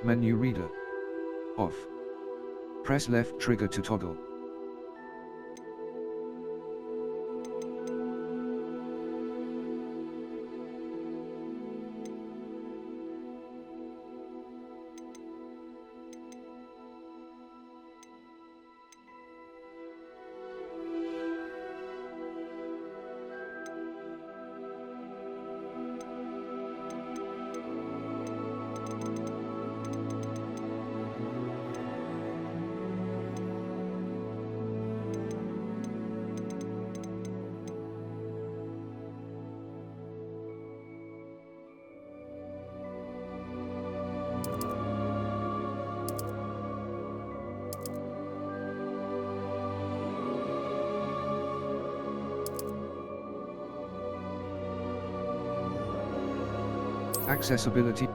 Menu reader. Off. Press left trigger to toggle. Accessibility.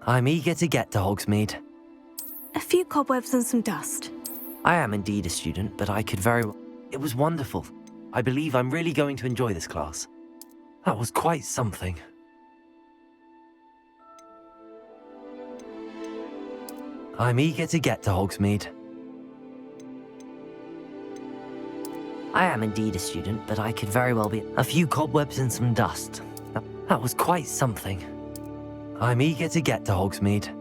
I'm eager to get to Hogsmeade. A few cobwebs and some dust. I am indeed a student, but I could very well... It was wonderful. I believe I'm really going to enjoy this class. That was quite something. I'm eager to get to Hogsmeade. I am indeed a student, but I could very well be... A few cobwebs and some dust. That was quite something. I'm eager to get to Hogsmeade.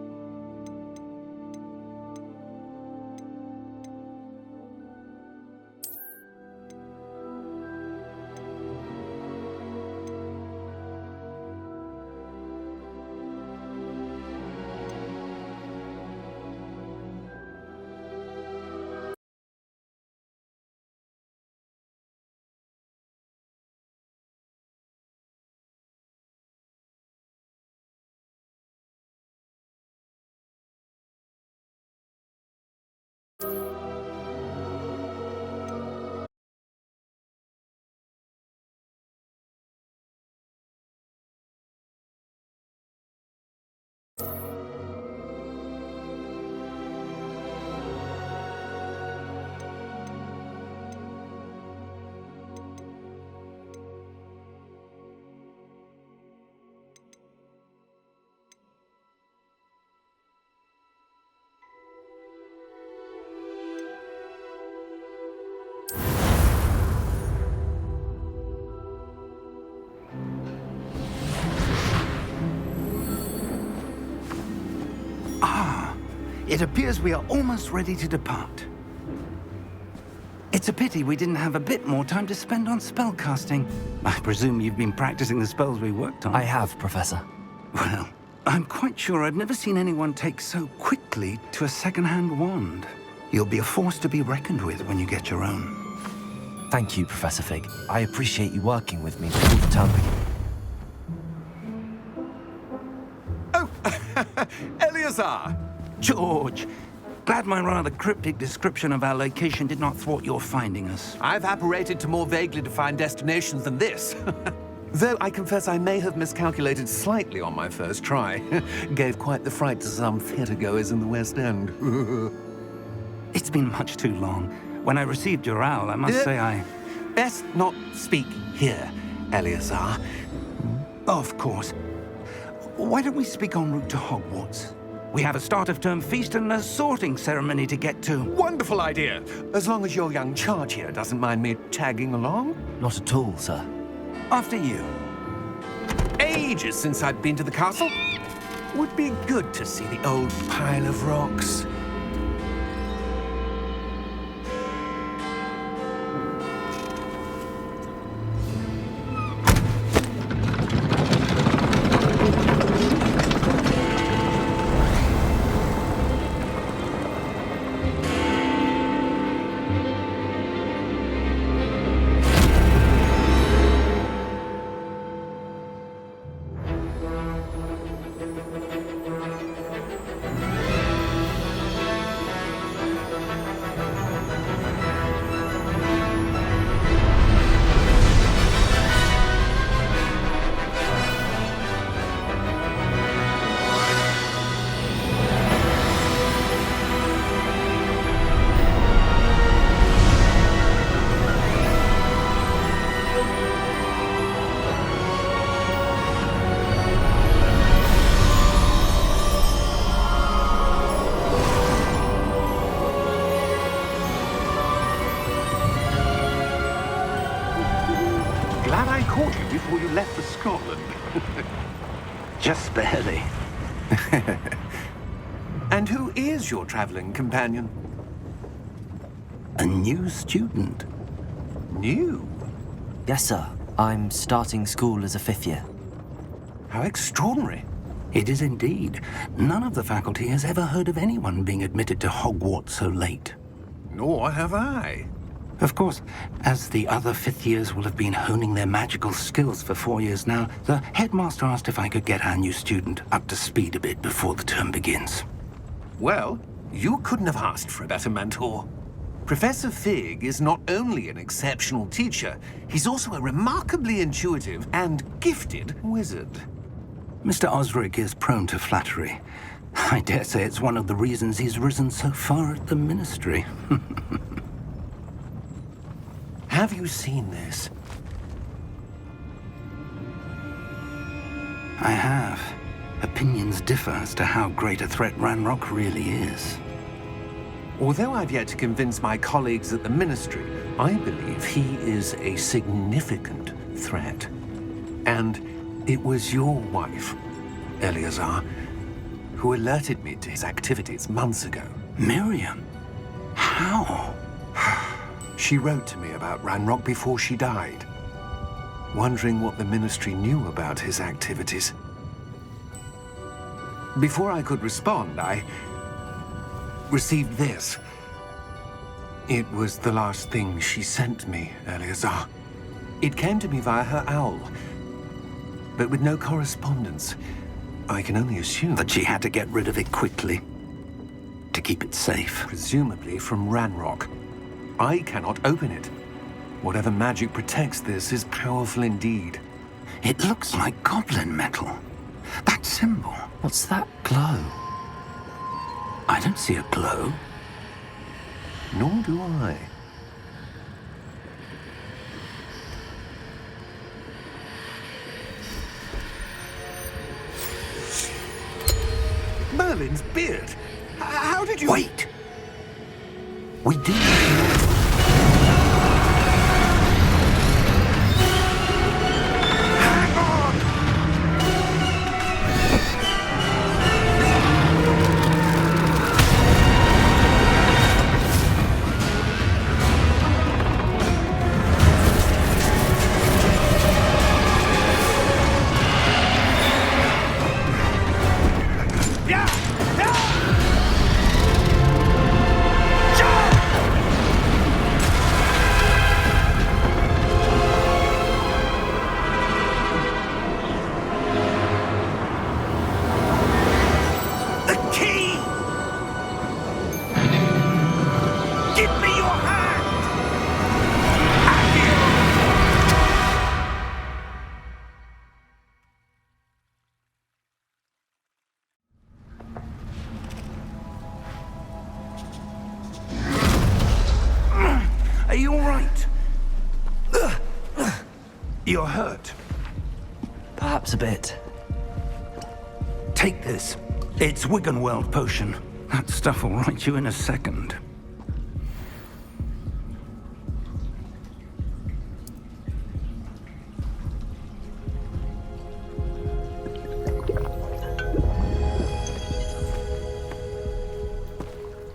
It appears we are almost ready to depart. It's a pity we didn't have a bit more time to spend on spellcasting. I presume you've been practicing the spells we worked on. I have, Professor. Well, I'm quite sure I've never seen anyone take so quickly to a second-hand wand. You'll be a force to be reckoned with when you get your own. Thank you, Professor Fig. I appreciate you working with me all the time. Oh, Eleazar! George, glad my rather cryptic description of our location did not thwart your finding us. I've apparated to more vaguely defined destinations than this. Though I confess I may have miscalculated slightly on my first try. Gave quite the fright to some theatre-goers in the West End. It's been much too long. When I received your owl, I must say I... Best not speak here, Eleazar. Of course. Why don't we speak en route to Hogwarts? We have a start-of-term feast and a sorting ceremony to get to. Wonderful idea. As long as your young charge here doesn't mind me tagging along. Not at all, sir. After you. Ages since I've been to the castle. Would be good to see the old pile of rocks. Glad I caught you before you left for Scotland. Just barely. And who is your traveling companion? A new student. New? Yes, sir. I'm starting school as a 5th year. How extraordinary. It is indeed. None of the faculty has ever heard of anyone being admitted to Hogwarts so late. Nor have I. Of course, as the other 5th years will have been honing their magical skills for 4 years now, the headmaster asked if I could get our new student up to speed a bit before the term begins. Well, you couldn't have asked for a better mentor. Professor Fig is not only an exceptional teacher, he's also a remarkably intuitive and gifted wizard. Mr. Osric is prone to flattery. I dare say it's one of the reasons he's risen so far at the Ministry. Have you seen this? I have. Opinions differ as to how great a threat Ranrock really is. Although I've yet to convince my colleagues at the Ministry, I believe he is a significant threat. And it was your wife, Eleazar, who alerted me to his activities months ago. Miriam? How? She wrote to me about Ranrock before she died, wondering what the Ministry knew about his activities. Before I could respond, I received this. It was the last thing she sent me, Eleazar. It came to me via her owl, but with no correspondence. I can only assume That she had to get rid of it quickly. To keep it safe. presumably from Ranrock. I cannot open it. Whatever magic protects this is powerful indeed. It looks like goblin metal. That symbol. What's that glow? I don't see a glow. Nor do I. Merlin's beard. How did you... Wait! We do. Are you all right? You're hurt. Perhaps a bit. Take this. It's Wiggenweld potion. That stuff will right you in a second.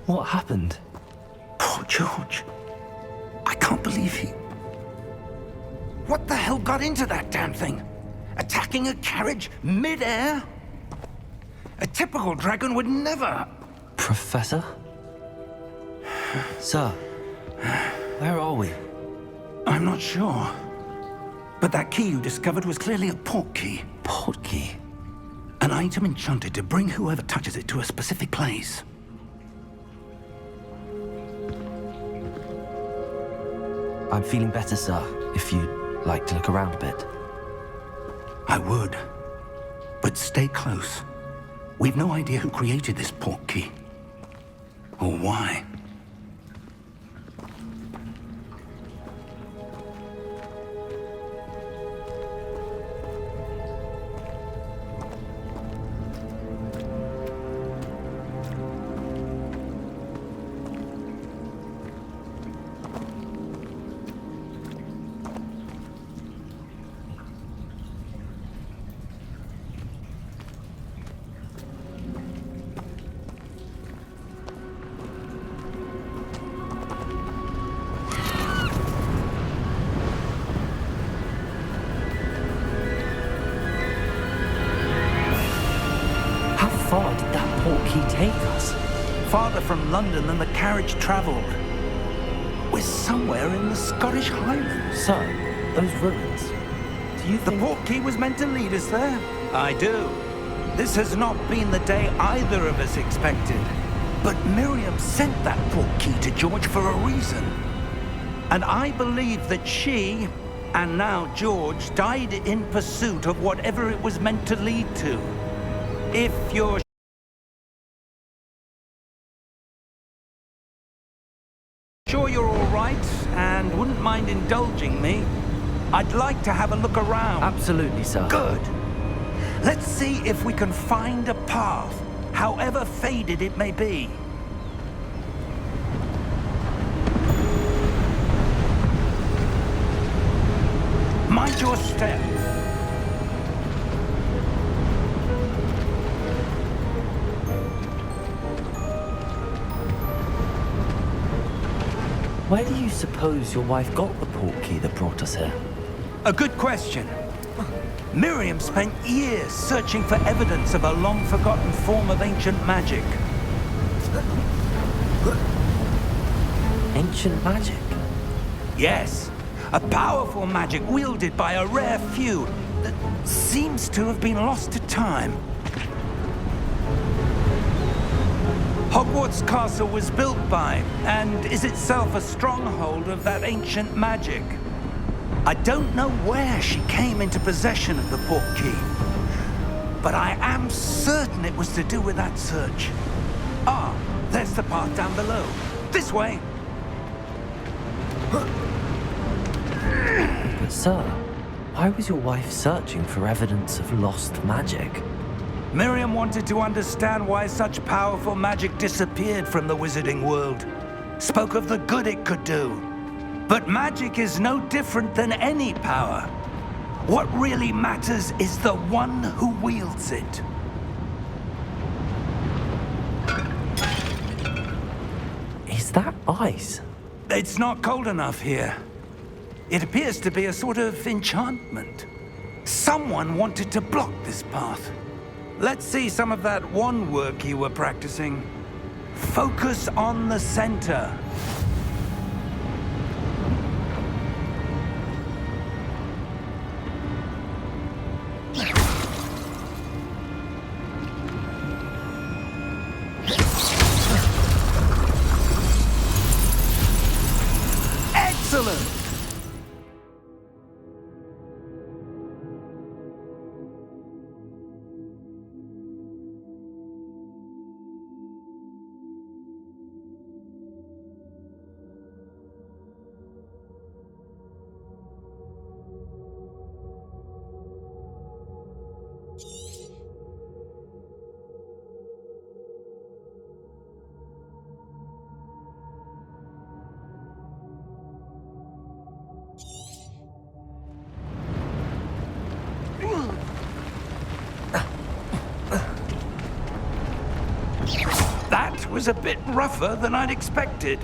What happened? Poor George. I can't believe he... What the hell got into that damn thing? Attacking a carriage mid-air? A typical dragon would never... Professor? Sir, where are we? I'm not sure. But that key you discovered was clearly a port key. Port key? An item enchanted to bring whoever touches it to a specific place. I'm feeling better, sir, if you'd like to look around a bit. I would. But stay close. We've no idea who created this port key. Or why. How far did that port key take us? Farther from London than the carriage travelled. We're somewhere in the Scottish Highlands. Sir, those ruins. Do you The think... port key was meant to lead us there? I do. This has not been the day either of us expected. But Miriam sent that port key to George for a reason. And I believe that she, and now George, died in pursuit of whatever it was meant to lead to. If you're sure you're all right and wouldn't mind indulging me, I'd like to have a look around. Absolutely, sir. Good. Let's see if we can find a path, however faded it may be. Mind your step. Where do you suppose your wife got the port key that brought us here? A good question. Miriam spent years searching for evidence of a long-forgotten form of ancient magic. Ancient magic? Yes, a powerful magic wielded by a rare few that seems to have been lost to time. Hogwarts Castle was built by, and is itself a stronghold of that ancient magic. I don't know where she came into possession of the port key, but I am certain it was to do with that search. Ah, there's the path down below. This way. But sir, why was your wife searching for evidence of lost magic? Miriam wanted to understand why such powerful magic disappeared from the wizarding world. Spoke of the good it could do. But magic is no different than any power. What really matters is the one who wields it. Is that ice? It's not cold enough here. It appears to be a sort of enchantment. Someone wanted to block this path. Let's see some of that wand work you were practicing. Focus on the center. Excellent! was a bit rougher than I'd expected.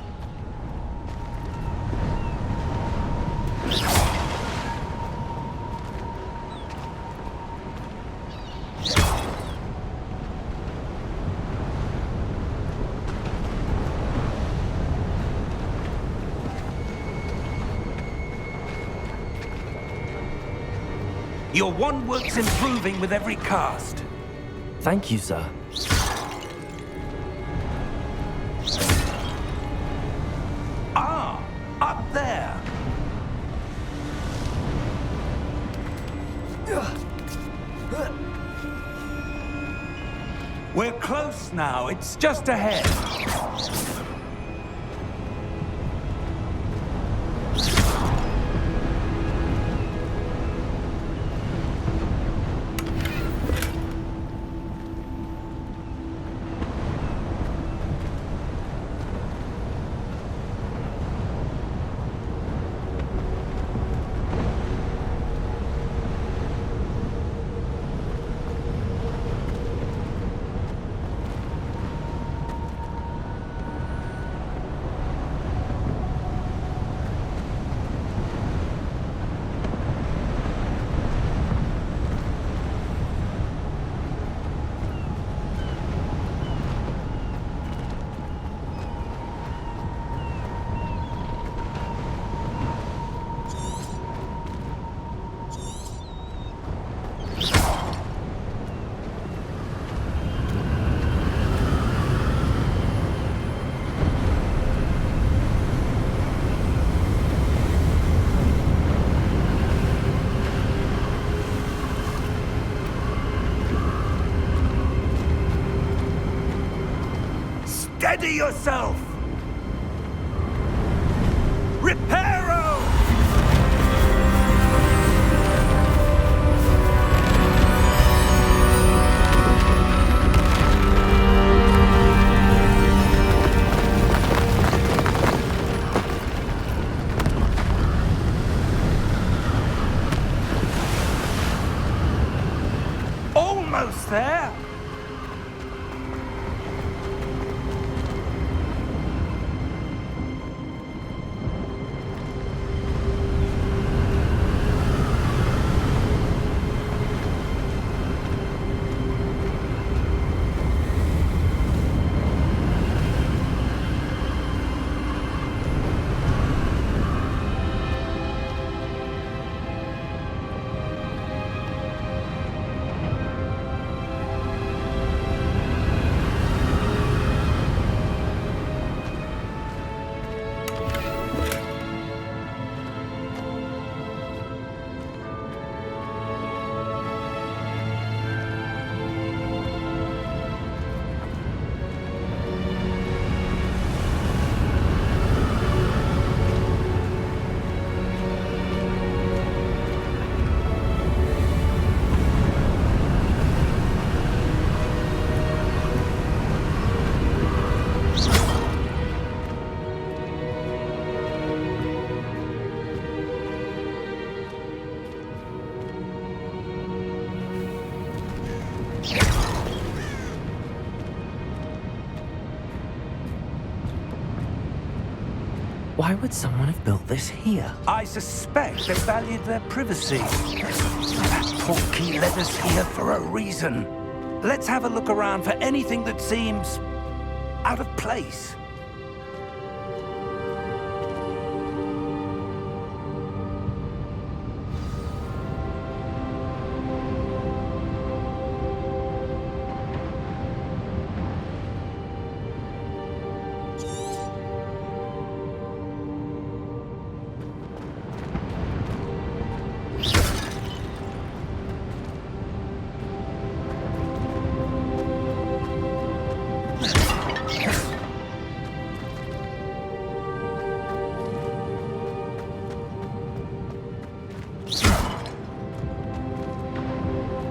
Your wand work's improving with every cast. Thank you, sir. Ah, up there. We're close now. It's just ahead. Steady yourself! Reparo! Almost there! Why would someone have built this here? I suspect they valued their privacy. That portkey led us here for a reason. Let's have a look around for anything that seems out of place.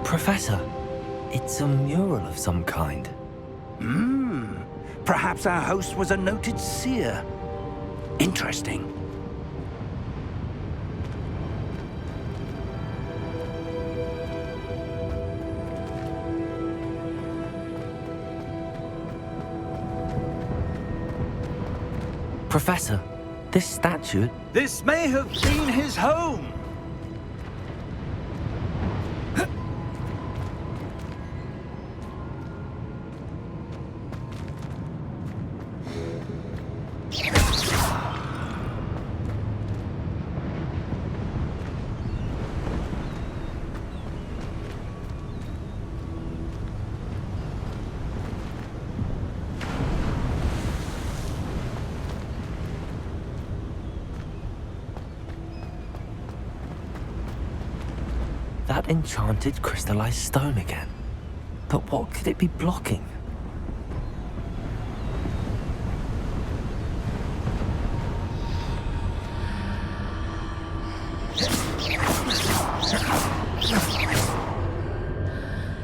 Professor, it's a mural of some kind. Perhaps our host was a noted seer. Interesting. Professor, this statue... This may have been his home. That enchanted crystallized stone again. But what could it be blocking?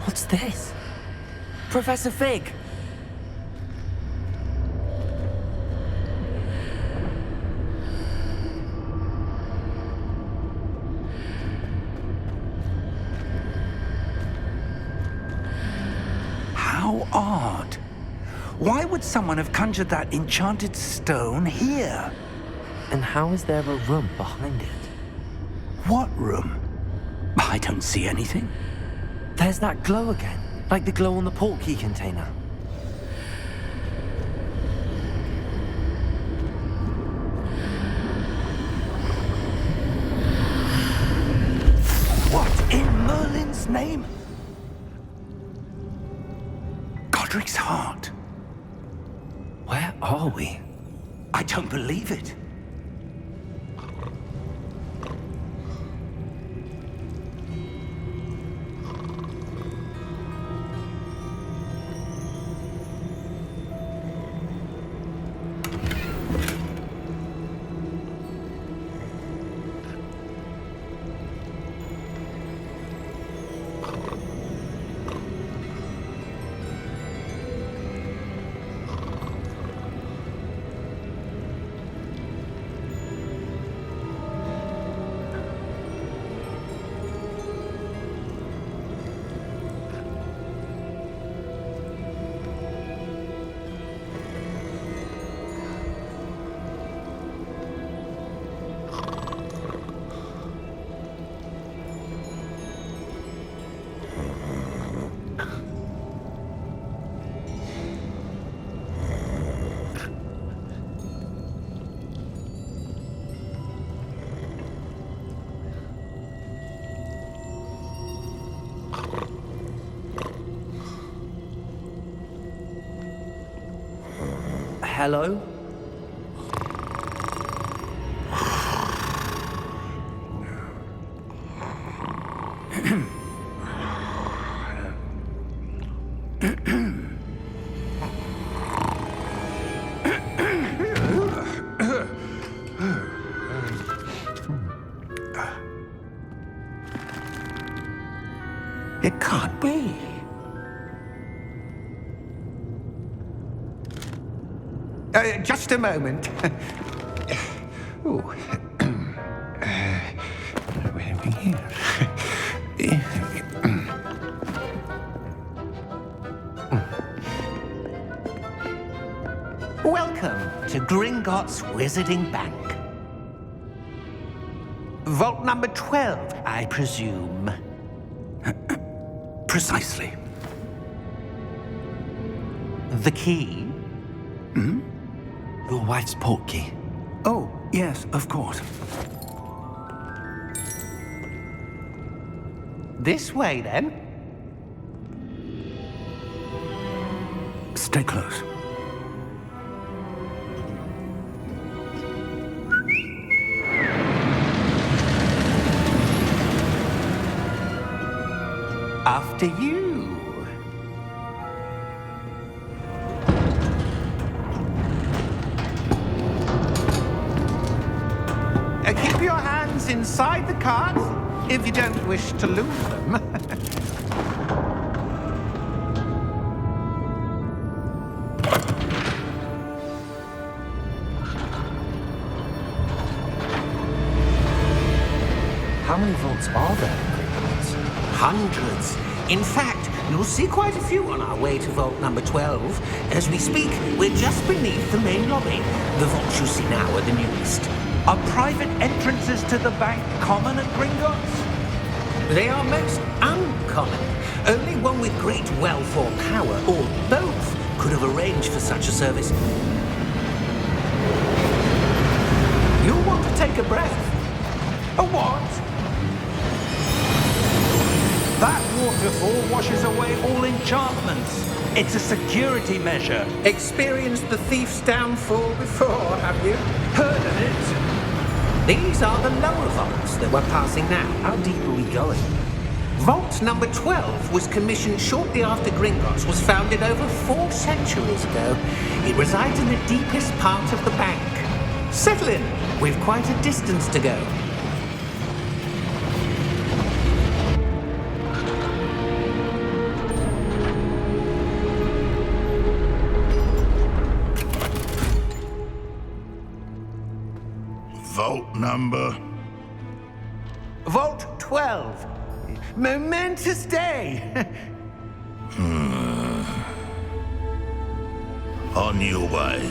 What's this? Professor Fig! How odd. Why would someone have conjured that enchanted stone here? And how is there a room behind it? What room? I don't see anything. There's that glow again, like the glow on the portkey container. What in Merlin's name? Godric's heart. Where are we? I don't believe it. Hello? It can't be. Just a moment. Oh. Where are we here? Welcome to Gringotts Wizarding Bank. Vault number 12, I presume. Precisely. The key? Hmm? Your wife's portkey. Oh, yes, of course. This way, then. Stay close. After you. Keep your hands inside the cart if you don't wish to lose them. How many vaults are there in Gringotts? Hundreds. In fact, You'll see quite a few on our way to vault number 12. As we speak, we're just beneath the main lobby. The vaults you see now are the newest. Are private entrances to the bank common at Gringotts? They are most uncommon. Only one with great wealth or power, or both, could have arranged for such a service. You'll want to take a breath. A what? That waterfall washes away all enchantments. It's a security measure. Experienced the thief's downfall before, have you? Heard of it? These are the lower vaults that we're passing now. How deep are we going? Vault number 12 was commissioned shortly after Gringotts was founded over 4 centuries ago. It resides in the deepest part of the bank. Settle in. We've quite a distance to go. Vault number? Vault 12. Momentous day. On your way.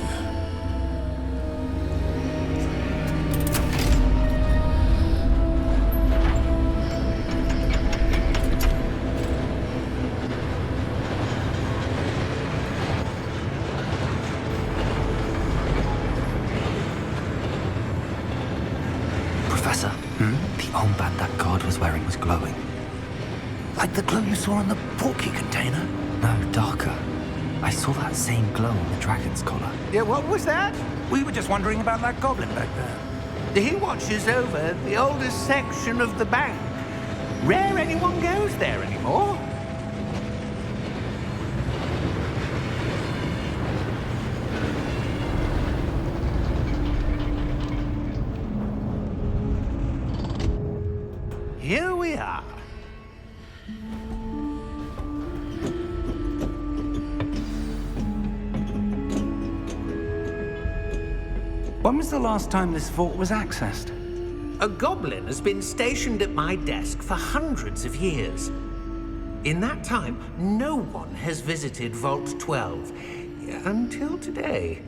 Professor, the armband that guard was wearing was glowing. Like the glow you saw on the porky container? No, darker. I saw that same glow on the dragon's collar. Yeah, what was that? We were just wondering about that goblin back there. He watches over the oldest section of the bank. Rare anyone goes there anymore. Here we are. When was the last time this vault was accessed? A goblin has been stationed at my desk for hundreds of years. In that time, no one has visited Vault 12 until today.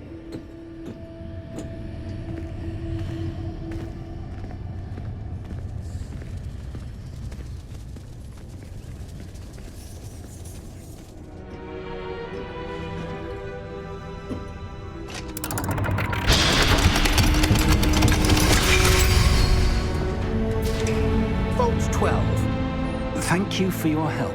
Vault 12. Thank you for your help.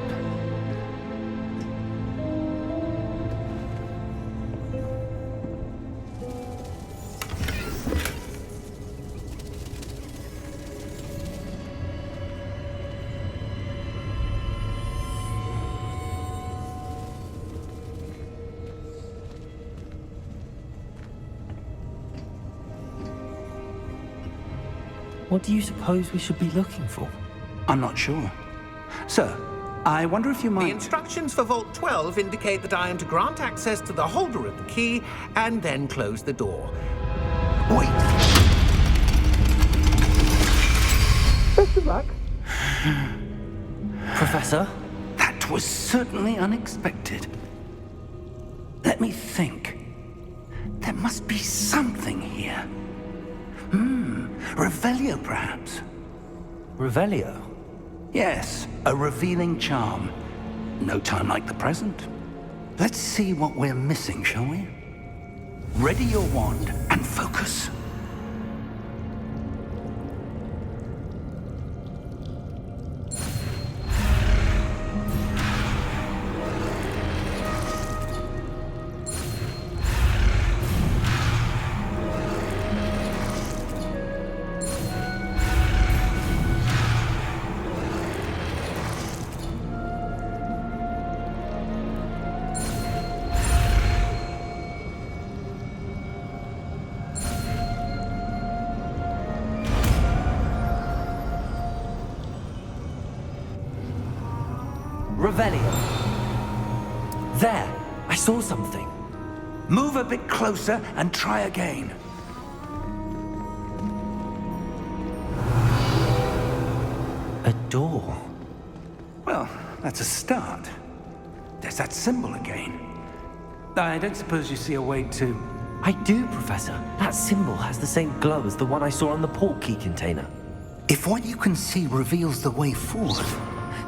What do you suppose we should be looking for? I'm not sure. Sir, I wonder if you The might... instructions for Vault 12 indicate that I am to grant access to the holder of the key and then close the door. Wait! Best of luck. Professor? That was certainly unexpected. Let me think. There must be something here. Revelio, perhaps? Revelio? Yes, a revealing charm. No time like the present. Let's see what we're missing, shall we? Ready your wand and focus. Revelio. There! I saw something. Move a bit closer and try again. A door. Well, that's a start. There's that symbol again. I don't suppose you see a way to... I do, Professor. That symbol has the same glow as the one I saw on the port key container. If what you can see reveals the way forward,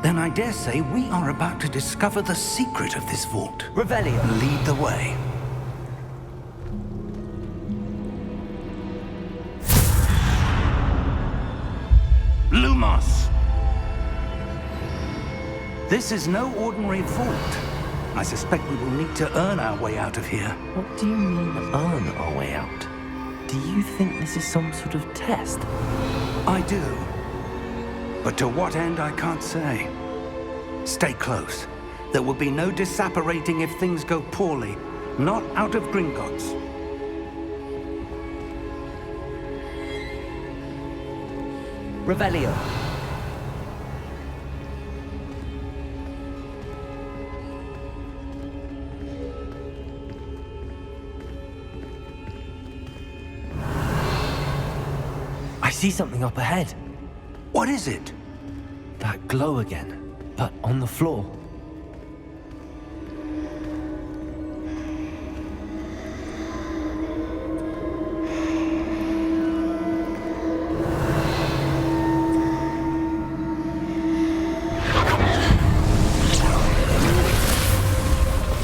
then I dare say we are about to discover the secret of this vault. Revelio. Lead the way. Lumos! This is no ordinary vault. I suspect we will need to earn our way out of here. What do you mean, earn our way out? Do you think this is some sort of test? I do. But to what end, I can't say. Stay close. There will be no disapparating if things go poorly. Not out of Gringotts. Revelio. I see something up ahead. What is it? That glow again, but on the floor.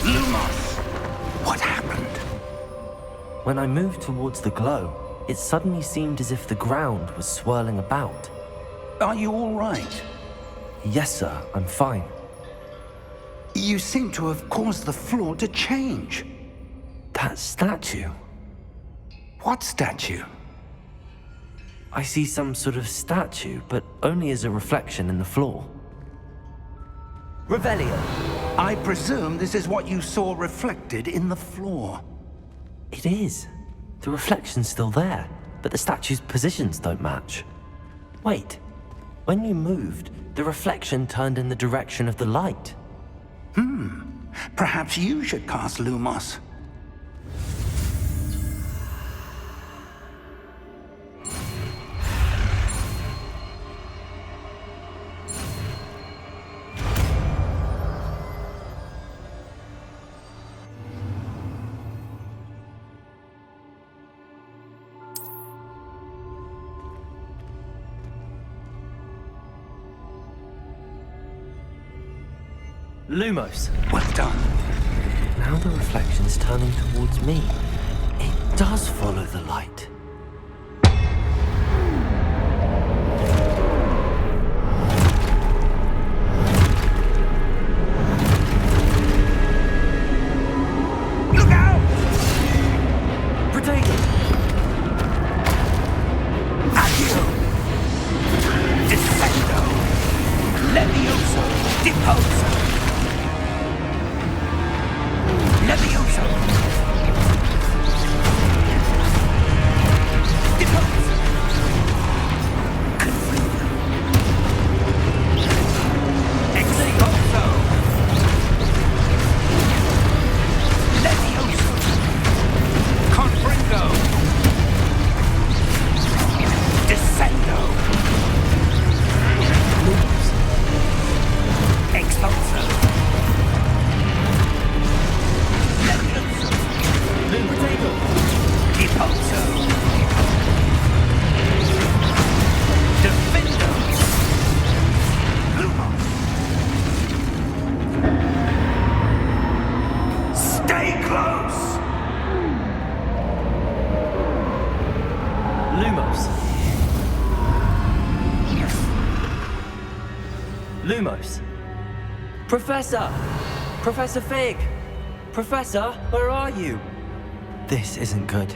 Lumos! What happened? When I moved towards the glow, it suddenly seemed as if the ground was swirling about. Are you all right? Yes, sir, I'm fine. You seem to have caused the floor to change. That statue. What statue? I see some sort of statue, but only as a reflection in the floor. Revelio. I presume this is what you saw reflected in the floor. It is. The reflection's still there, but the statue's positions don't match. Wait. When you moved, the reflection turned in the direction of the light. Perhaps you should cast Lumos. Lumos. Well done. Now the reflection's turning towards me. It does follow the light. Look out! Protego! Accio! Descendo! Levioso! Deposo! Levioso! Deposo! Confringo! Exegoso! Levioso! Confringo! Descendo! Expulso! Levioso! Protego! Deposo! Defendo! Lumos! Stay close! Lumos. Lumos. Professor! Professor Fig! Professor, where are you? This isn't good.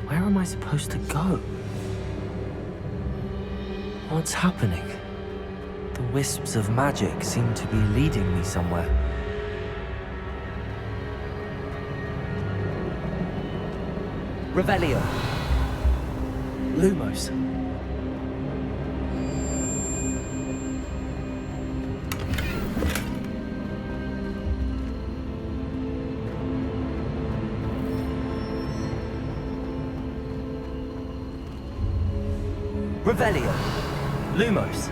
Where am I supposed to go? What's happening? The wisps of magic seem to be leading me somewhere. Revelio. Lumos. Revelio. Lumos.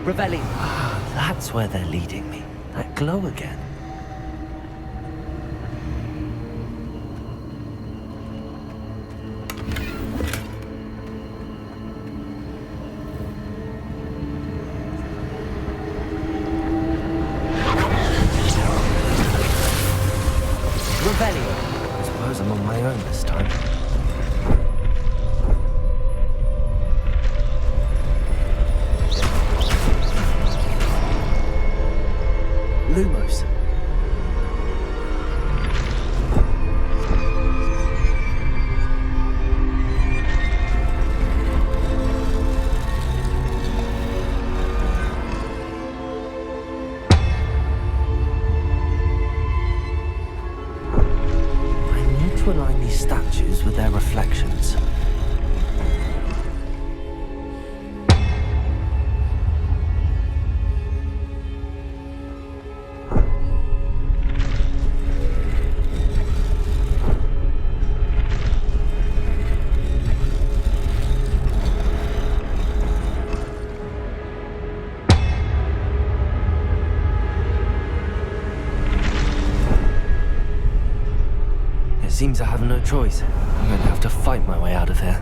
Revelli. That's where they're leading me. That glow again. Revelli. I suppose I'm on my own this time. Lumos. I need to align these statues with their reflections. Seems I have no choice. I'm going to have to fight my way out of here.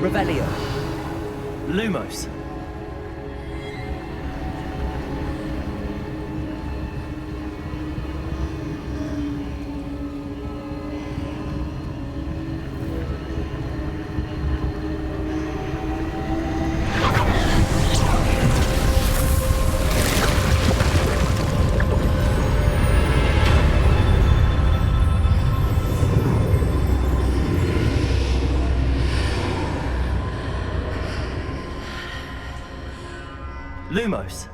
Revelio. Lumos. Lumos.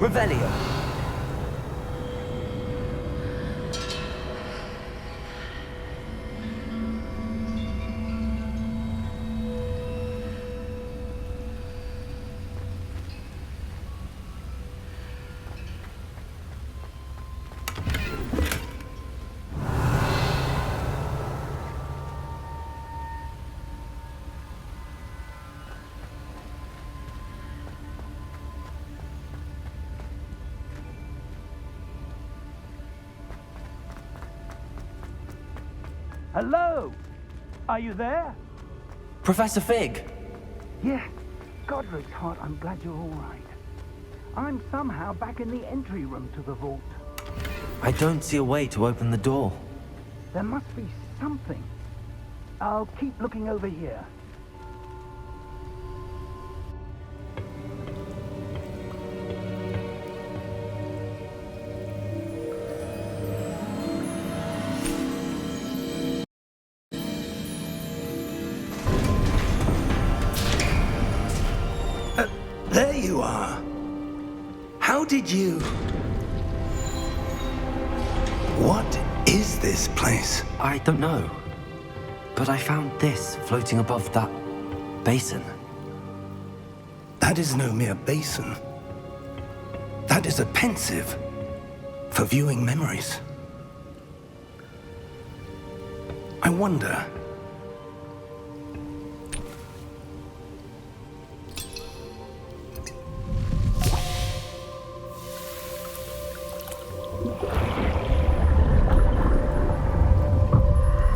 Revelio. Hello? Are you there? Professor Fig. Yeah. Godric's heart, I'm glad you're all right. I'm somehow back in the entry room to the vault. I don't see a way to open the door. There must be something. I'll keep looking over here. There you are. How did you... What is this place? I don't know. But I found this floating above that basin. That is no mere basin. That is a pensive for viewing memories. I wonder...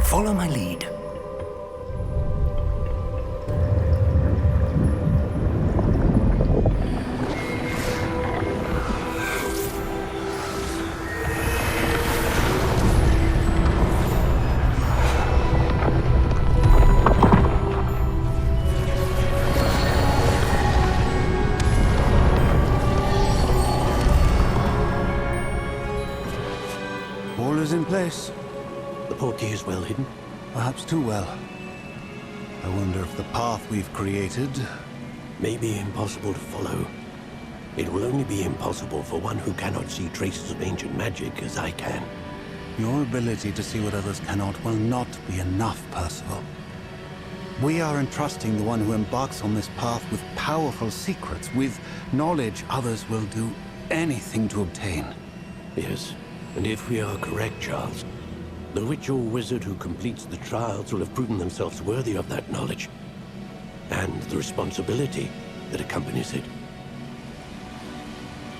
Follow my lead. place. The portkey is well hidden. Perhaps too well. I wonder if the path we've created... may be impossible to follow. It will only be impossible for one who cannot see traces of ancient magic as I can. Your ability to see what others cannot will not be enough, Percival. We are entrusting the one who embarks on this path with powerful secrets, with knowledge others will do anything to obtain. Yes, and if we are correct, Charles, the witch or wizard who completes the trials will have proven themselves worthy of that knowledge, and the responsibility that accompanies it.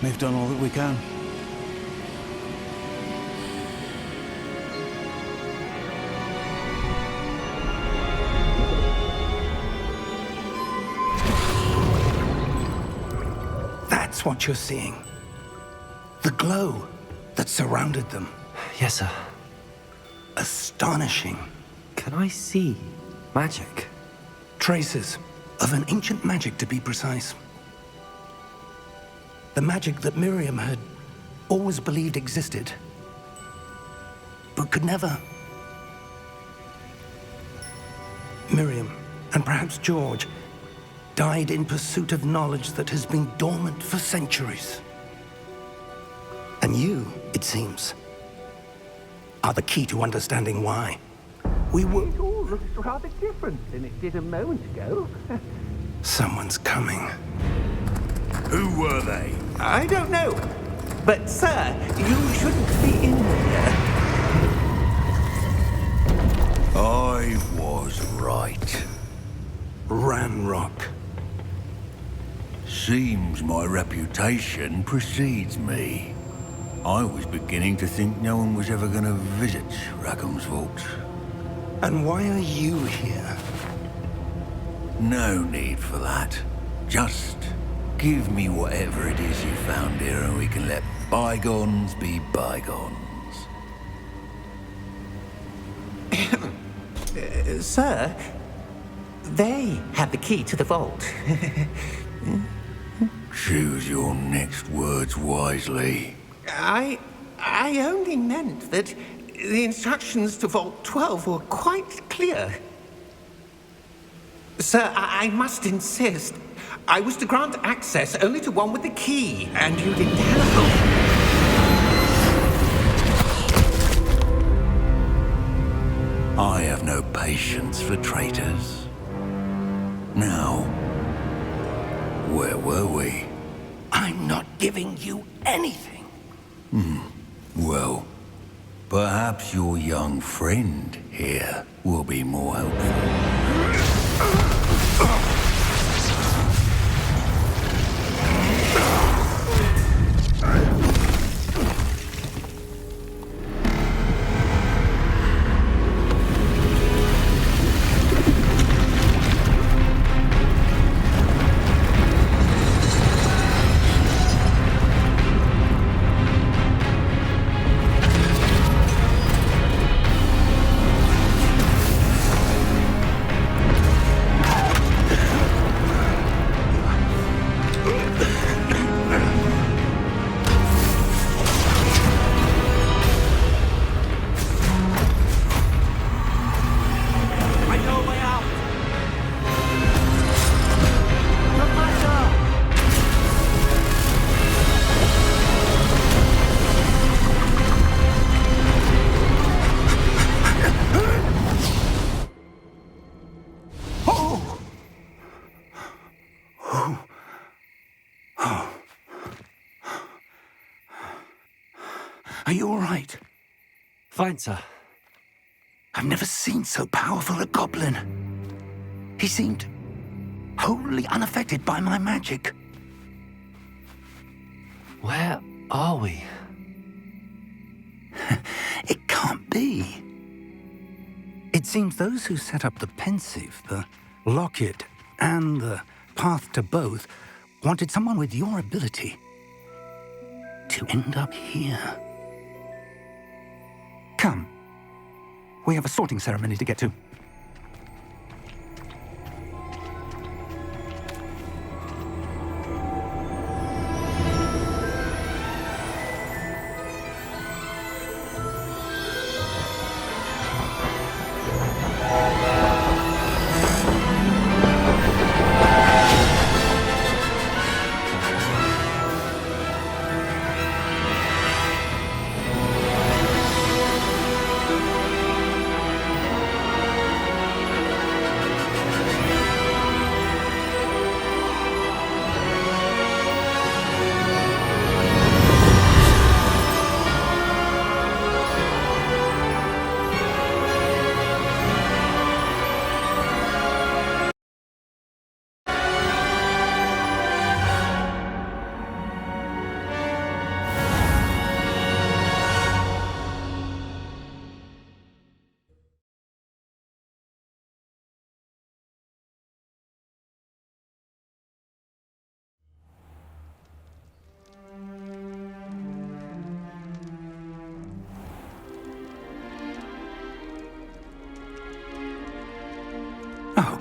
We've done all that we can. That's what you're seeing. The glow that surrounded them. Yes, sir. Astonishing. Can I see magic? Traces of an ancient magic, to be precise. The magic that Miriam had always believed existed, but could never. Miriam, and perhaps George, died in pursuit of knowledge that has been dormant for centuries. And you, it seems, are the key to understanding why. We were... It all looks rather different than it did a moment ago. Someone's coming. Who were they? I don't know. But, sir, you shouldn't be in here. I was right. Ranrock. Seems my reputation precedes me. I was beginning to think no one was ever going to visit Rackham's vault. And why are you here? No need for that. Just give me whatever it is you found here and we can let bygones be bygones. Sir, they had the key to the vault. Choose your next words wisely. I only meant that the instructions to Vault 12 were quite clear. Sir, I must insist. I was to grant access only to one with the key, and you didn't have. I have no patience for traitors. Now, where were we? I'm not giving you anything. Well, perhaps your young friend here will be more helpful. Are you all right? Fine, sir. I've never seen so powerful a goblin. He seemed wholly unaffected by my magic. Where are we? It can't be. It seems those who set up the pensive, the locket, and the path to both wanted someone with your ability to end up here. Come. We have a sorting ceremony to get to.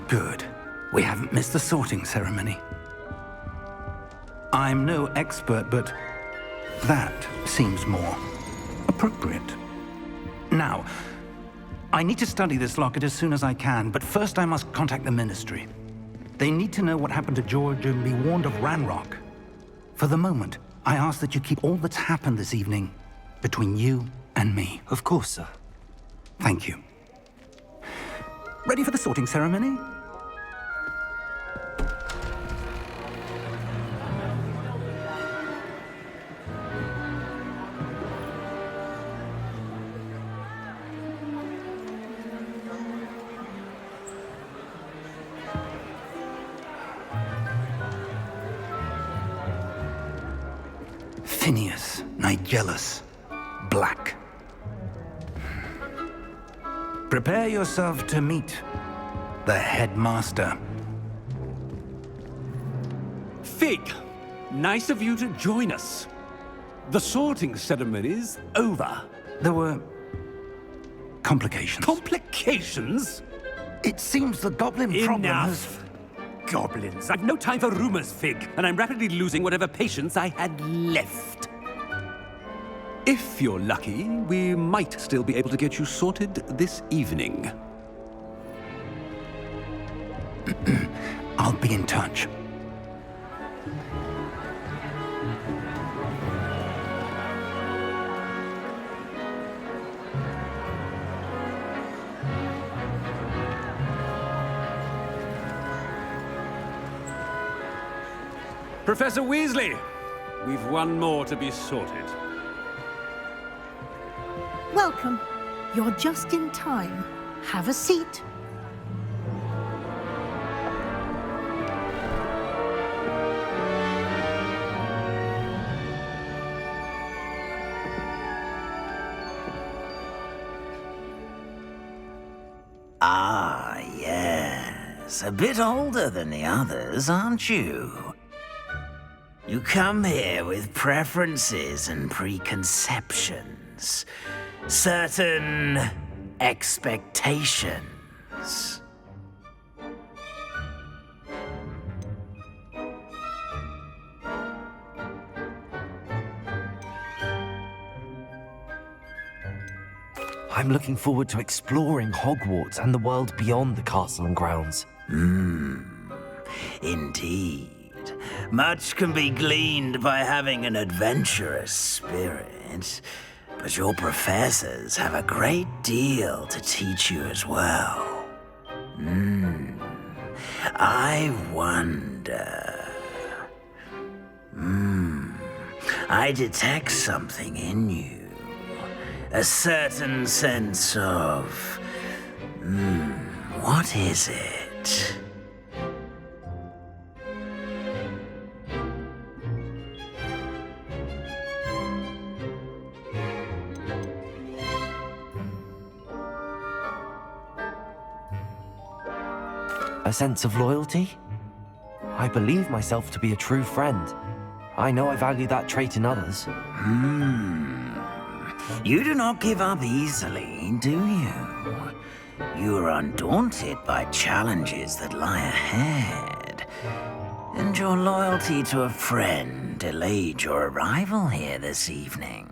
Good. We haven't missed the sorting ceremony. I'm no expert, but that seems more appropriate. Now, I need to study this locket as soon as I can, but first I must contact the Ministry. They need to know what happened to George and be warned of Ranrock. For the moment, I ask that you keep all that's happened this evening between you and me. Of course, sir. Thank you. Ready for the sorting ceremony? Phineas Nigellus Black. Prepare yourself to meet the headmaster. Fig, nice of you to join us. The sorting ceremony's over. There were complications. Complications? It seems the goblin problem has... Enough! Goblins. I've no time for rumors, Fig, and I'm rapidly losing whatever patience I had left. If you're lucky, we might still be able to get you sorted this evening. I'll be in touch. Professor Weasley, we've one more to be sorted. Welcome. You're just in time. Have a seat. Ah, yes. A bit older than the others, aren't you? You come here with preferences and preconceptions. Certain expectations. I'm looking forward to exploring Hogwarts and the world beyond the castle and grounds. Indeed. Much can be gleaned by having an adventurous spirit. But your professors have a great deal to teach you as well. I wonder... I detect something in you. A certain sense of... what is it? A sense of loyalty? I believe myself to be a true friend. I know I value that trait in others. You do not give up easily, do you? You are undaunted by challenges that lie ahead. And your loyalty to a friend delayed your arrival here this evening.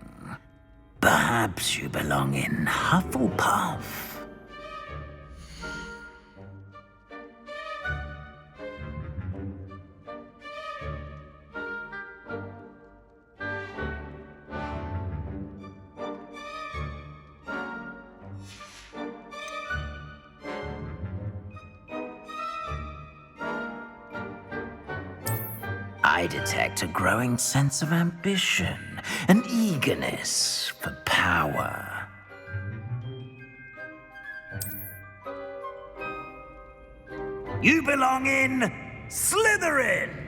Perhaps you belong in Hufflepuff. I detect a growing sense of ambition, an eagerness for power. You belong in Slytherin!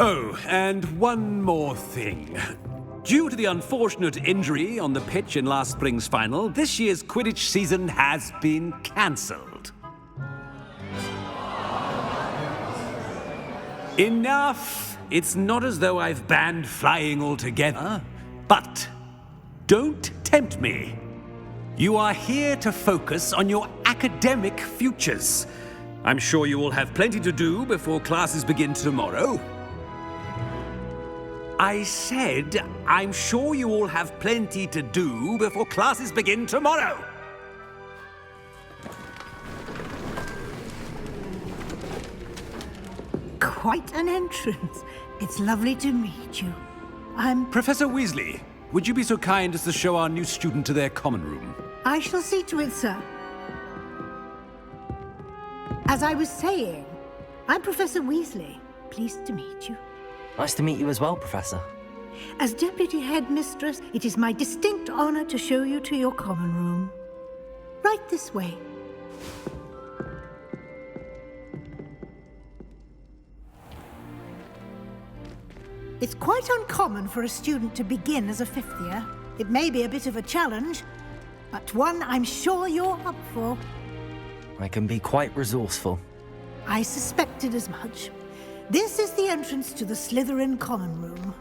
Oh, and one more thing. Due to the unfortunate injury on the pitch in last spring's final, this year's Quidditch season has been cancelled. Enough! It's not as though I've banned flying altogether, but don't tempt me. You are here to focus on your academic futures. I'm sure you all have plenty to do before classes begin tomorrow. I said, I'm sure you all have plenty to do before classes begin tomorrow. Quite an entrance. It's lovely to meet you. Professor Weasley, would you be so kind as to show our new student to their common room? I shall see to it, sir. As I was saying, I'm Professor Weasley. Pleased to meet you. Nice to meet you as well, Professor. As Deputy Headmistress, it is my distinct honor to show you to your common room. Right this way. It's quite uncommon for a student to begin as a fifth year. It may be a bit of a challenge, but one I'm sure you're up for. I can be quite resourceful. I suspected as much. This is the entrance to the Slytherin common room.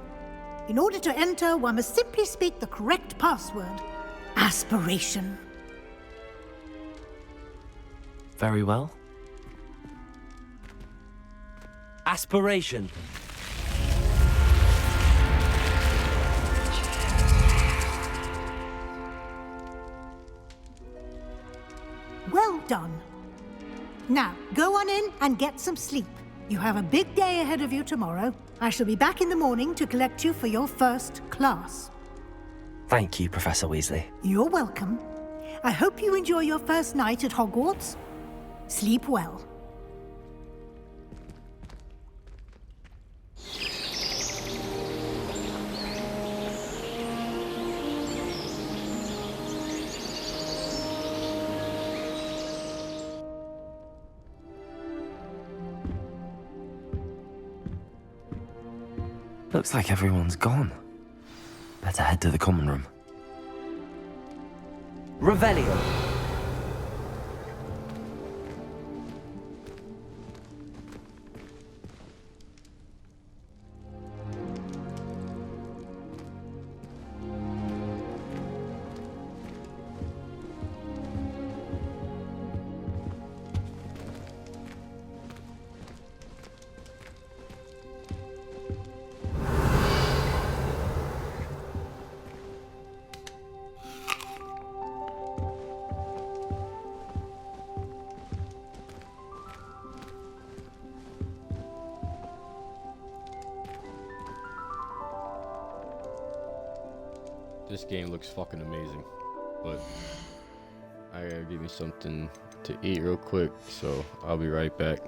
In order to enter, one must simply speak the correct password. Aspiration. Very well. Aspiration. Well done. Now, go on in and get some sleep. You have a big day ahead of you tomorrow. I shall be back in the morning to collect you for your first class. Thank you, Professor Weasley. You're welcome. I hope you enjoy your first night at Hogwarts. Sleep well. Looks like everyone's gone. Better head to the common room. Revelio. This game looks fucking amazing, but I gotta give me something to eat real quick, so I'll be right back.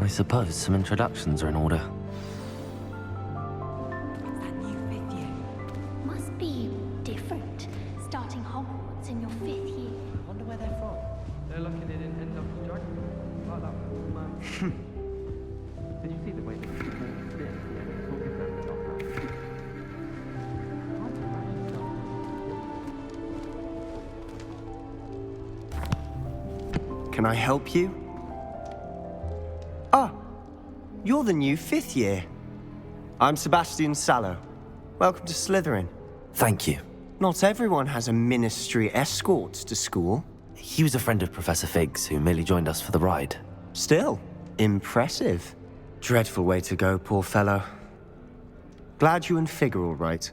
I suppose some introductions are in order. Must be different, starting Hogwarts in your 5th year. I wonder where they're from. They're lucky they didn't end up in Dragon. Like that old man. Did you see the way they walked in? Yeah, they talk exactly like that. Can I help you? Ah, you're the new 5th year. I'm Sebastian Sallow. Welcome to Slytherin. Thank you. Not everyone has a ministry escort to school. He was a friend of Professor Fig's who merely joined us for the ride. Still, impressive. Dreadful way to go, poor fellow. Glad you and Fig are all right.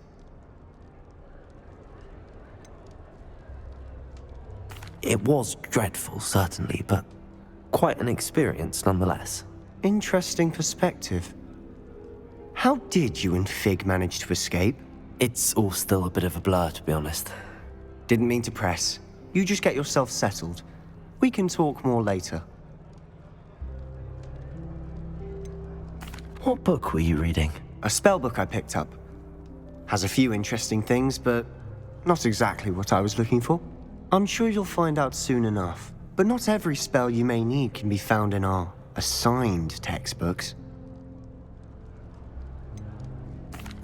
It was dreadful, certainly, but quite an experience nonetheless. Interesting perspective. How did you and Fig manage to escape? It's all still a bit of a blur, to be honest. Didn't mean to press. You just get yourself settled. We can talk more later. What book were you reading? A spell book I picked up. Has a few interesting things, but not exactly what I was looking for. I'm sure you'll find out soon enough. But not every spell you may need can be found in our assigned textbooks.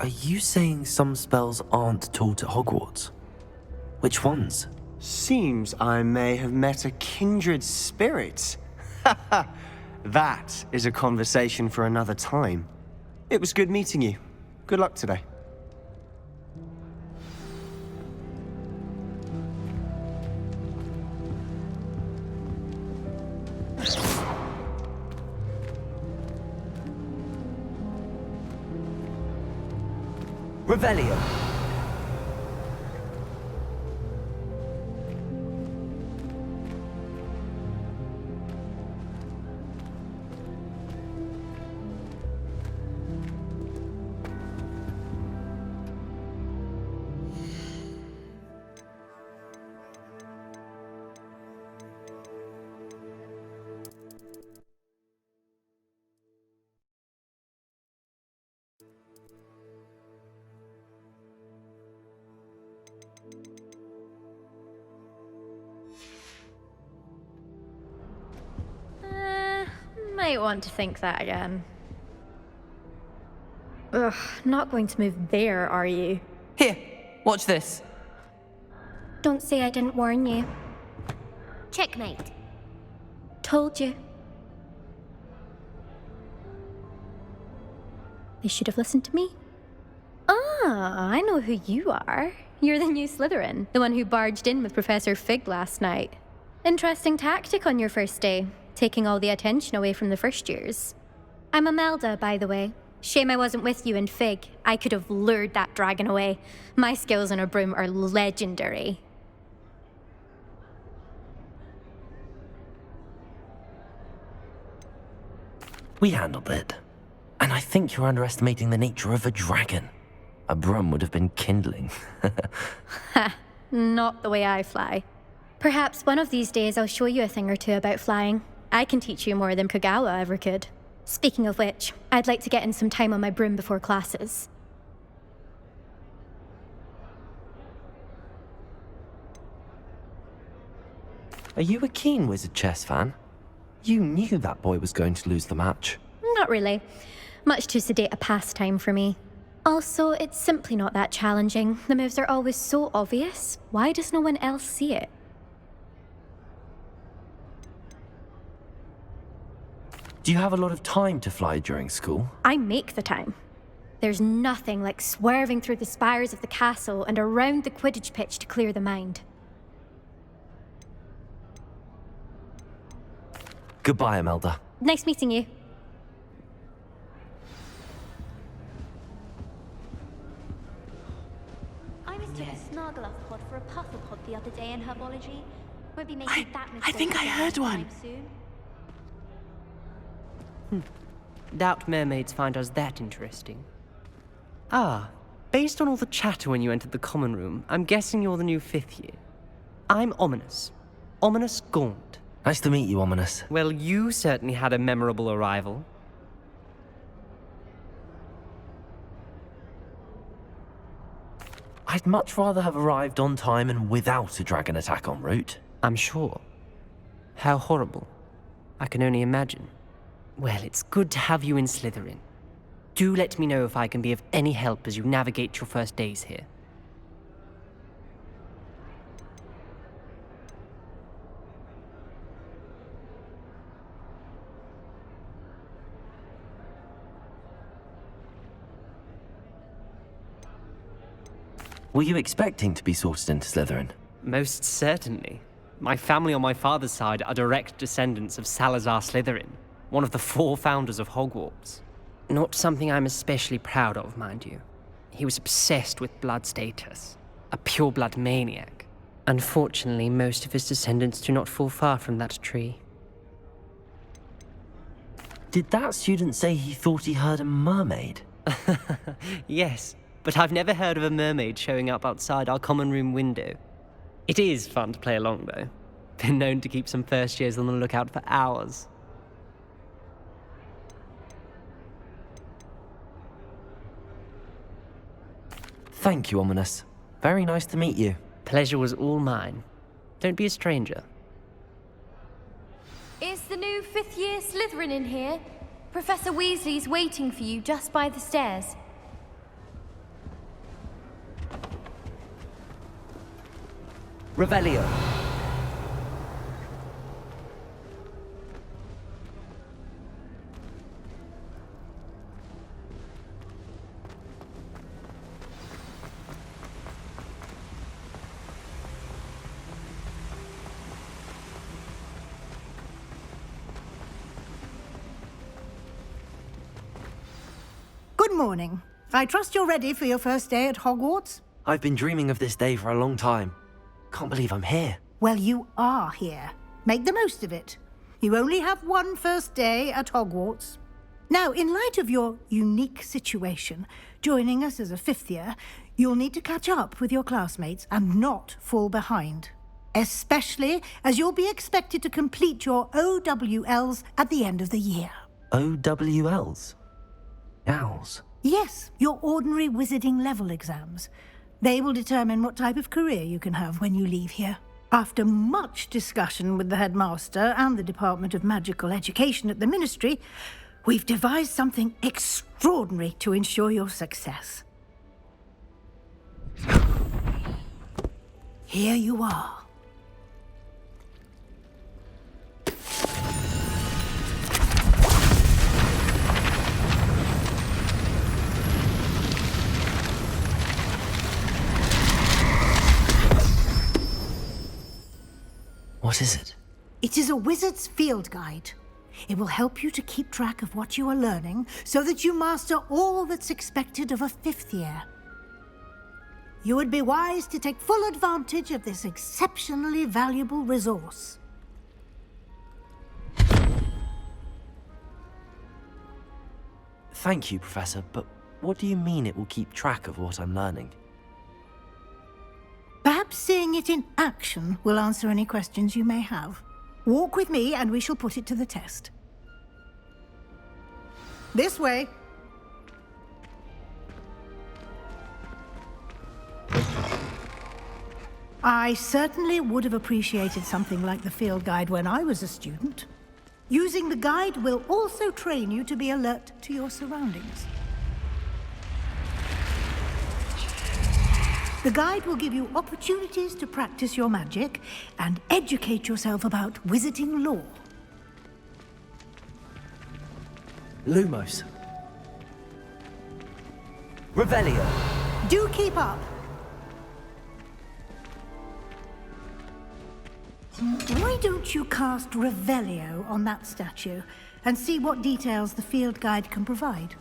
Are you saying some spells aren't taught at Hogwarts? Which ones? Seems I may have met a kindred spirit. That is a conversation for another time. It was good meeting you. Good luck today. Revelio. Might want to think that again. Ugh, not going to move there, are you? Here, watch this. Don't say I didn't warn you. Checkmate. Told you. They should have listened to me. Ah, I know who you are. You're the new Slytherin, the one who barged in with Professor Fig last night. Interesting tactic on your first day, taking all the attention away from the first years. I'm Imelda, by the way. Shame I wasn't with you and Fig. I could have lured that dragon away. My skills on a broom are legendary. We handled it. And I think you're underestimating the nature of a dragon. A broom would have been kindling. Ha, not the way I fly. Perhaps one of these days I'll show you a thing or two about flying. I can teach you more than Kagawa ever could. Speaking of which, I'd like to get in some time on my broom before classes. Are you a keen Wizard chess fan? You knew that boy was going to lose the match. Not really. Much too sedate a pastime for me. Also, it's simply not that challenging. The moves are always so obvious. Why does no one else see it? Do you have a lot of time to fly during school? I make the time. There's nothing like swerving through the spires of the castle and around the Quidditch pitch to clear the mind. Goodbye, Imelda. Nice meeting you. I mistook a Snargluff for a Pufflepod the other day in herbology. Won't be making that mistake. I think I heard one. Soon. Doubt mermaids find us that interesting. Ah, based on all the chatter when you entered the common room, I'm guessing you're the new 5th year. I'm Ominous. Ominous Gaunt. Nice to meet you, Ominous. Well, you certainly had a memorable arrival. I'd much rather have arrived on time and without a dragon attack en route. I'm sure. How horrible. I can only imagine. Well, it's good to have you in Slytherin. Do let me know if I can be of any help as you navigate your first days here. Were you expecting to be sorted into Slytherin? Most certainly. My family on my father's side are direct descendants of Salazar Slytherin, one of the 4 founders of Hogwarts. Not something I'm especially proud of, mind you. He was obsessed with blood status, a pure-blood maniac. Unfortunately, most of his descendants do not fall far from that tree. Did that student say he thought he heard a mermaid? Yes, but I've never heard of a mermaid showing up outside our common room window. It is fun to play along, though. Been known to keep some first years on the lookout for hours. Thank you, Ominous. Very nice to meet you. Pleasure was all mine. Don't be a stranger. Is the new 5th year Slytherin in here? Professor Weasley's waiting for you just by the stairs. Revelio. Good morning. I trust you're ready for your first day at Hogwarts? I've been dreaming of this day for a long time. Can't believe I'm here. Well, you are here. Make the most of it. You only have one first day at Hogwarts. Now, in light of your unique situation, joining us as a 5th year, you'll need to catch up with your classmates and not fall behind. Especially as you'll be expected to complete your OWLs at the end of the year. OWLs? Owls? Yes, your ordinary wizarding level exams. They will determine what type of career you can have when you leave here. After much discussion with the headmaster and the Department of Magical Education at the Ministry, we've devised something extraordinary to ensure your success. Here you are. What is it? It is a wizard's field guide. It will help you to keep track of what you are learning so that you master all that's expected of a 5th year. You would be wise to take full advantage of this exceptionally valuable resource. Thank you, Professor, but what do you mean it will keep track of what I'm learning? Perhaps seeing it in action will answer any questions you may have. Walk with me and we shall put it to the test. This way. I certainly would have appreciated something like the field guide when I was a student. Using the guide will also train you to be alert to your surroundings. The guide will give you opportunities to practice your magic and educate yourself about wizarding lore. Lumos. Revelio. Do keep up. Why don't you cast Revelio on that statue and see what details the field guide can provide?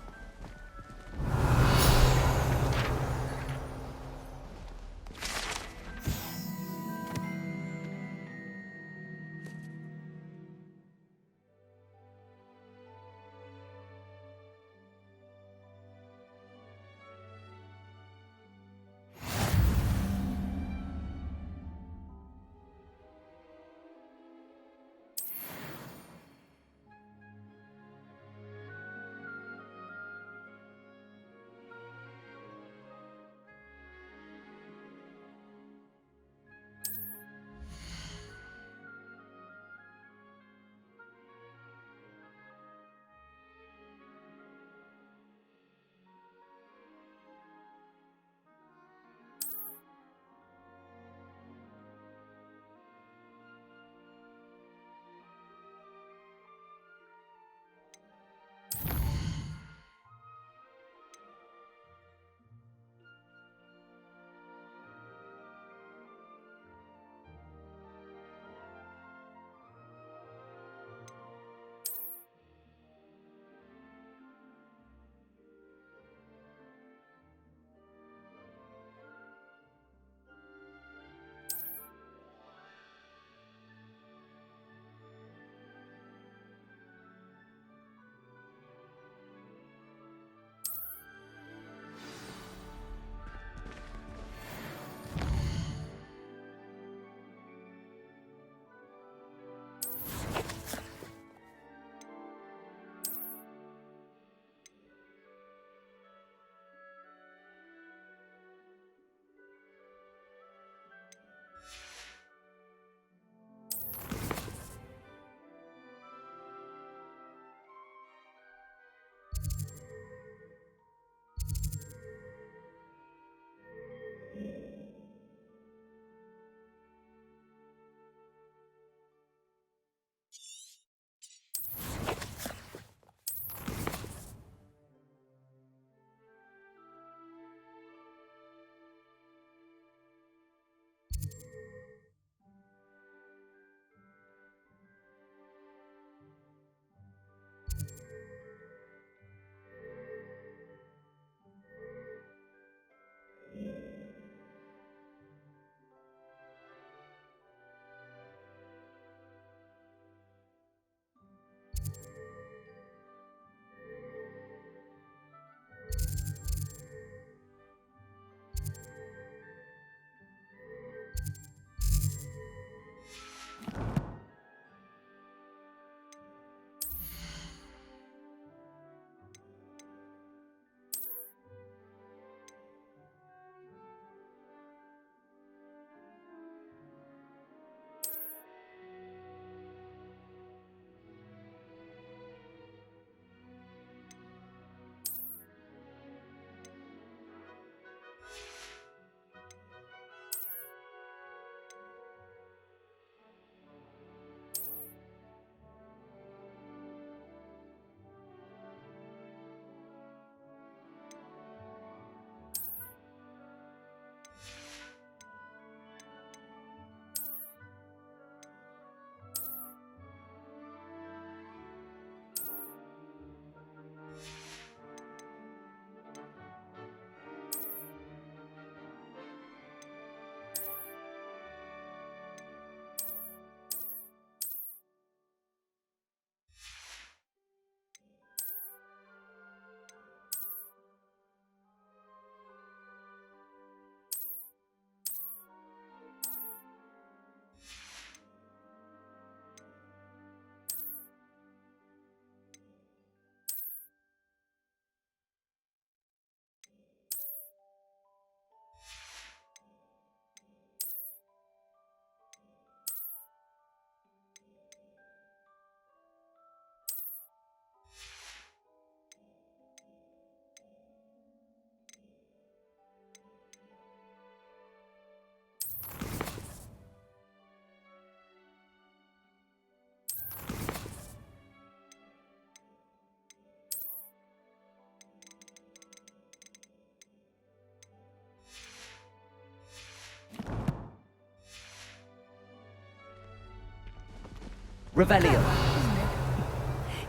Revelio.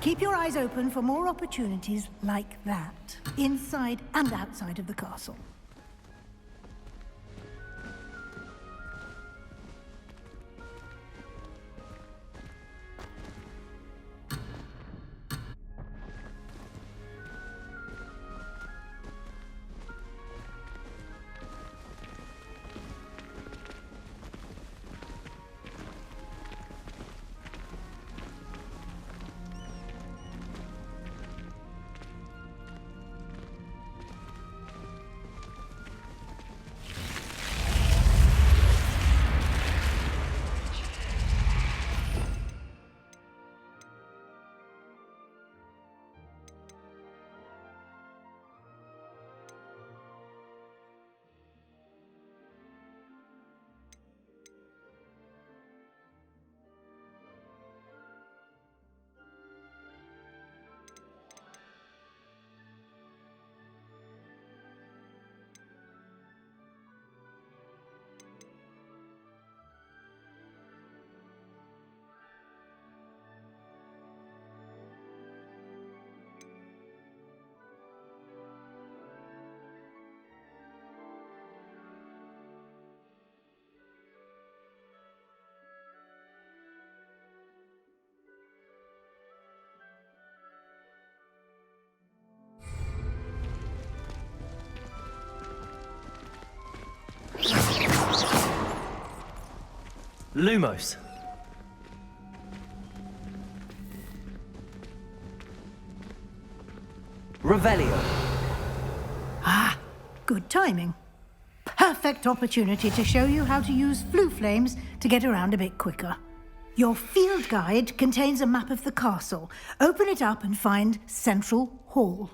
Keep your eyes open for more opportunities like that, inside and outside of the castle. Lumos. Revelio. Ah, good timing. Perfect opportunity to show you how to use flue flames to get around a bit quicker. Your field guide contains a map of the castle. Open it up and find Central Hall.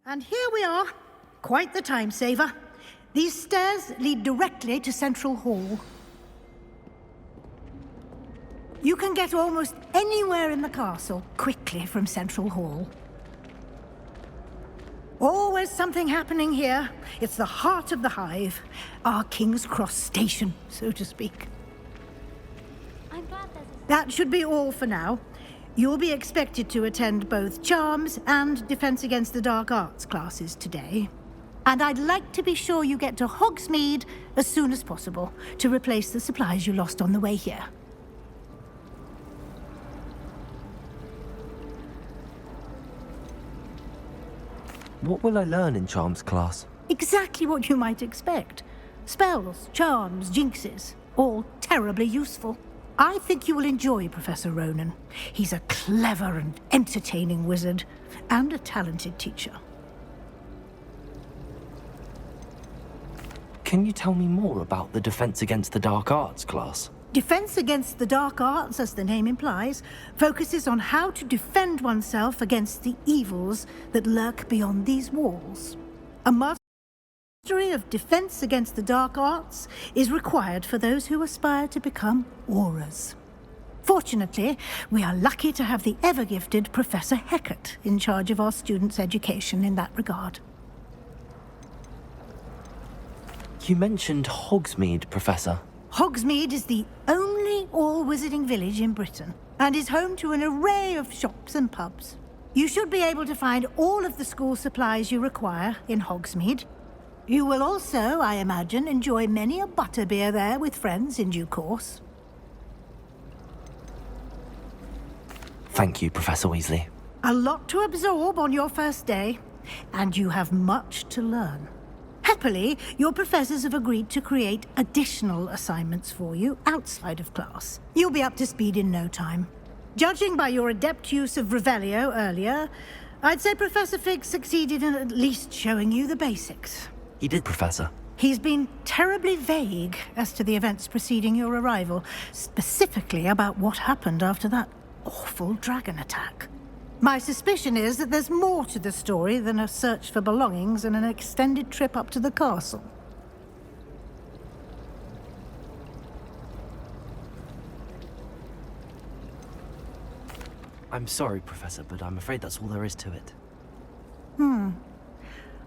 And here we are. Quite the time saver. These stairs lead directly to Central Hall. You can get almost anywhere in the castle quickly from Central Hall. Always something happening here. It's the heart of the hive. Our King's Cross station, so to speak. I'm glad there's That should be all for now. You'll be expected to attend both Charms and Defense Against the Dark Arts classes today. And I'd like to be sure you get to Hogsmeade as soon as possible to replace the supplies you lost on the way here. What will I learn in Charms class? Exactly what you might expect. Spells, charms, jinxes, all terribly useful. I think you will enjoy Professor Ronan. He's a clever and entertaining wizard, and a talented teacher. Can you tell me more about the Defense Against the Dark Arts class? Defense Against the Dark Arts, as the name implies, focuses on how to defend oneself against the evils that lurk beyond these walls. A Mastery of defense against the dark arts is required for those who aspire to become auras. Fortunately, we are lucky to have the ever-gifted Professor Hecat in charge of our students' education in that regard. You mentioned Hogsmeade, Professor. Hogsmeade is the only all-wizarding village in Britain, and is home to an array of shops and pubs. You should be able to find all of the school supplies you require in Hogsmeade. You will also, I imagine, enjoy many a butterbeer there with friends in due course. Thank you, Professor Weasley. A lot to absorb on your first day, and you have much to learn. Happily, your professors have agreed to create additional assignments for you outside of class. You'll be up to speed in no time. Judging by your adept use of Revelio earlier, I'd say Professor Fig succeeded in at least showing you the basics. He did, Professor. He's been terribly vague as to the events preceding your arrival, specifically about what happened after that awful dragon attack. My suspicion is that there's more to the story than a search for belongings and an extended trip up to the castle. I'm sorry, Professor, but I'm afraid that's all there is to it.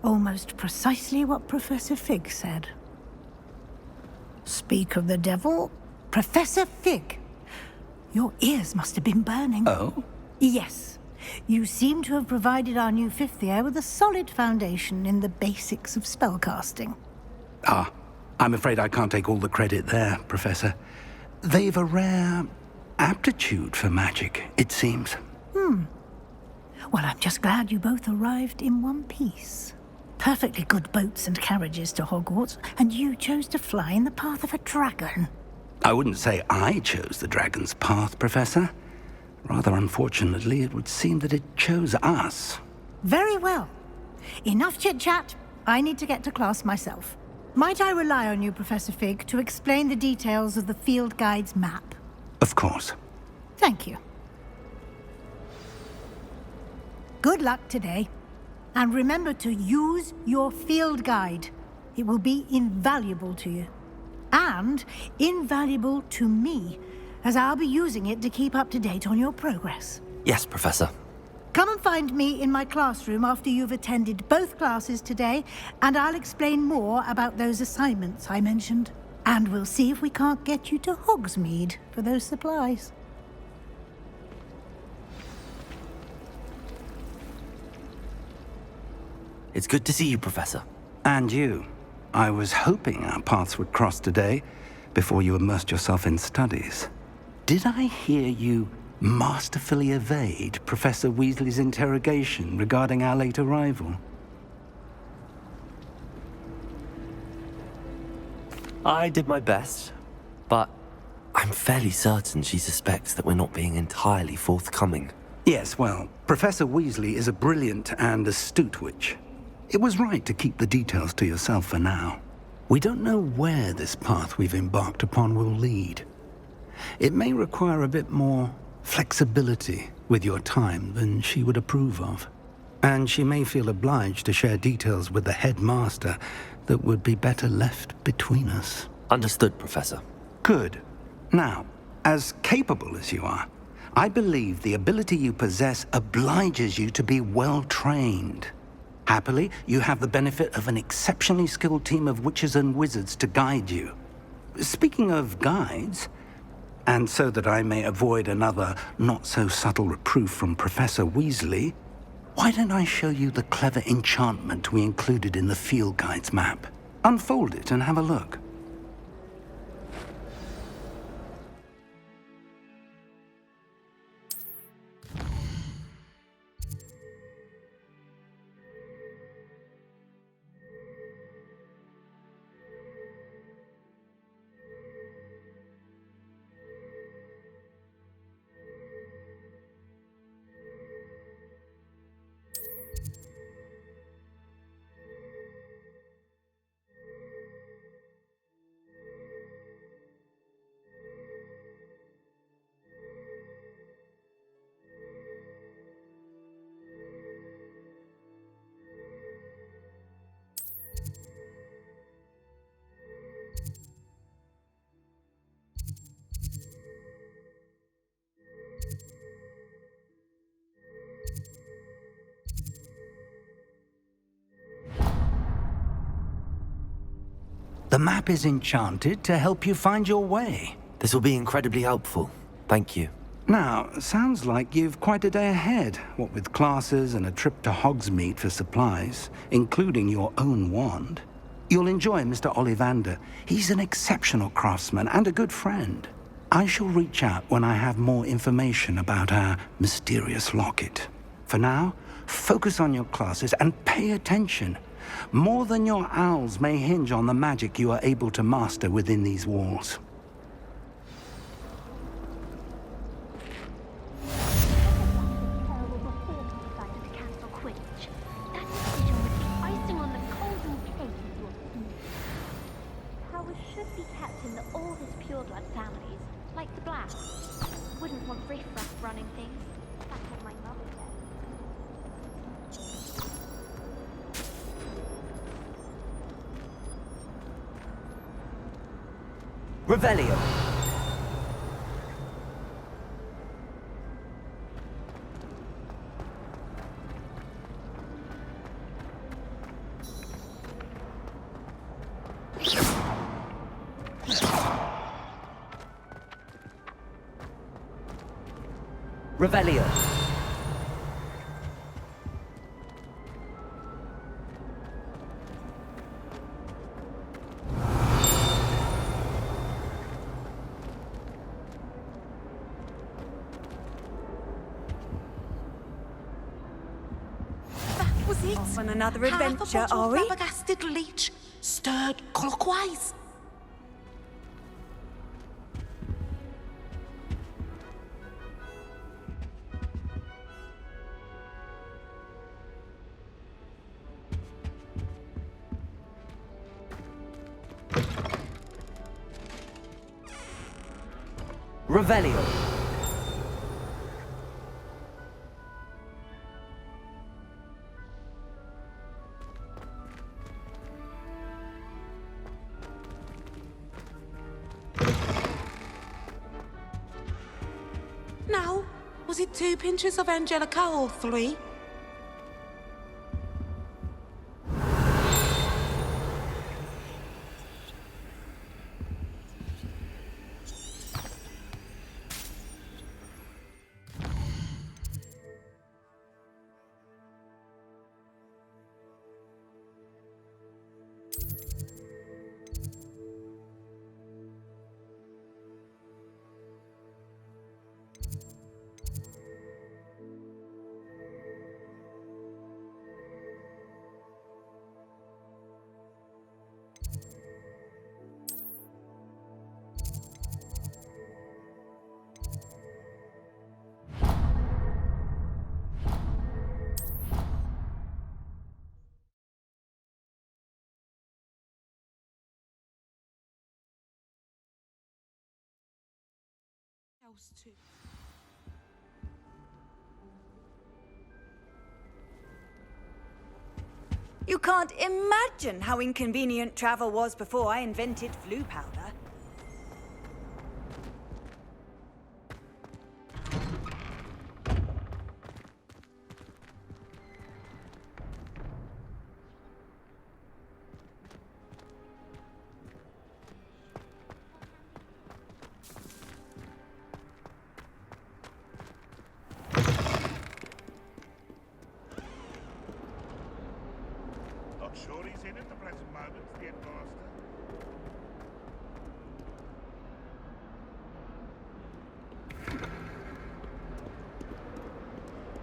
Almost precisely what Professor Fig said. Speak of the devil, Professor Fig. Your ears must have been burning. Oh? Yes. You seem to have provided our new fifth year with a solid foundation in the basics of spellcasting. Ah, I'm afraid I can't take all the credit there, Professor. They've a rare aptitude for magic, it seems. Well, I'm just glad you both arrived in one piece. Perfectly good boats and carriages to Hogwarts, and you chose to fly in the path of a dragon. I wouldn't say I chose the dragon's path, Professor. Rather unfortunately, it would seem that it chose us. Very well. Enough chit-chat. I need to get to class myself. Might I rely on you, Professor Fig, to explain the details of the field guide's map? Of course. Thank you. Good luck today. And remember to use your field guide. It will be invaluable to you. And invaluable to me, as I'll be using it to keep up to date on your progress. Yes, Professor. Come and find me in my classroom after you've attended both classes today, and I'll explain more about those assignments I mentioned. And we'll see if we can't get you to Hogsmeade for those supplies. It's good to see you, Professor. And you. I was hoping our paths would cross today, before you immersed yourself in studies. Did I hear you masterfully evade Professor Weasley's interrogation regarding our late arrival? I did my best, but I'm fairly certain she suspects that we're not being entirely forthcoming. Yes, well, Professor Weasley is a brilliant and astute witch. It was right to keep the details to yourself for now. We don't know where this path we've embarked upon will lead. It may require a bit more flexibility with your time than she would approve of. And she may feel obliged to share details with the headmaster that would be better left between us. Understood, Professor. Good. Now, as capable as you are, I believe the ability you possess obliges you to be well-trained. Happily, you have the benefit of an exceptionally skilled team of witches and wizards to guide you. Speaking of guides, and so that I may avoid another not-so-subtle reproof from Professor Weasley, why don't I show you the clever enchantment we included in the field guide's map? Unfold it and have a look. The map is enchanted to help you find your way. This will be incredibly helpful. Thank you. Now, sounds like you've quite a day ahead, what with classes and a trip to Hogsmeade for supplies, including your own wand. You'll enjoy Mr. Ollivander. He's an exceptional craftsman and a good friend. I shall reach out when I have more information about our mysterious locket. For now, focus on your classes and pay attention. More than your owls may hinge on the magic you are able to master within these walls. Revelio. Revelio. Off on another adventure, are we? Flabbergasted leech, stirred clockwise. Revelio. Now, was it 2 pinches of Angelica or 3? You can't imagine how inconvenient travel was before I invented flu powder. Sure he's in at the present moment, the headmaster.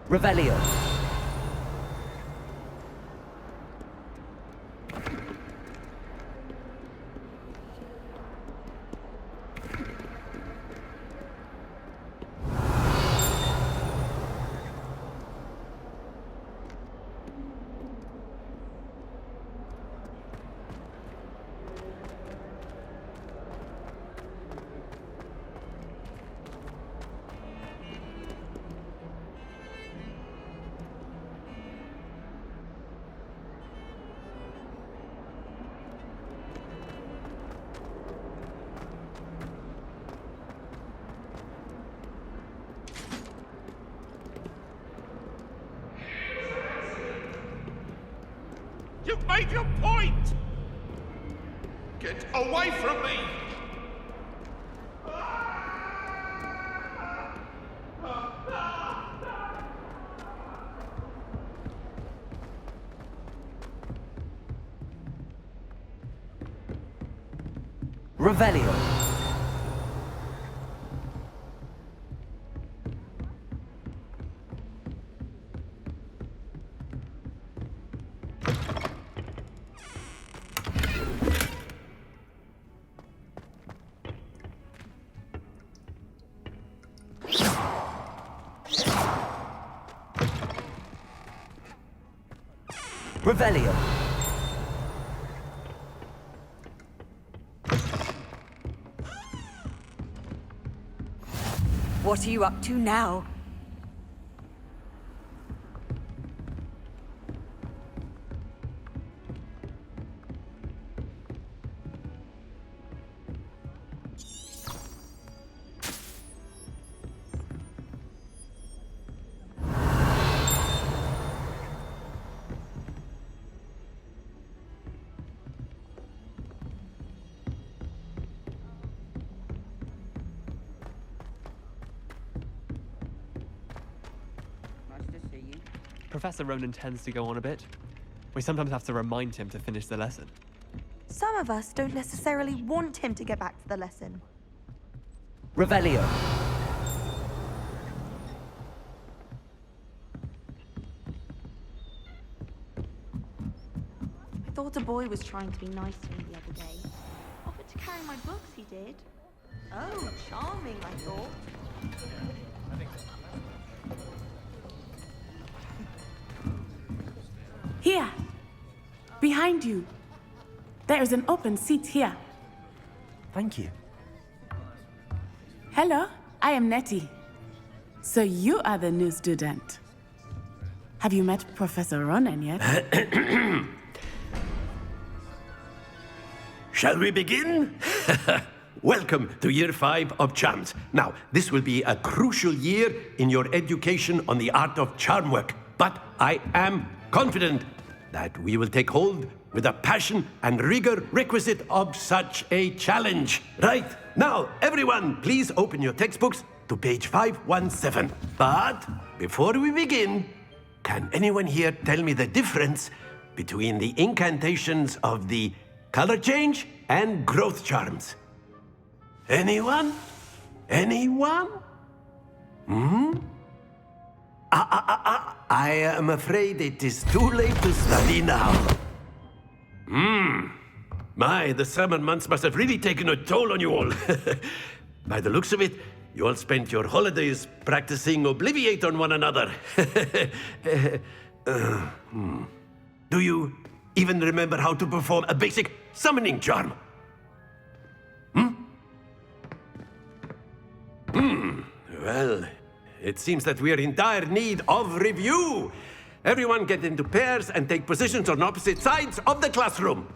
Revelio. You've made your point! Get away from me! Revelio. Revelio. What are you up to now? Professor Ronan tends to go on a bit. We sometimes have to remind him to finish the lesson. Some of us don't necessarily want him to get back to the lesson. Revelio. I thought a boy was trying to be nice to me the other day. Offered to carry my books, he did. Oh, charming, I thought. Here! Behind you. There is an open seat here. Thank you. Hello, I am Nettie. So you are the new student. Have you met Professor Ronan yet? Shall we begin? Welcome to Year 5 of Charms. Now, this will be a crucial year in your education on the art of charm work, but I am confident that we will take hold with the passion and rigor requisite of such a challenge. Right, now, everyone, please open your textbooks to page 517. But before we begin, can anyone here tell me the difference between the incantations of the color change and growth charms? Anyone? Anyone? I am afraid it is too late to study now. My, the summer months must have really taken a toll on you all. By the looks of it, you all spent your holidays practicing Obliviate on one another. Do you even remember how to perform a basic summoning charm? Well, it seems that we are in dire need of review. Everyone get into pairs and take positions on opposite sides of the classroom.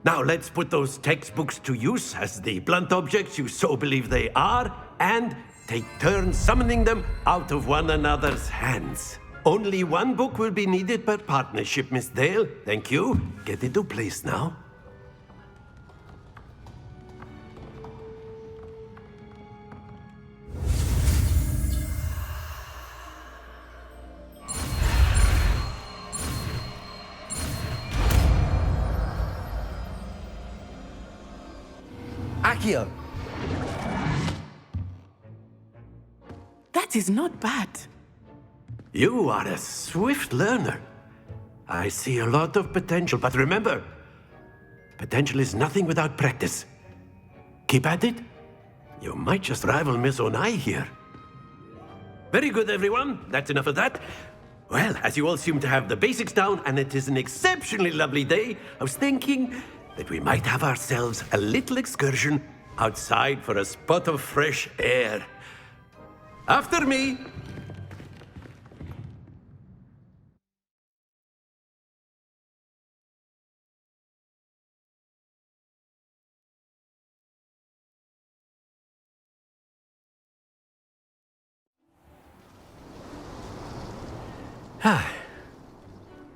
Now let's put those textbooks to use as the blunt objects you so believe they are, and take turns summoning them out of one another's hands. Only one book will be needed per partnership, Miss Dale. Thank you. Get into place now. Accio. That is not bad. You are a swift learner. I see a lot of potential, but remember, potential is nothing without practice. Keep at it. You might just rival Miss Onai here. Very good, everyone. That's enough of that. Well, as you all seem to have the basics down, and it is an exceptionally lovely day, I was thinking that we might have ourselves a little excursion outside for a spot of fresh air. After me.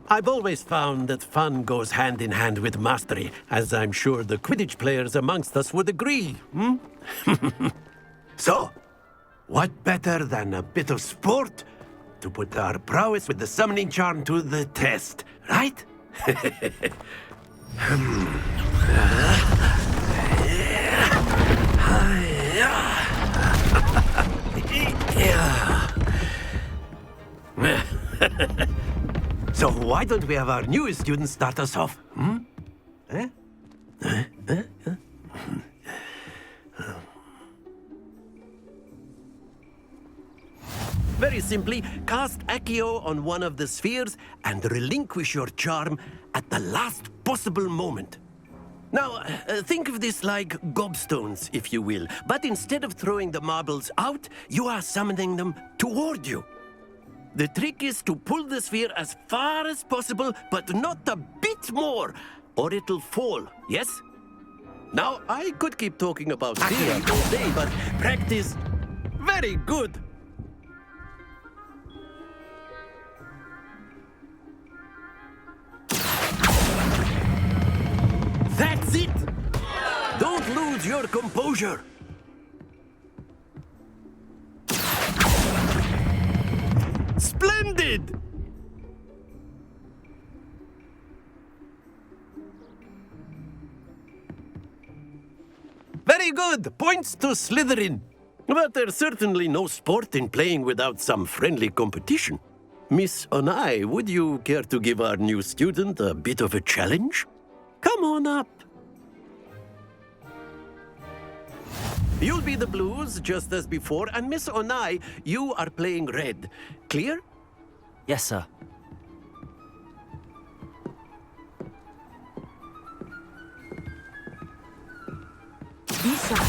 I've always found that fun goes hand in hand with mastery, as I'm sure the Quidditch players amongst us would agree, hmm? So, what better than a bit of sport to put our prowess with the summoning charm to the test, right? So why don't we have our newest student start us off? Hmm? Very simply, cast Accio on one of the spheres and relinquish your charm at the last possible moment. Now, think of this like gobstones, if you will, but instead of throwing the marbles out, you are summoning them toward you. The trick is to pull the sphere as far as possible, but not a bit more, or it'll fall, yes? Now, I could keep talking about theory all day, but practice... Very good! That's it! Don't lose your composure! Splendid! Very good! Points to Slytherin. But there's certainly no sport in playing without some friendly competition. Miss Onai, would you care to give our new student a bit of a challenge? Come on up. You'll be the blues, just as before, and Miss Onai, you are playing red. Clear? Yes, sir. Be sharp.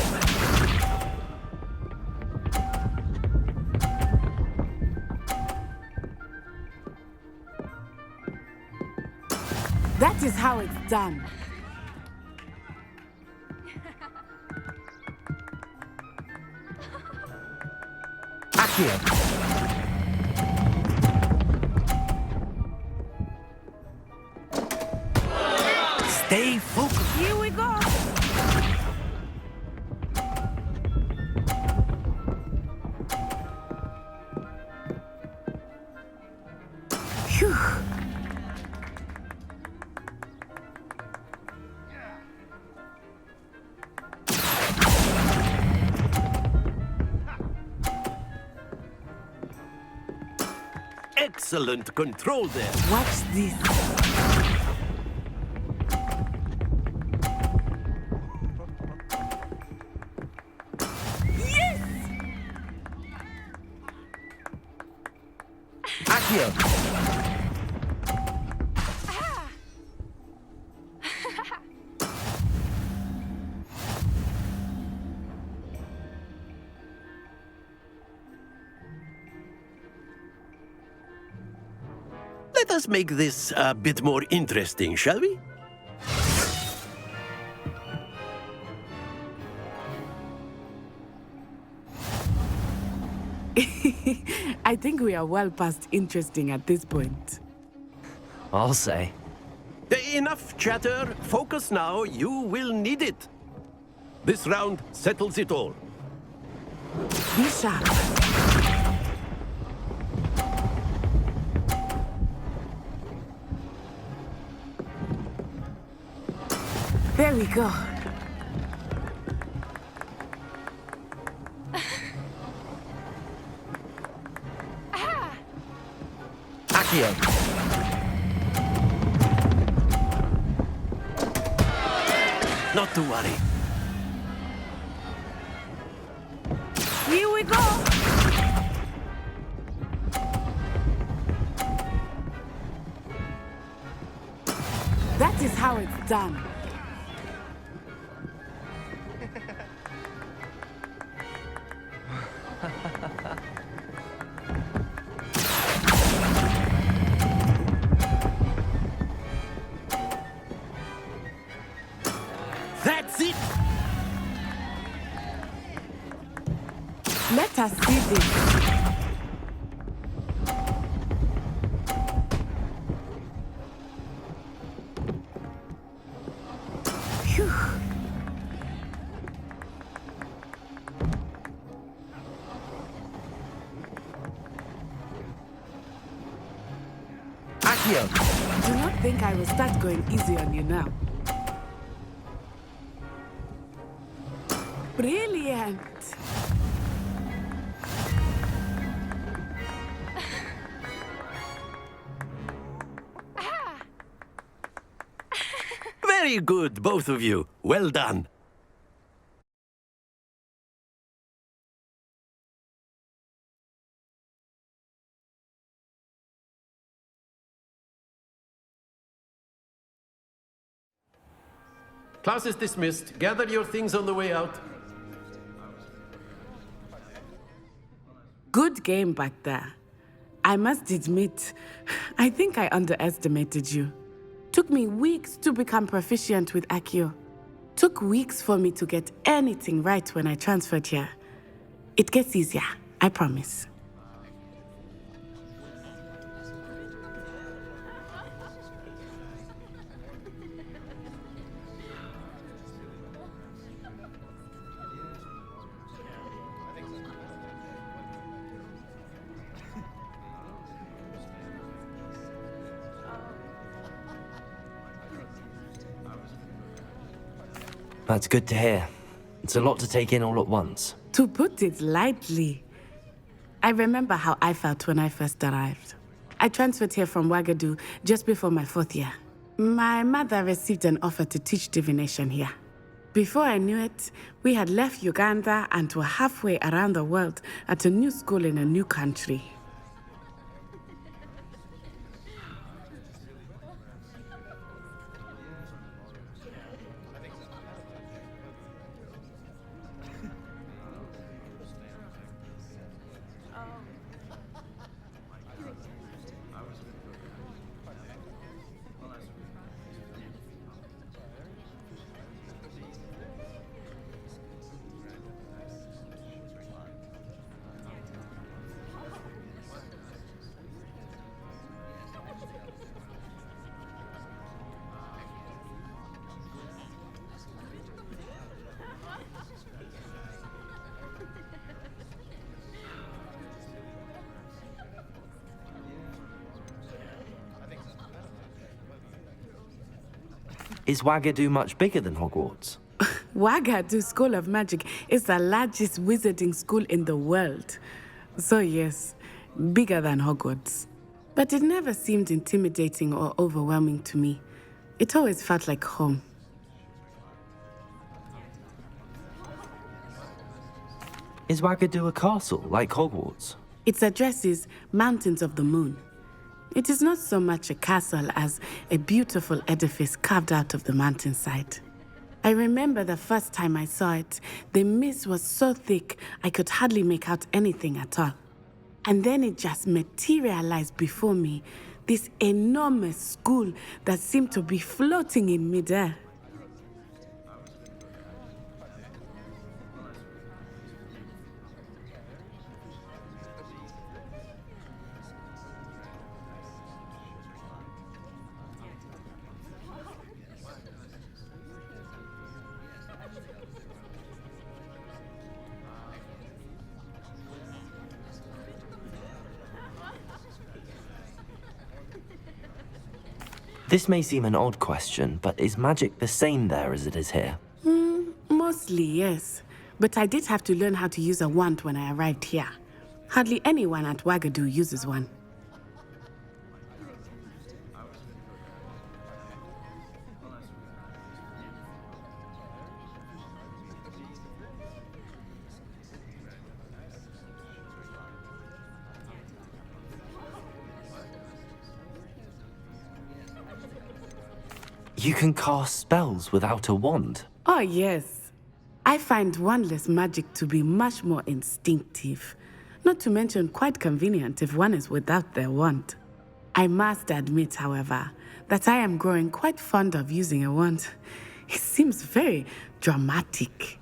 That is how it's done. Accio. Stay focused. Here we go. Phew. Excellent control there. Watch this. Yes! Accio. Let us make this a bit more interesting, shall we? I think we are well past interesting at this point. I'll say. Enough chatter. Focus now. You will need it. This round settles it all. Be sharp. There we go. Accio. Not to worry. Here we go. That is how it's done. That's it! Let us see this. Akio! Do not think I will start going easy on you now. Brilliant! Very good, both of you. Well done. Class is dismissed. Gather your things on the way out. Good game back there. I must admit, I think I underestimated you. Took me weeks to become proficient with Akio. Took weeks for me to get anything right when I transferred here. It gets easier, I promise. That's good to hear. It's a lot to take in all at once. To put it lightly, I remember how I felt when I first arrived. I transferred here from Ouagadougou just before my 4th year. My mother received an offer to teach divination here. Before I knew it, we had left Uganda and were halfway around the world at a new school in a new country. Is Ouagadougou much bigger than Hogwarts? Ouagadougou School of Magic is the largest wizarding school in the world. So yes, bigger than Hogwarts. But it never seemed intimidating or overwhelming to me. It always felt like home. Is Ouagadougou a castle, like Hogwarts? Its address is Mountains of the Moon. It is not so much a castle as a beautiful edifice carved out of the mountainside. I remember the first time I saw it, the mist was so thick I could hardly make out anything at all. And then it just materialized before me, this enormous school that seemed to be floating in midair. This may seem an odd question, but is magic the same there as it is here? Mostly, yes. But I did have to learn how to use a wand when I arrived here. Hardly anyone at Ouagadougou uses one. You can cast spells without a wand? Oh, yes. I find wandless magic to be much more instinctive. Not to mention quite convenient if one is without their wand. I must admit, however, that I am growing quite fond of using a wand. It seems very dramatic.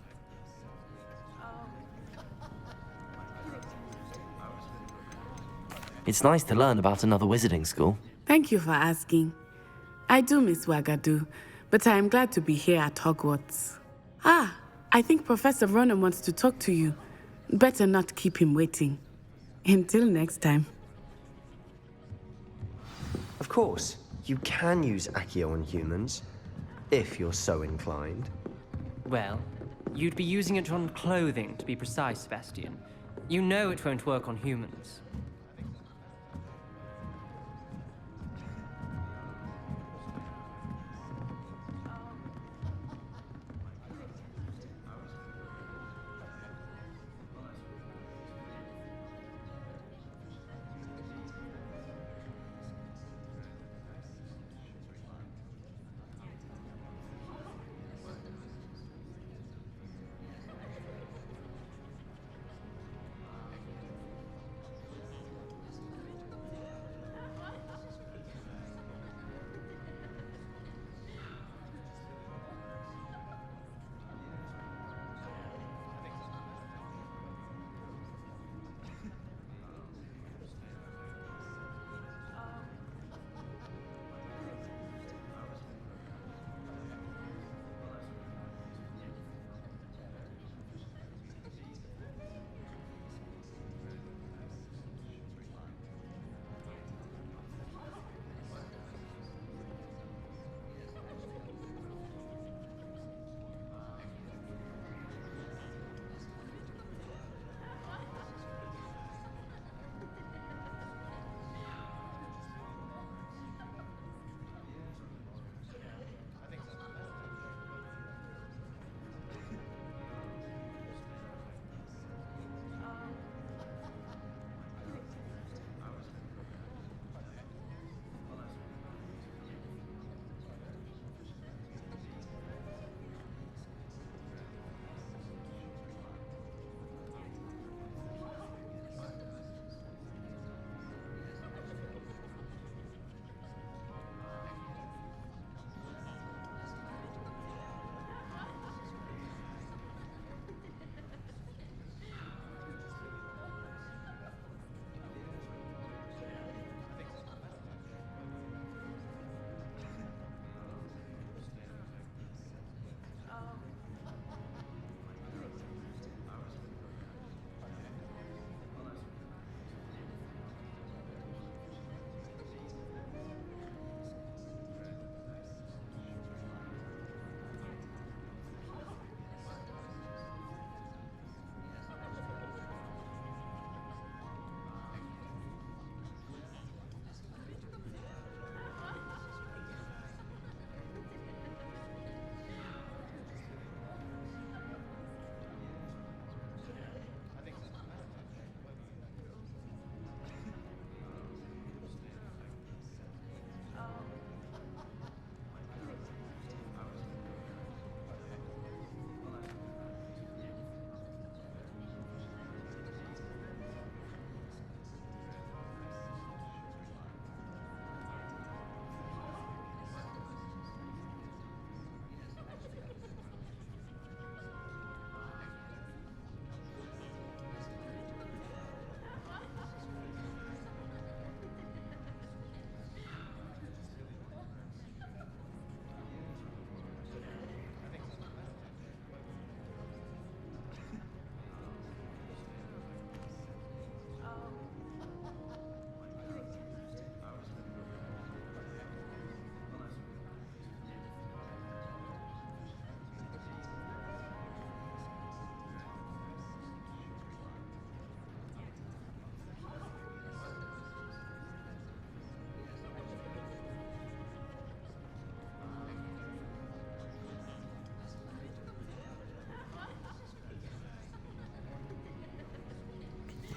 It's nice to learn about another wizarding school. Thank you for asking. I do miss Ouagadougou, but I am glad to be here at Hogwarts. Ah, I think Professor Ronan wants to talk to you. Better not keep him waiting. Until next time. Of course, you can use Accio on humans, if you're so inclined. Well, you'd be using it on clothing, to be precise, Sebastian. You know it won't work on humans.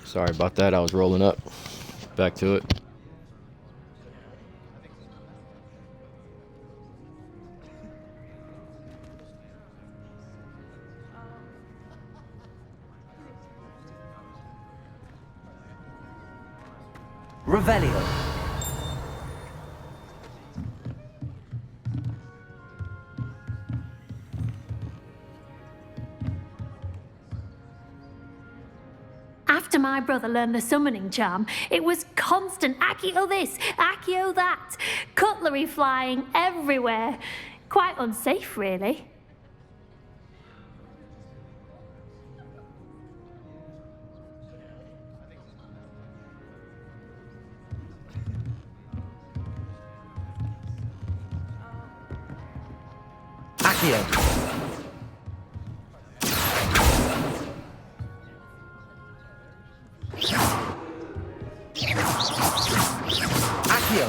Sorry about that, I was rolling up. Back to it. Revelio. After my brother learned the summoning charm, it was constant Accio this, Accio that, cutlery flying everywhere. quite unsafe, really. Accio. Accio.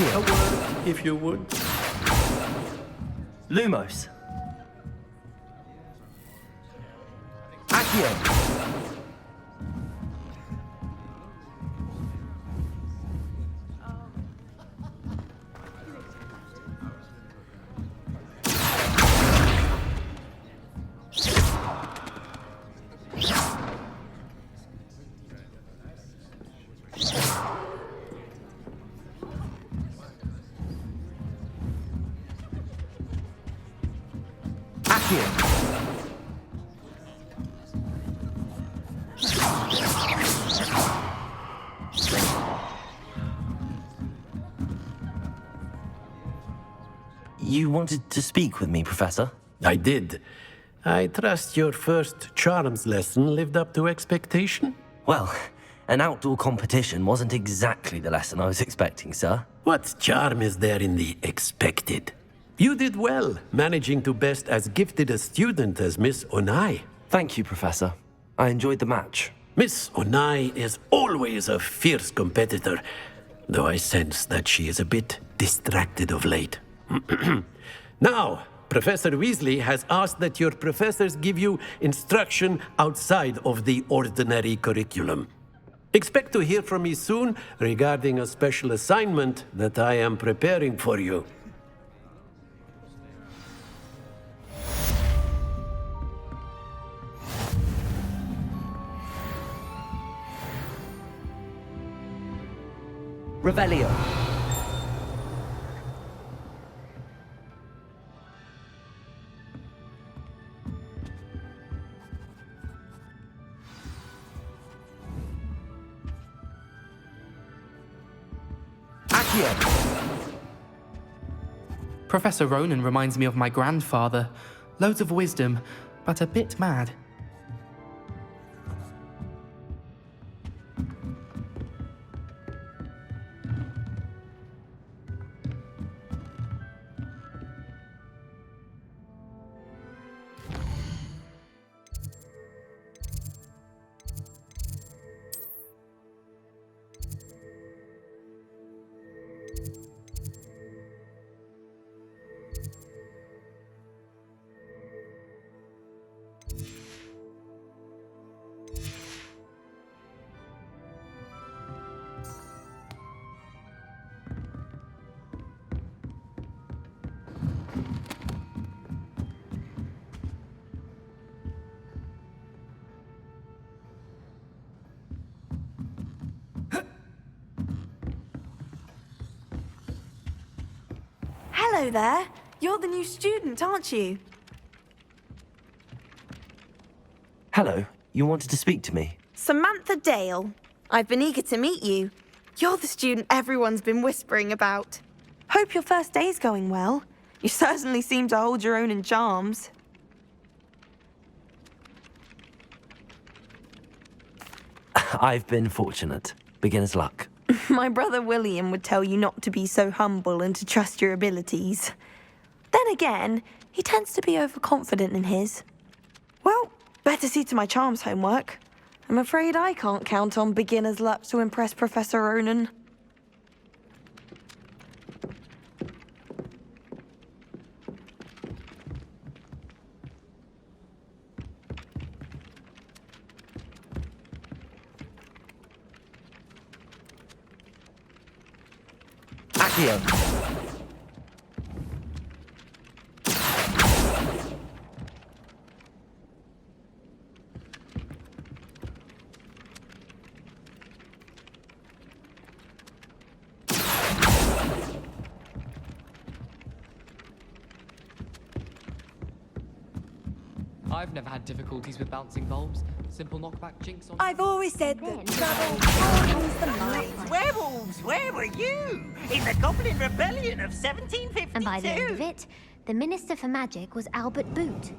A word, if you would. Lumos. Accio. You wanted to speak with me, Professor? I did. I trust your first charms lesson lived up to expectation? Well, an outdoor competition wasn't exactly the lesson I was expecting, sir. What charm is there in the expected? You did well, managing to best as gifted a student as Miss Onai. Thank you, Professor. I enjoyed the match. Miss Onai is always a fierce competitor, though I sense that she is a bit distracted of late. Now, Professor Weasley has asked that your professors give you instruction outside of the ordinary curriculum. Expect to hear from me soon regarding a special assignment that I am preparing for you. Revelio. Professor Ronan reminds me of my grandfather. Loads of wisdom, but a bit mad. Hello there. You're the new student, aren't you? Hello. You wanted to speak to me? Samantha Dale. I've been eager to meet you. You're the student everyone's been whispering about. Hope your first day's going well. You certainly seem to hold your own in charms. I've been fortunate. Beginner's luck. My brother William would tell you not to be so humble and to trust your abilities. Then again, he tends to be overconfident in his. Well, better see to my charms homework. I'm afraid I can't count on beginner's luck to impress Professor Ronan. Accio. I've never had difficulties with bouncing bulbs. Simple knockback jinx on... I've always said that trouble broadens the mind. Werewolves, where were you? In the Goblin Rebellion of 1752. And by the end of it, the Minister for Magic was Albert Boot.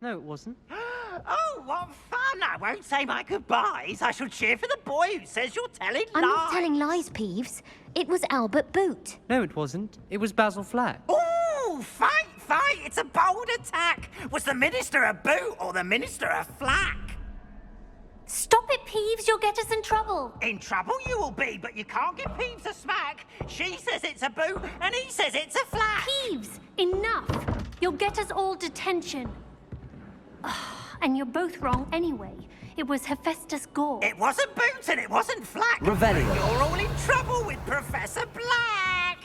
No, it wasn't. Oh, what fun! I won't say my goodbyes. I shall cheer for the boy who says you're telling lies. I'm not telling lies, Peeves. It was Albert Boot. No, it wasn't. It was Basil Flack. Ooh, fight! It's a bold attack. Was the Minister a boot or the Minister a flack? Stop it, Peeves. You'll get us in trouble. In trouble you will be, but you can't give Peeves a smack. She says it's a boot, and he says it's a flack. Peeves, enough. You'll get us all detention. And you're both wrong anyway. It was Hephaestus Gore. It wasn't Boots and it wasn't Flack. Revelio. You're all in trouble with Professor Black.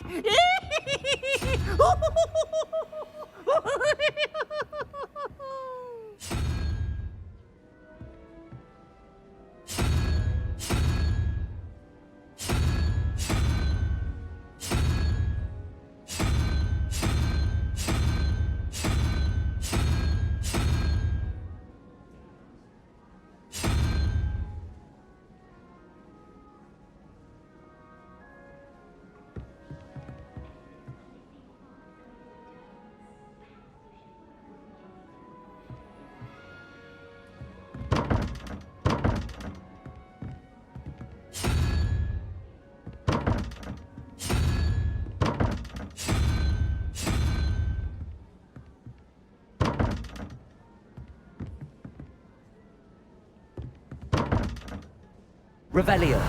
Revelio.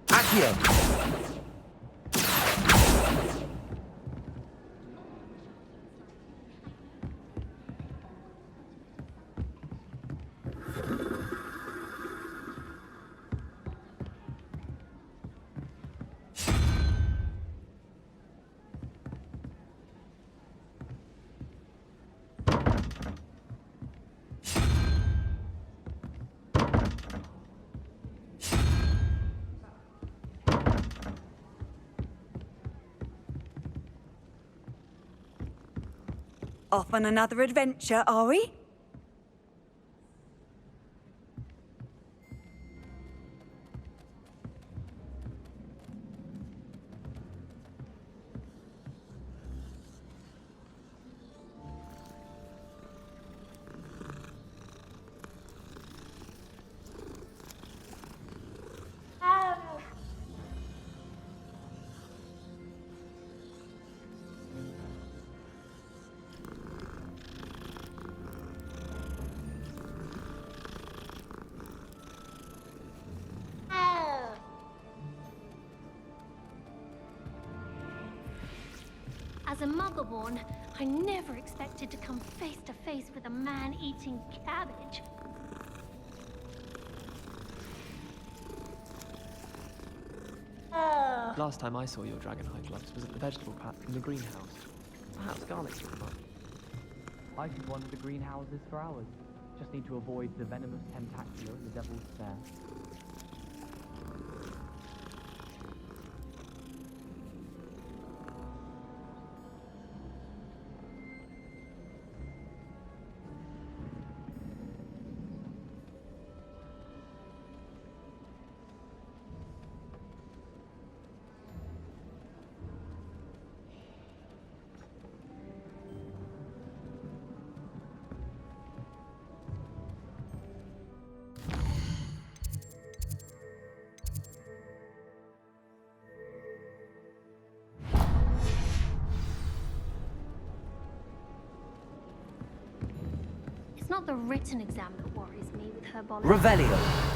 Accio. Off on another adventure, are we? As a Muggleborn, I never expected to come face to face with a man eating cabbage. Last time I saw your dragonhide gloves was at the vegetable patch in the greenhouse. Perhaps garlic took them up. I could wander the greenhouses for hours. Just need to avoid the venomous tentacular and the devil's stare. It's not the written exam that worries me with herbology. Revelio.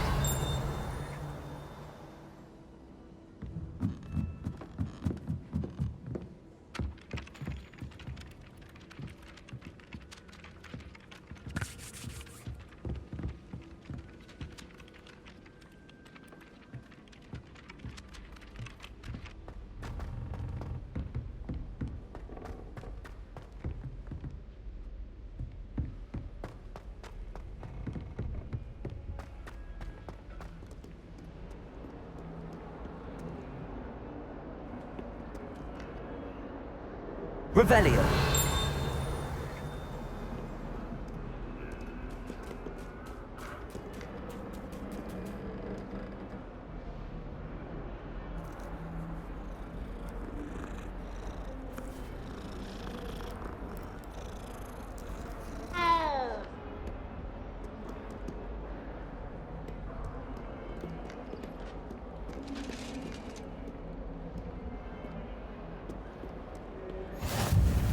Revelio.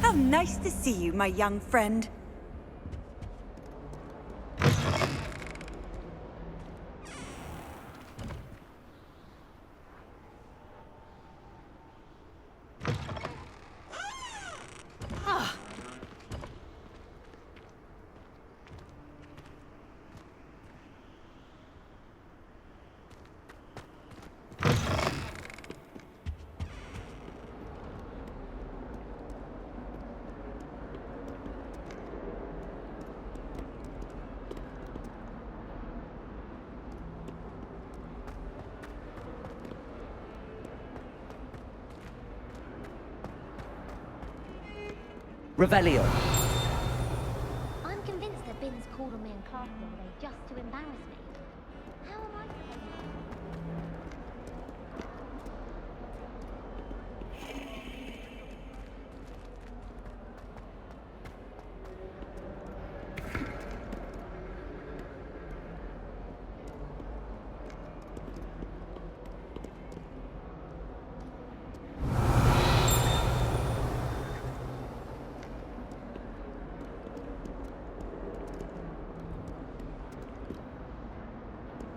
How nice to see you, my young friend. Revelio. I'm convinced that Bin's called on me in class the other day just to embarrass me. How am I supposed to...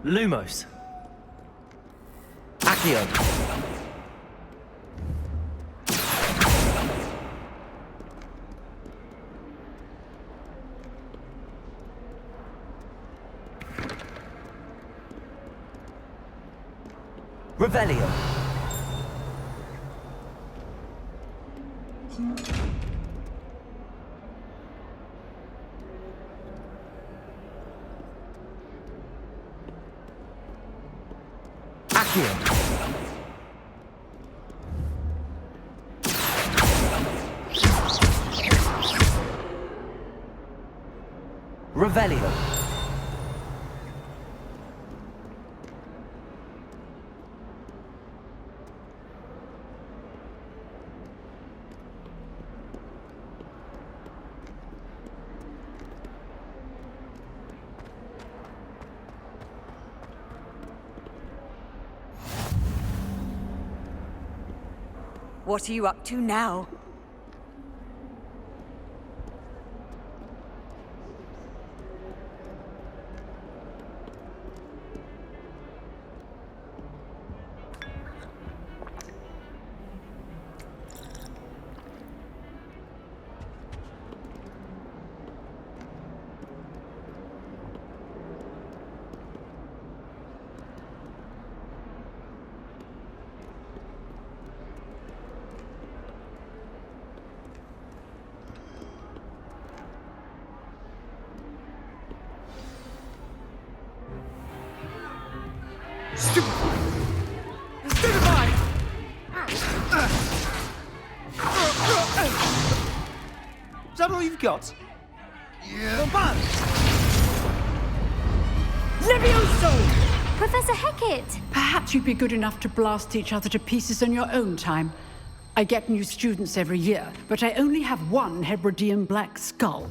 Lumos. Accio. Revelio. Accio. Revelio. What are you up to now? Stupefy! Stupefy! Is that all you've got? Yeah. Levioso! Professor Hecat! Perhaps you'd be good enough to blast each other to pieces in your own time. I get new students every year, but I only have one Hebridean black skull.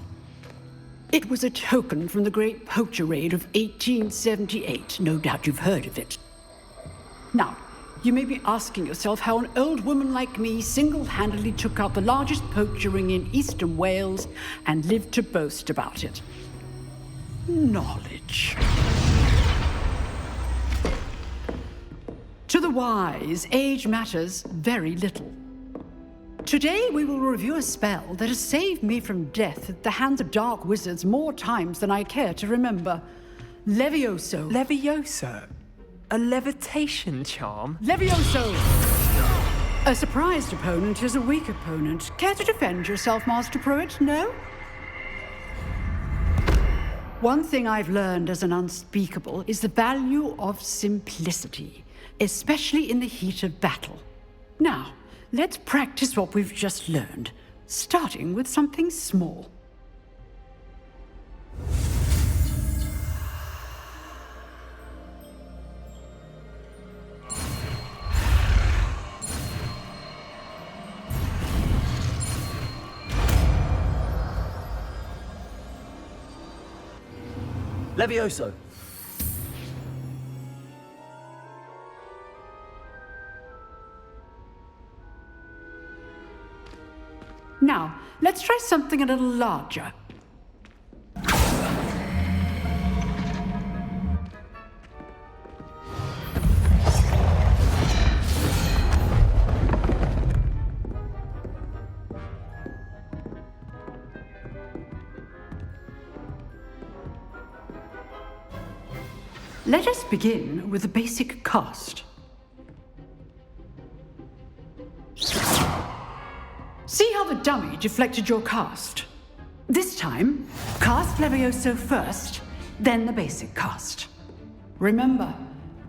It was a token from the Great Poacher Raid of 1878. No doubt you've heard of it. Now, you may be asking yourself how an old woman like me single-handedly took out the largest poacher ring in eastern Wales and lived to boast about it. Knowledge. To the wise, age matters very little. Today we will review a spell that has saved me from death at the hands of dark wizards more times than I care to remember. Levioso. Levioso? A levitation charm? Levioso! A surprised opponent is a weak opponent. Care to defend yourself, Master Pruitt? No? One thing I've learned as an unspeakable is the value of simplicity, especially in the heat of battle. Now, let's practice what we've just learned, starting with something small. Levioso! Now, let's try something a little larger. Let us begin with the basic cast. See how the dummy deflected your cast? This time, cast Levioso first, then the basic cast. Remember,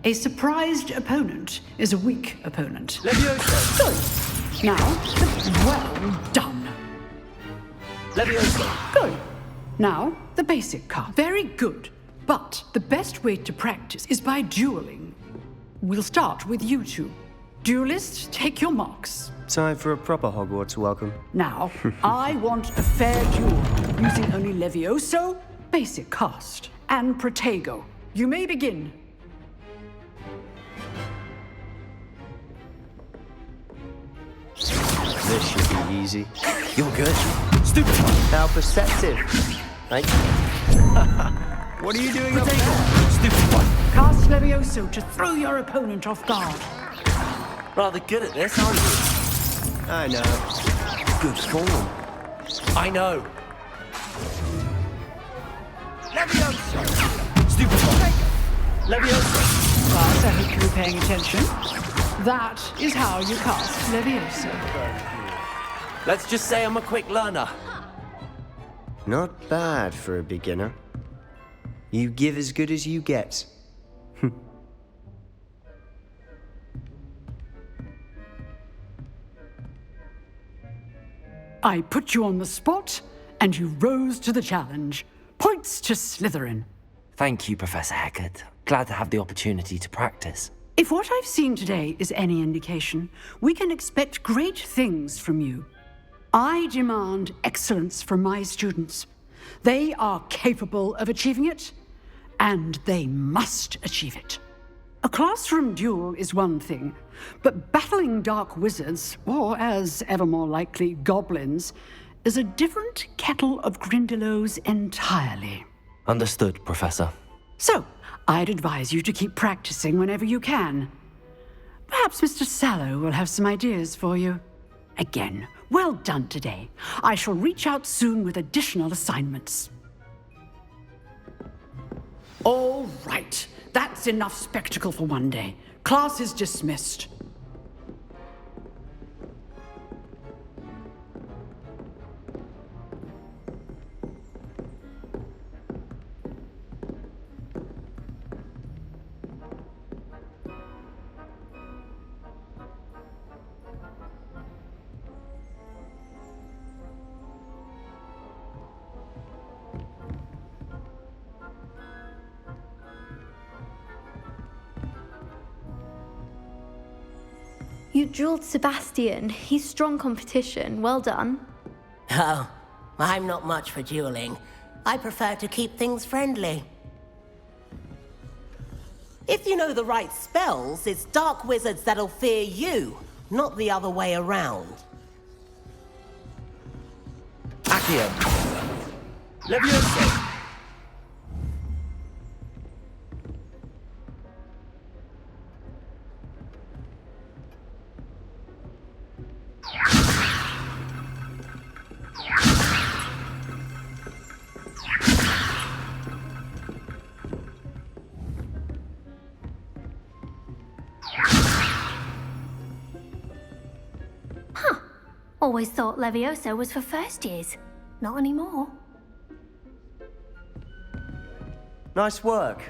a surprised opponent is a weak opponent. Levioso! Good. Now, well done. Levioso! Good. Now, the basic cast. Very good. But the best way to practice is by dueling. We'll start with you two. Duelists, take your marks. Time for a proper Hogwarts welcome. Now, I want a fair duel, using only Levioso, basic cast, and Protego. You may begin. This should be easy. You're good. Stupid! How perceptive. Thank you. What are you doing up there? Stupid one. Cast Levioso to throw your opponent off guard. Rather good at this, aren't you? I know. Good form. I know. Levioso! Stupid one. Levioso! Class, I hope you were paying attention. That is how you cast Levioso. Let's just say I'm a quick learner. Not bad for a beginner. You give as good as you get. I put you on the spot, and you rose to the challenge. Points to Slytherin. Thank you, Professor Hecat. Glad to have the opportunity to practice. If what I've seen today is any indication, we can expect great things from you. I demand excellence from my students. They are capable of achieving it, and they must achieve it. A classroom duel is one thing, but battling dark wizards, or as ever more likely, goblins, is a different kettle of Grindylows entirely. Understood, Professor. So, I'd advise you to keep practicing whenever you can. Perhaps Mr. Sallow will have some ideas for you. Again, well done today. I shall reach out soon with additional assignments. All right. That's enough spectacle for one day. Class is dismissed. You dueled Sebastian. He's strong competition. Well done. Oh, I'm not much for dueling. I prefer to keep things friendly. If you know the right spells, it's dark wizards that'll fear you, not the other way around. Accio. LvLs. Always thought Levioso was for first years. Not anymore. Nice work.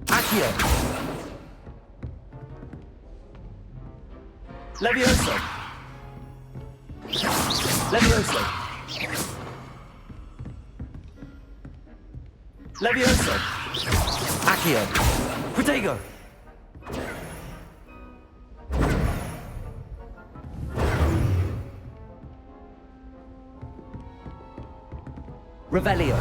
Accio. LvLs. LvLs. LvLs. Accio. Protego. Revelio.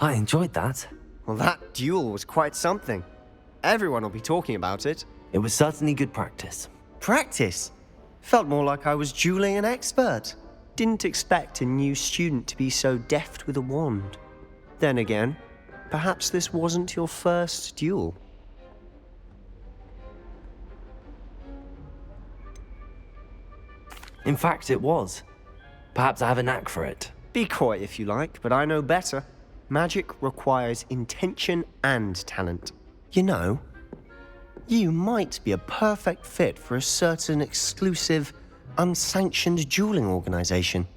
I enjoyed that. Well, that duel was quite something. Everyone will be talking about it. It was certainly good practice. Practice? Felt more like I was dueling an expert. Didn't expect a new student to be so deft with a wand. Then again, perhaps this wasn't your first duel. In fact, it was. Perhaps I have a knack for it. Be coy if you like, but I know better. Magic requires intention and talent. You know, you might be a perfect fit for a certain exclusive, unsanctioned dueling organization.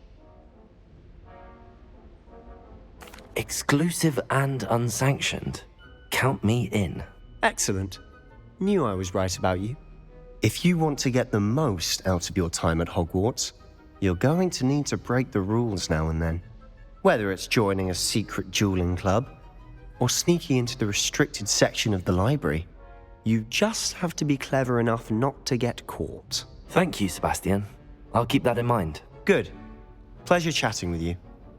Exclusive and unsanctioned? Count me in. Excellent. Knew I was right about you. If you want to get the most out of your time at Hogwarts, you're going to need to break the rules now and then. Whether it's joining a secret dueling club, or sneaking into the restricted section of the library, you just have to be clever enough not to get caught. Thank you, Sebastian. I'll keep that in mind. Good. Pleasure chatting with you.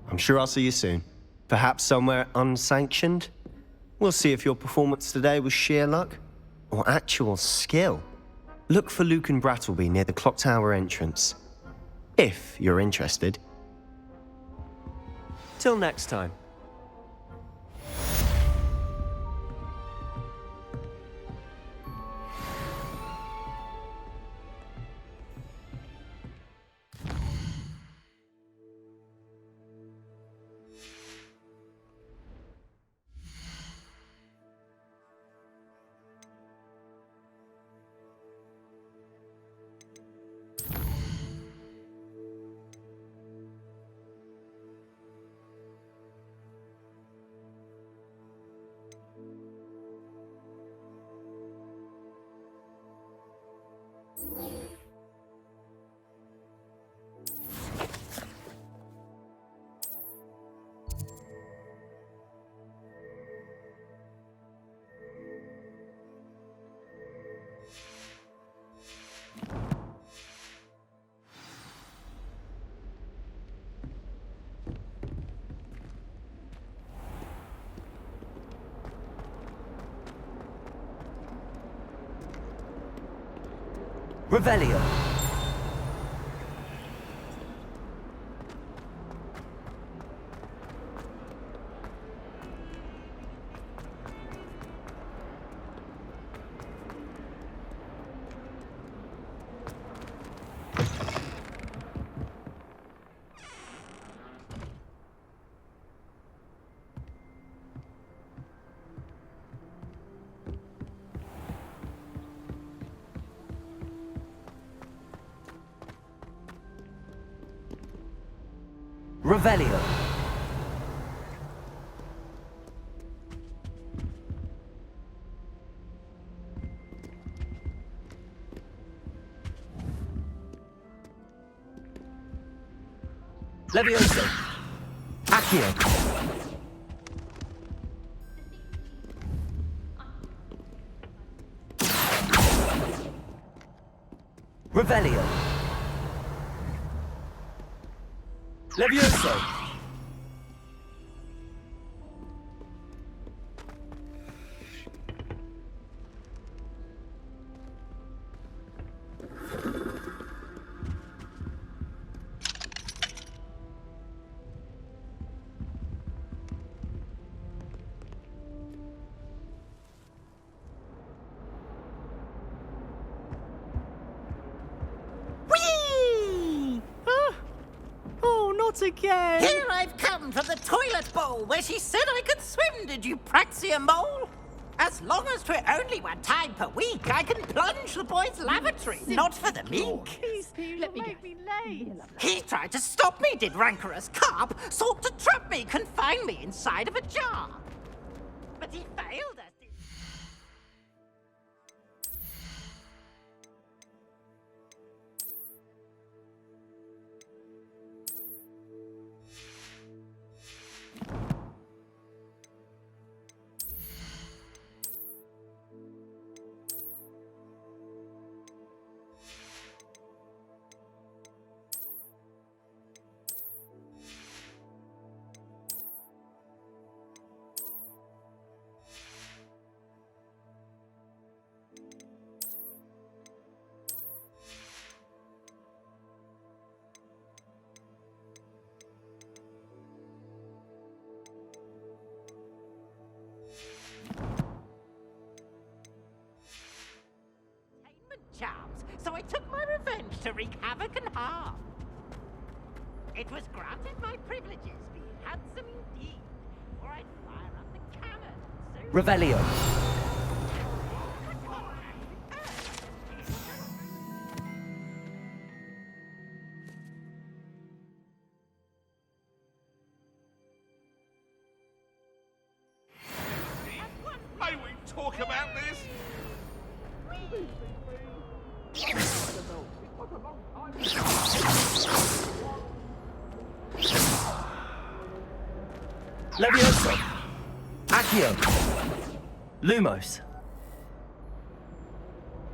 I'm sure I'll see you soon. Perhaps somewhere unsanctioned? We'll see if your performance today was sheer luck, or actual skill. Look for Luke and Brattleby near the clock tower entrance. If you're interested. Till next time. Revelio. Revelio. Levioso. Accio. Revelio. Levioso. Whee! Oh, not again! Here I've come from the toilet bowl where she said I could swim, did you praxia mole? As long as 'twere only one time per week, I can plunge the boy's lavatory, not for the meek. Let me make me late. He tried to stop me, did rancorous carp, sought to trap me, confine me inside of a jar. But he failed us. Charms, so I took my revenge to wreak havoc and harm. It was granted my privileges, being handsome indeed, or I'd fire up the cannon. So Revelio. May we talk about this? Levioso. Accio. Lumos.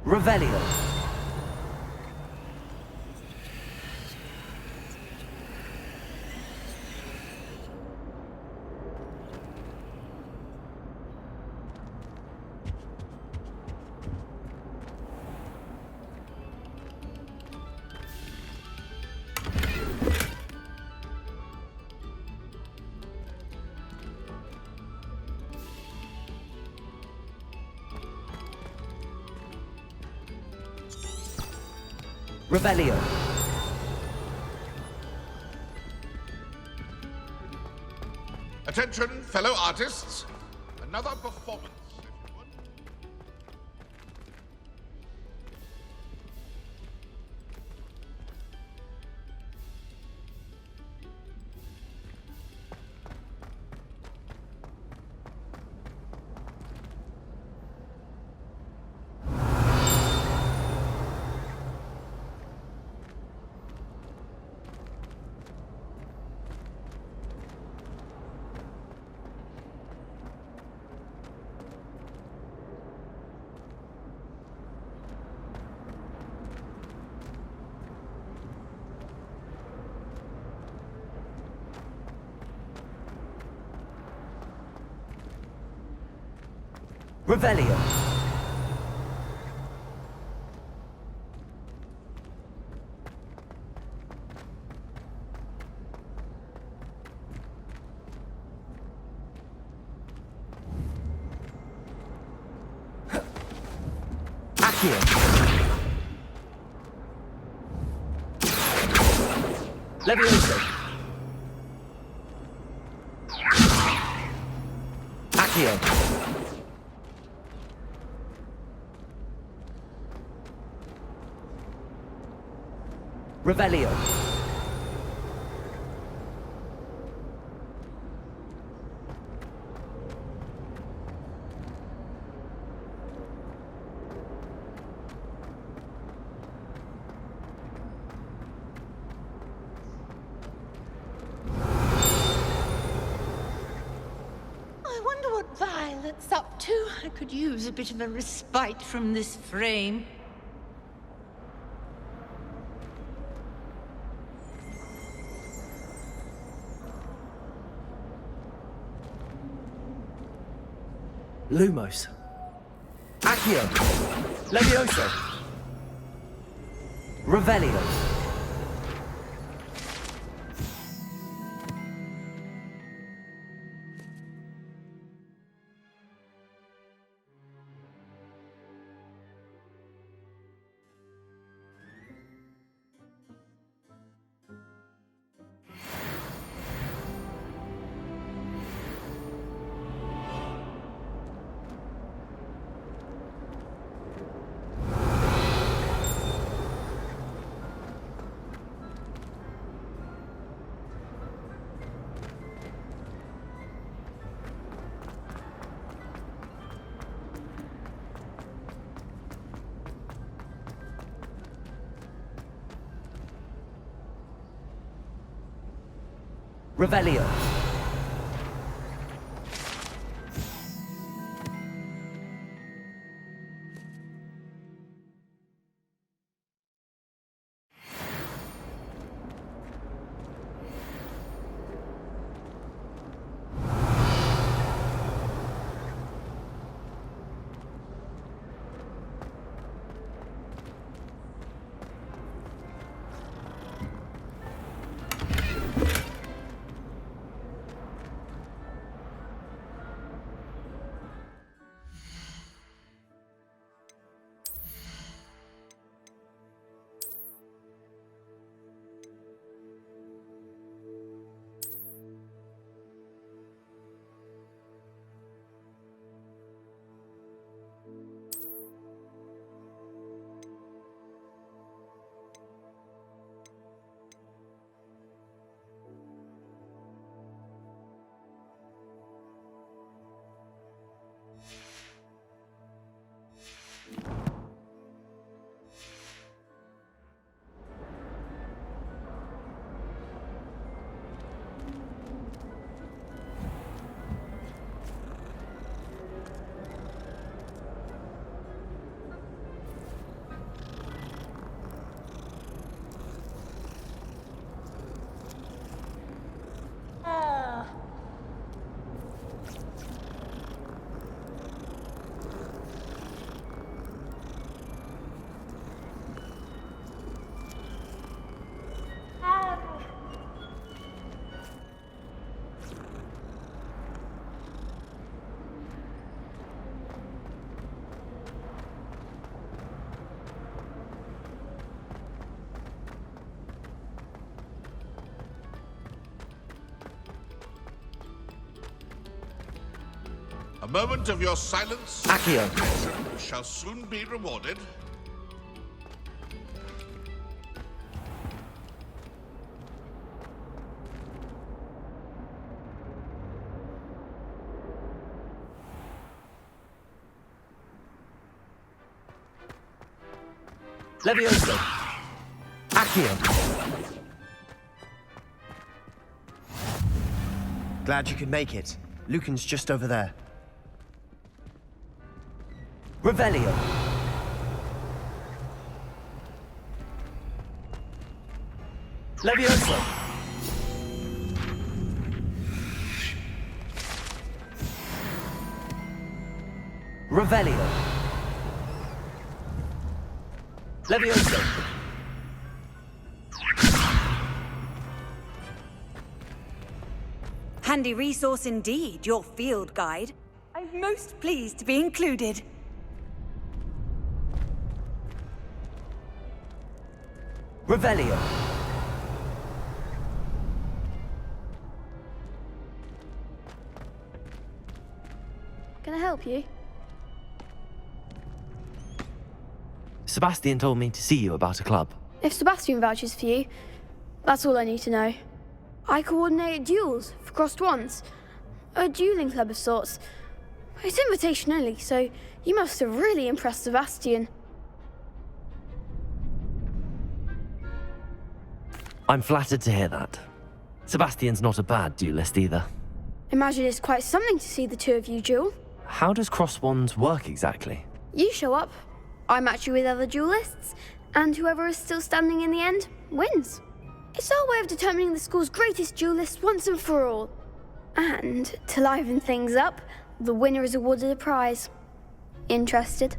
Revelio. Revelio. Attention, fellow artists. Another performance. Revelio. Accio. Levioso. Accio. Revelio. I wonder what Violet's up to. I could use a bit of a respite from this frame. Lumos. Accio. Levioso. Revelio. Revelio. A moment of your silence Accio. shall soon be rewarded. Levioso. Accio. Glad you could make it. Lucan's just over there. Revelio. Levioso. Revelio. Levioso. Handy resource indeed, your field guide. I'm most pleased to be included. Revelio. Can I help you? Sebastian told me to see you about a club. If Sebastian vouches for you, that's all I need to know. I coordinate duels for crossed ones. A dueling club of sorts. It's invitation only, so you must have really impressed Sebastian. I'm flattered to hear that. Sebastian's not a bad duelist either. Imagine it's quite something to see the two of you duel. How does cross wands work exactly? You show up, I match you with other duelists, and whoever is still standing in the end wins. It's our way of determining the school's greatest duelist once and for all. And to liven things up, the winner is awarded a prize. Interested?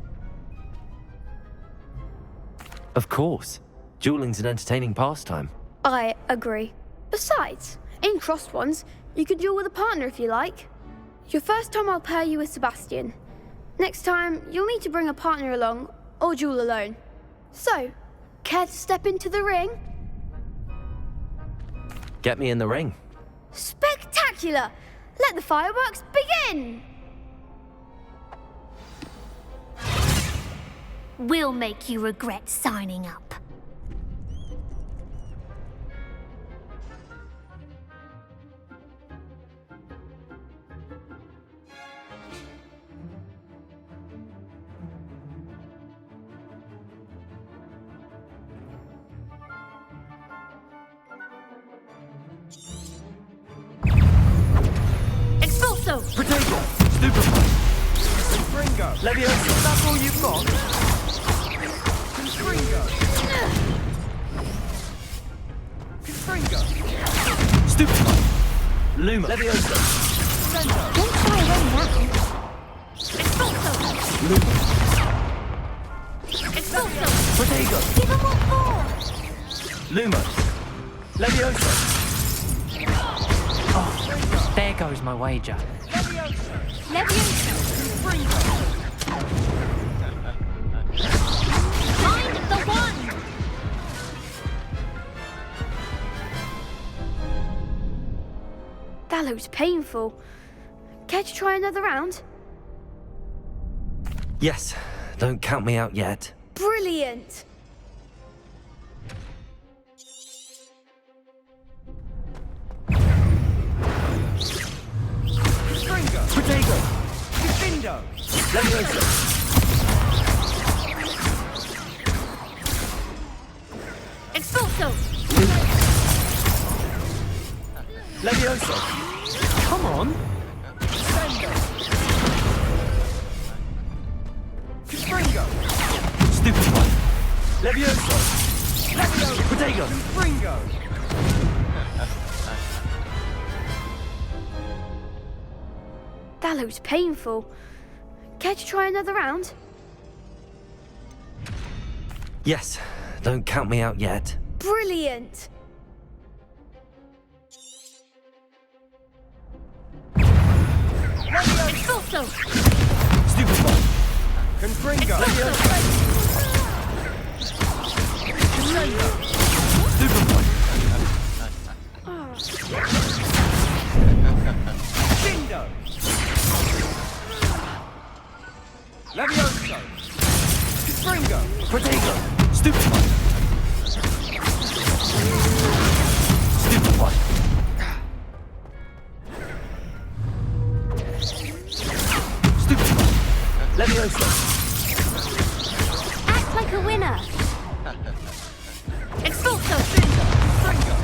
Of course. Dueling's an entertaining pastime. I agree. Besides, in crossed ones, you can duel with a partner if you like. Your first time I'll pair you with Sebastian. Next time, you'll need to bring a partner along, or duel alone. So, care to step into the ring? Get me in the ring. Spectacular! Let the fireworks begin! We'll make you regret signing up. Expulso! Potato! Stupefy! Confringo! Leviosa! That's all you've got? Confringo! Confringo! Stupefy! Luma! Leviosa! Sendo! Don't try away now. Expulso! Luma! Expulso! Potato! Give him what for! Luma! Leviosa! Oh, there goes my wager. Leviosa! Mind the one! That looks painful. Care to try another round? Yes, don't count me out yet. Brilliant! Potato! Defendo! Leviosa! Expulso! Leviosa! Come on! Sendo! Confringo! Stupefy! Leviosa! Leviosa! Potato! Confringo! That looks painful. Care to try another round? Yes, don't count me out yet. Brilliant! Expulso! Stupefy! Confringo! Sendo! Stupefy! Dindo! Levioso! Confringo! Potato! Stupefy! Stupefy! Stupefy! Leviosa! Act like a winner! Expulso! Confringo!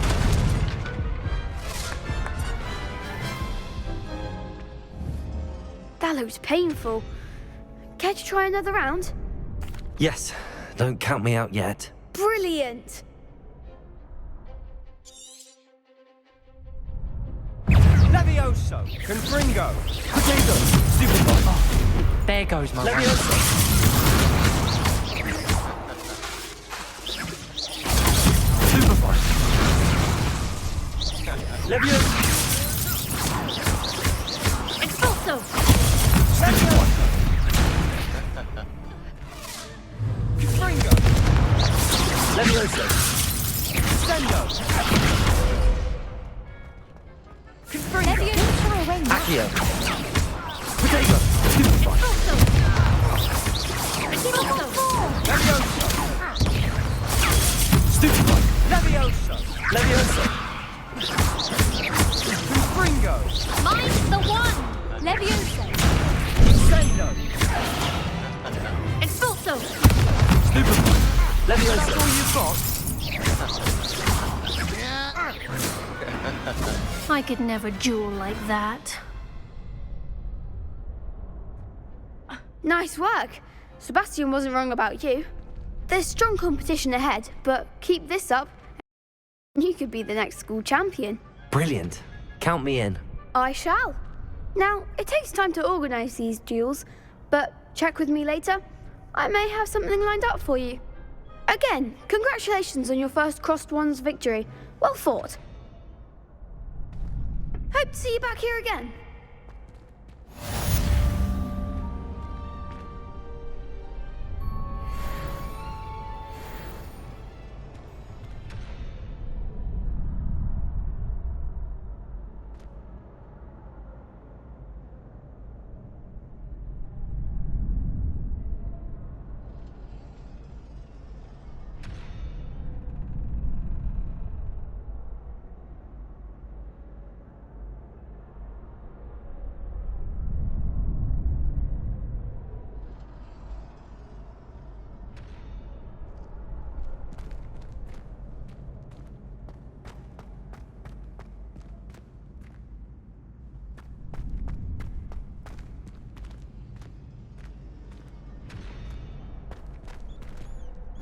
That looks painful. Care to try another round? Yes, don't count me out yet. Brilliant! Levioso! Confringo! Potato! Stupefy! There goes my way. Supervise. LvLs. Expulso! Fringo. LvLs. Stendo. Confringo. Accio. Potato. Supervise. LvLs. Stupefy. LvLs. LvLs. Confringo. Mine's the one! Leviosa! Stendo. Expulso! Stupefy. LvLs. That's all you've got? I could never duel like that. Nice work. Sebastian wasn't wrong about you. There's strong competition ahead, but keep this up, and you could be the next school champion. Brilliant. Count me in. I shall. Now, it takes time to organise these duels, but check with me later. I may have something lined up for you. Again, congratulations on your first Crossed Ones victory. Well fought. Hope to see you back here again.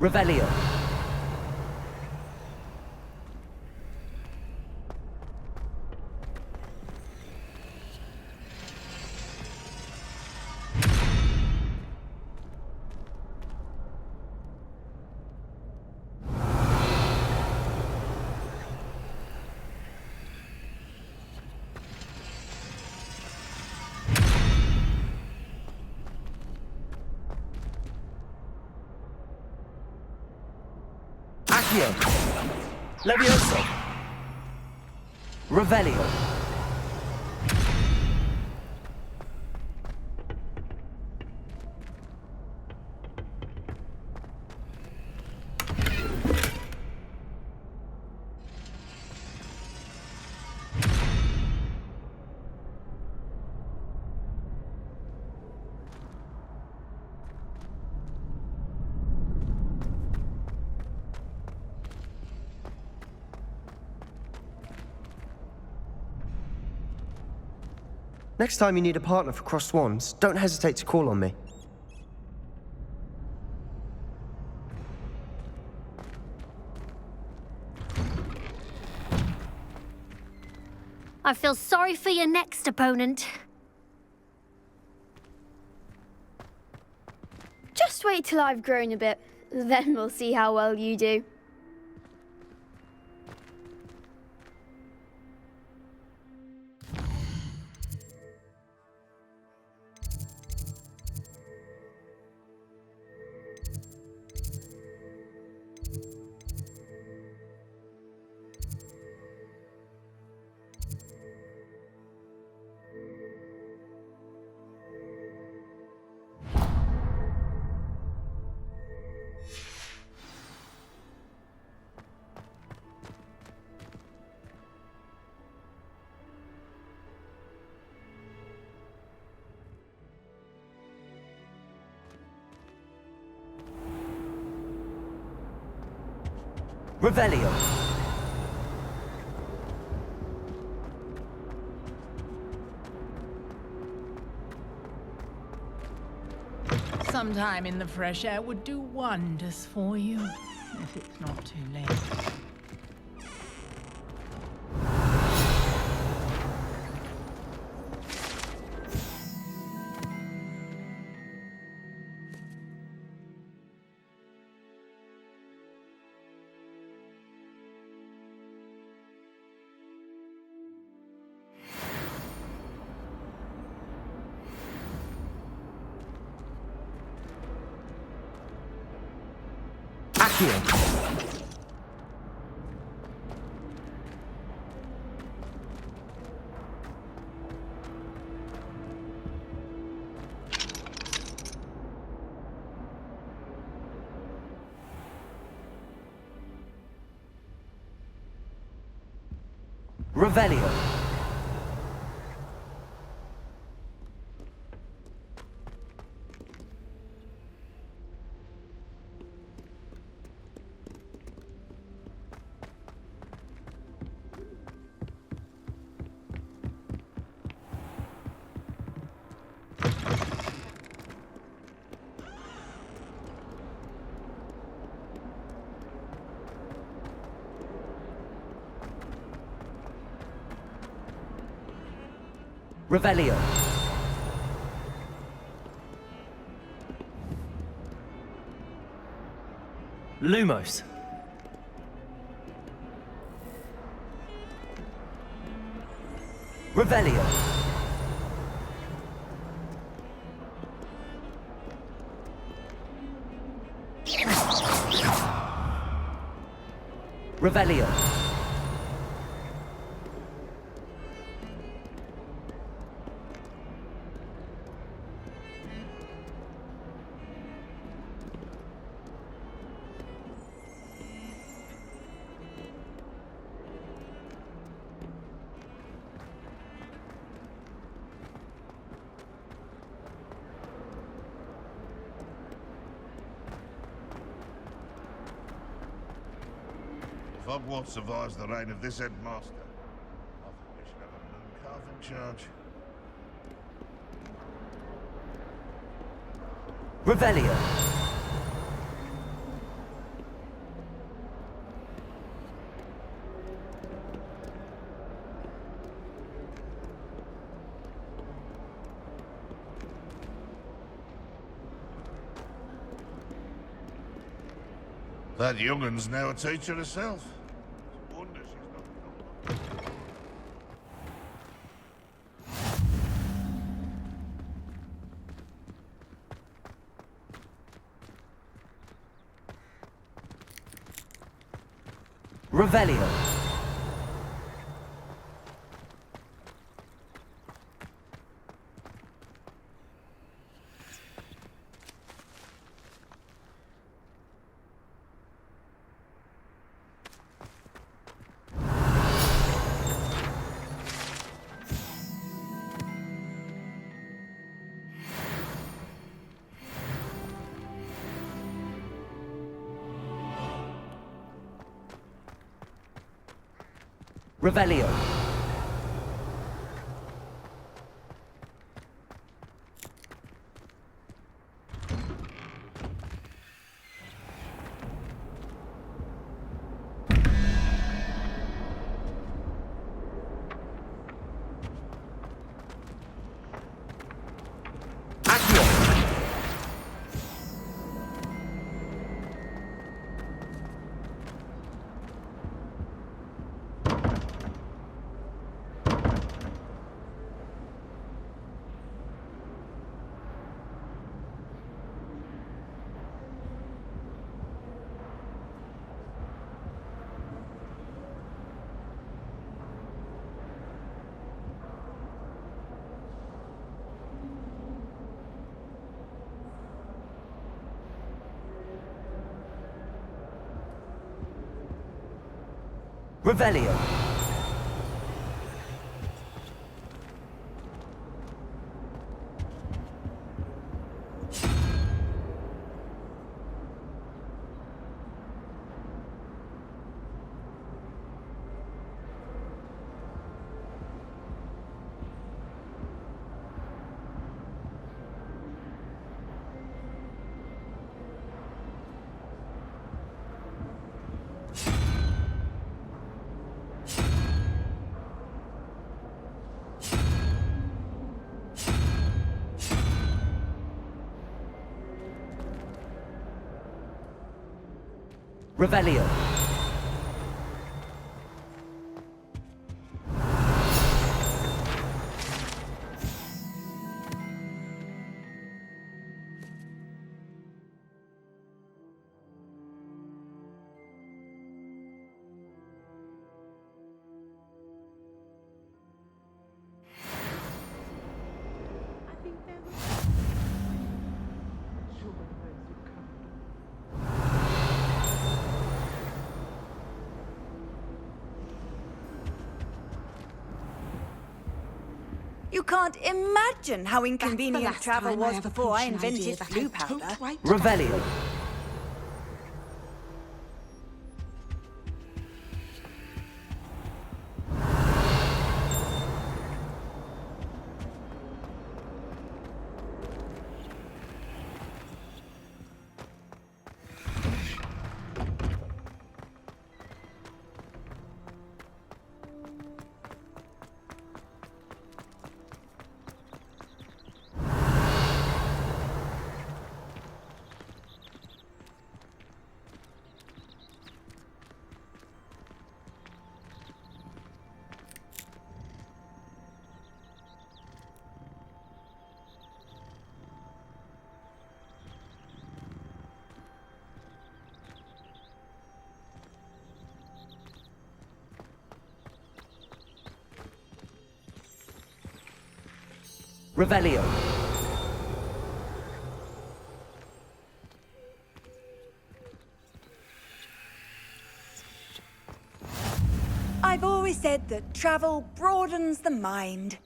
Revelio. Accio. Leviosa. Revelio. Next time you need a partner for Crossed Wands, don't hesitate to call on me. I feel sorry for your next opponent. Just wait till I've grown a bit, then we'll see how well you do. Revelio. Sometime in the fresh air would do wonders for you, if it's not too late. Accio. Revelio. Revelio. Lumos. Revelio. Revelio. If Hogwarts survives the reign of this headmaster, I think we should have a moon carving charge. Revelio. That young'un's now a teacher herself. It's a wonder she's not. Revelio. Revelio. Revelio. Revelio. You can't imagine how inconvenient travel was before I invented flu powder. Revelio. Revelio. I've always said that travel broadens the mind.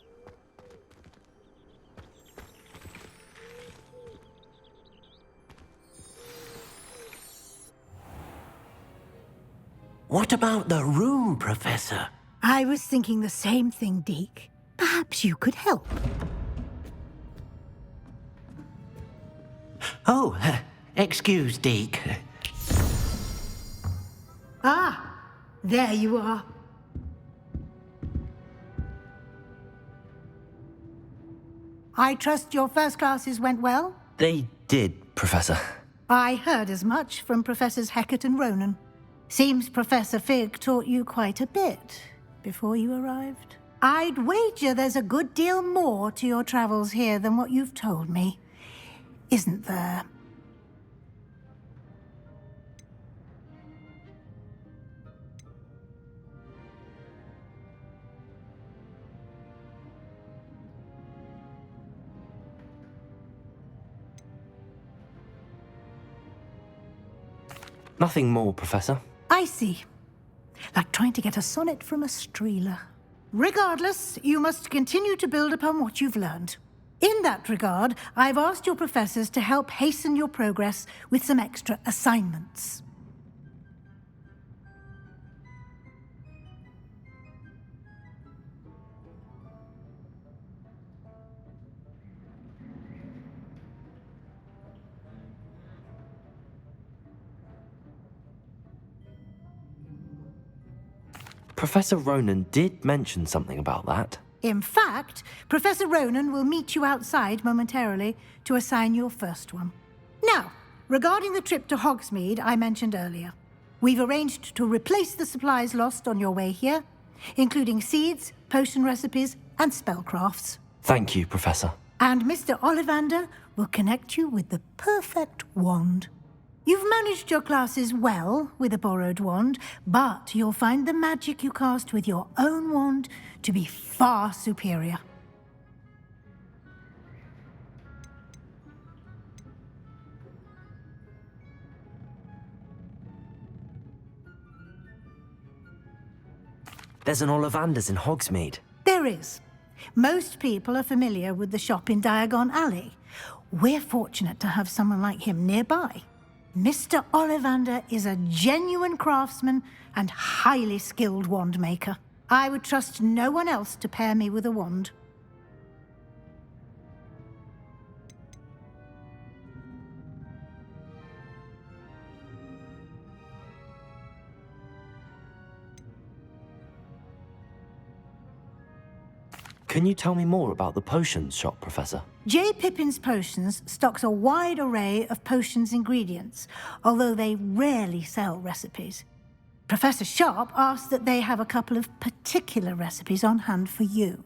What about the room, Professor? I was thinking the same thing, Deke. Perhaps you could help. Oh, excuse, Deke. Ah, there you are. I trust your first classes went well? They did, Professor. I heard as much from Professors Hecat and Ronan. Seems Professor Fig taught you quite a bit before you arrived. I'd wager there's a good deal more to your travels here than what you've told me. Isn't there? Nothing more, Professor. I see. Like trying to get a sonnet from a streeler. Regardless, you must continue to build upon what you've learned. In that regard, I've asked your professors to help hasten your progress with some extra assignments. Professor Ronan did mention something about that. In fact, Professor Ronan will meet you outside momentarily to assign your first one. Now, regarding the trip to Hogsmeade I mentioned earlier, we've arranged to replace the supplies lost on your way here, including seeds, potion recipes, and spellcrafts. Thank you, Professor. And Mr. Ollivander will connect you with the perfect wand. You've managed your classes well with a borrowed wand, but you'll find the magic you cast with your own wand to be far superior. There's an Ollivander's in Hogsmeade. There is. Most people are familiar with the shop in Diagon Alley. We're fortunate to have someone like him nearby. Mr. Ollivander is a genuine craftsman and highly skilled wand maker. I would trust no one else to pair me with a wand. Can you tell me more about the potions shop, Professor? J. Pippin's Potions stocks a wide array of potions ingredients, although they rarely sell recipes. Professor Sharp asked that they have a couple of particular recipes on hand for you.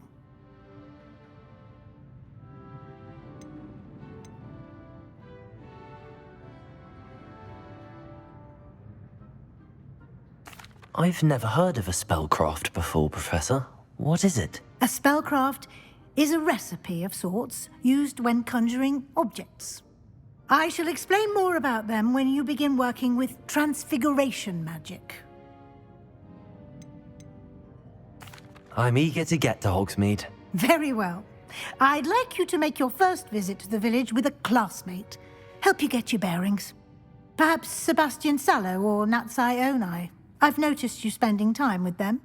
I've never heard of a spellcraft before, Professor. What is it? A spellcraft is a recipe of sorts used when conjuring objects. I shall explain more about them when you begin working with transfiguration magic. I'm eager to get to Hogsmeade. Very well. I'd like you to make your first visit to the village with a classmate. Help you get your bearings. Perhaps Sebastian Sallow or Natsai Onai. I've noticed you spending time with them.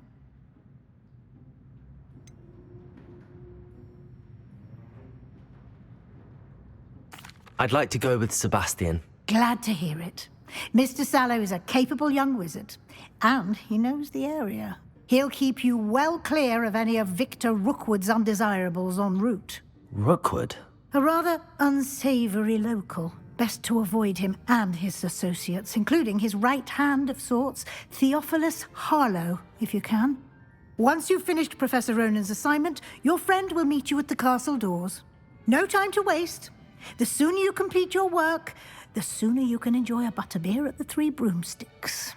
I'd like to go with Sebastian. Glad to hear it. Mr. Sallow is a capable young wizard, and he knows the area. He'll keep you well clear of any of Victor Rookwood's undesirables en route. Rookwood? A rather unsavory local. Best to avoid him and his associates, including his right hand of sorts, Theophilus Harlow, if you can. Once you've finished Professor Ronan's assignment, your friend will meet you at the castle doors. No time to waste. The sooner you complete your work, the sooner you can enjoy a butterbeer at the Three Broomsticks.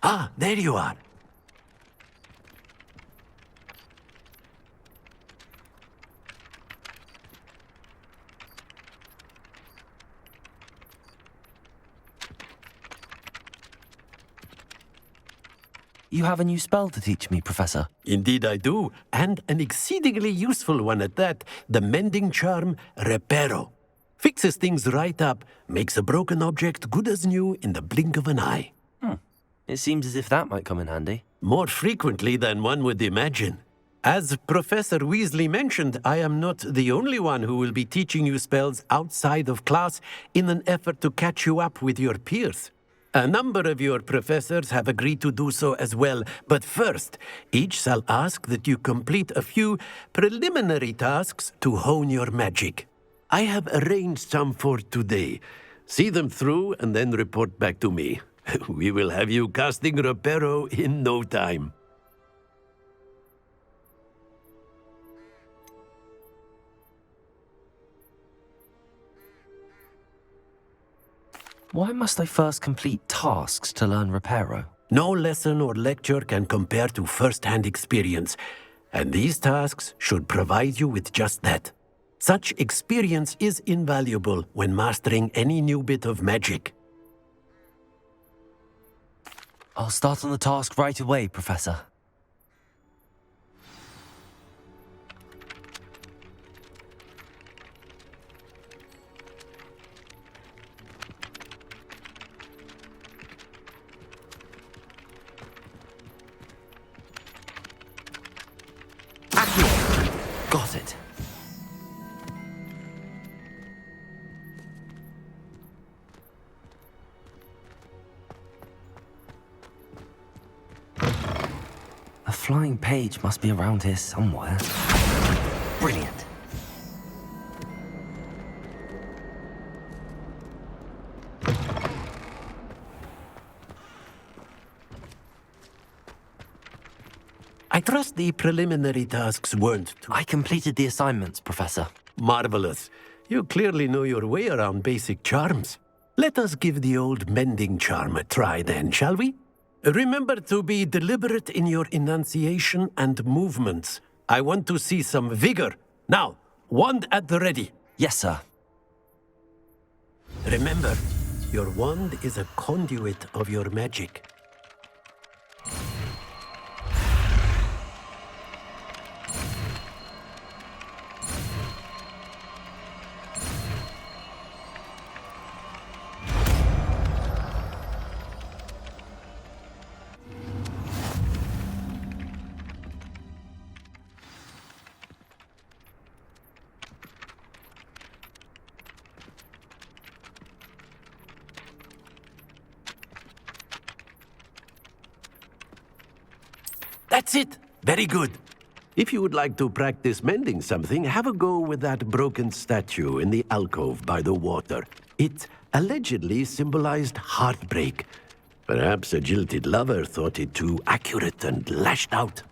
Ah, there you are. You have a new spell to teach me, Professor. Indeed I do, and an exceedingly useful one at that. The mending charm, Reparo. Fixes things right up, makes a broken object good as new in the blink of an eye. It seems as if that might come in handy. More frequently than one would imagine. As Professor Weasley mentioned, I am not the only one who will be teaching you spells outside of class in an effort to catch you up with your peers. A number of your professors have agreed to do so as well, but first, each shall ask that you complete a few preliminary tasks to hone your magic. I have arranged some for today. See them through and then report back to me. We will have you casting Reparo in no time. Why must I first complete tasks to learn Reparo? No lesson or lecture can compare to first-hand experience, and these tasks should provide you with just that. Such experience is invaluable when mastering any new bit of magic. I'll start on the task right away, Professor. Got it. A flying page must be around here somewhere. Brilliant. I trust the preliminary tasks weren't too... I completed the assignments, Professor. Marvelous. You clearly know your way around basic charms. Let us give the old mending charm a try then, shall we? Remember to be deliberate in your enunciation and movements. I want to see some vigor. Now, wand at the ready. Yes, sir. Remember, your wand is a conduit of your magic. That's it. Very good. If you would like to practice mending something, have a go with that broken statue in the alcove by the water. It allegedly symbolized heartbreak. Perhaps a jilted lover thought it too accurate and lashed out.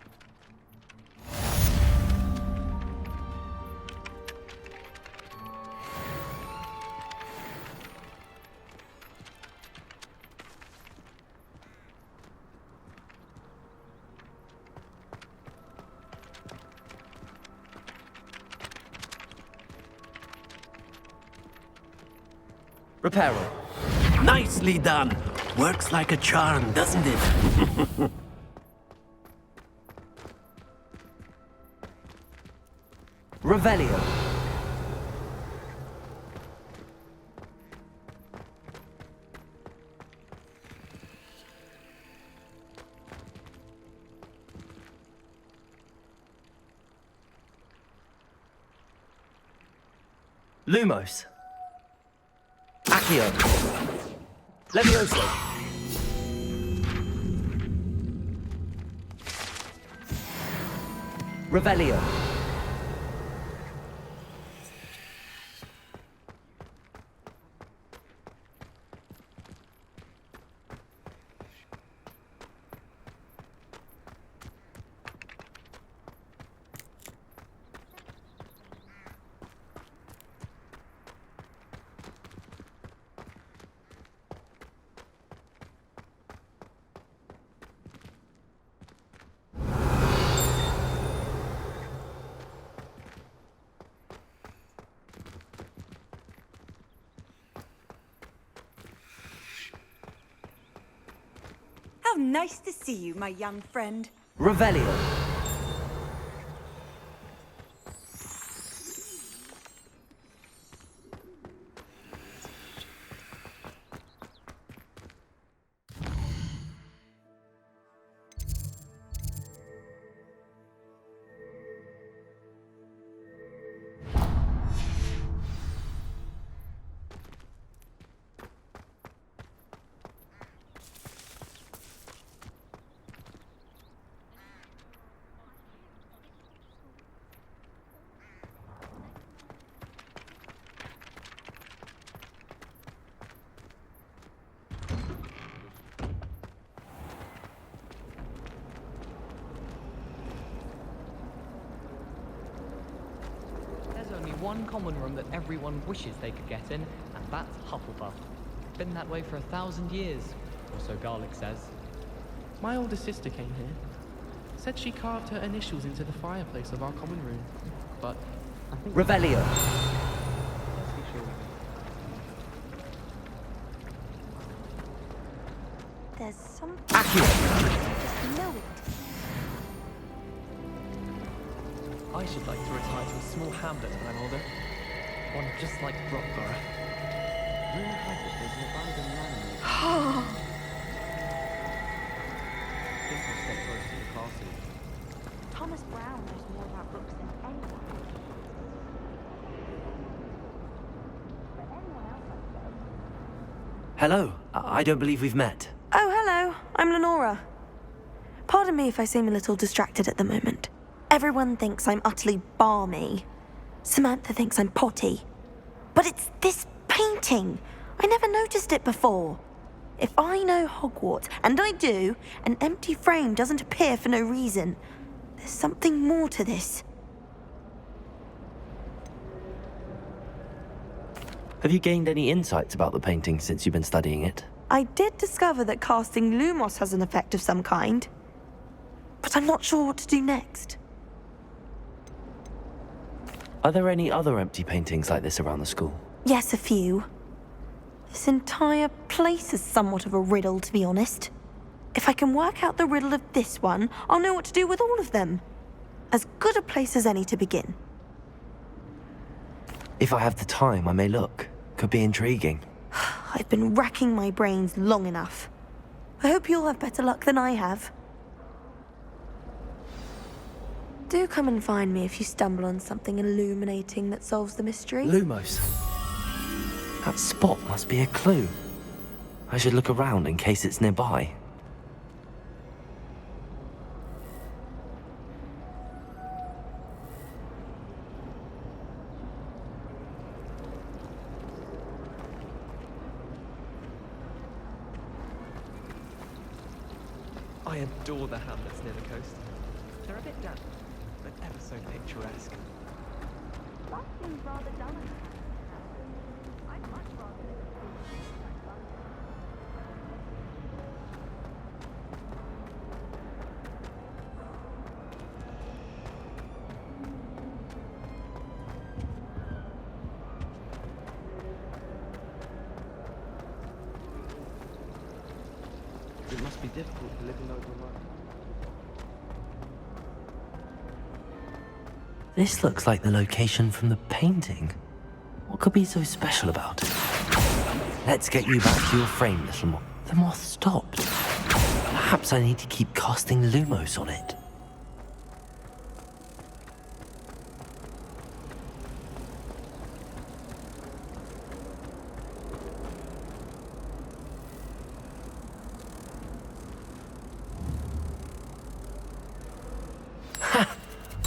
Repairer. Nicely done. Works like a charm, doesn't it? Revelio. Lumos. Accio. LvLs. Revelio. How nice to see you, my young friend. Revelio. One common room that everyone wishes they could get in, and that's Hufflepuff. Been that way for 1,000 years, or so Garlic says. My older sister came here. Said she carved her initials into the fireplace of our common room. But Revelio. There's something. Accurate. Just know it. I should like to retire to a small hamlet when I'm older. One just like Brockborough. Rumor has it there's an abandoned land. I think I'll stay close to the castle. Thomas Brown knows more about books than anyone. But anyone else I suppose. Hello. I don't believe we've met. Oh, hello. I'm Lenora. Pardon me if I seem a little distracted at the moment. Everyone thinks I'm utterly balmy. Samantha thinks I'm potty. But it's this painting. I never noticed it before. If I know Hogwarts, and I do, an empty frame doesn't appear for no reason. There's something more to this. Have you gained any insights about the painting since you've been studying it? I did discover that casting Lumos has an effect of some kind. But I'm not sure what to do next. Are there any other empty paintings like this around the school? Yes, a few. This entire place is somewhat of a riddle, to be honest. If I can work out the riddle of this one, I'll know what to do with all of them. As good a place as any to begin. If I have the time, I may look. Could be intriguing. I've been racking my brains long enough. I hope you'll have better luck than I have. Do come and find me if you stumble on something illuminating that solves the mystery. Lumos. That spot must be a clue. I should look around in case it's nearby. I adore the hamlets near the coast. They're a bit damp, but ever so picturesque. That seems rather dull. I'd much rather live in a city like London. It must be difficult living overnight. This looks like the location from the painting. What could be so special about it? Let's get you back to your frame, little moth. The moth stopped. Perhaps I need to keep casting Lumos on it.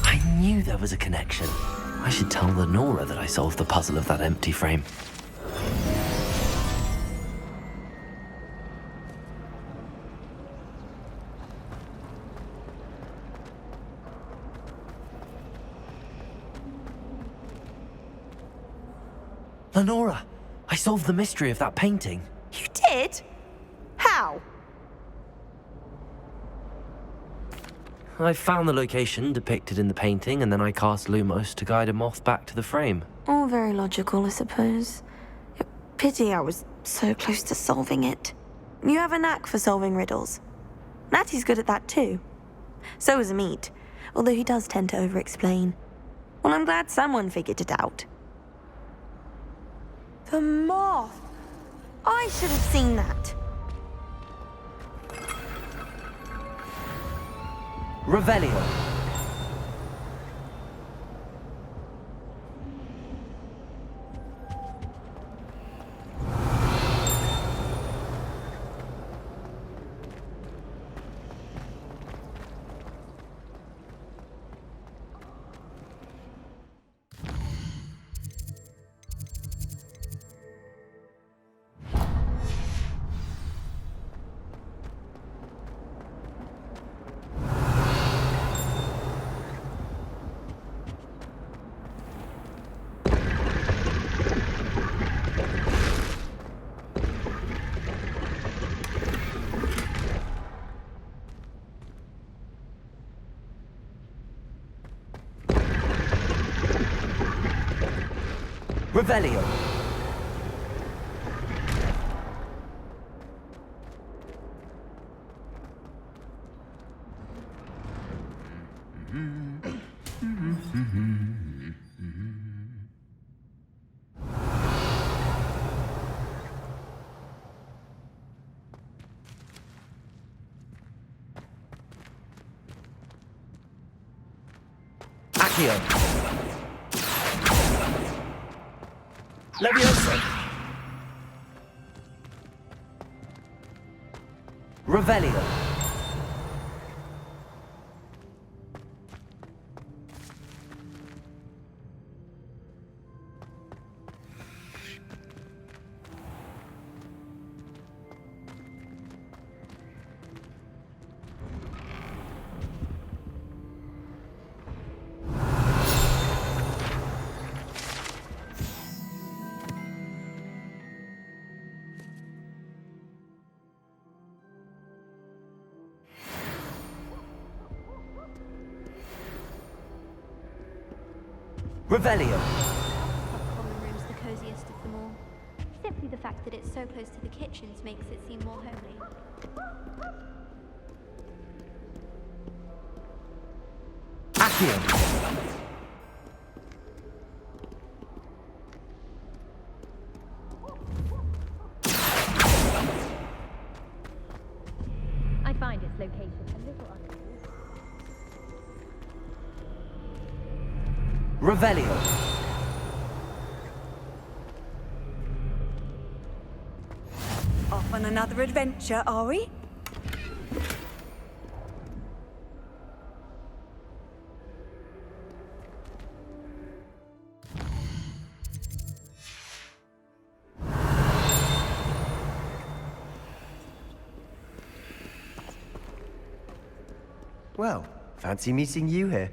I knew there was a connection. I should tell Lenora that I solved the puzzle of that empty frame. Lenora, I solved the mystery of that painting. You did? How? I found the location depicted in the painting, and then I cast Lumos to guide a moth back to the frame. All very logical, I suppose. Pity I was so close to solving it. You have a knack for solving riddles. Natty's good at that too. So is Amit, although he does tend to over-explain. Well, I'm glad someone figured it out. The moth! I should have seen that. Revelio. Revelio. Accio. Leviosa. Revelio. Revelio. Common room's the coziest of them all. Simply the fact that it's so close to the kitchens makes it seem more homely. Accio. I find its location a little unusual. Revelio. Off on another adventure, are we? Well, fancy meeting you here.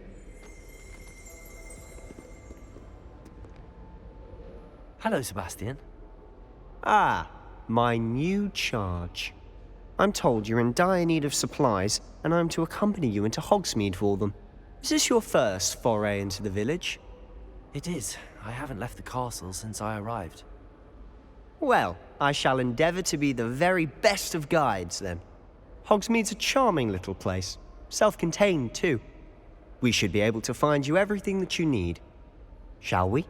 Hello, Sebastian. Ah, my new charge. I'm told you're in dire need of supplies, and I'm to accompany you into Hogsmeade for them. Is this your first foray into the village? It is. I haven't left the castle since I arrived. Well, I shall endeavour to be the very best of guides, then. Hogsmeade's a charming little place. Self-contained, too. We should be able to find you everything that you need. Shall we?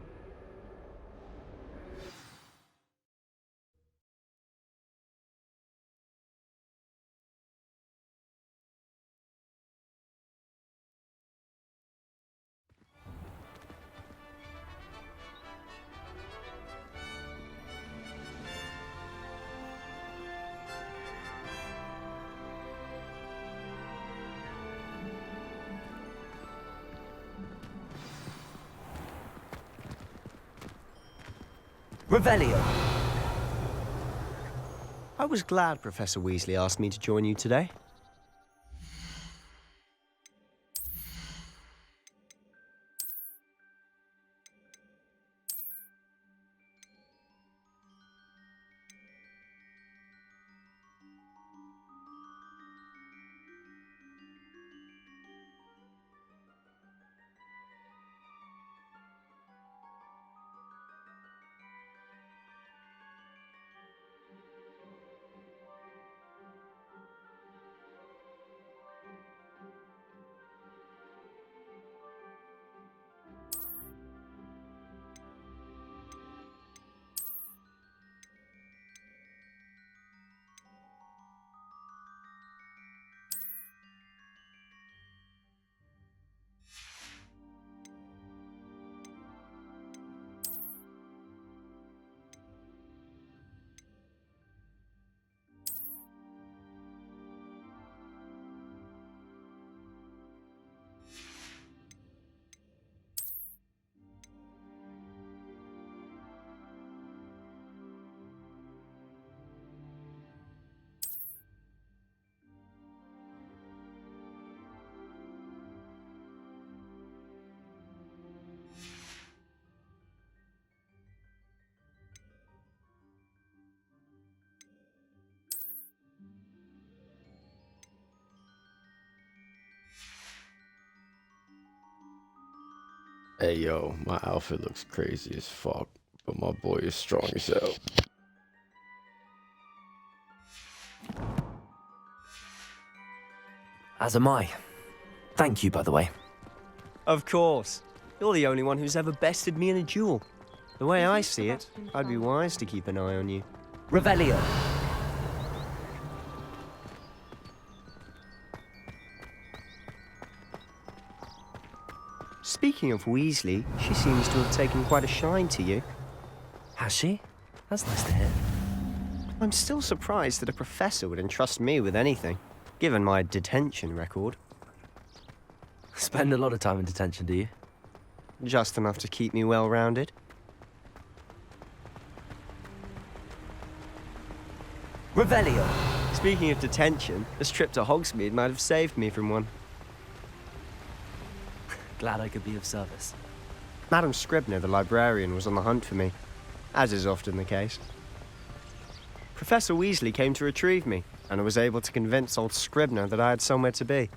Revelio. I was glad Professor Weasley asked me to join you today. Hey yo, my outfit looks crazy as fuck, My boy is strong as hell. As am I. Thank you, by the way. Of course. You're the only one who's ever bested me in a duel. The way I see it, I'd be wise to keep an eye on you. Revelio. Speaking of Weasley, she seems to have taken quite a shine to you. Has she? That's nice to hear. I'm still surprised that a professor would entrust me with anything, given my detention record. Spend a lot of time in detention, do you? Just enough to keep me well-rounded. Revelio. Speaking of detention, this trip to Hogsmeade might have saved me from one. Glad I could be of service. Madam Scribner, the librarian, was on the hunt for me, as is often the case. Professor Weasley came to retrieve me, and I was able to convince old Scribner that I had somewhere to be.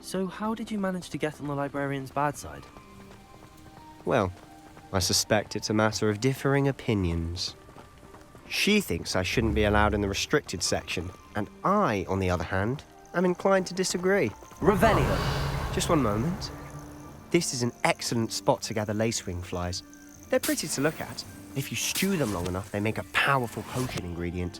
So how did you manage to get on the librarian's bad side? Well, I suspect it's a matter of differing opinions. She thinks I shouldn't be allowed in the restricted section, and I, on the other hand, am inclined to disagree. Revelio. Just one moment. This is an excellent spot to gather lacewing flies. They're pretty to look at. If you stew them long enough, they make a powerful potion ingredient.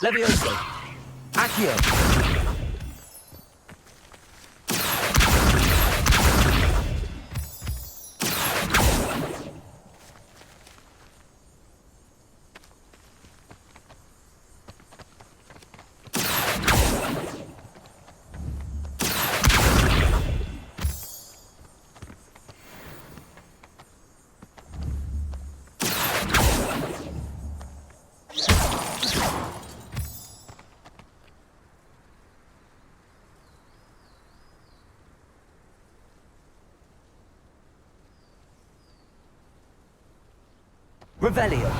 Levioso. Accio. Revelio.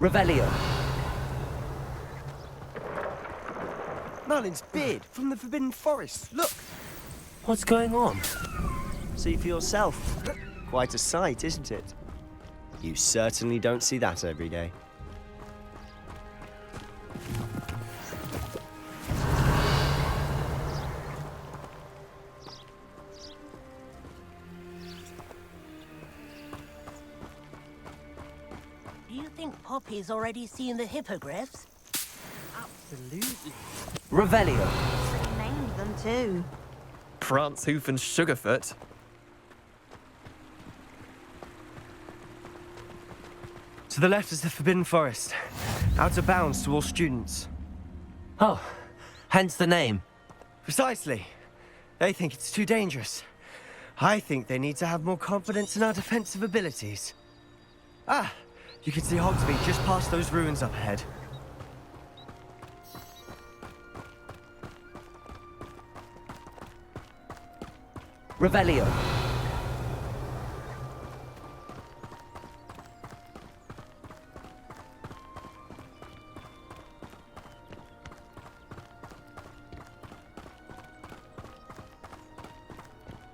Revelio. Merlin's beard from the Forbidden Forest. Look! What's going on? See for yourself. Quite a sight, isn't it? You certainly don't see that every day. Do you think Poppy's already seen the hippogriffs? Absolutely. Revelio. She named them too. Prance, Hoof, and Sugarfoot. To the left is the Forbidden Forest. Out of bounds to all students. Oh, hence the name. Precisely. They think it's too dangerous. I think they need to have more confidence in our defensive abilities. Ah, you can see Hogsmeade just past those ruins up ahead. Revelio.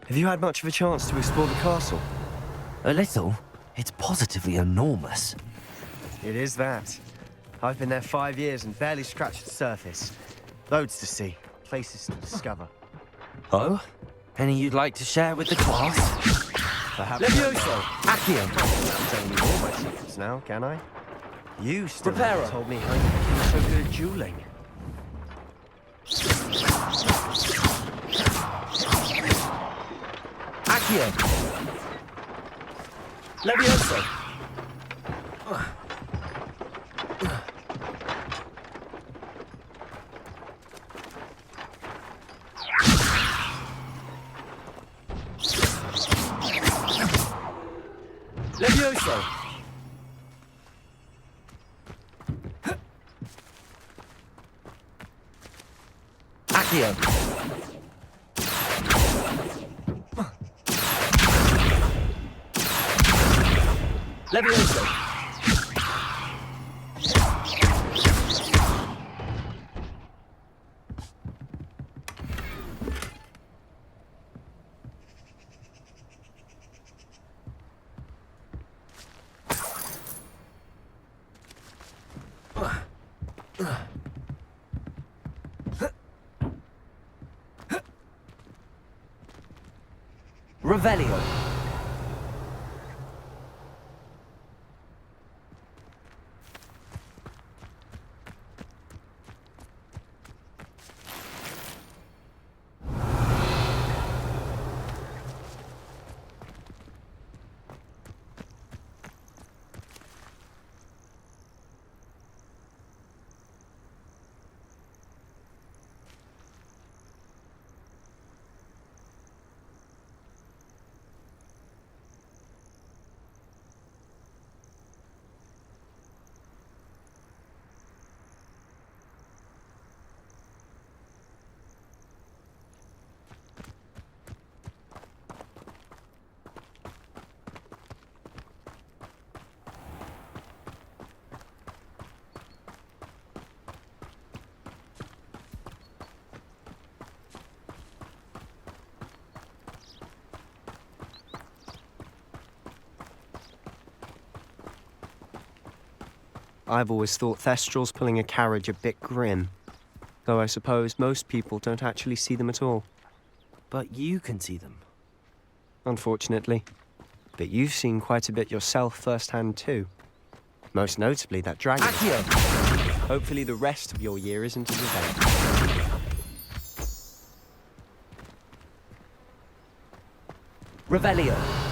Have you had much of a chance to explore the castle? A little. It's positively enormous. It is that. I've been there 5 years and barely scratched the surface. Loads to see, places to discover. Oh? Any you'd like to share with the class? Perhaps. Levioso! Accio! I'm telling you all my secrets now, can I? You still Preparo. haven't told me how you became so good at dueling. Accio! Levioso! Levioso! Accio! Levioso! Revelio. I've always thought Thestrals pulling a carriage a bit grim. Though I suppose most people don't actually see them at all. But you can see them. Unfortunately. But you've seen quite a bit yourself firsthand too. Most notably that dragon. Accio! Hopefully the rest of your year isn't as eventful. Revelio.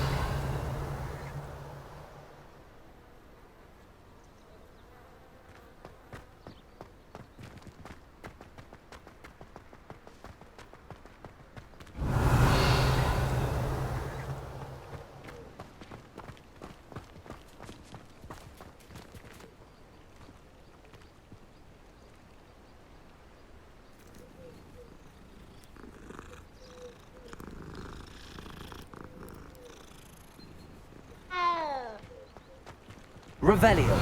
Revelio.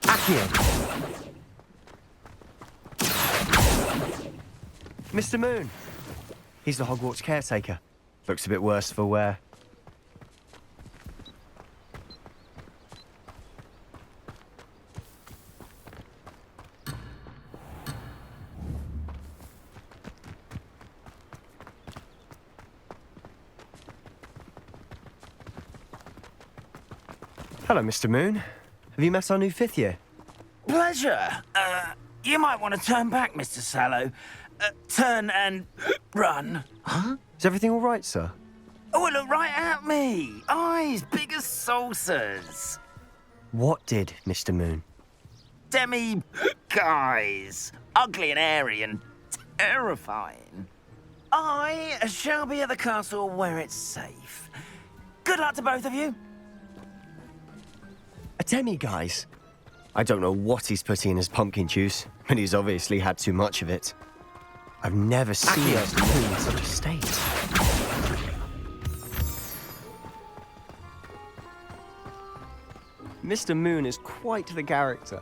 Accio. Mr. Moon! He's the Hogwarts caretaker. Looks a bit worse for wear. Hello, Mr. Moon. Have you met our new 5th year? Pleasure. You might want to turn back, Mr. Sallow. Turn and run. Huh? Is everything all right, sir? Oh, look right at me. Eyes big as saucers. What did, Mr. Moon? Guys. Ugly and airy and terrifying. I shall be at the castle where it's safe. Good luck to both of you. A demi-guise? I don't know what he's putting in his pumpkin juice, but he's obviously had too much of it. I've never seen Mr. Moon in such a state. Mr. Moon is quite the character.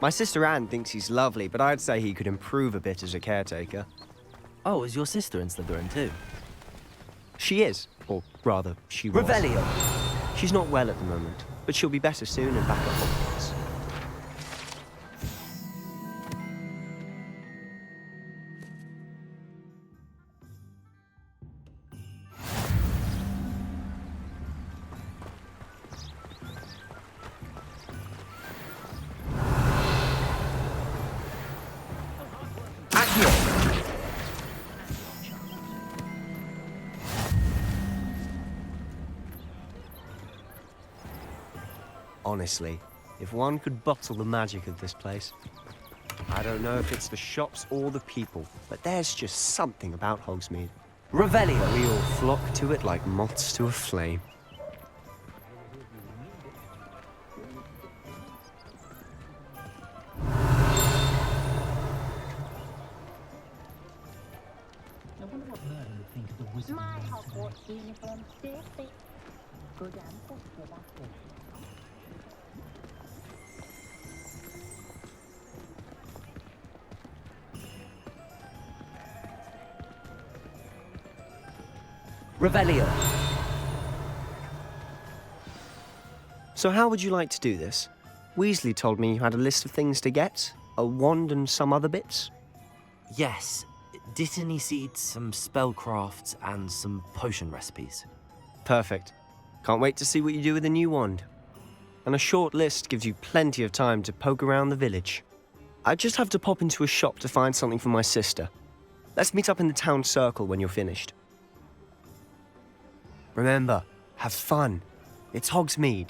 My sister Anne thinks he's lovely, but I'd say he could improve a bit as a caretaker. Oh, is your sister in Slytherin too? She is, or rather, she was. Revelio! She's not well at the moment, but she'll be better soon and back at Hogwarts. Honestly, if one could bottle the magic of this place. I don't know if it's the shops or the people, but there's just something about Hogsmeade. Revelio! We all flock to it like moths to a flame. My Hogwarts uniform still fits. Good answer, good answer. Revelio! So how would you like to do this? Weasley told me you had a list of things to get, a wand and some other bits. Yes. Dittany seeds, some spellcrafts, and some potion recipes. Perfect. Can't wait to see what you do with the new wand. And a short list gives you plenty of time to poke around the village. I just have to pop into a shop to find something for my sister. Let's meet up in the town circle when you're finished. Remember, have fun. It's Hogsmeade.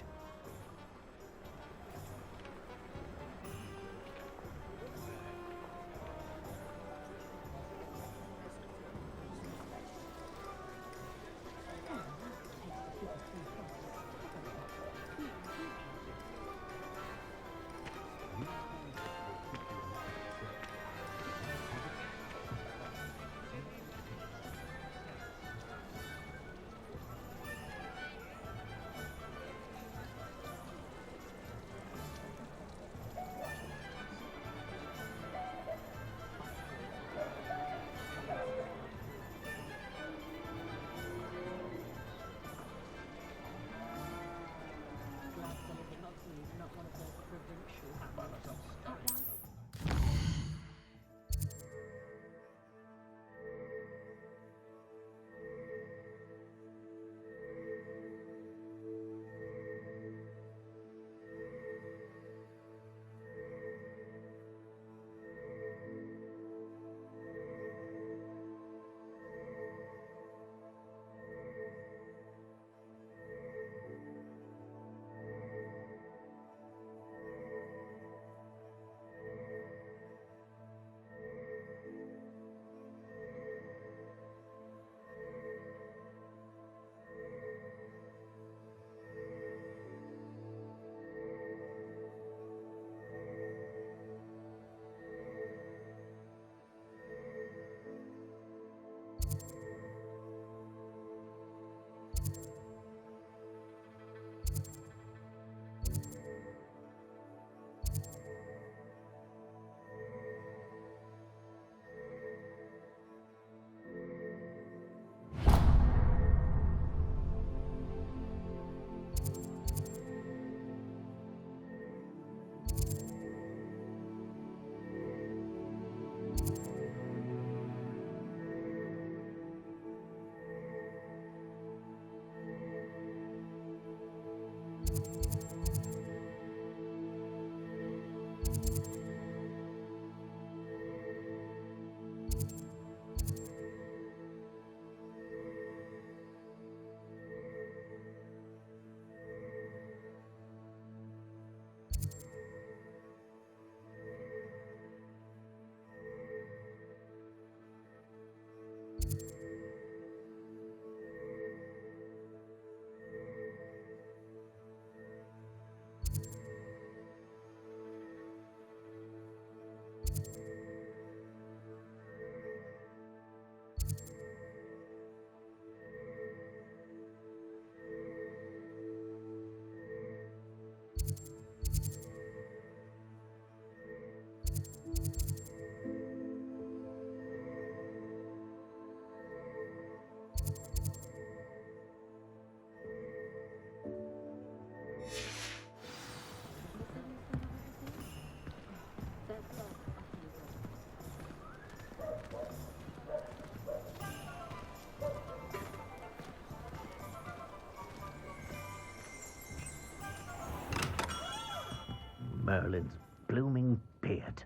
Merlin's blooming beard.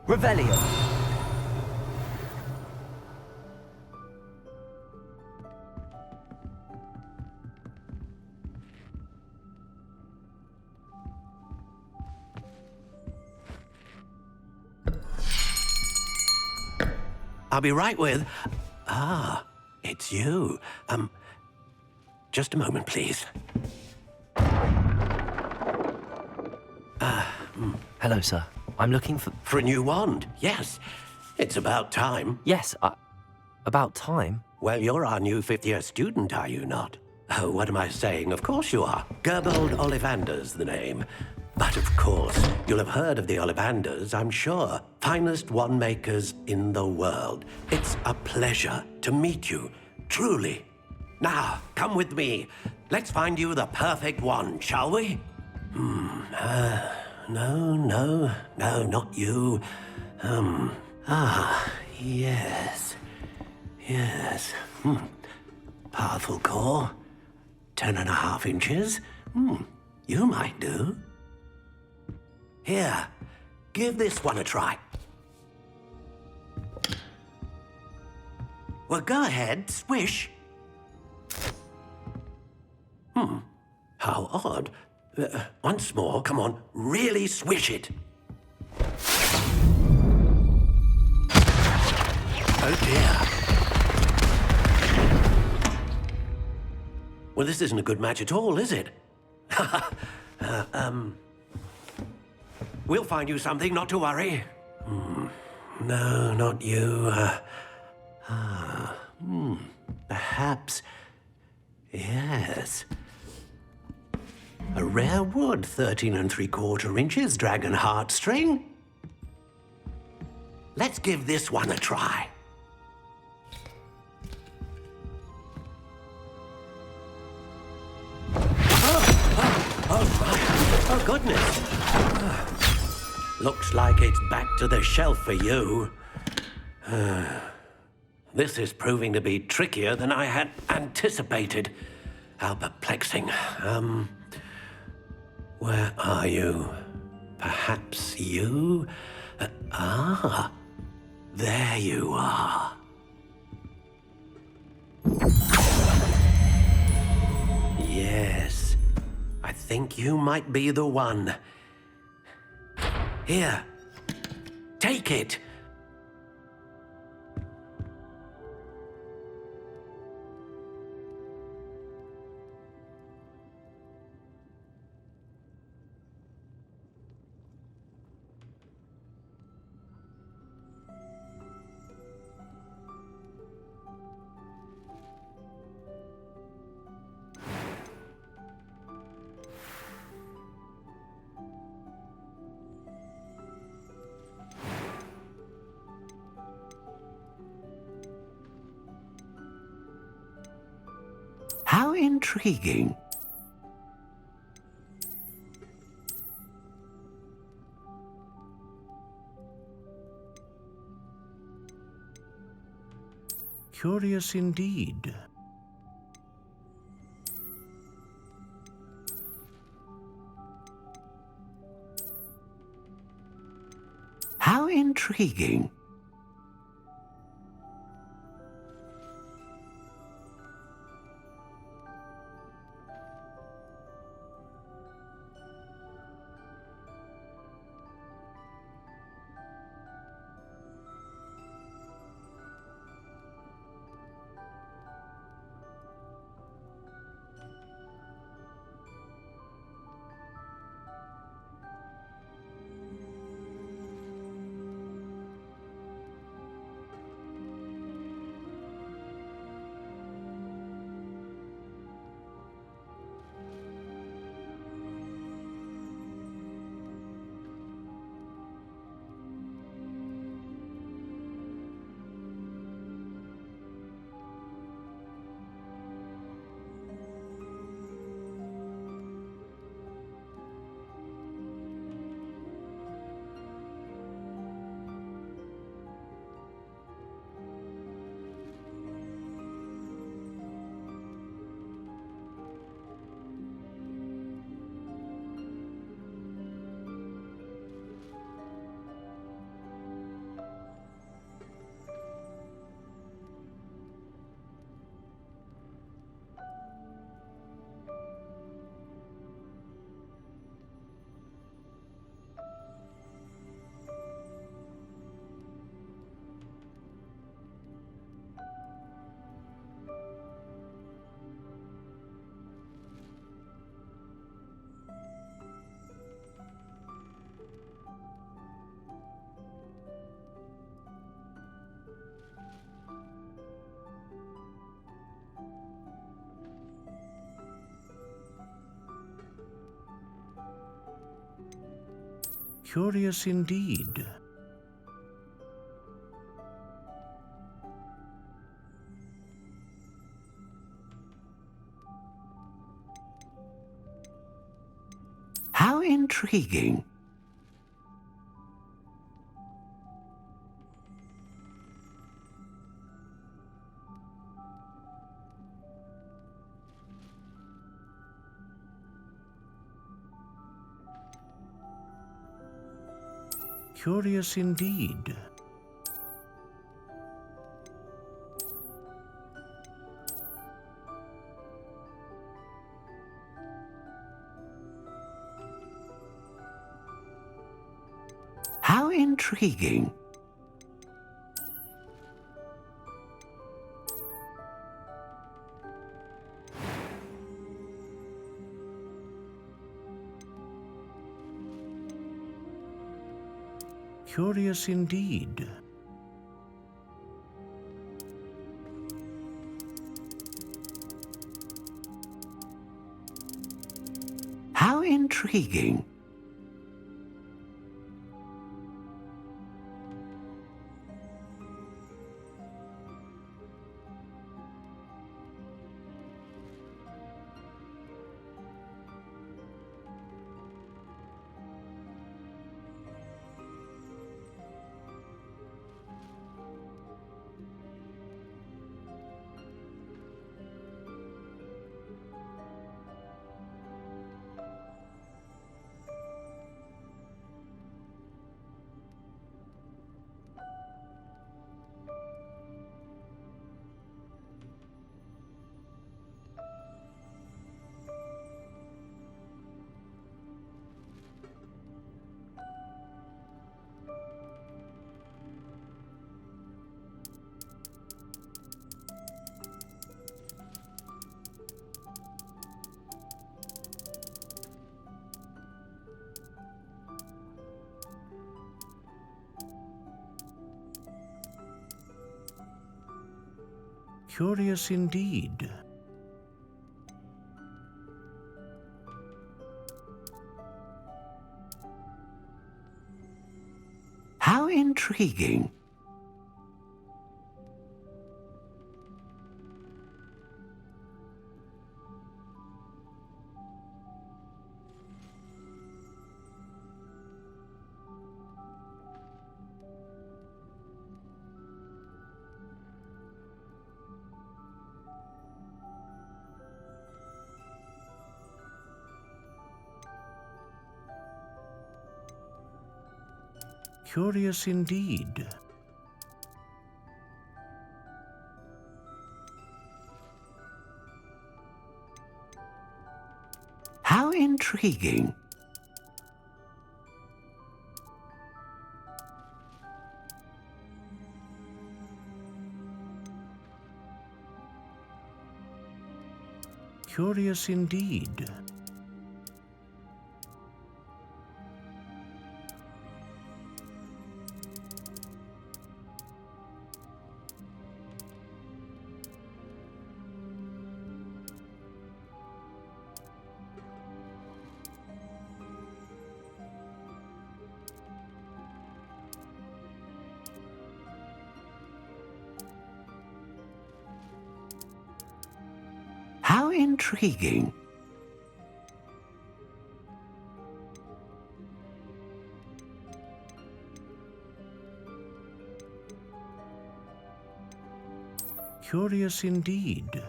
Revelio. I'll be right with... Ah, it's you. Just a moment, please. Hello, sir. I'm looking for... For a new wand, yes. It's about time. Yes, about time? Well, you're our new fifth-year student, are you not? Oh, what am I saying? Of course you are. Gerbold Ollivander's the name. But of course, you'll have heard of the Ollivanders, I'm sure. Finest wand makers in the world. It's a pleasure to meet you, truly. Now, come with me. Let's find you the perfect wand, shall we? No, not you. Yes. Powerful core. 10.5 inches. You might do. Here, give this one a try. Well, go ahead, swish. How odd. Once more, come on, really swish it. Oh dear. Well, this isn't a good match at all, is it? We'll find you something, not to worry. No, not you. Perhaps. Yes. A rare wood, 13 3/4 inches, dragon heartstring. Let's give this one a try. Oh, goodness. Looks like it's back to the shelf for you. This is proving to be trickier than I had anticipated. How perplexing. Where are you? Perhaps you? There you are. Yes, I think you might be the one. Here, take it. How intriguing. Curious indeed. How intriguing. Curious indeed. How intriguing. Curious indeed. How intriguing. Curious indeed. How intriguing. Curious indeed. How intriguing. Curious indeed. How intriguing. Curious indeed. How intriguing. Curious indeed.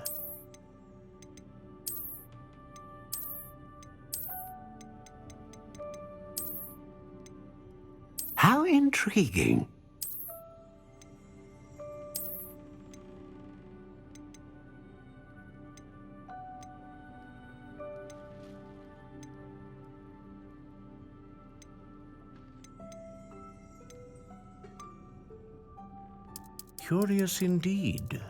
How intriguing. Curious indeed.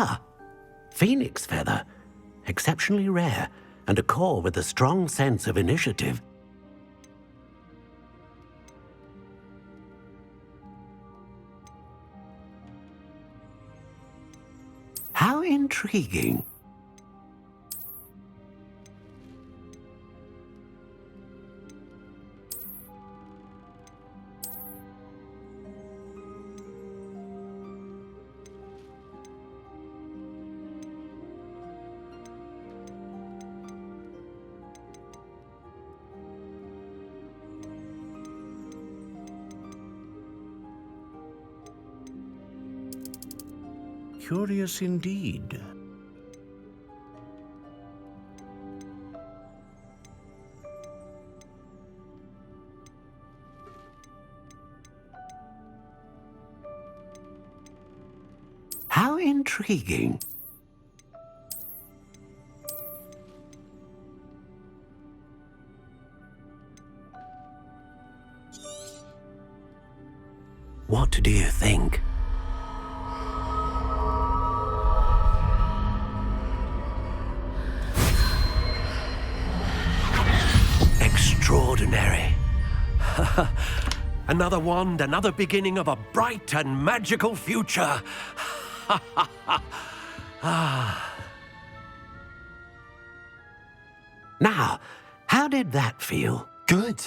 Ah, phoenix feather. Exceptionally rare, and a core with a strong sense of initiative. How intriguing. Curious indeed. How intriguing. What do you think? Extraordinary. Another wand, another beginning of a bright and magical future. Now, how did that feel? Good.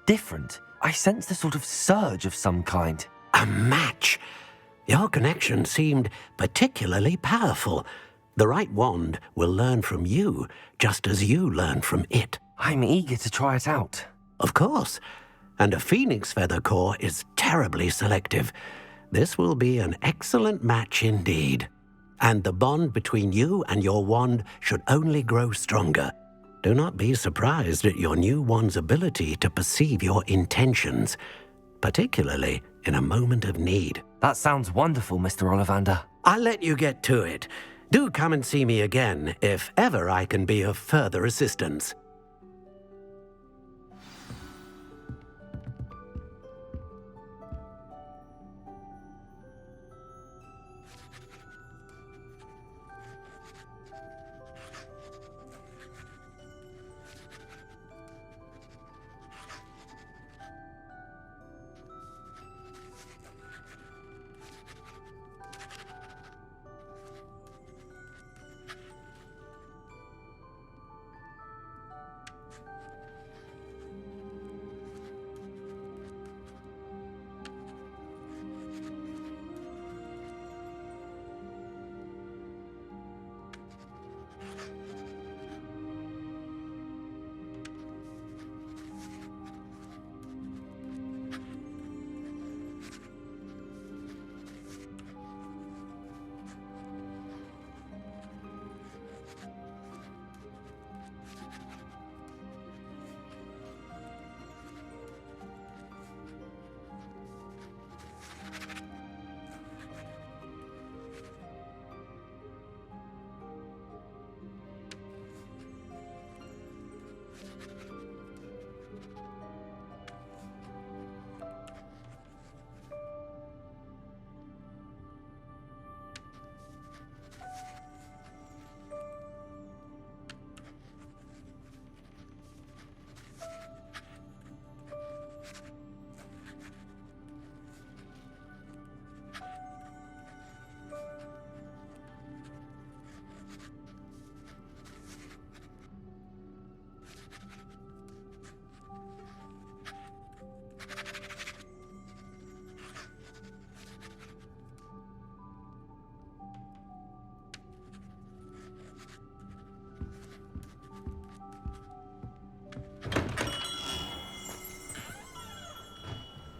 Different. I sensed a sort of surge of some kind. A match. Your connection seemed particularly powerful. The right wand will learn from you, just as you learn from it. I'm eager to try it out. Of course. And a phoenix feather core is terribly selective. This will be an excellent match indeed. And the bond between you and your wand should only grow stronger. Do not be surprised at your new wand's ability to perceive your intentions, particularly in a moment of need. That sounds wonderful, Mr. Ollivander. I'll let you get to it. Do come and see me again if ever I can be of further assistance.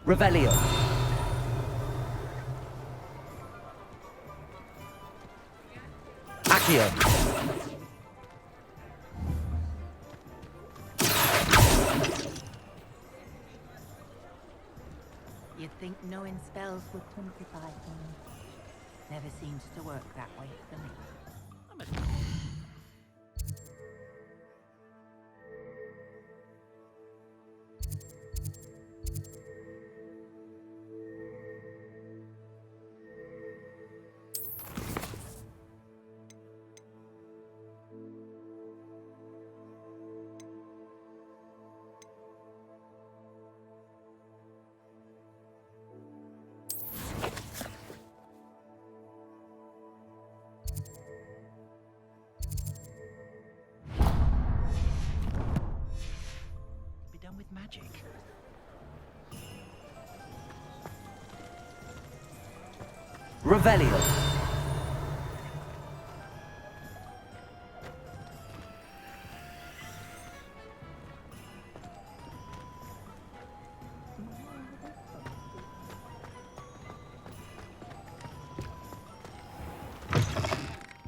Revelio. Accio. You'd think knowing spells would simplify things. Never seems to work that way for me. magic. Revelio.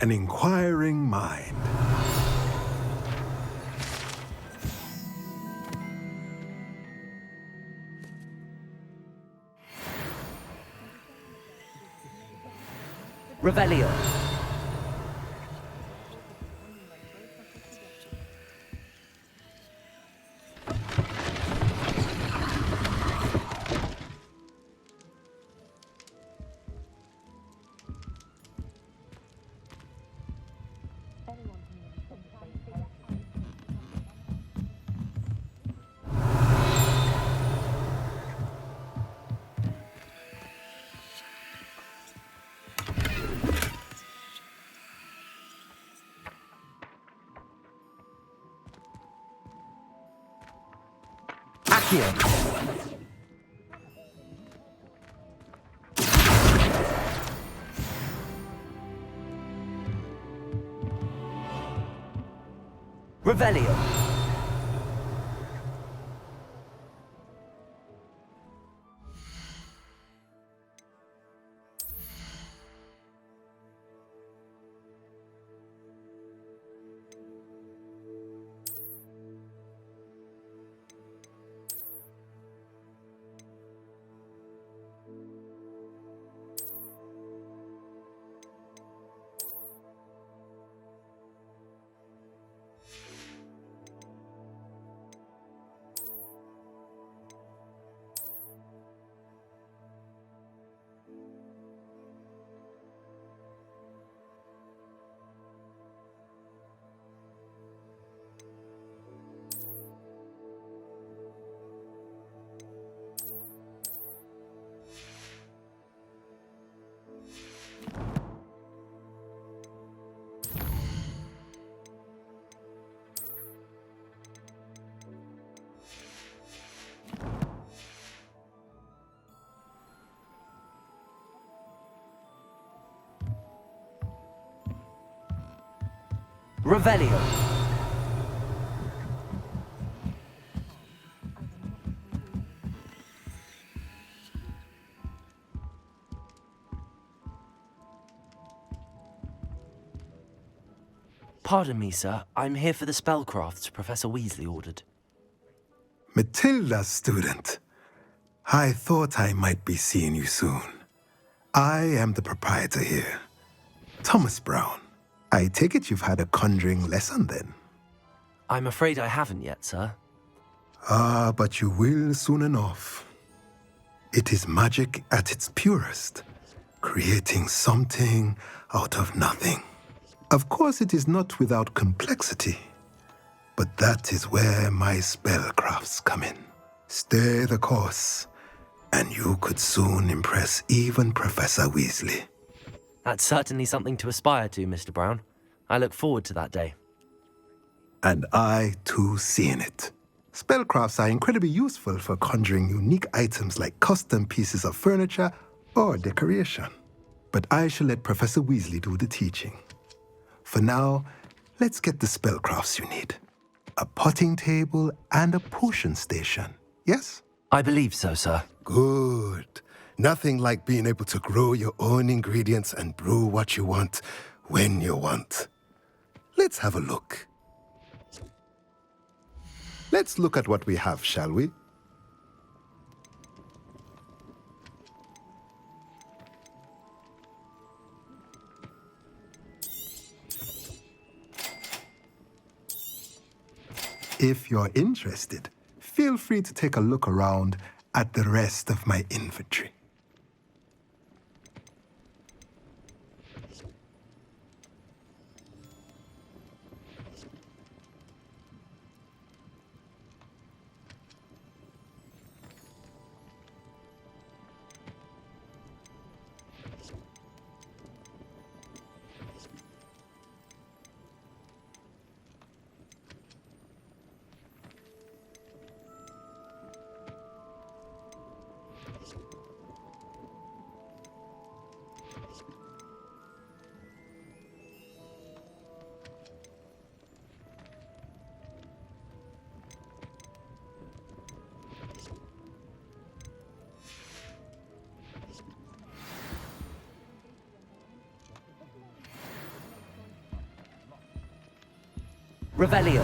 An inquiring mind. Revelio. Accio. Revelio. Revelio. Pardon me, sir. I'm here for the spellcrafts Professor Weasley ordered. Matilda, student. I thought I might be seeing you soon. I am the proprietor here, Thomas Brown. I take it you've had a conjuring lesson then? I'm afraid I haven't yet, sir. Ah, but you will soon enough. It is magic at its purest, creating something out of nothing. Of course, it is not without complexity, but that is where my spellcrafts come in. Stay the course, and you could soon impress even Professor Weasley. That's certainly something to aspire to, Mr. Brown. I look forward to that day. And I, too, seeing it. Spellcrafts are incredibly useful for conjuring unique items like custom pieces of furniture or decoration. But I shall let Professor Weasley do the teaching. For now, let's get the spellcrafts you need. A potting table and a potion station, yes? I believe so, sir. Good. Nothing like being able to grow your own ingredients and brew what you want when you want. Let's have a look. Let's look at what we have, shall we? If you're interested, feel free to take a look around at the rest of my inventory. Revelio.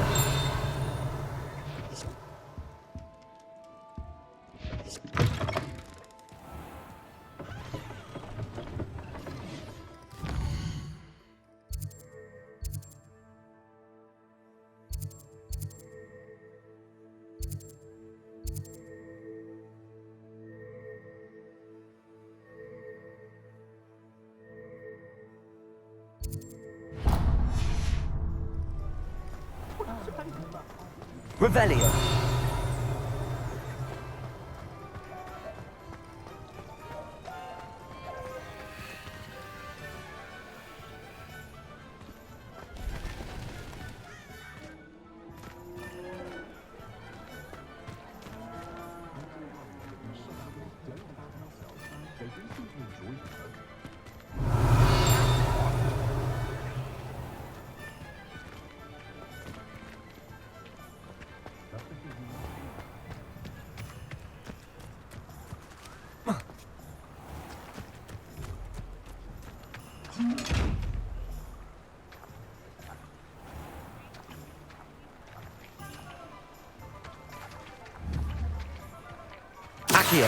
Revelio. Accio.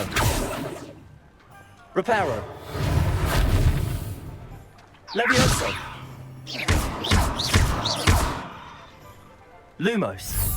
Reparo. Levioso. Lumos.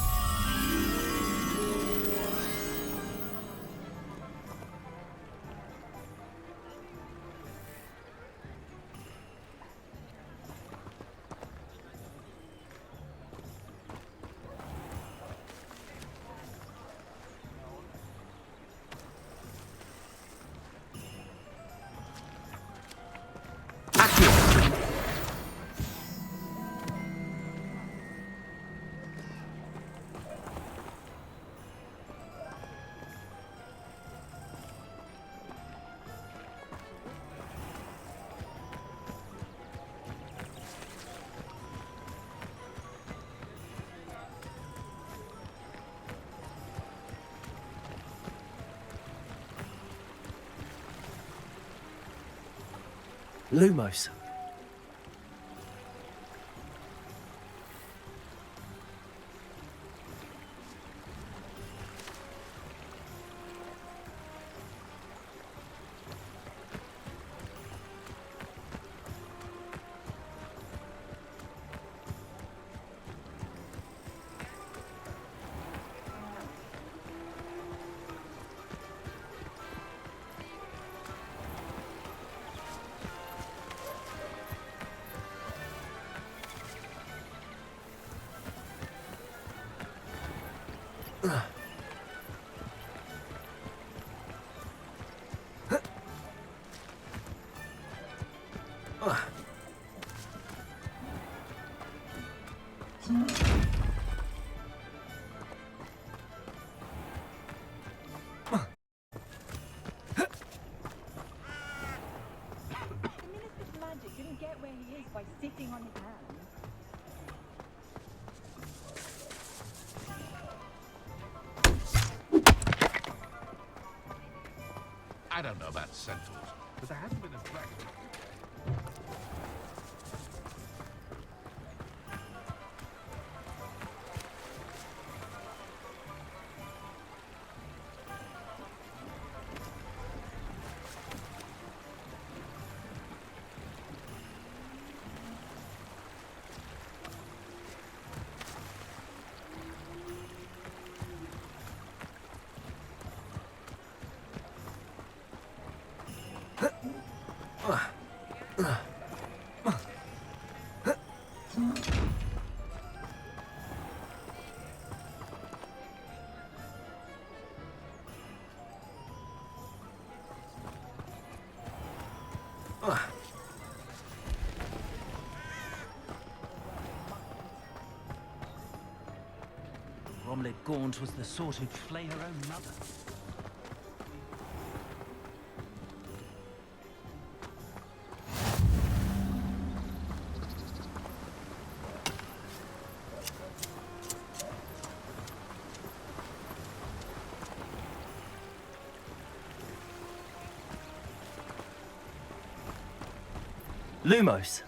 Lumos. Magic didn't get where he is by sitting on his hands. I don't know about centaurs, but there hasn't been a dragon. Bromley Gaunt was the sort who'd flay her own mother. Lumos.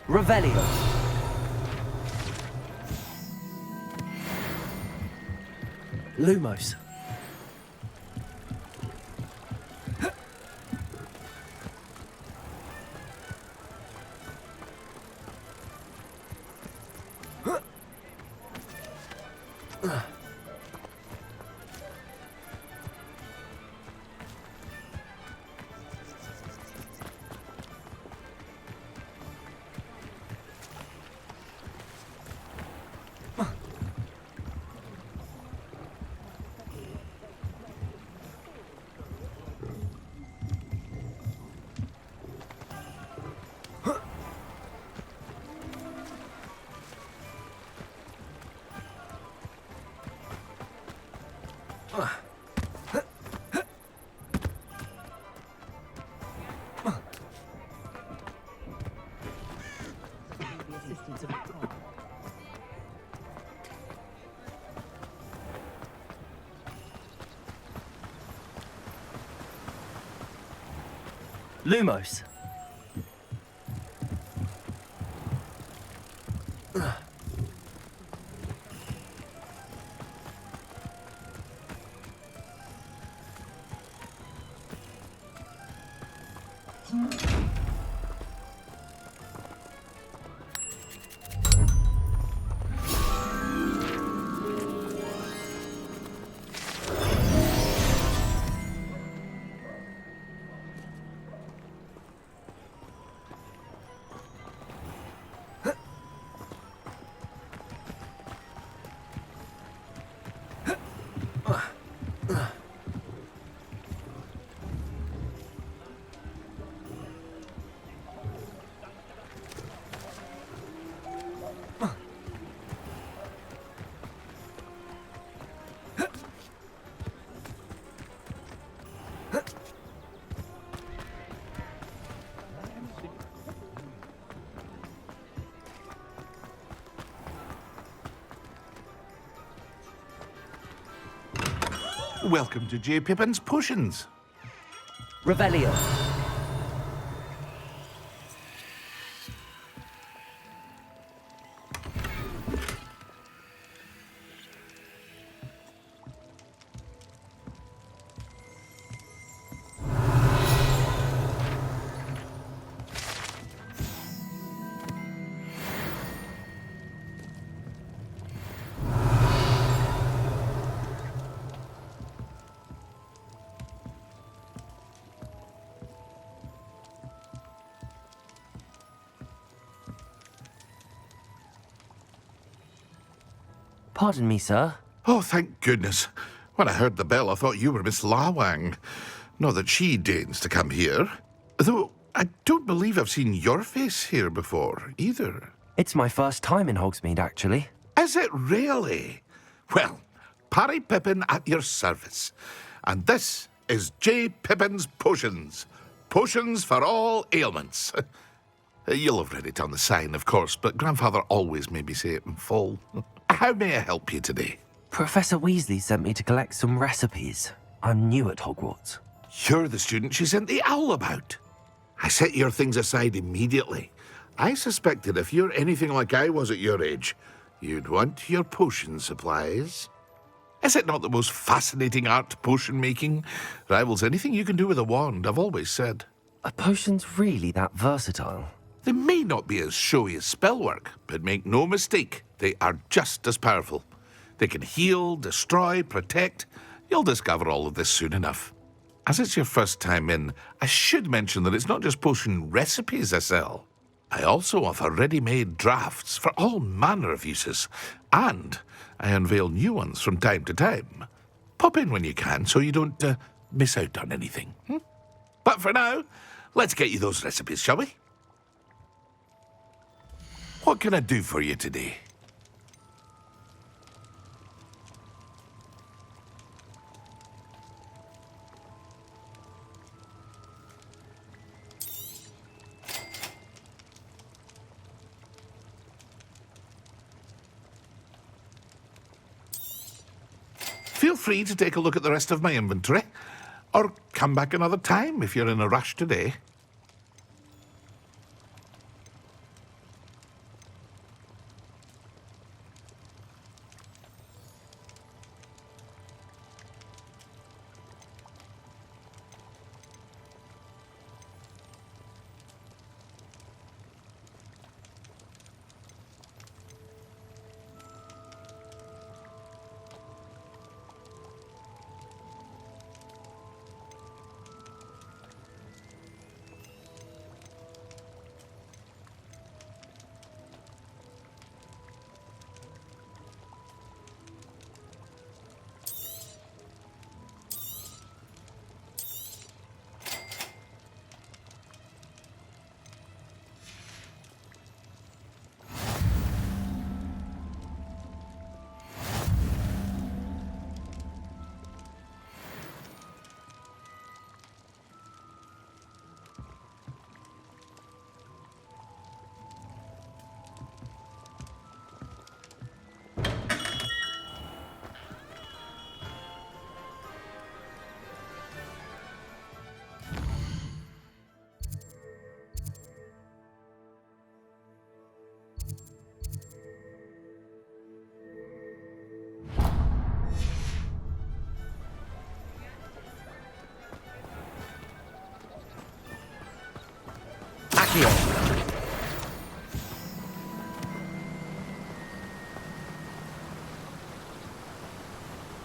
Revelio. Lumos. Lumos. Welcome to J. Pippin's Potions. Revelio. Pardon me, sir. Oh, thank goodness. When I heard the bell, I thought you were Miss Lawang. Not that she deigns to come here. Though, I don't believe I've seen your face here before, either. It's my first time in Hogsmeade, actually. Is it really? Well, Parry Pippin at your service. And this is J. Pippin's Potions. Potions for all ailments. You'll have read it on the sign, of course, but Grandfather always made me say it in full. How may I help you today? Professor Weasley sent me to collect some recipes. I'm new at Hogwarts. You're the student she sent the owl about. I set your things aside immediately. I suspected if you're anything like I was at your age, you'd want your potion supplies. Is it not the most fascinating art, potion making? Rivals anything you can do with a wand, I've always said. Are potions really that versatile? They may not be as showy as spellwork, but make no mistake, they are just as powerful. They can heal, destroy, protect. You'll discover all of this soon enough. As it's your first time in, I should mention that it's not just potion recipes I sell. I also offer ready-made drafts for all manner of uses, and I unveil new ones from time to time. Pop in when you can so you don't miss out on anything. But for now, let's get you those recipes, shall we? What can I do for you today? Feel free to take a look at the rest of my inventory, or come back another time if you're in a rush today.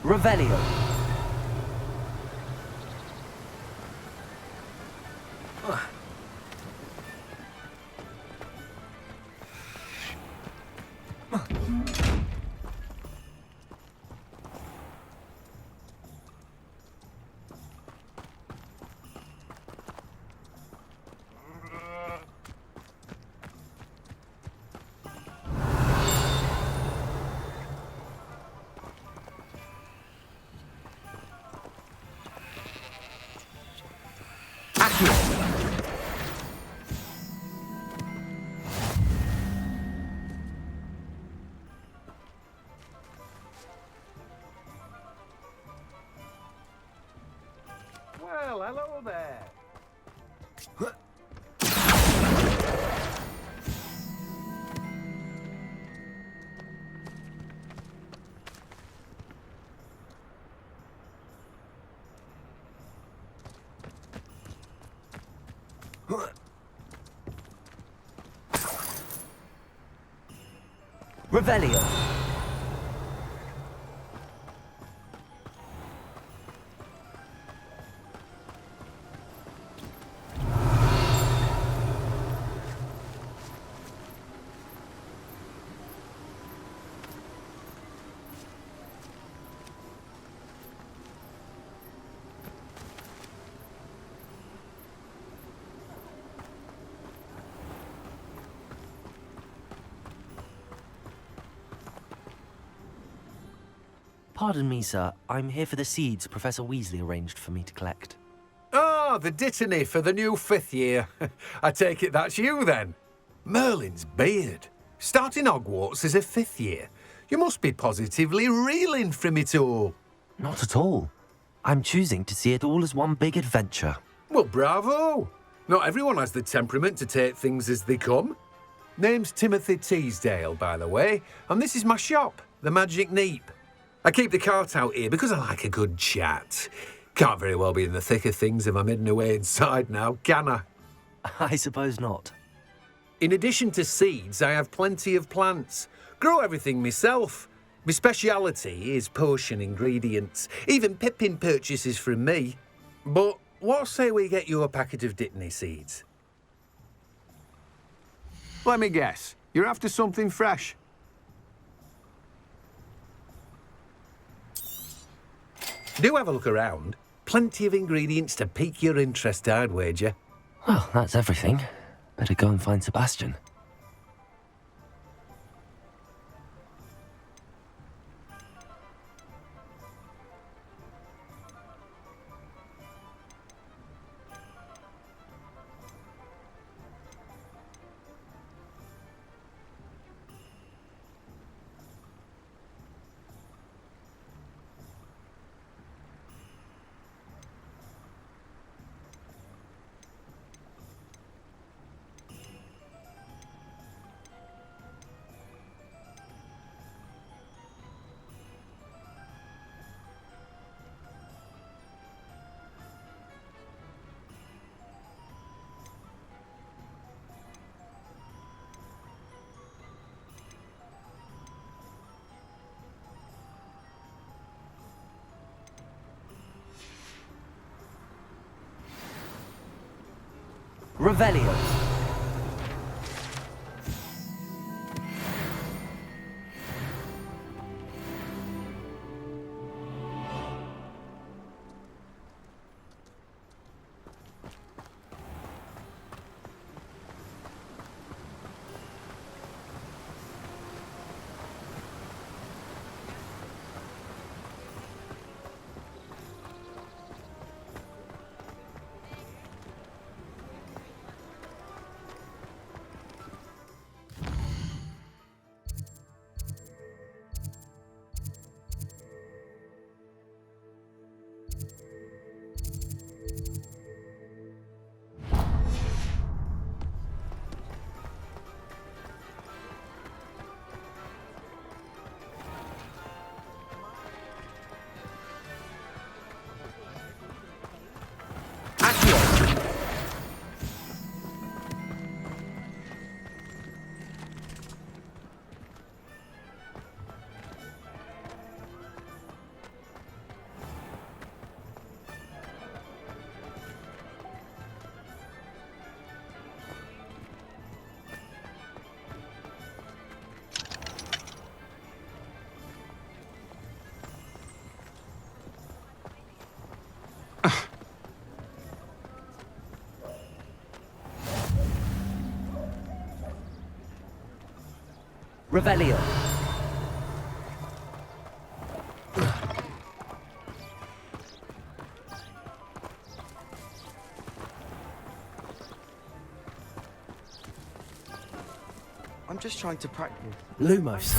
Revelio. Well, hello there. Revelio. Pardon me, sir. I'm here for the seeds Professor Weasley arranged for me to collect. Ah, the dittany for the new 5th year. I take it that's you, then. Merlin's beard. Starting Hogwarts as a 5th year. You must be positively reeling from it all. Not at all. I'm choosing to see it all as one big adventure. Well, bravo. Not everyone has the temperament to take things as they come. Name's Timothy Teasdale, by the way, and this is my shop, the Magic Neep. I keep the cart out here because I like a good chat. Can't very well be in the thick of things if I'm hidden away inside now, can I? I suppose not. In addition to seeds, I have plenty of plants. Grow everything myself. My speciality is potion ingredients. Even Pippin purchases from me. But what say we get you a packet of Dittany seeds? Let me guess. You're after something fresh. Do have a look around. Plenty of ingredients to pique your interest, I'd wager. Well, that's everything. Better go and find Sebastian. Revelio. Revelio. I'm just trying to practice. Lumos.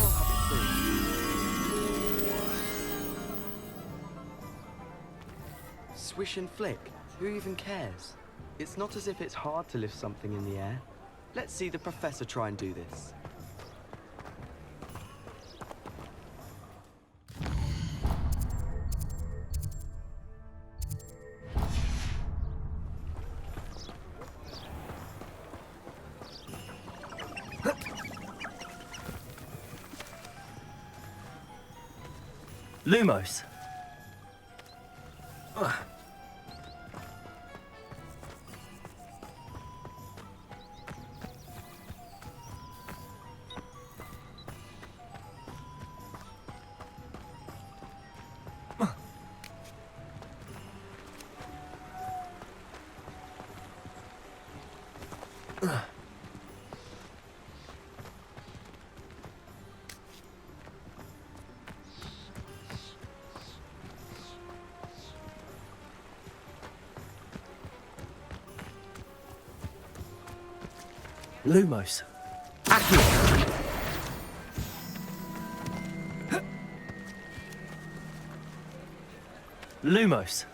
Swish and flick. Who even cares? It's not as if it's hard to lift something in the air. Let's see the professor try and do this. Lumos. Lumos. Accio. Lumos.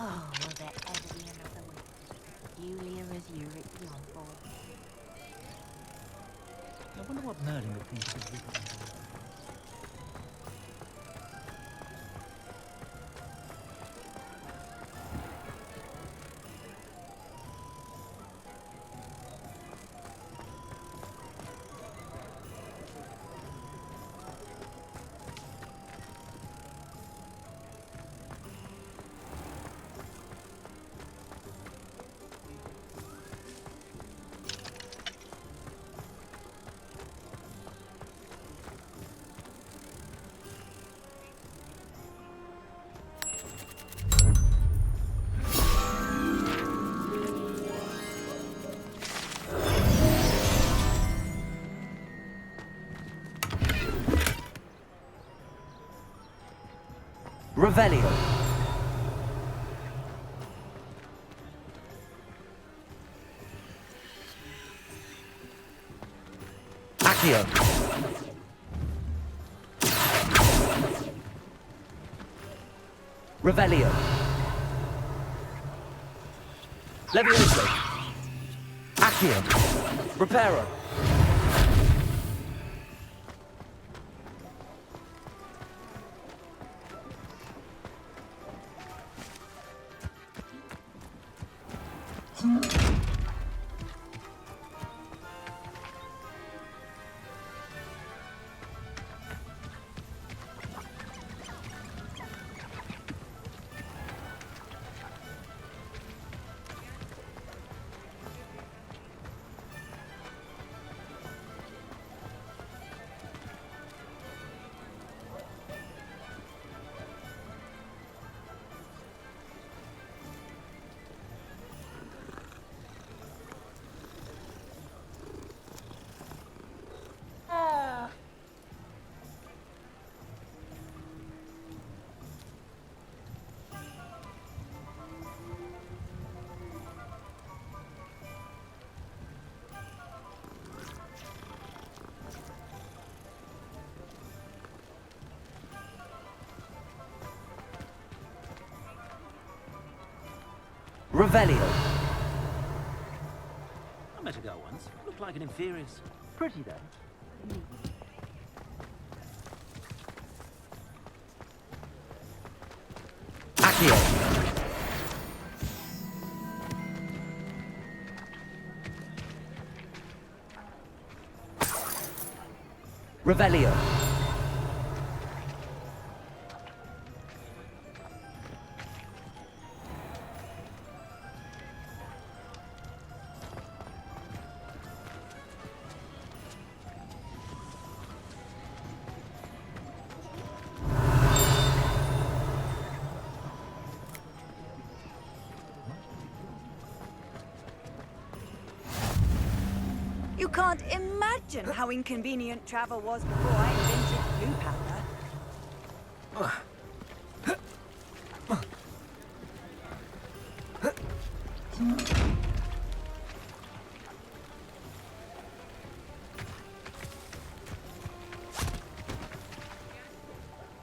Oh, will there ever be another week? Julia as Uric beyond board. I wonder what Merlin would think of this. Revelio. Accio. Revelio. Levioso. Accio. Reparo. Revelio. I met a girl once. Looked like an inferior's. Pretty though. Accio. Revelio. You can't imagine how inconvenient travel was before I invented blue powder.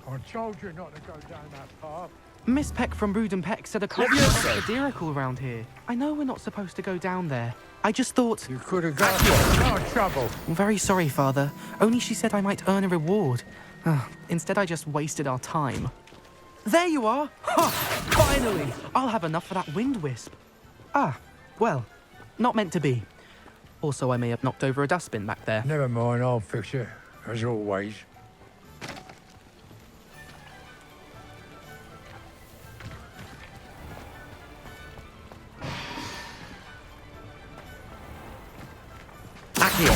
I told you not to go down that path. Miss Peck from Brood and Peck said a Levioso. Cadirical around here. I know we're not supposed to go down there. I just thought... You could have got no trouble. I'm very sorry, Father. Only she said I might earn a reward. Instead, I just wasted our time. There you are! Ha! Finally! I'll have enough for that wind wisp. Ah, well, not meant to be. Also, I may have knocked over a dustbin back there. Never mind, I'll fix it, as always. Accio.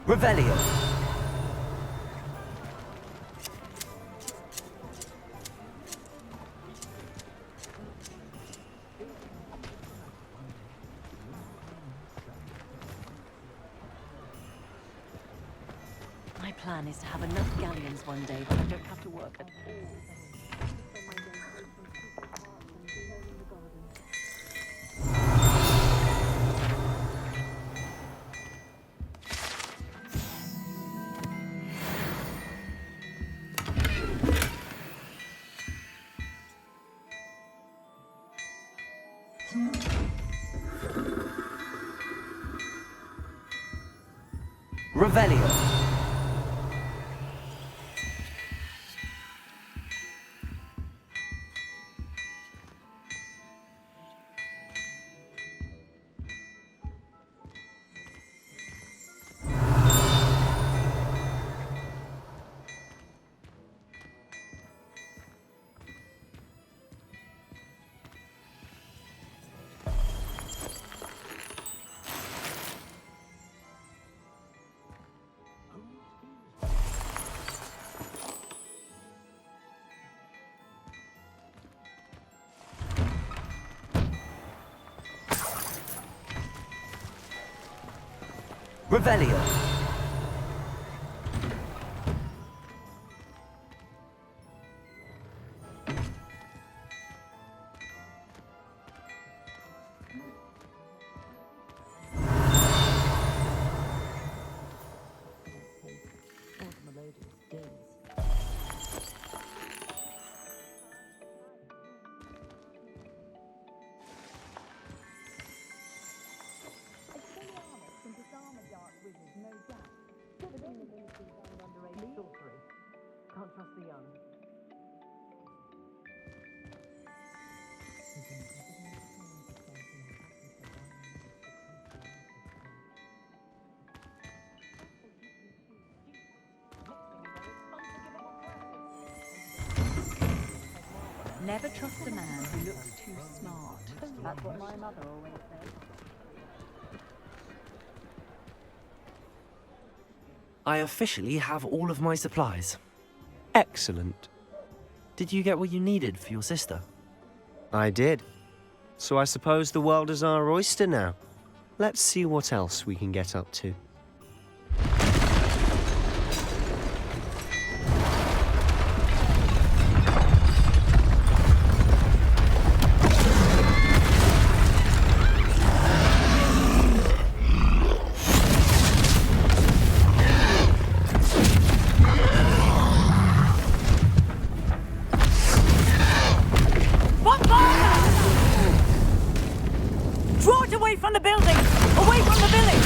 Revelio. My plan is to have enough galleons one day that I don't have to work at all. Revelio. Revelio. Can't trust the young. Never trust a man who looks too smart. That's what my mother always said. I officially have all of my supplies. Excellent. Did you get what you needed for your sister? I did. So I suppose the world is our oyster now. Let's see what else we can get up to. Draw it away from the building! Away from the village!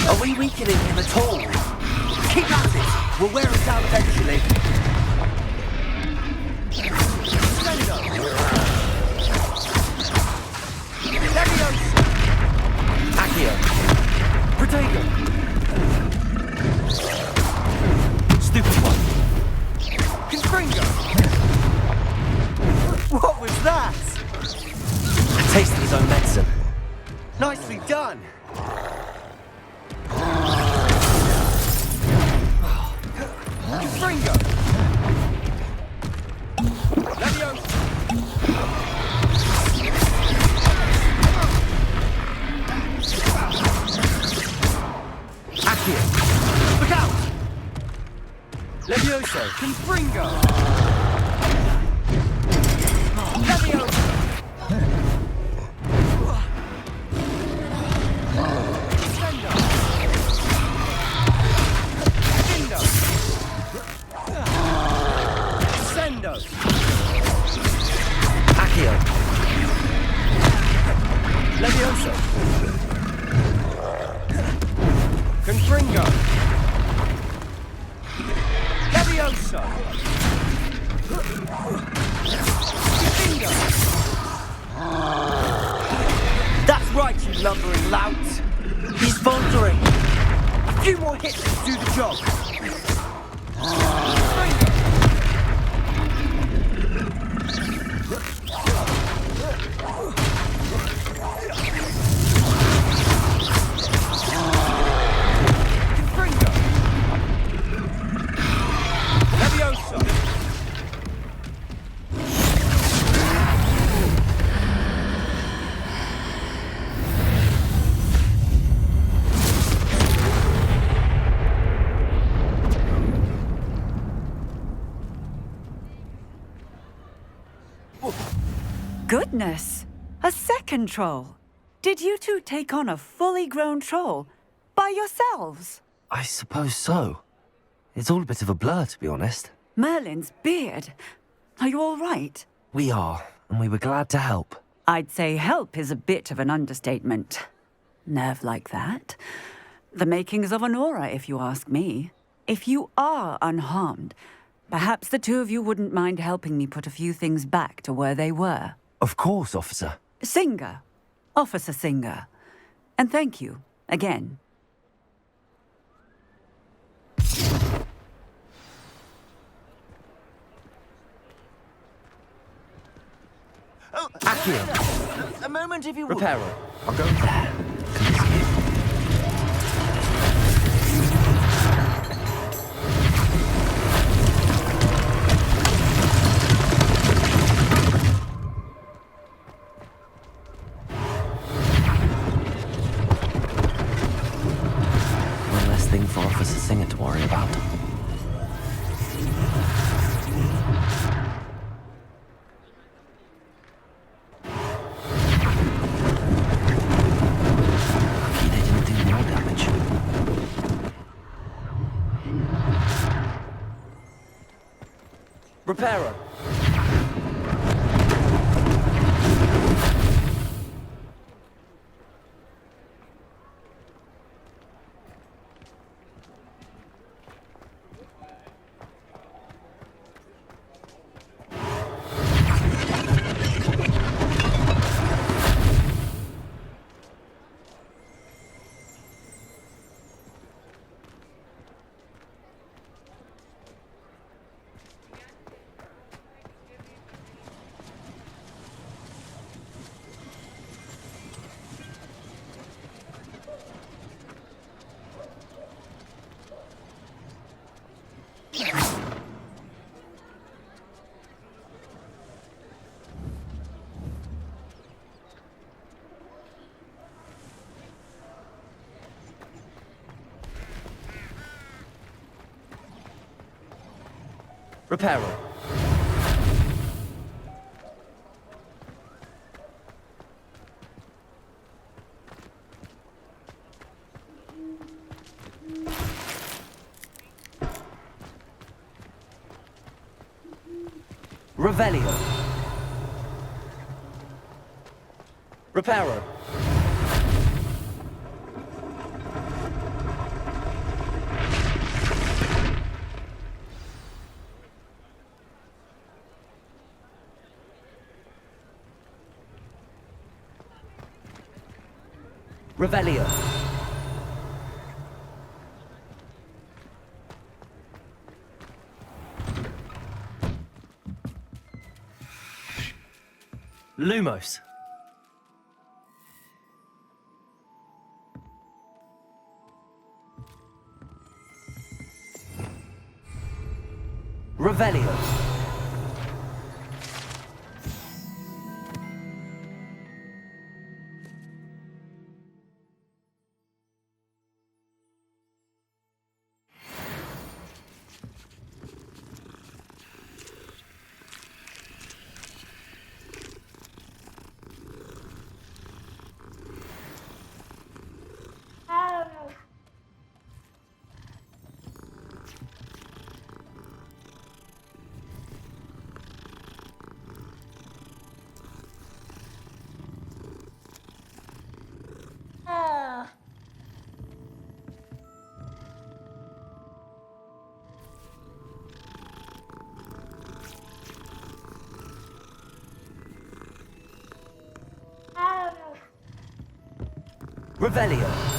Are we weakening him at all? Keep at it! We'll wear him down eventually. Accio. Protego. Stupid one. Confringo. What was that? A taste of his own medicine. Nicely done. Confringo. Leviosa. Accio. Look out! Levioso. Confringo. Leviosa. Accio. Levioso. Confringo. Levioso. Confringo. That's right, you lumbering lout. He's faltering. A few more hits to do the job. Goodness! A second troll! Did you two take on a fully grown troll by yourselves? I suppose so. It's all a bit of a blur, to be honest. Merlin's beard. Are you all right? We are, and we were glad to help. I'd say help is a bit of an understatement. Nerve like that. The makings of an aura, if you ask me. If you are unharmed, perhaps the two of you wouldn't mind helping me put a few things back to where they were. Of course, officer. Singer. Officer Singer. And thank you, again. A moment, if you would. Reparo. I'll go there. One less thing for Officer Singer to worry about. Lucky they didn't do more damage. Reparo. Reparo. Revelio. Reparo. Revelio. Lumos. Revelio. Revelio.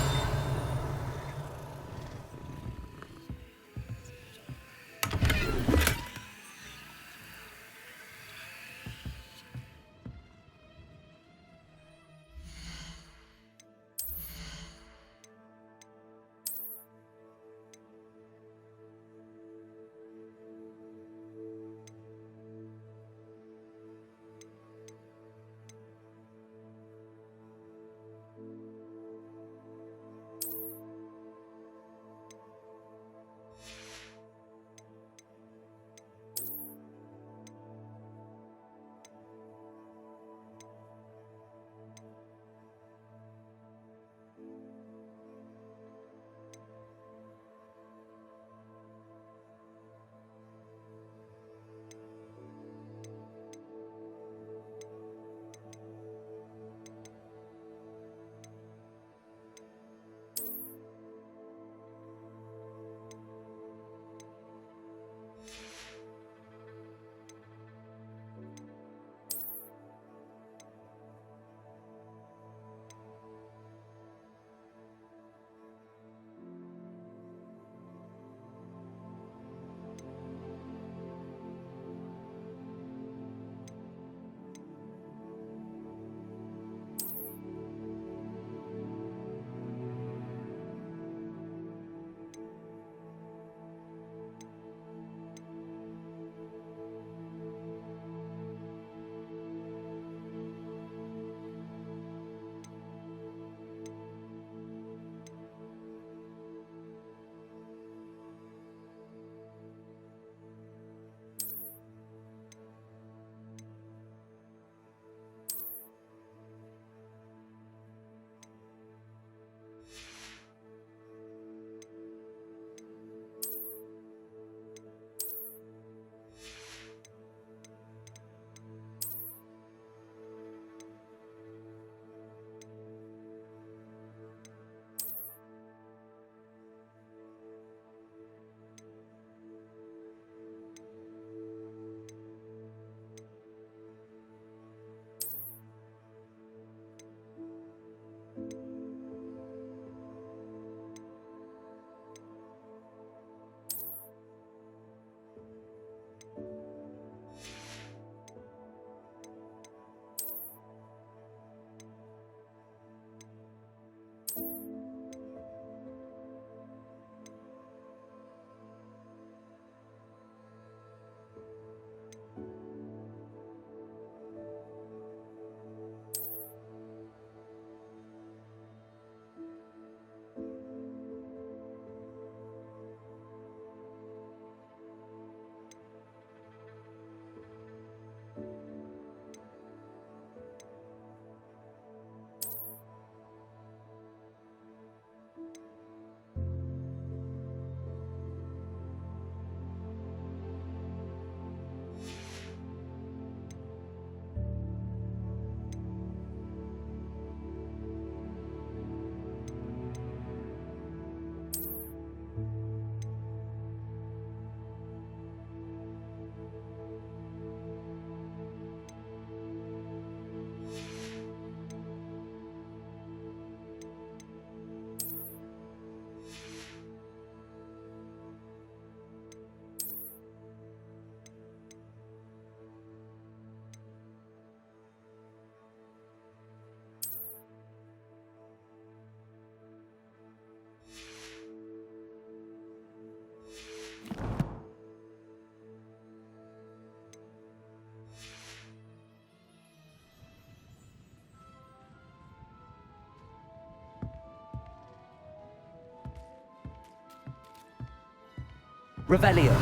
Revelio.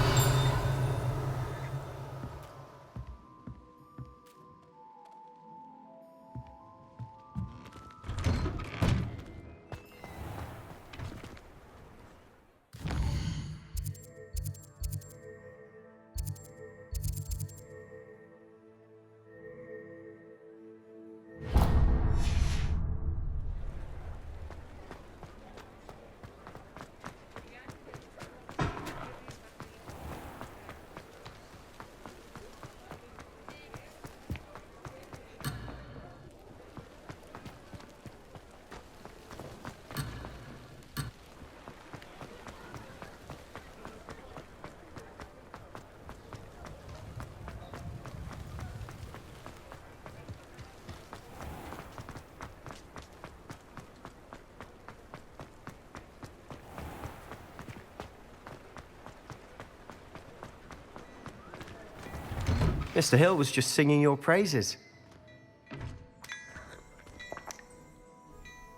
Mr. Hill was just singing your praises.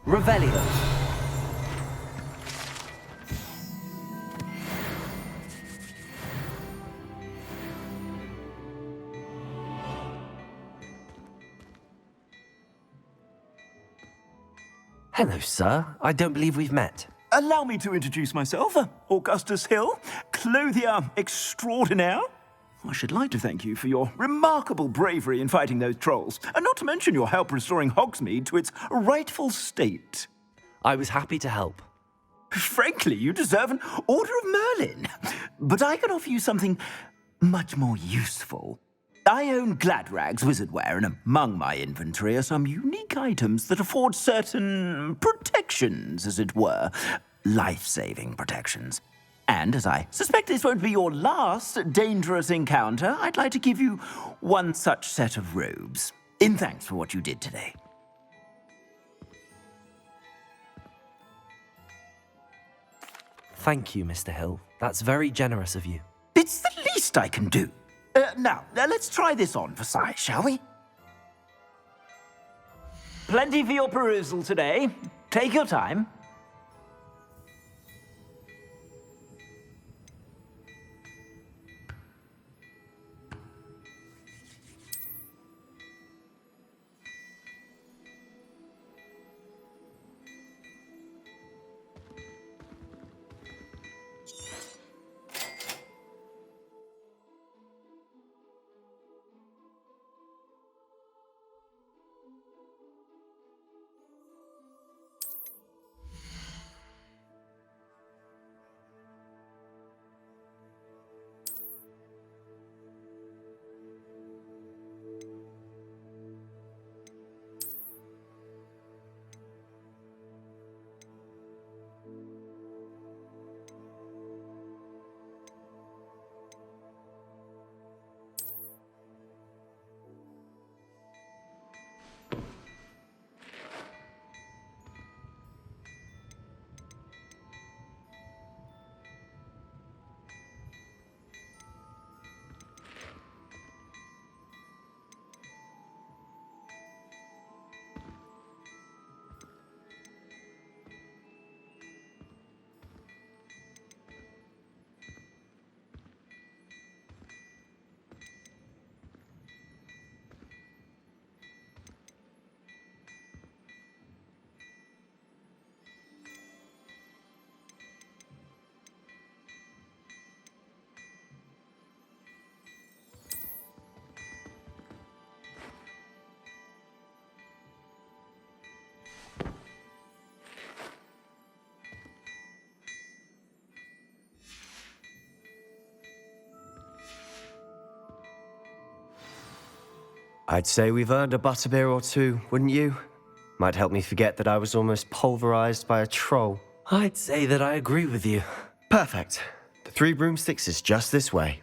Revelio. Hello, sir. I don't believe we've met. Allow me to introduce myself, Augustus Hill, clothier extraordinaire. I should like to thank you for your remarkable bravery in fighting those trolls, and not to mention your help restoring Hogsmeade to its rightful state. I was happy to help. Frankly, you deserve an Order of Merlin. But I can offer you something much more useful. I own Gladrag's wizardware, and among my inventory are some unique items that afford certain protections, as it were. Life-saving protections. And as I suspect this won't be your last dangerous encounter, I'd like to give you one such set of robes, in thanks for what you did today. Thank you, Mr. Hill. That's very generous of you. It's the least I can do. Now, let's try this on for size, shall we? Plenty for your perusal today. Take your time. I'd say we've earned a butterbeer or two, wouldn't you? Might help me forget that I was almost pulverized by a troll. I'd say that I agree with you. Perfect. The 3 broomsticks is just this way.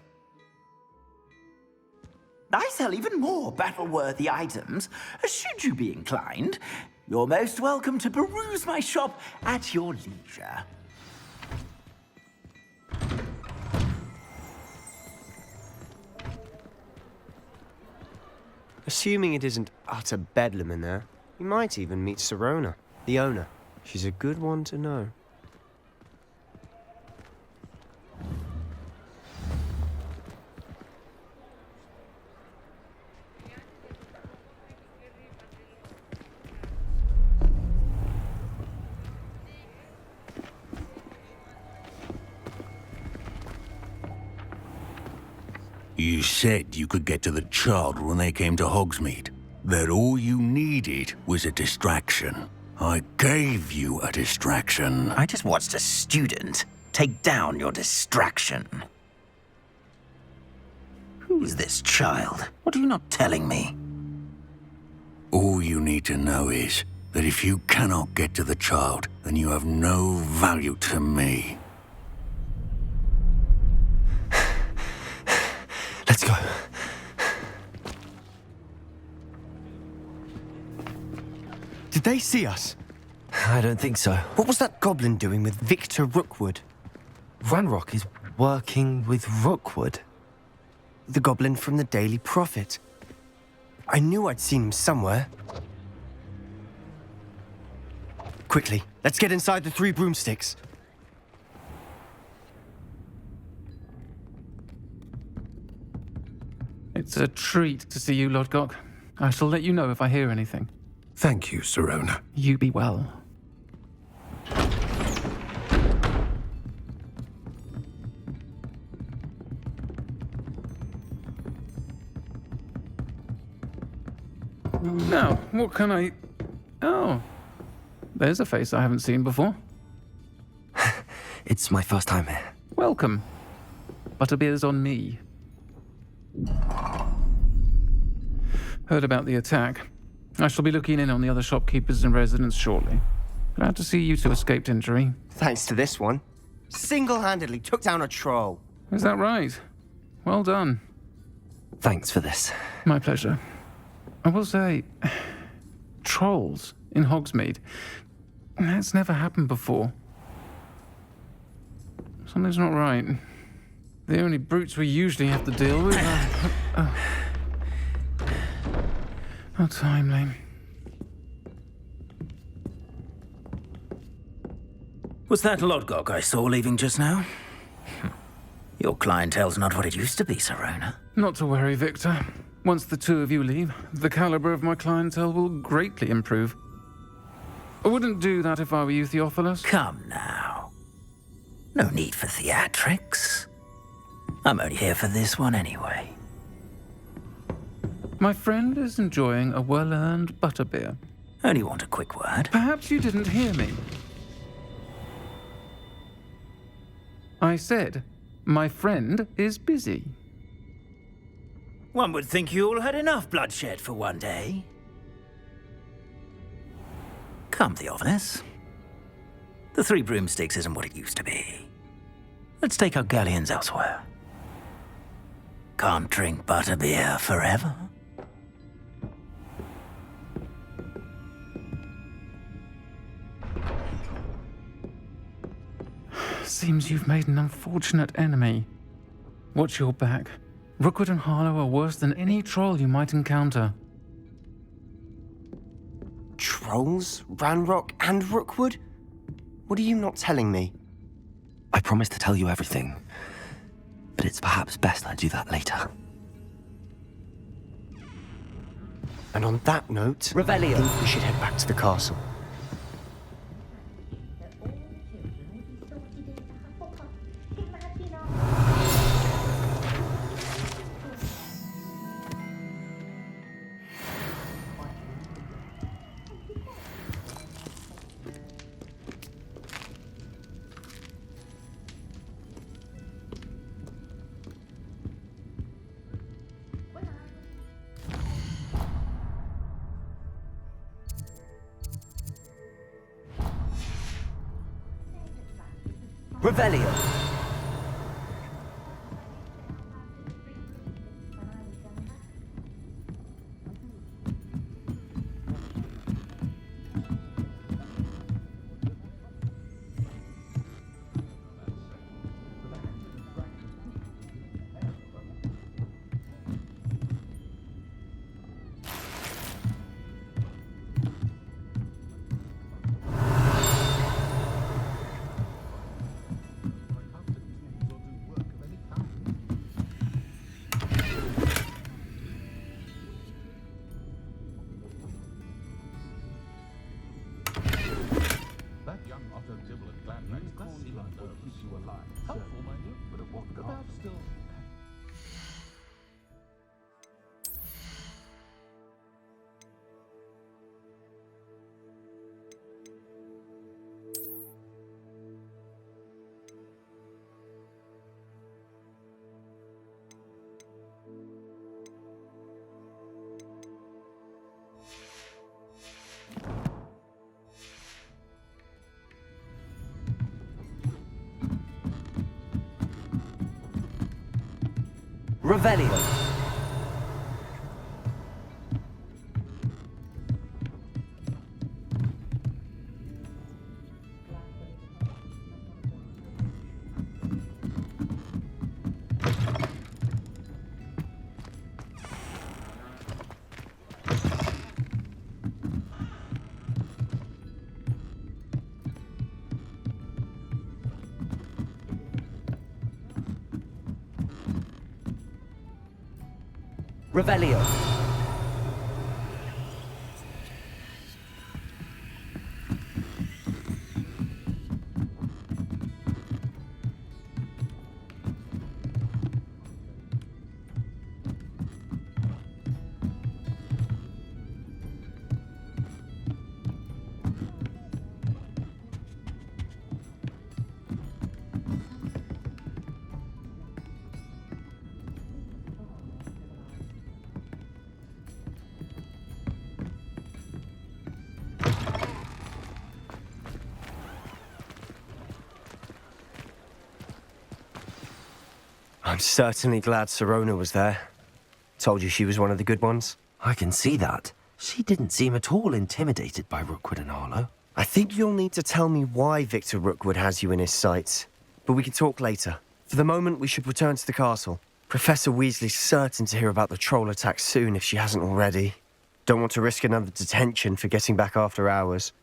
I sell even more battle-worthy items. Should you be inclined, you're most welcome to peruse my shop at your leisure. Assuming it isn't utter bedlam in there, you might even meet Sirona, the owner. She's a good one to know. You said you could get to the child when they came to Hogsmeade. That all you needed was a distraction. I gave you a distraction. I just watched a student take down your distraction. Who's this child? What are you not telling me? All you need to know is that if you cannot get to the child, then you have no value to me. Let's go. Did they see us? I don't think so. What was that goblin doing with Victor Rookwood? Ranrock is working with Rookwood. The goblin from the Daily Prophet. I knew I'd seen him somewhere. Quickly, let's get inside the 3 broomsticks. It's a treat to see you, Lodgok. I shall let you know if I hear anything. Thank you, Sirona. You be well. Now, what can I... Oh, there's a face I haven't seen before. It's my first time here. Welcome. Butterbeer's on me. Heard about the attack. I shall be looking in on the other shopkeepers and residents shortly. Glad to see you two escaped injury. Thanks to this one. Single-handedly took down a troll. Is that right? Well done. Thanks for this. My pleasure. I will say, trolls in Hogsmeade. That's never happened before. Something's not right. The only brutes we usually have to deal with are... How timely. Was that Lodgok I saw leaving just now? Your clientele's not what it used to be, Sirona. Not to worry, Victor. Once the 2 of you leave, the caliber of my clientele will greatly improve. I wouldn't do that if I were you, Theophilus. Come now. No need for theatrics. I'm only here for this one anyway. My friend is enjoying a well-earned butterbeer. Only want a quick word. Perhaps you didn't hear me. I said, my friend is busy. One would think you all had enough bloodshed for one day. Come, Theophilus. The 3 broomsticks isn't what it used to be. Let's take our galleons elsewhere. Can't drink butterbeer forever. Seems you've made an unfortunate enemy. Watch your back. Rookwood and Harlow are worse than any troll you might encounter. Trolls? Ranrock and Rookwood? What are you not telling me? I promise to tell you everything, but it's perhaps best I do that later. And on that note, Revelio. I think we should head back to the castle. Revelio. Revelio. Revelio. I'm certainly glad Sirona was there. Told you she was one of the good ones. I can see that. She didn't seem at all intimidated by Rookwood and Arlo. I think you'll need to tell me why Victor Rookwood has you in his sights. But we can talk later. For the moment, we should return to the castle. Professor Weasley's certain to hear about the troll attack soon if she hasn't already. Don't want to risk another detention for getting back after hours.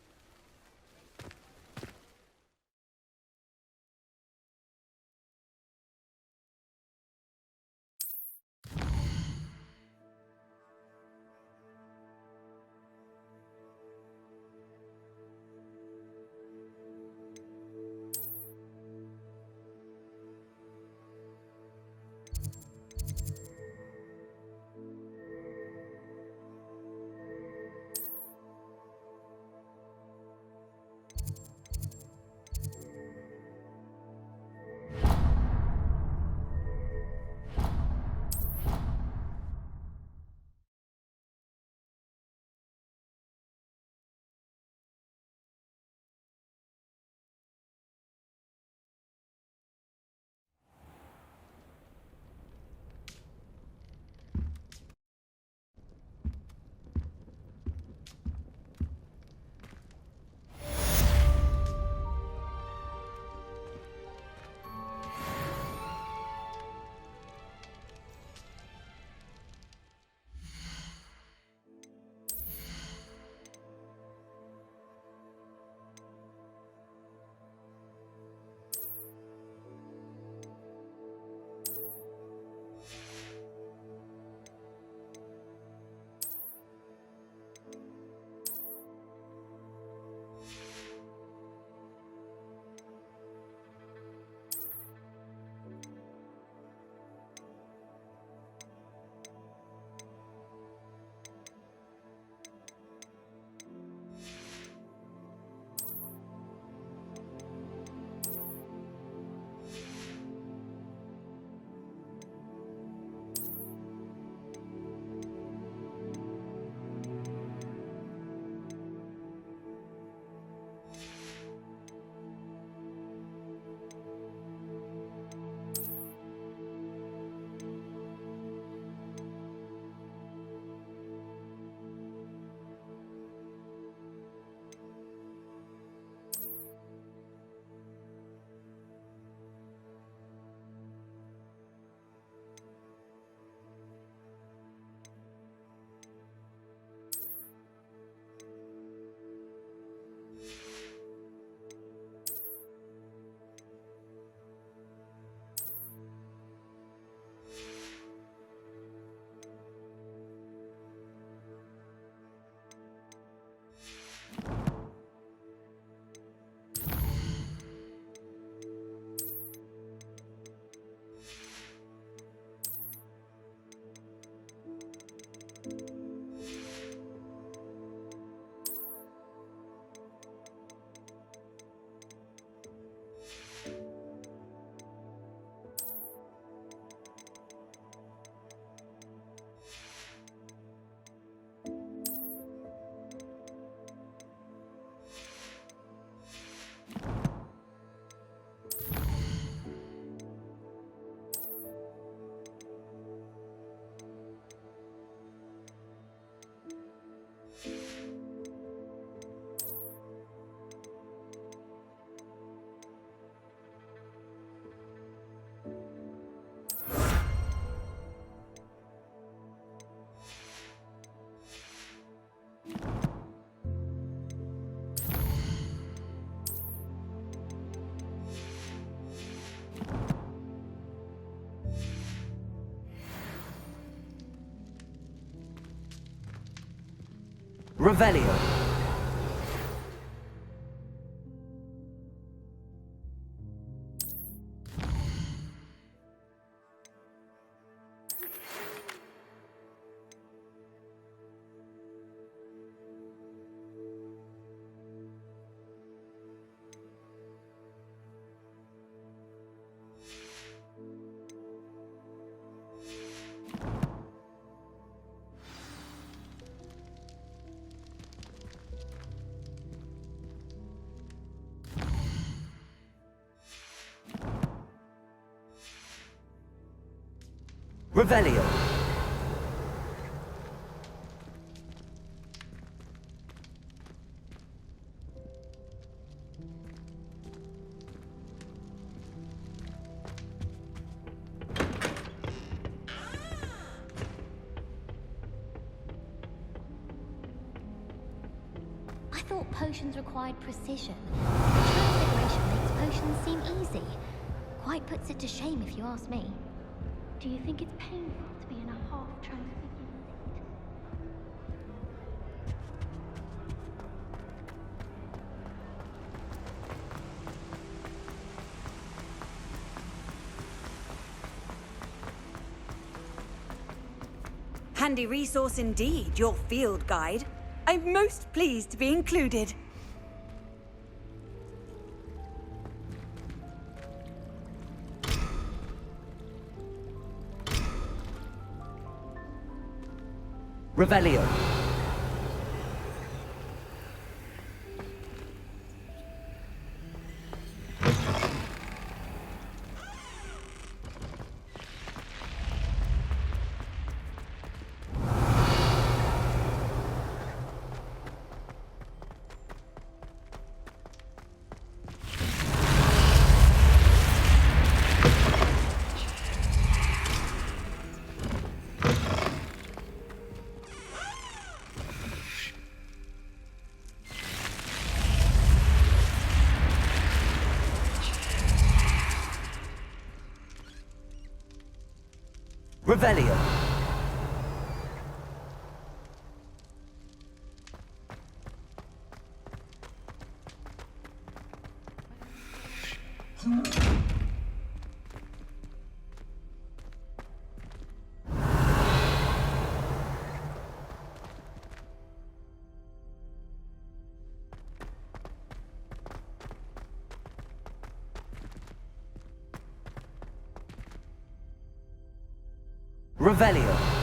Revelio. Revelio. I thought potions required precision. Transfiguration makes potions seem easy. Quite puts it to shame if you ask me. Do you think it's painful to be in a half-transfigured state? Handy resource indeed, your field guide. I'm most pleased to be included. Revelio. Revelio. Revelio.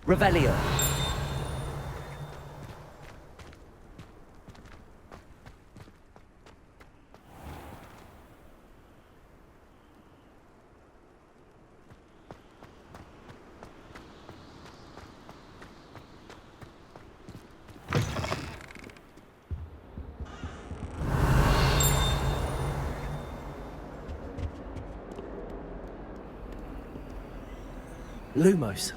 Revelio. Lumos.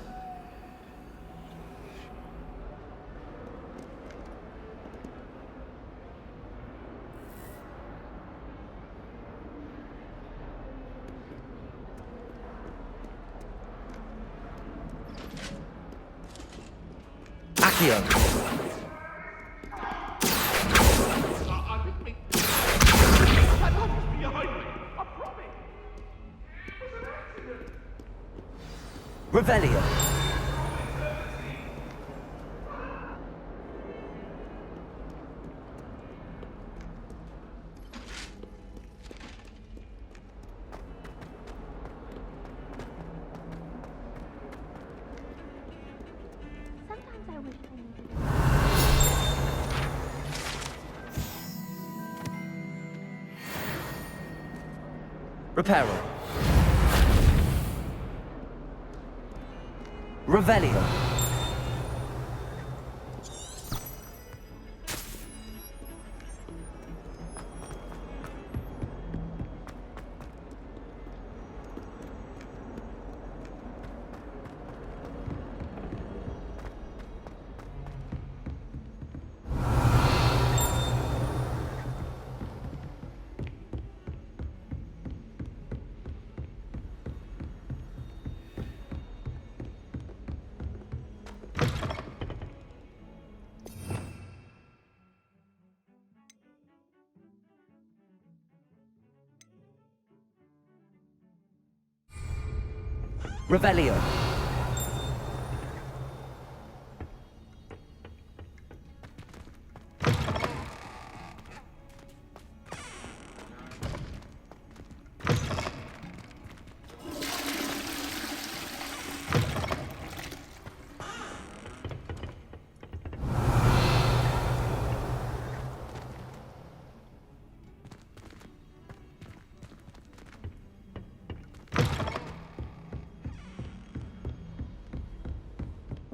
Accio. Revelio. Reparo. Revelio. Revelio.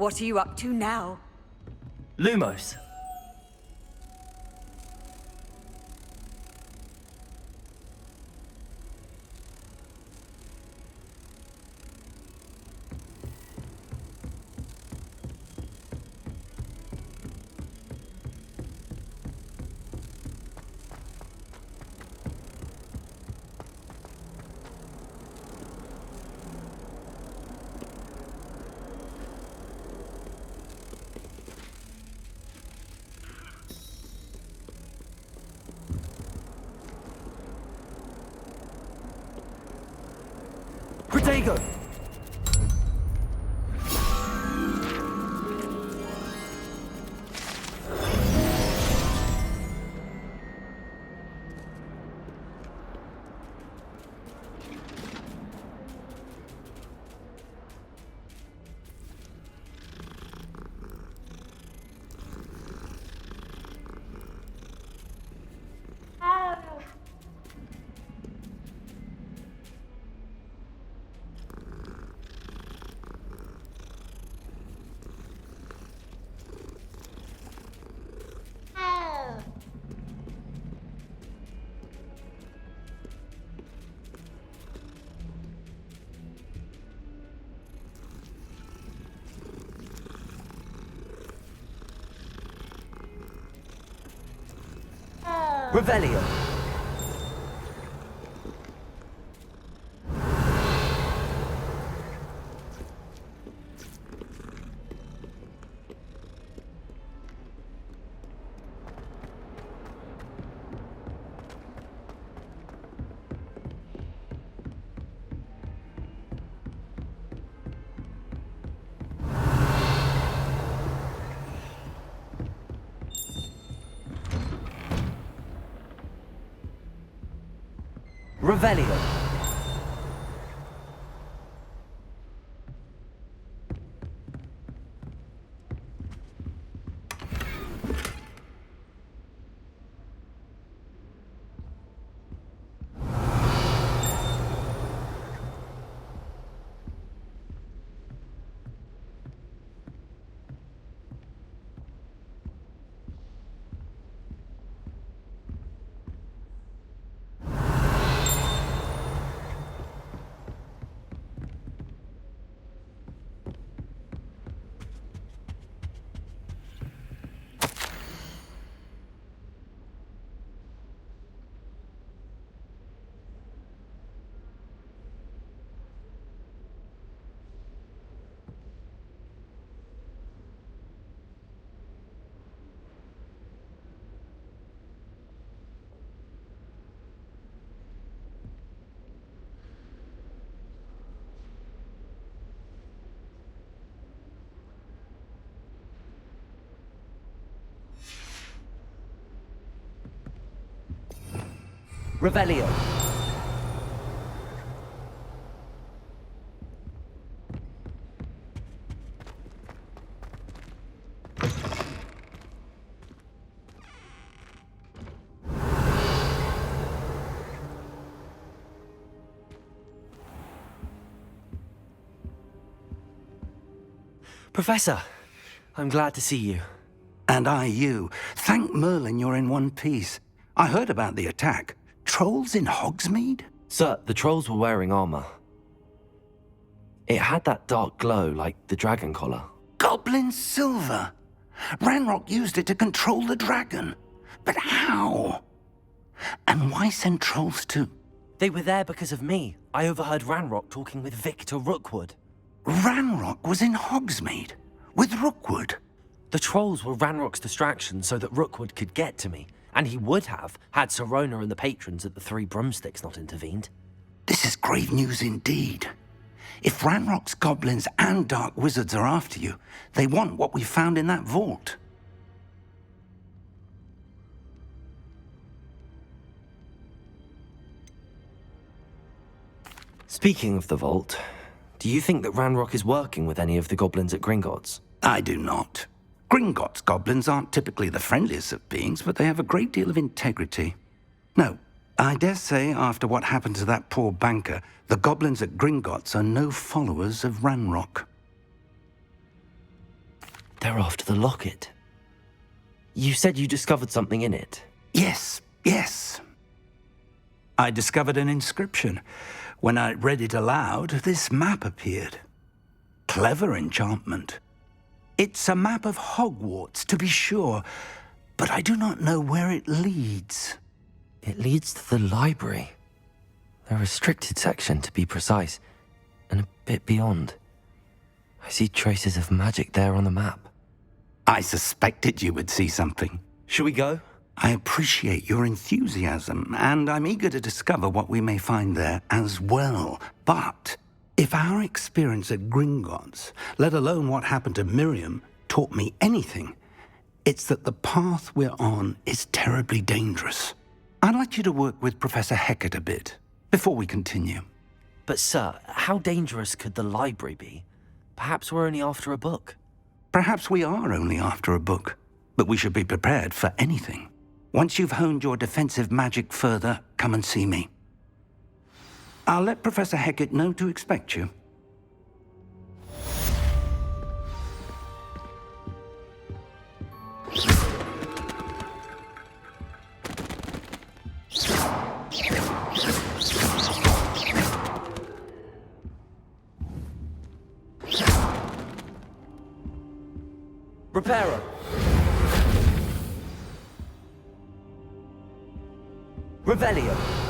What are you up to now? Lumos. Protego! Revelio. Revelio. Revelio. Professor, I'm glad to see you. And I you. Thank Merlin you're in one piece. I heard about the attack. Trolls in Hogsmeade? Sir, the trolls were wearing armor. It had that dark glow like the dragon collar. Goblin silver. Ranrock used it to control the dragon. But how? And why send trolls to... They were there because of me. I overheard Ranrock talking with Victor Rookwood. Ranrock was in Hogsmeade? With Rookwood? The trolls were Ranrock's distraction so that Rookwood could get to me. And he would have, had Sirona and the patrons at the Three Broomsticks not intervened. This is grave news indeed. If Ranrock's goblins and dark wizards are after you, they want what we found in that vault. Speaking of the vault, do you think that Ranrock is working with any of the goblins at Gringotts? I do not. Gringotts goblins aren't typically the friendliest of beings, but they have a great deal of integrity. No, I dare say after what happened to that poor banker, the goblins at Gringotts are no followers of Ranrock. They're after the locket. You said you discovered something in it. Yes. I discovered an inscription. When I read it aloud, this map appeared. Clever enchantment. It's a map of Hogwarts, to be sure, but I do not know where it leads. It leads to the library. The restricted section, to be precise, and a bit beyond. I see traces of magic there on the map. I suspected you would see something. Shall we go? I appreciate your enthusiasm, and I'm eager to discover what we may find there as well. But if our experience at Gringotts, let alone what happened to Miriam, taught me anything, it's that the path we're on is terribly dangerous. I'd like you to work with Professor Hecat a bit, before we continue. But sir, how dangerous could the library be? Perhaps we're only after a book. Perhaps we are only after a book, but we should be prepared for anything. Once you've honed your defensive magic further, come and see me. I'll let Professor Hecat know to expect you. Reparo. Revelio.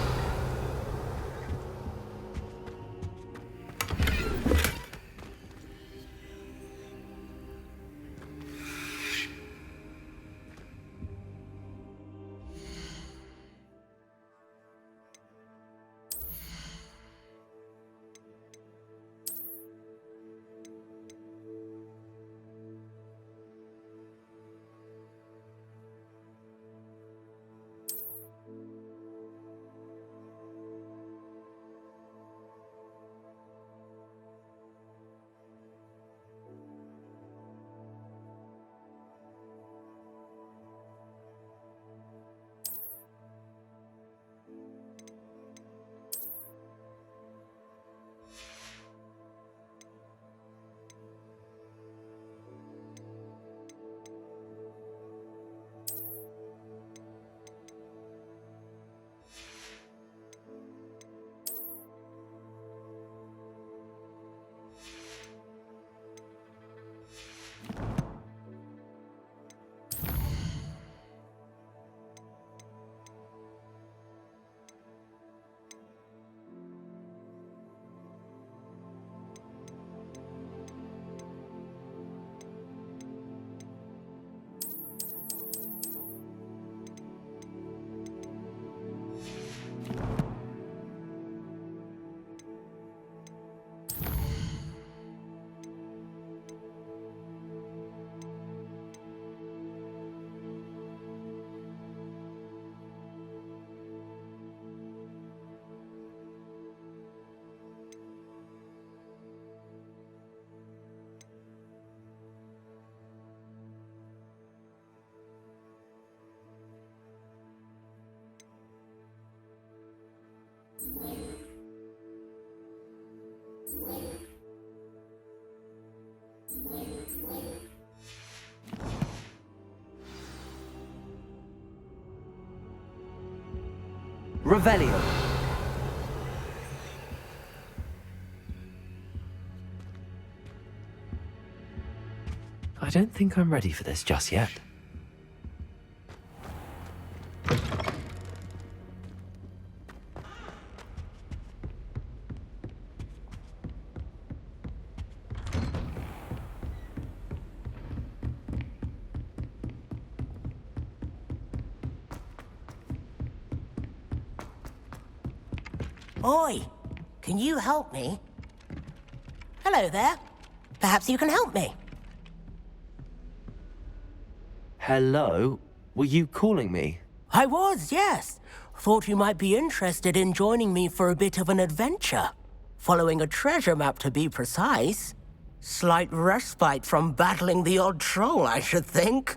Revelio. I don't think I'm ready for this just yet. Oi, can you help me? Hello there. Perhaps you can help me. Hello? Were you calling me? I was, yes. Thought you might be interested in joining me for a bit of an adventure. Following a treasure map, to be precise. Slight respite from battling the odd troll, I should think.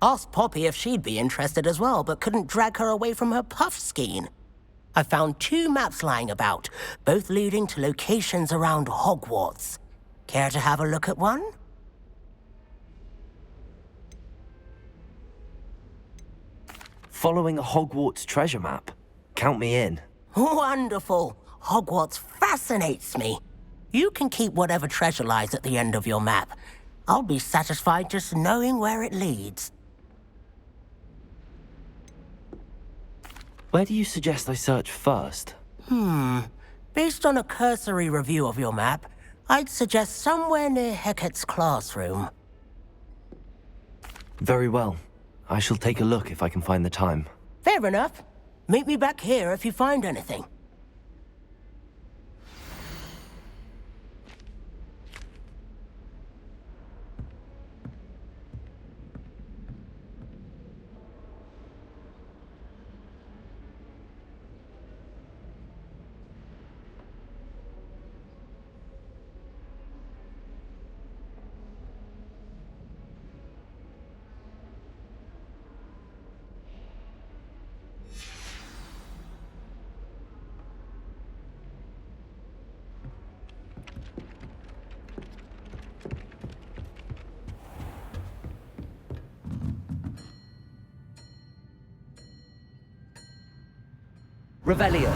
Asked Poppy if she'd be interested as well, but couldn't drag her away from her puff skein. I found 2 maps lying about, both leading to locations around Hogwarts. Care to have a look at one? Following a Hogwarts treasure map. Count me in. Wonderful. Hogwarts fascinates me. You can keep whatever treasure lies at the end of your map. I'll be satisfied just knowing where it leads. Where do you suggest I search first? Based on a cursory review of your map, I'd suggest somewhere near Hecat's classroom. Very well. I shall take a look if I can find the time. Fair enough. Meet me back here if you find anything. Revelio.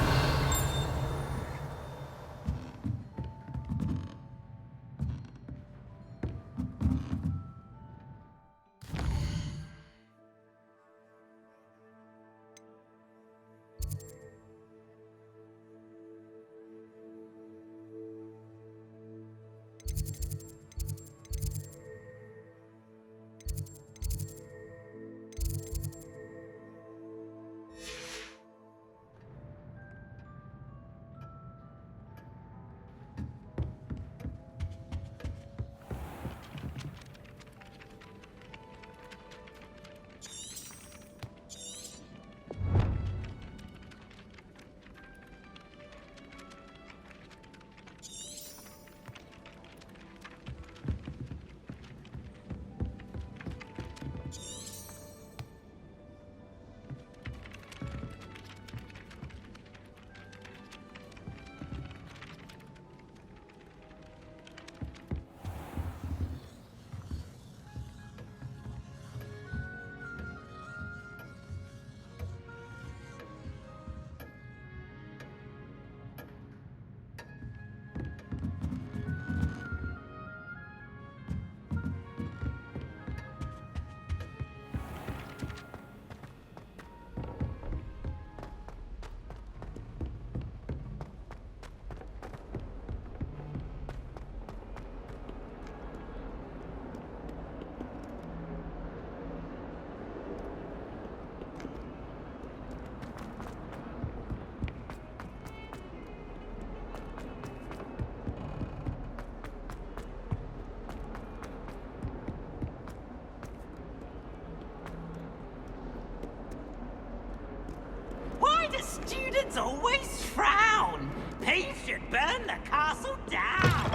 Students always frown. They should burn the castle down.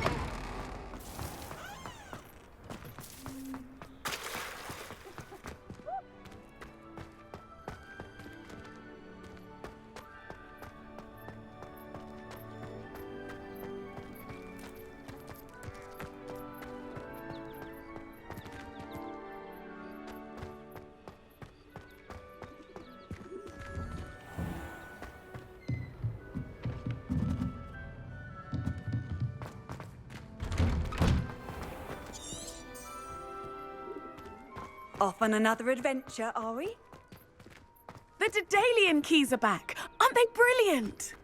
Off on another adventure, are we? The Daedalian keys are back. Aren't they brilliant?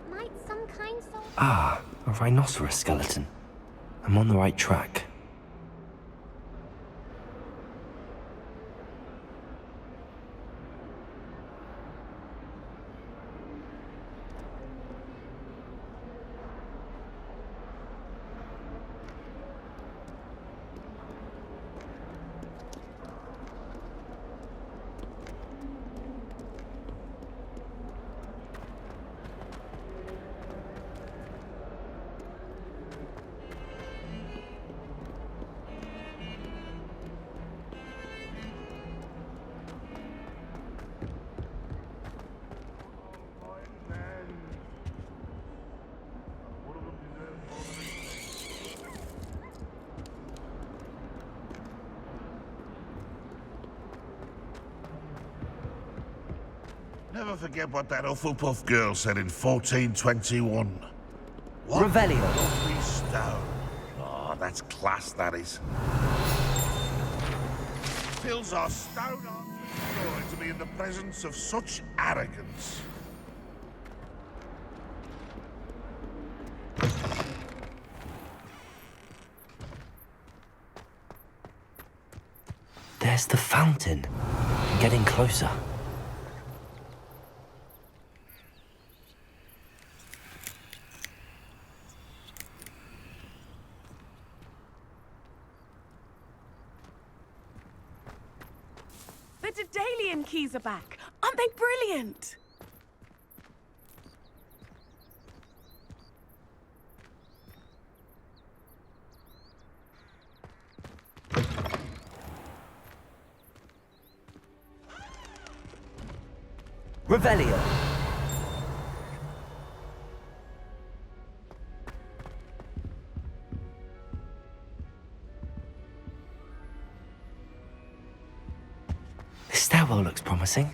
Might some kind soul... Ah, a rhinoceros skeleton. I'm on the right track. Never forget what that Hufflepuff girl said in 1421. What? Revelio. Lovely stone. Oh, that's class, that is. Fills our stone arms with joy to be in the presence of such arrogance. There's the fountain. I'm getting closer. The Daedalian keys are back. Aren't they brilliant? Revelio. This stairwell looks promising.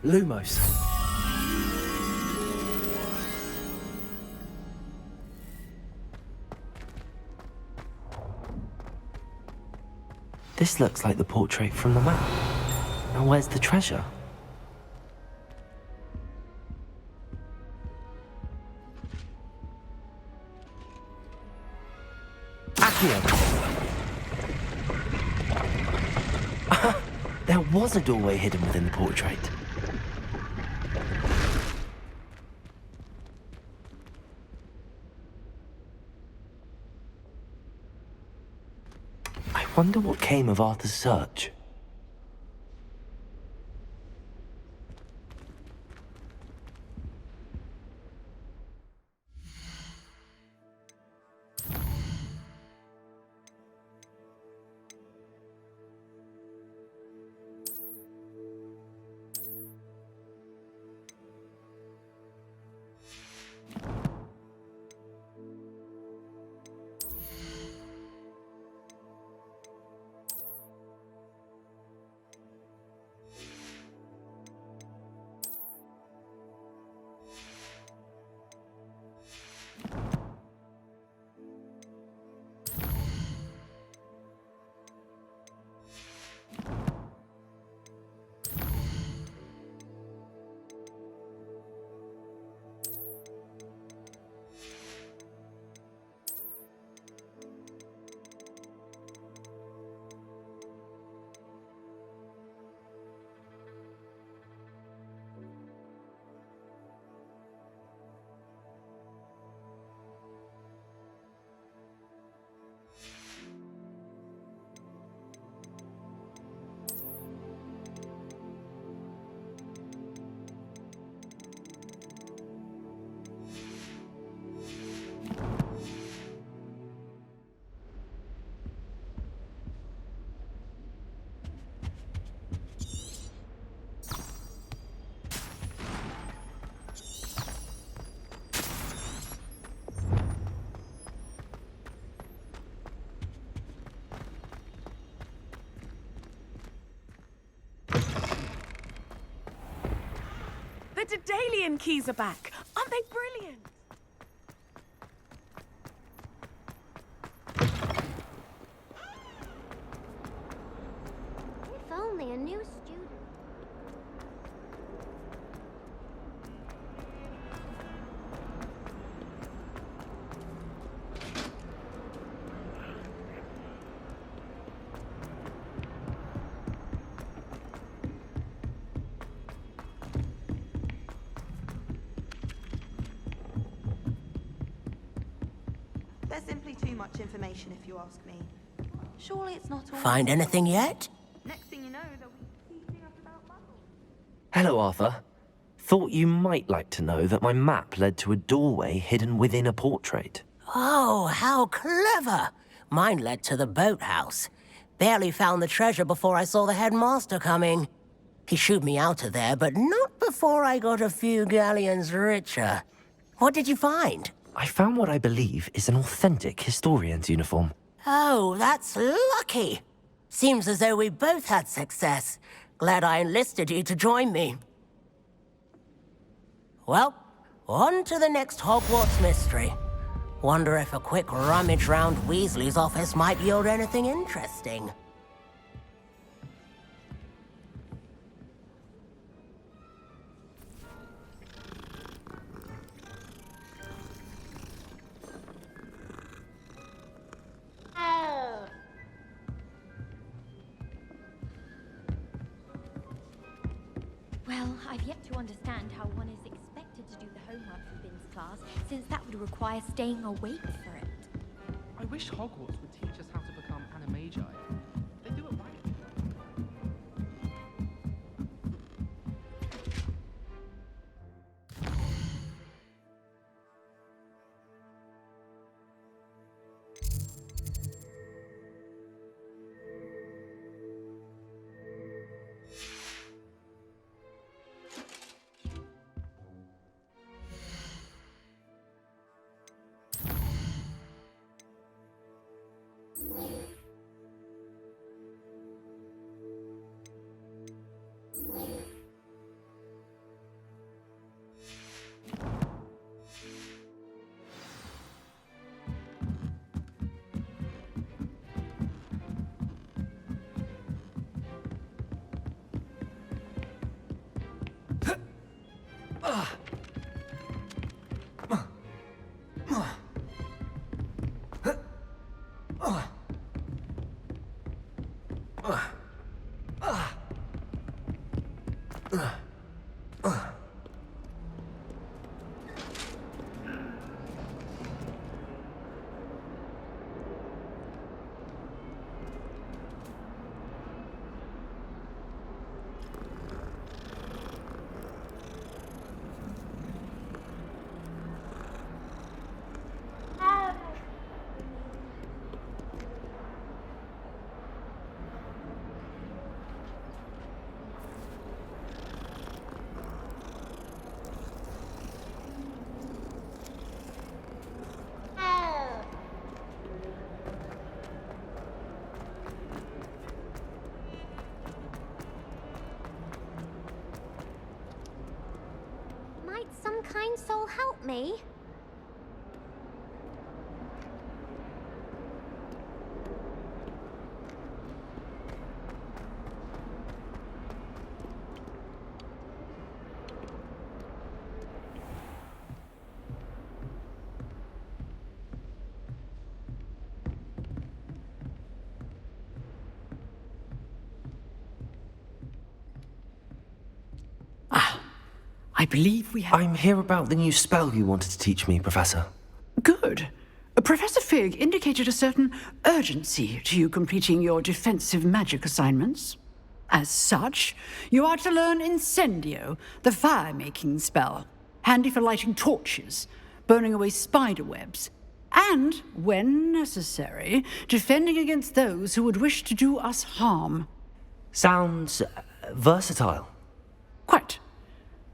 Lumos. This looks like the portrait from the map. Now where's the treasure? There was a doorway hidden within the portrait. I wonder what came of Arthur's search. Daedalian keys are back. Aren't they brilliant? If only a new student. There's simply too much information, if you ask me. Surely it's not all... Find anything yet? Next thing you know, they'll be teaching us about puzzles. Hello, Arthur. Thought you might like to know that my map led to a doorway hidden within a portrait. Oh, how clever! Mine led to the boathouse. Barely found the treasure before I saw the headmaster coming. He shooed me out of there, but not before I got a few galleons richer. What did you find? I found what I believe is an authentic historian's uniform. Oh, that's lucky. Seems as though we both had success. Glad I enlisted you to join me. Well, on to the next Hogwarts mystery. Wonder if a quick rummage round Weasley's office might yield anything interesting. Well, I've yet to understand how one is expected to do the homework for Bin's class, since that would require staying awake for it. I wish Hogwarts would teach us how to become animagi. They do it right. Might some kind soul help me? I believe we have... I'm here about the new spell you wanted to teach me, Professor. Good. Professor Fig indicated a certain urgency to you completing your defensive magic assignments. As such, you are to learn Incendio, the fire-making spell, handy for lighting torches, burning away spider webs, and, when necessary, defending against those who would wish to do us harm. Sounds versatile. Quite.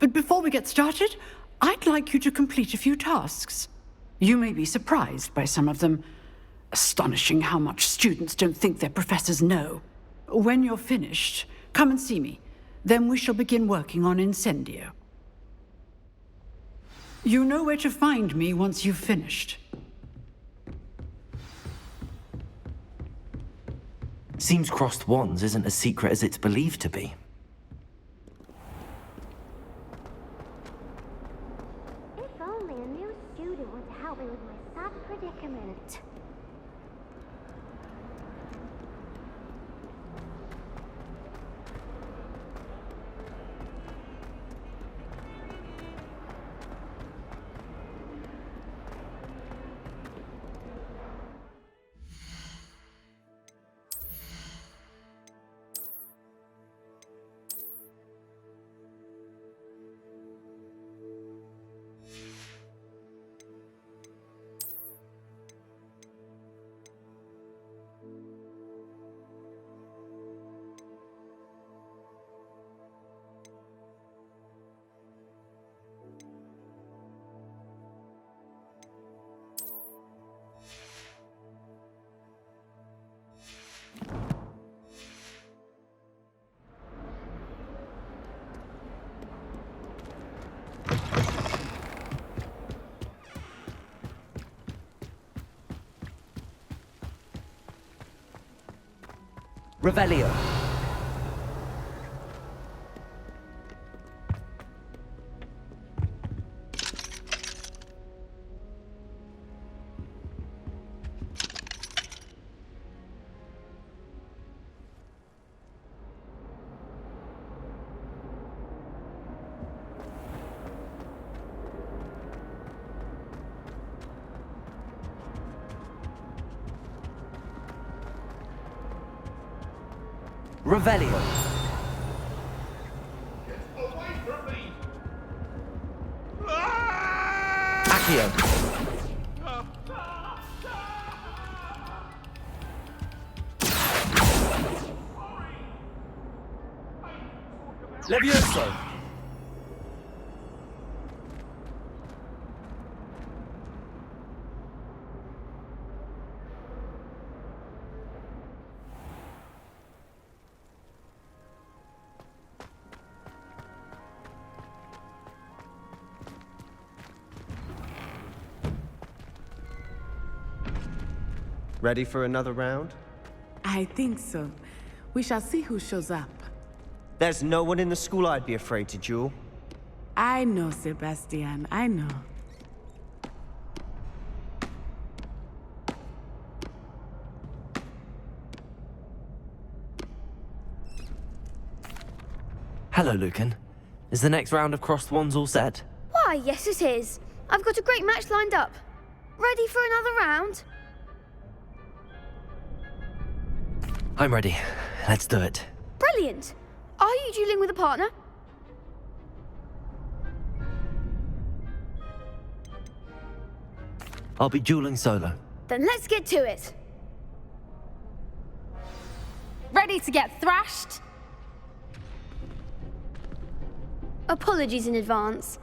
But before we get started, I'd like you to complete a few tasks. You may be surprised by some of them. Astonishing how much students don't think their professors know. When you're finished, come and see me. Then we shall begin working on Incendio. You know where to find me once you've finished. Seems crossed wands isn't as secret as it's believed to be. If only a new student were to help me with my sad predicament. Revelio. Revelio. Accio. Levioso. Ready for another round? I think so. We shall see who shows up. There's no one in the school I'd be afraid to duel. I know, Sebastian, I know. Hello, Lucan. Is the next round of crossed wands all set? Why, yes it is. I've got a great match lined up. Ready for another round? I'm ready. Let's do it. Brilliant. Are you dueling with a partner? I'll be dueling solo. Then let's get to it. Ready to get thrashed? Apologies in advance.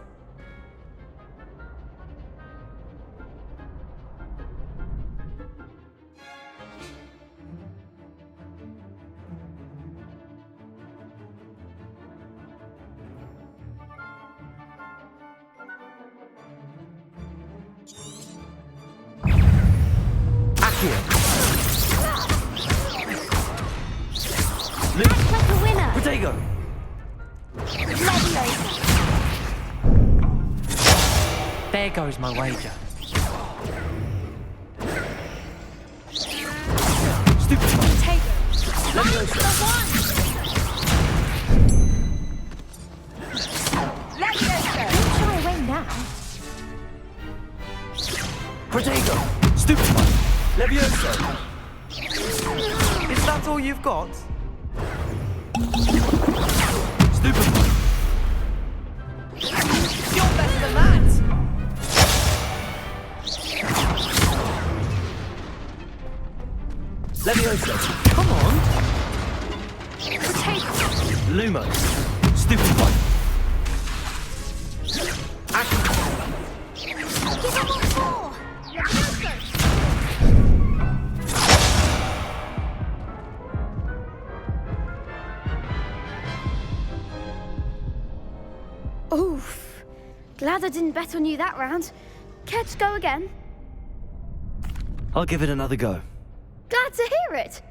Like a winner. Protego. There goes my wager. Stupid. Potato. Don't shy away now. Protego. Stupid one. Levioso. Is that all you've got? Stupid one. You're better than that! Levioso. Come on. Potato. Lumo. Stupid one. Give him a four. Oof. Glad I didn't bet on you that round. Care to go again? I'll give it another go. Glad to hear it.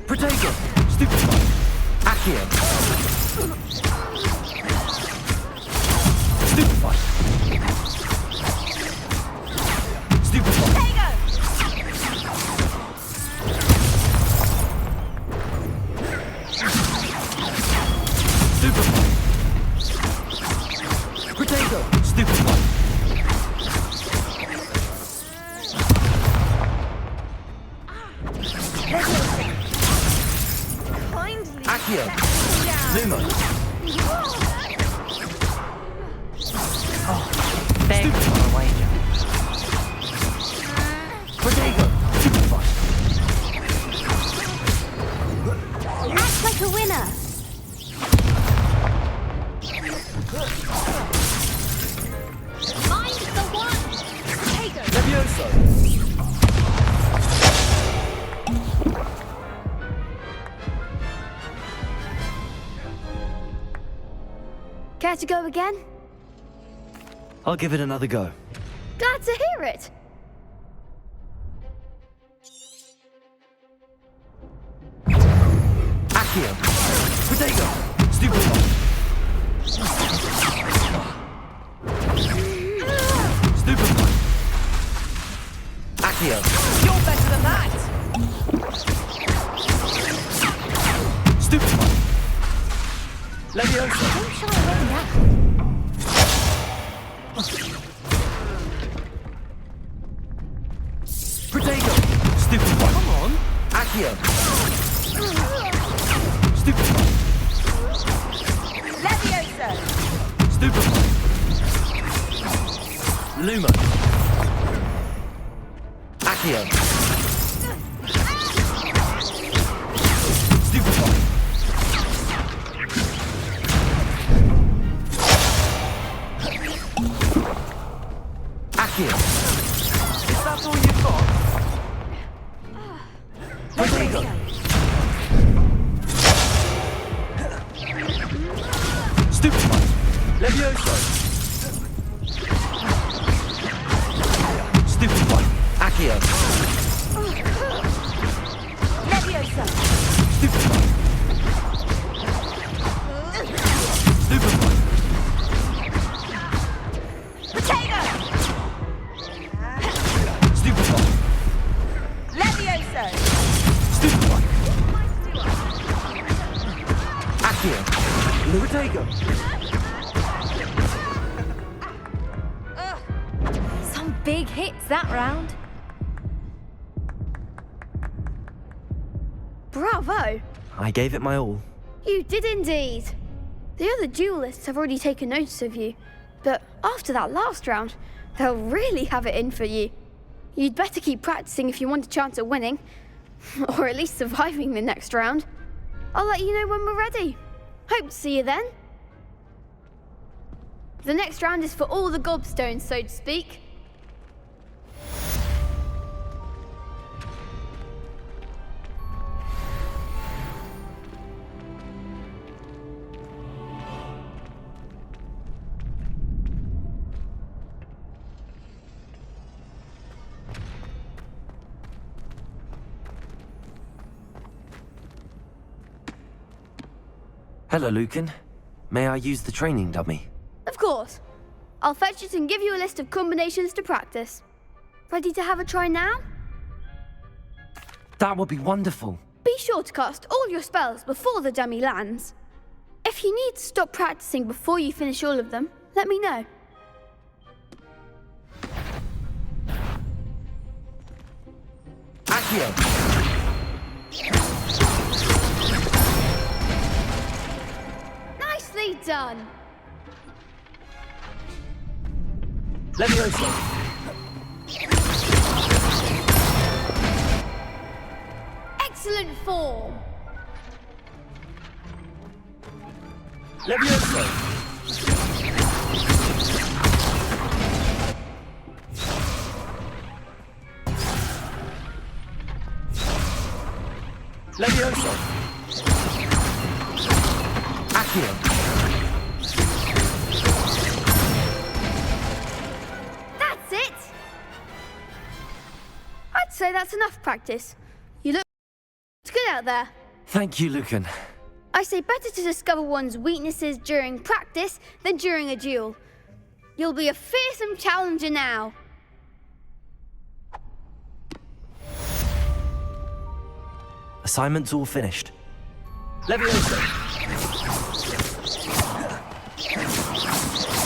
Protego! Stupefy! Accio! Stupefy! Stupefy! Stupefy! Protego! Stupefy! Accio! Lumo! Oh, beg for a wager. Protego! Stupefy! Act like a winner. Mind the one. Protego. Levioso! Care to go again? I'll give it another go. Glad to hear it. Accio! Protego! Stupefy! Stupefy! Accio! You're better than that! Stupefy! Levioso! Don't shy away now. Protego! Stupefy! Come on! Accio! Stupefy! Levioso! Stupefy! Lumo! Accio! Stupefy! Accio! Is that all you've got? Protego! Stupefy! Levioso! Stupefy! Accio! Levioso! Stupefy! Stupefy! Potato! Stupefy! Levioso! Stupefy! Accio! Protego! Some big hits that round. Bravo! I gave it my all. You did indeed. The other duelists have already taken notice of you, but after that last round, they'll really have it in for you. You'd better keep practicing if you want a chance at winning, or at least surviving the next round. I'll let you know when we're ready. Hope to see you then. The next round is for all the gobstones, so to speak. Hello, Lucan. May I use the training dummy? Of course. I'll fetch it and give you a list of combinations to practice. Ready to have a try now? That would be wonderful. Be sure to cast all your spells before the dummy lands. If you need to stop practicing before you finish all of them, let me know. Accio! Nicely done. Levioso! Excellent form. Levioso! LvLs. Accio. That's it! I'd say that's enough practice. You look good out there. Thank you, Lucan. I say better to discover one's weaknesses during practice than during a duel. You'll be a fearsome challenger now. Assignment's all finished. LvLs.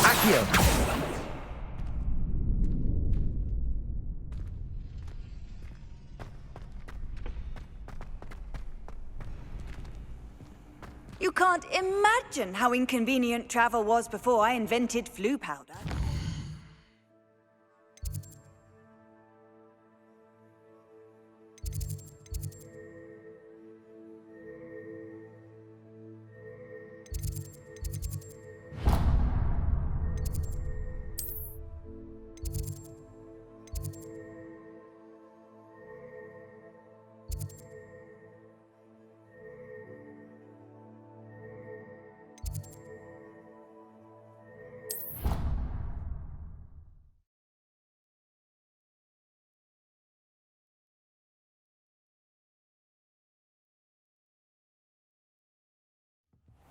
Accio. You can't imagine how inconvenient travel was before I invented flu powder.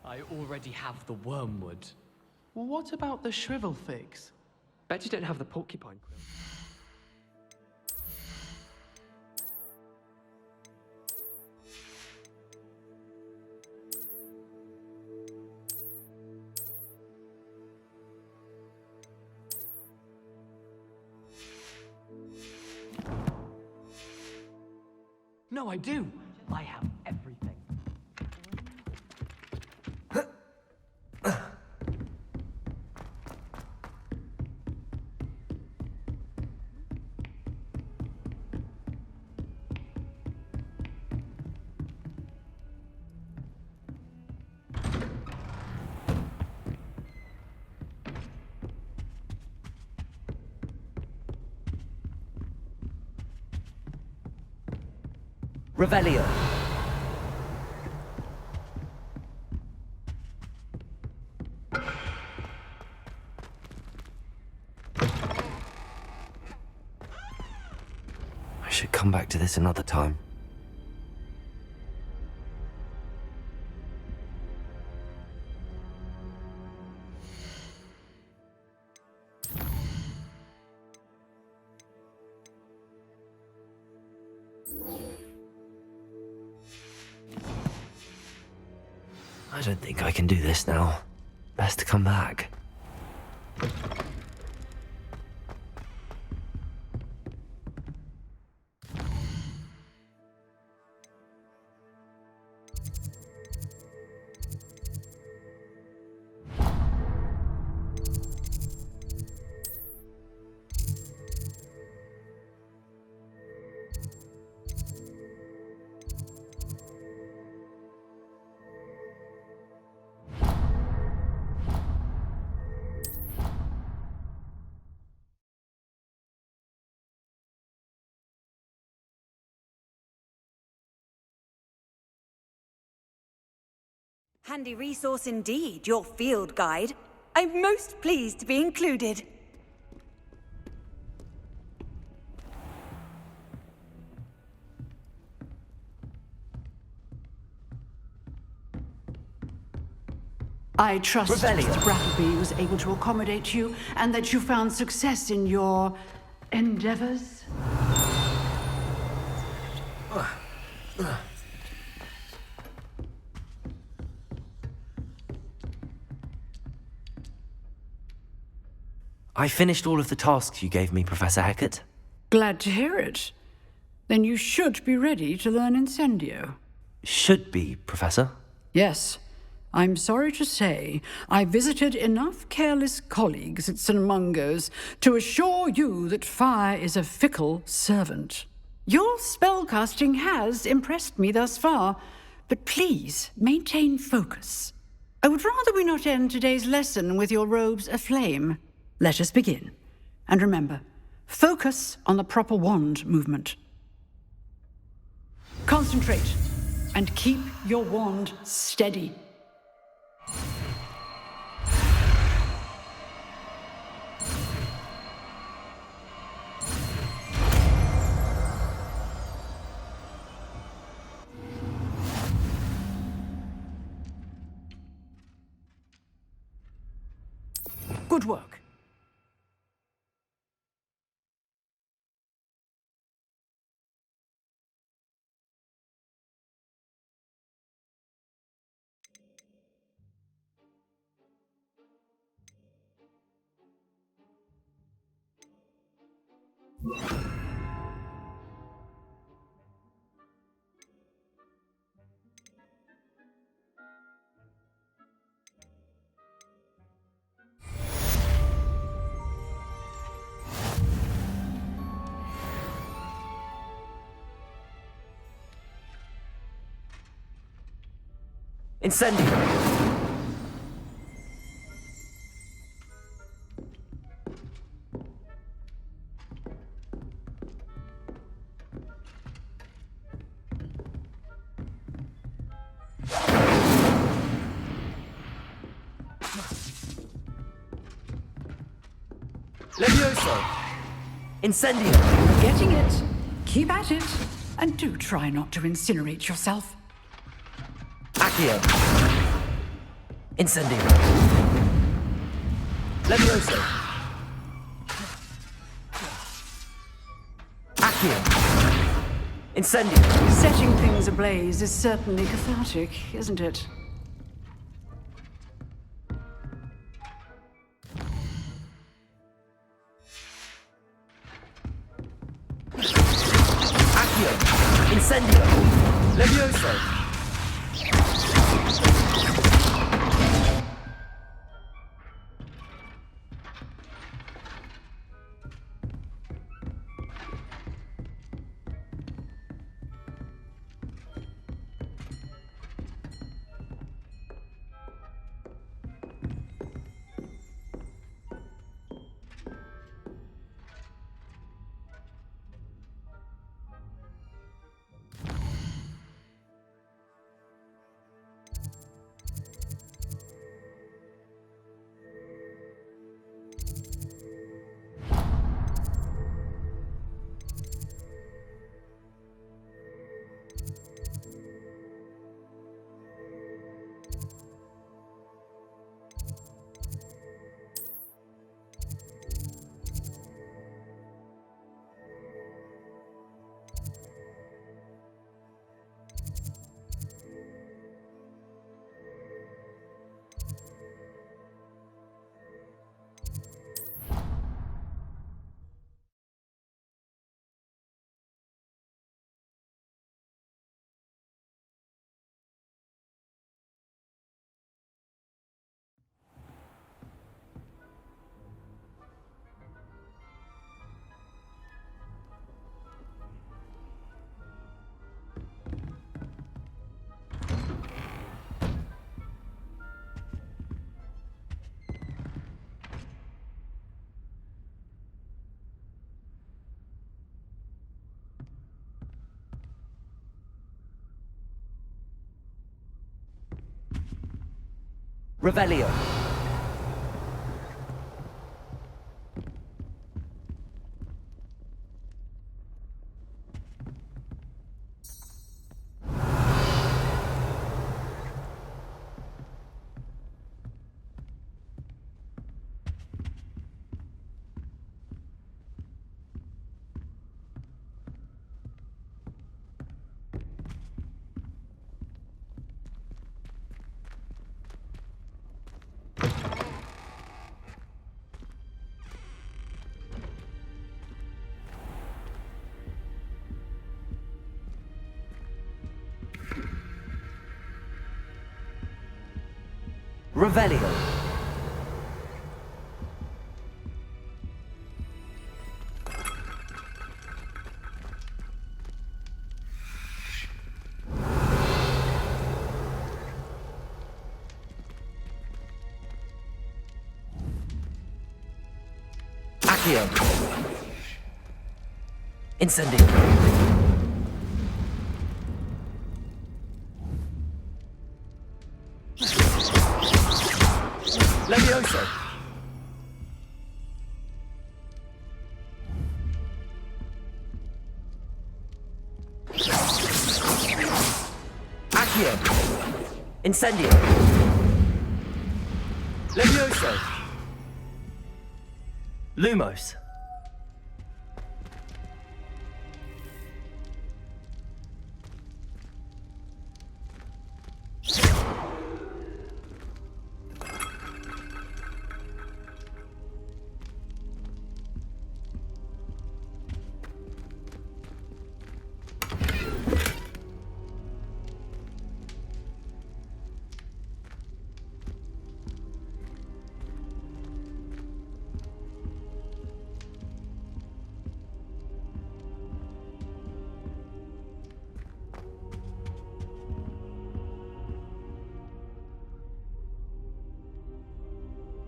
I already have the wormwood. What about the shrivel figs? Bet you don't have the porcupine quill. No, I do. I have everything. Revelio. I should come back to this another time. I don't think I can do this now. Best to come back. Handy resource indeed, your field guide. I'm most pleased to be included. I trust that Brattleby was able to accommodate you and that you found success in your endeavors. I finished all of the tasks you gave me, Professor Hecat. Glad to hear it. Then you should be ready to learn Incendio. Should be, Professor. Yes. I'm sorry to say, I visited enough careless colleagues at St. Mungo's to assure you that fire is a fickle servant. Your spellcasting has impressed me thus far, but please maintain focus. I would rather we not end today's lesson with your robes aflame. Let us begin. And remember, focus on the proper wand movement. Concentrate, and keep your wand steady. Good work. Incendio! Levioso! Incendio! Getting it. Keep at it. And do try not to incinerate yourself. Accio! Incendio! Levioso! Accio! Incendio! Setting things ablaze is certainly cathartic, isn't it? Accio! Incendio! Levioso! Revelio. Revelio. Accio. Incendio. Levioso. Accio. Incendio. Levioso. Lumos.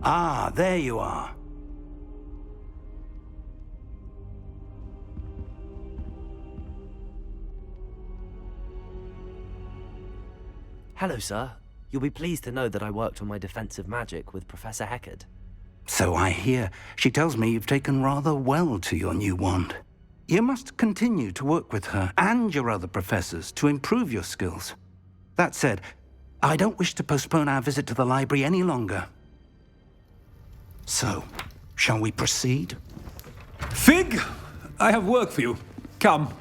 Ah, there you are. Hello, sir. You'll be pleased to know that I worked on my defensive magic with Professor Heckard. So I hear. She tells me you've taken rather well to your new wand. You must continue to work with her and your other professors to improve your skills. That said, I don't wish to postpone our visit to the library any longer. So, shall we proceed? Fig! I have work for you. Come.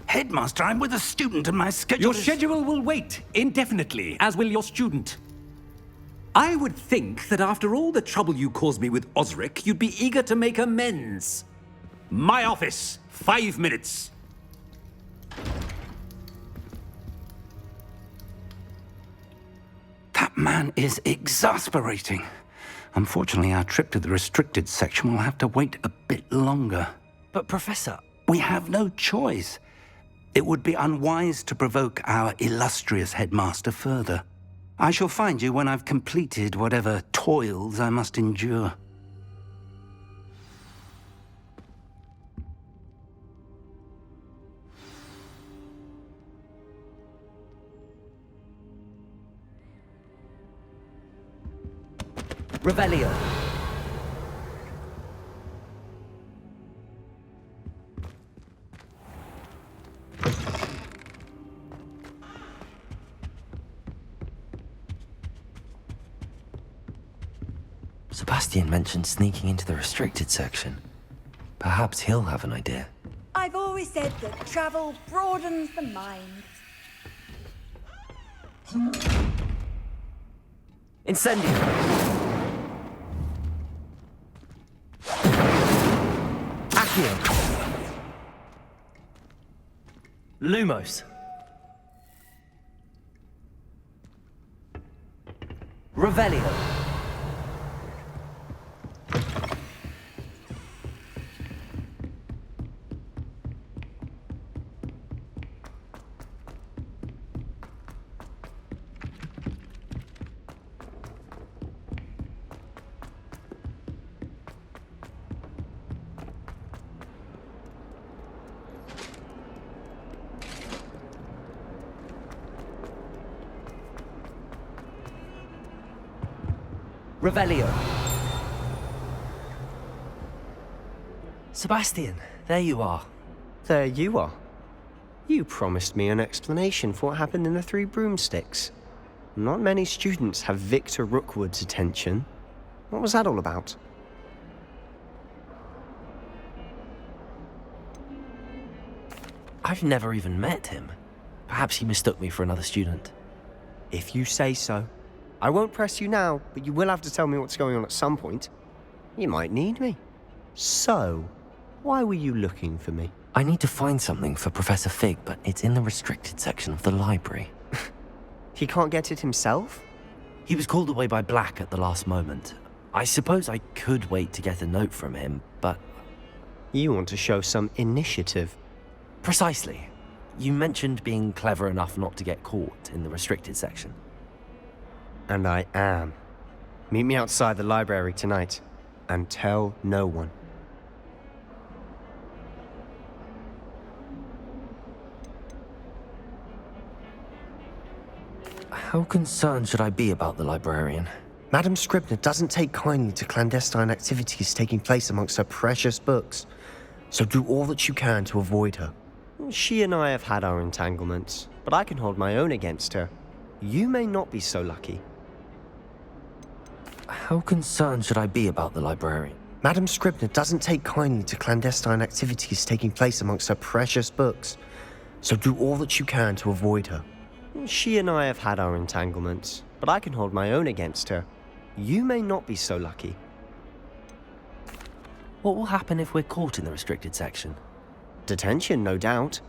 Headmaster, I'm with a student and my schedule Your schedule will wait indefinitely, as will your student. I would think that after all the trouble you caused me with Osric, you'd be eager to make amends. My office, 5 minutes. That man is exasperating. Unfortunately, our trip to the restricted section will have to wait a bit longer. But, Professor... We have no choice. It would be unwise to provoke our illustrious headmaster further. I shall find you when I've completed whatever toils I must endure. Revelio. Sebastian mentioned sneaking into the restricted section. Perhaps he'll have an idea. I've always said that travel broadens the mind. Incendio. Accio. Lumos. Revelio. Revelio. Sebastian, there you are. There you are. You promised me an explanation for what happened in the Three Broomsticks. Not many students have Victor Rookwood's attention. What was that all about? I've never even met him. Perhaps he mistook me for another student. If you say so. I won't press you now, but you will have to tell me what's going on at some point. You might need me. So, why were you looking for me? I need to find something for Professor Fig, but it's in the restricted section of the library. He can't get it himself? He was called away by Black at the last moment. I suppose I could wait to get a note from him, but... You want to show some initiative. Precisely. You mentioned being clever enough not to get caught in the restricted section. And I am. Meet me outside the library tonight, and tell no one. How concerned should I be about the librarian? Madam Scribner doesn't take kindly to clandestine activities taking place amongst her precious books, so do all that you can to avoid her. She and I have had our entanglements, but I can hold my own against her. You may not be so lucky. How concerned should I be about the librarian? Madam Scribner doesn't take kindly to clandestine activities taking place amongst her precious books, so do all that you can to avoid her. She and I have had our entanglements, but I can hold my own against her. You may not be so lucky. What will happen if we're caught in the restricted section? Detention, no doubt,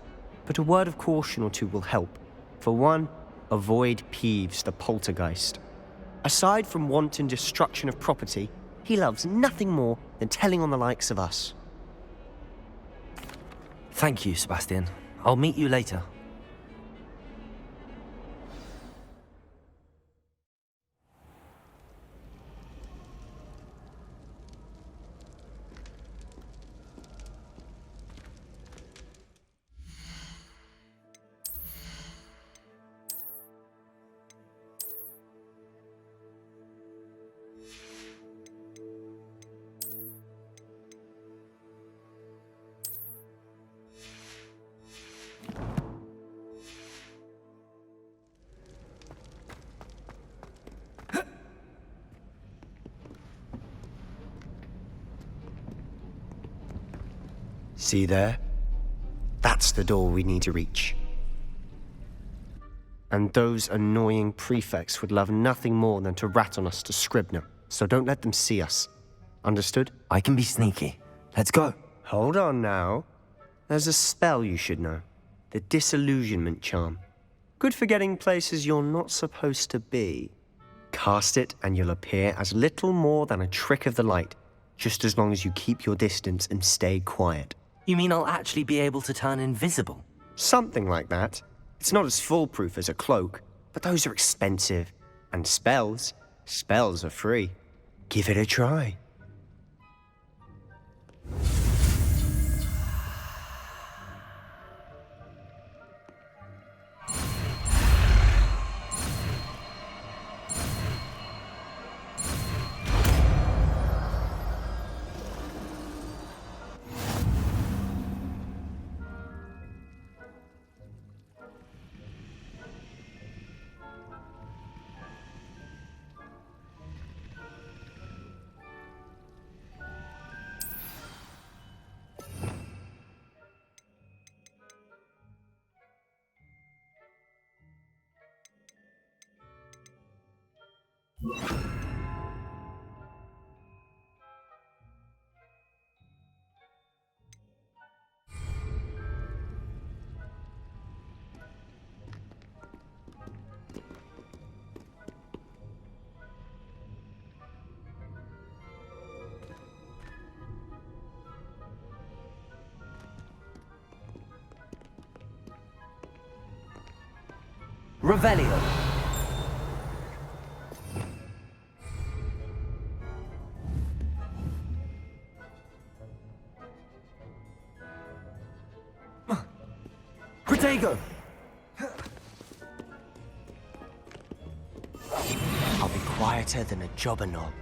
but a word of caution or two will help. For one, avoid Peeves, the poltergeist. Aside from wanton destruction of property, he loves nothing more than telling on the likes of us. Thank you, Sebastian. I'll meet you later. See there? That's the door we need to reach. And those annoying prefects would love nothing more than to rat on us to Scribner, so don't let them see us. Understood? I can be sneaky. Let's go. Hold on now. There's a spell you should know. The Disillusionment Charm. Good for getting places you're not supposed to be. Cast it and you'll appear as little more than a trick of the light, just as long as you keep your distance and stay quiet. You mean I'll actually be able to turn invisible? Something like that. It's not as foolproof as a cloak, but those are expensive. And spells are free. Give it a try. Revelio. Protego! I'll be quieter than a jobberknoll.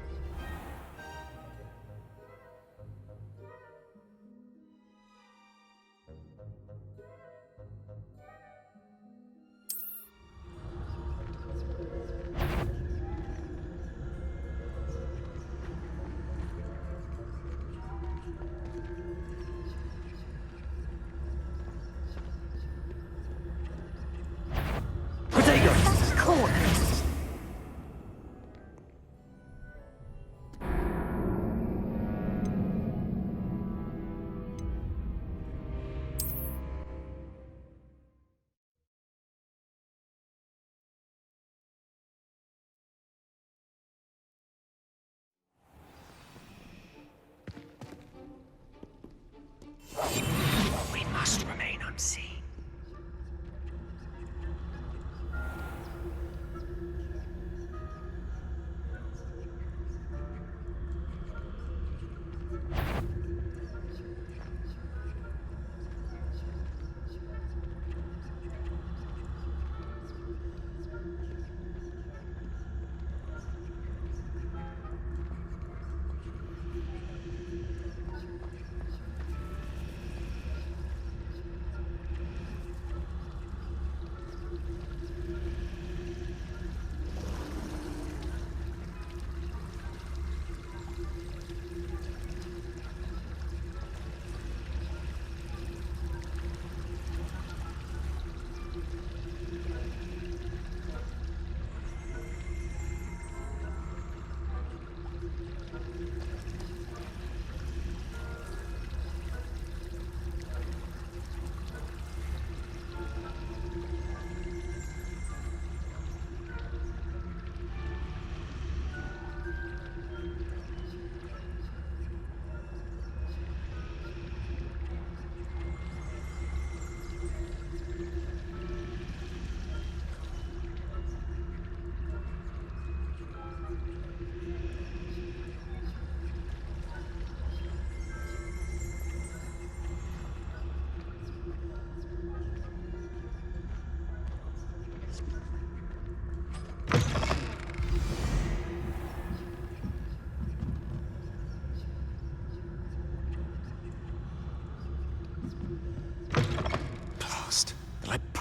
We must remain unseen.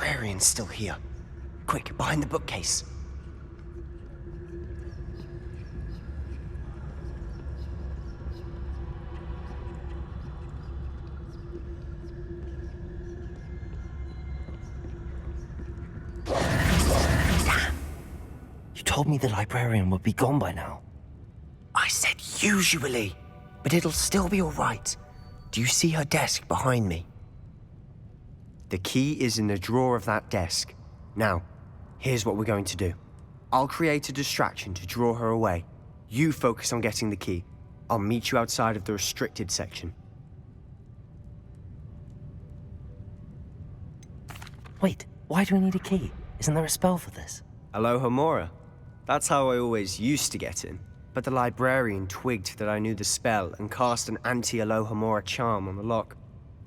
librarian's still here. Quick, behind the bookcase. Damn! You told me the librarian would be gone by now. I said usually, but it'll still be all right. Do you see her desk behind me? The key is in the drawer of that desk. Now, here's what we're going to do. I'll create a distraction to draw her away. You focus on getting the key. I'll meet you outside of the restricted section. Wait, why do we need a key? Isn't there a spell for this? Alohomora. That's how I always used to get in. But the librarian twigged that I knew the spell and cast an anti-Alohomora charm on the lock.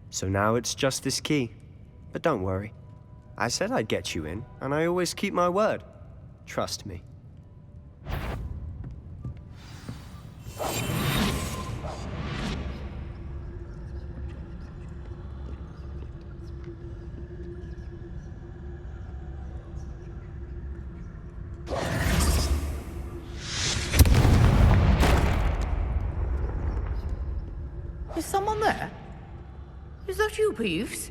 So now it's just this key. But don't worry. I said I'd get you in, and I always keep my word. Trust me. Is someone there? Is that you, Peeves?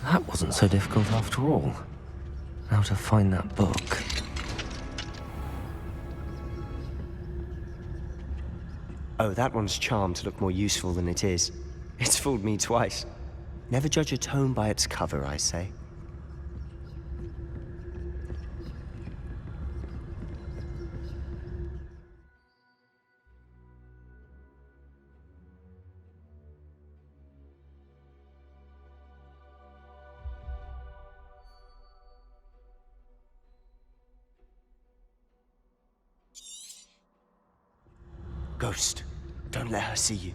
That wasn't so difficult after all. Now to find that book. Oh, that one's charmed to look more useful than it is. It's fooled me twice. Never judge a tome by its cover, I say. Ghost, don't let her see you.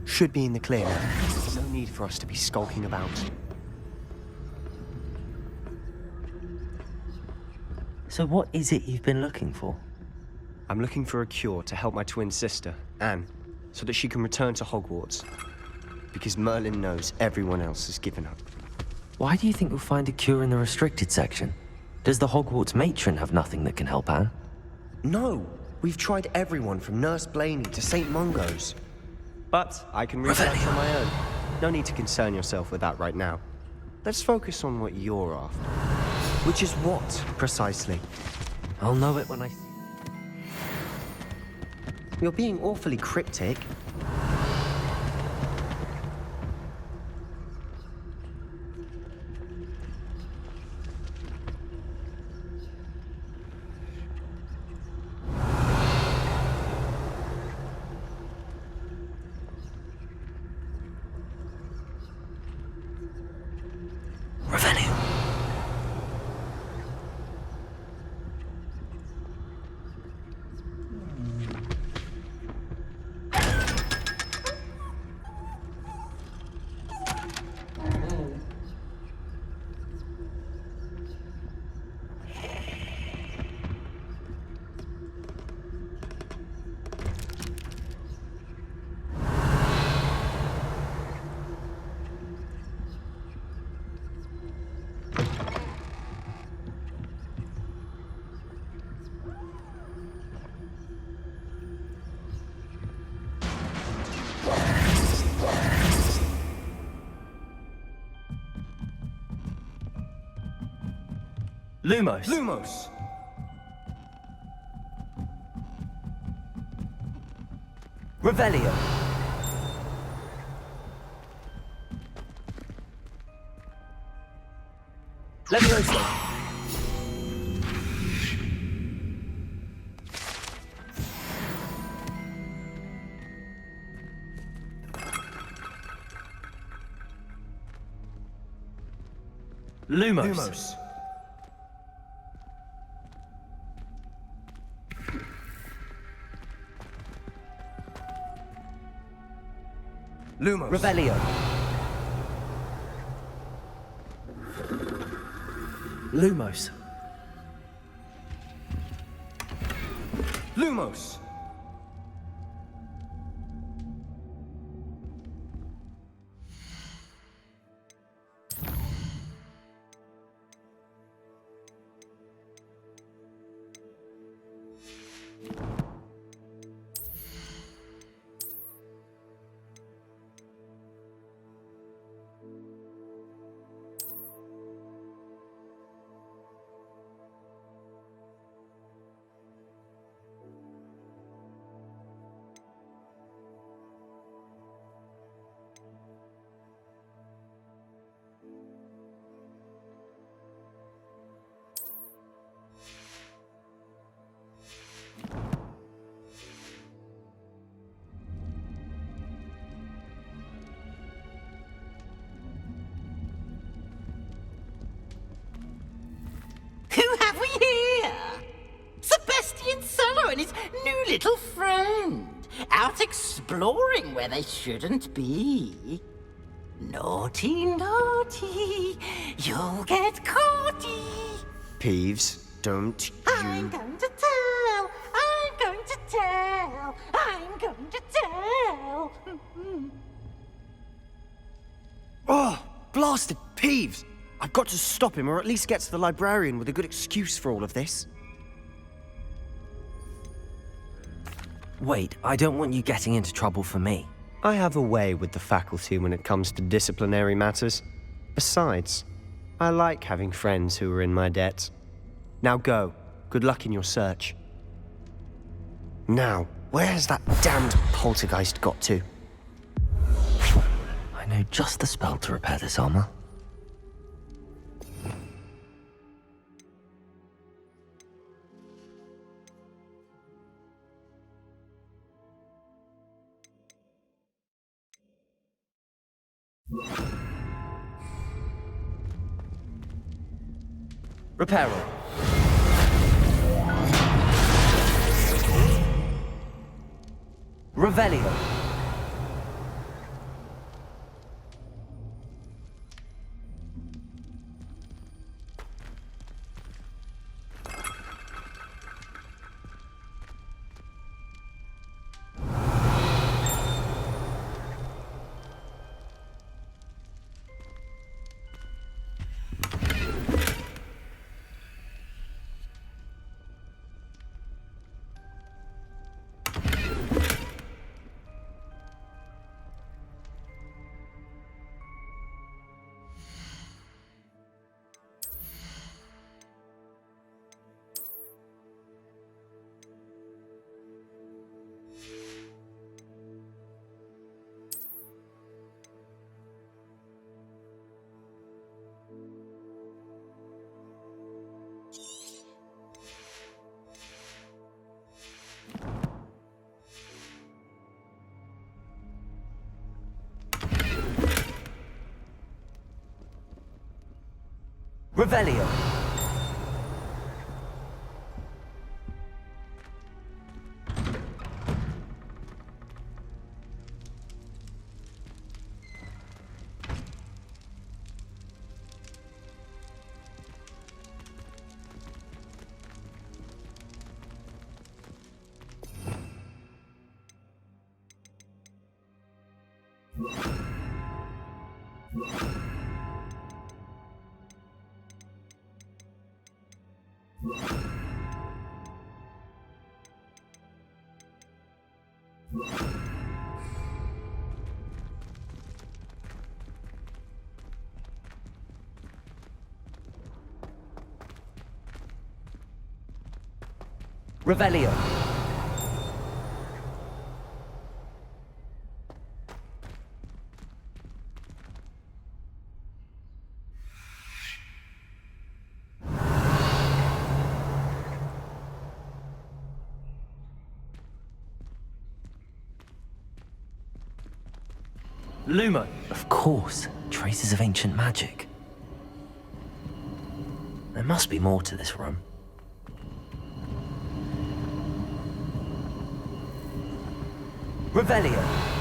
Should be in the clear now. No need for us to be skulking about. So what is it you've been looking for? I'm looking for a cure to help my twin sister, Anne, so that she can return to Hogwarts. Because Merlin knows everyone else has given up. Why do you think we'll find a cure in the restricted section? Does the Hogwarts matron have nothing that can help Anne? No! We've tried everyone from Nurse Blaney to St. Mungo's. But I can research on my own. No need to concern yourself with that right now. Let's focus on what you're after. Which is what, precisely? I'll know it when I... You're being awfully cryptic. Lumos. Lumos. Revelio. Levioso. Lumos. Lumos. Revelio. Lumos. Lumos. Who have we here? Sebastian Solo and his new little friend, out exploring where they shouldn't be. Naughty, naughty, you'll get caughty. Peeves, don't I'm you... going to tell, I'm going to tell, I'm going to tell. Oh, blasted Peeves! I've got to stop him, or at least get to the librarian with a good excuse for all of this. Wait, I don't want you getting into trouble for me. I have a way with the faculty when it comes to disciplinary matters. Besides, I like having friends who are in my debt. Now go. Good luck in your search. Now, where's that damned poltergeist got to? I know just the spell to repair this armor. Reparo. Revelio. Revelio. Revelio. Lumo. Of course, traces of ancient magic. There must be more to this room. Revelio.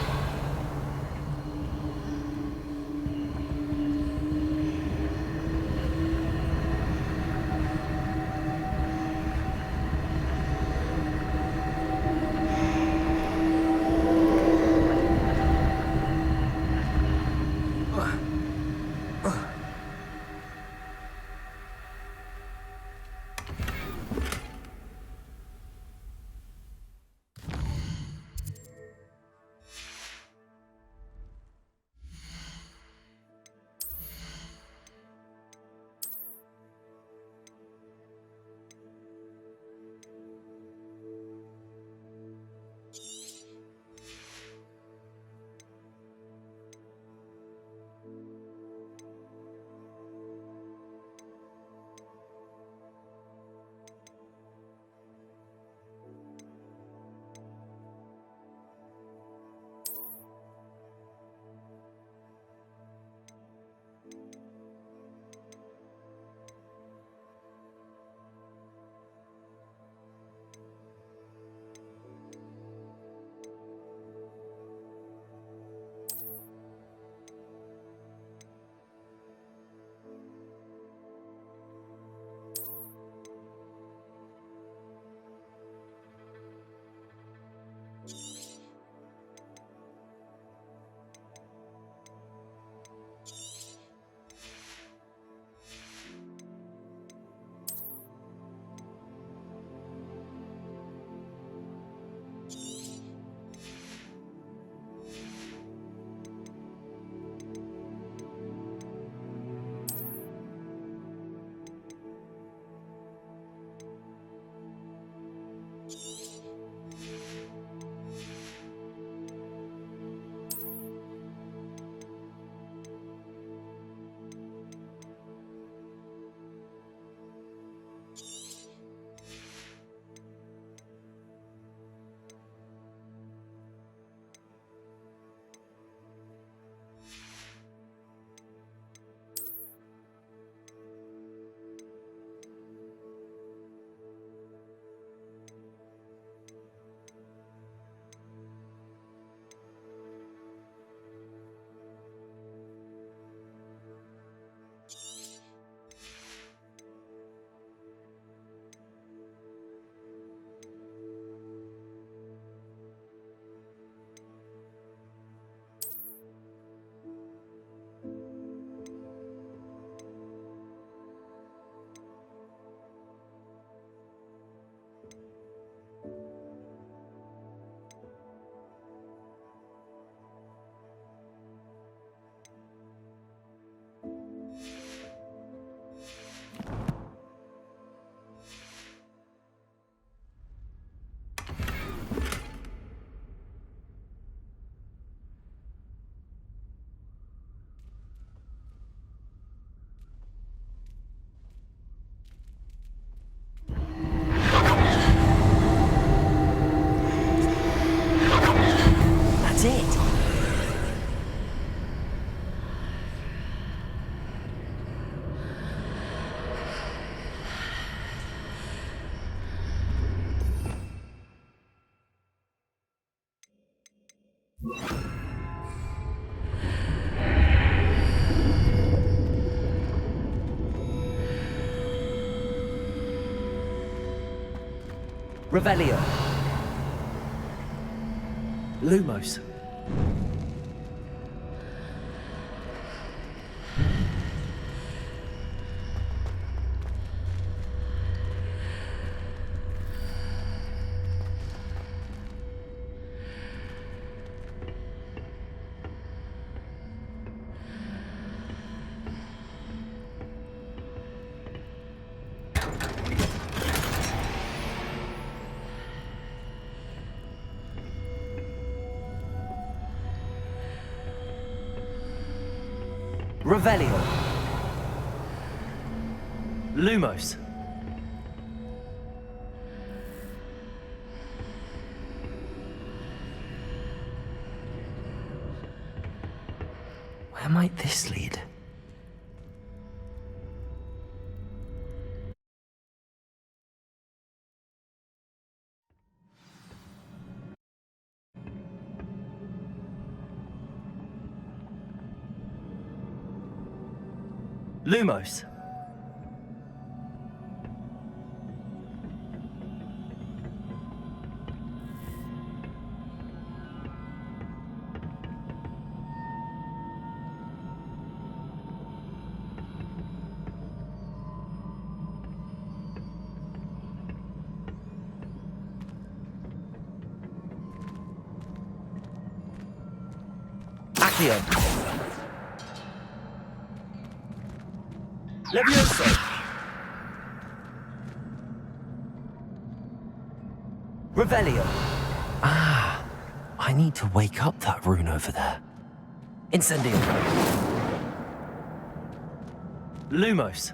Revelio. Lumos. Revelio. Lumos. Where might this lead? Lumos. Accio. Levioso. Revelio. Ah, I need to wake up that rune over there. Incendio. Lumos.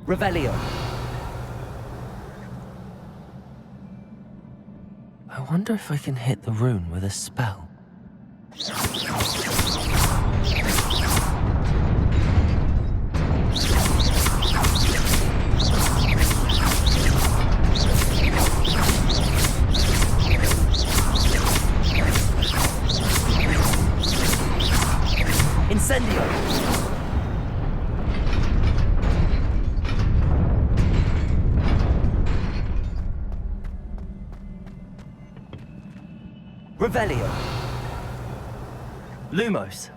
Revelio. I wonder if I can hit the rune with a spell. Incendio! Revelio. Lumos.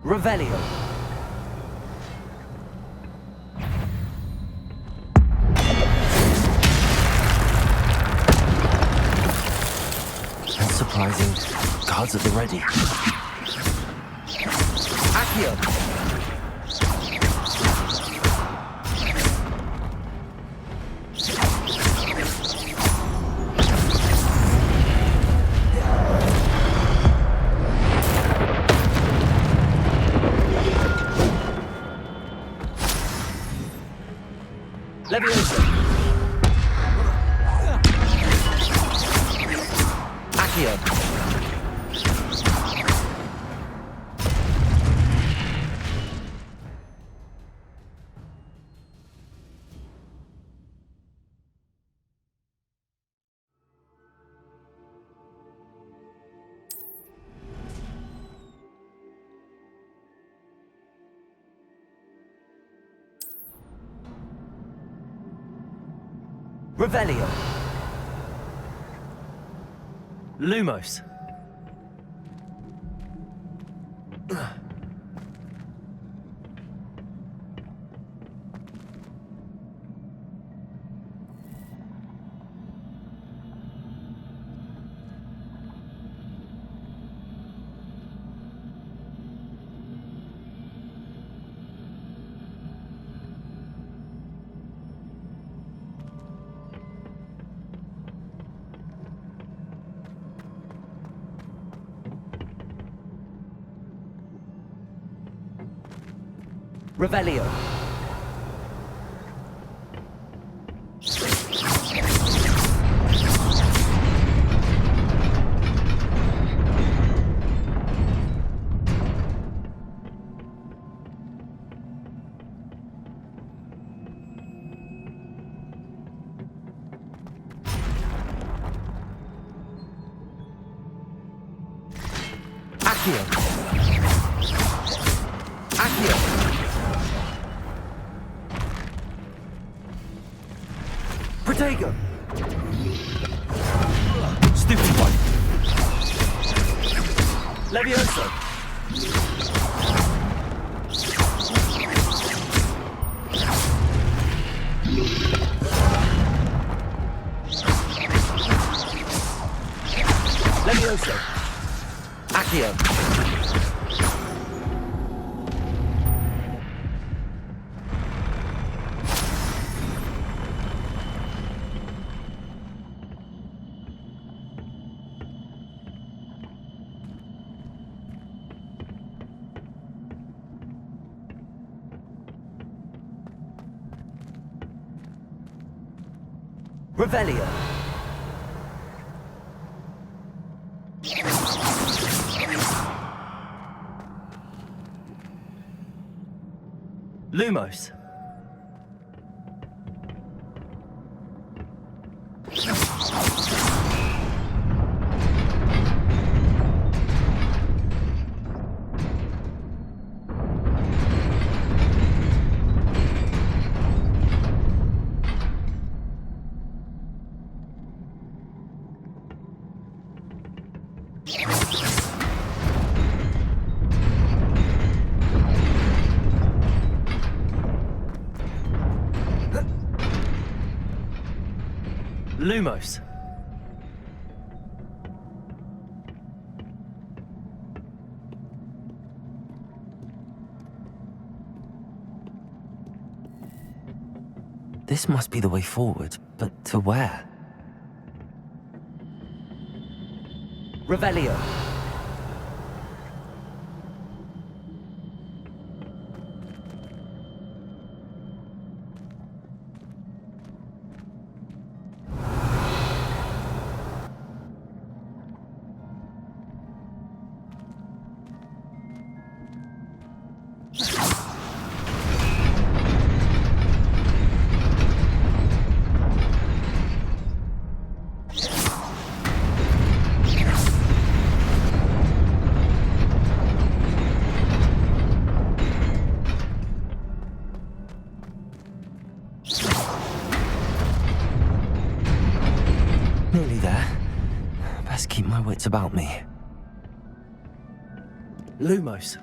Revelio. Not surprising. Guards at the ready. Accio. Levioso. Accio. Revelio. Lumos. Revelio. Accio. Accio. Protego. Stupid one. Levioso. Levioso. Accio. Revelio. Lumos. Lumos. This must be the way forward, but to where? Revelio. Nearly there. Best keep my wits about me. Lumos.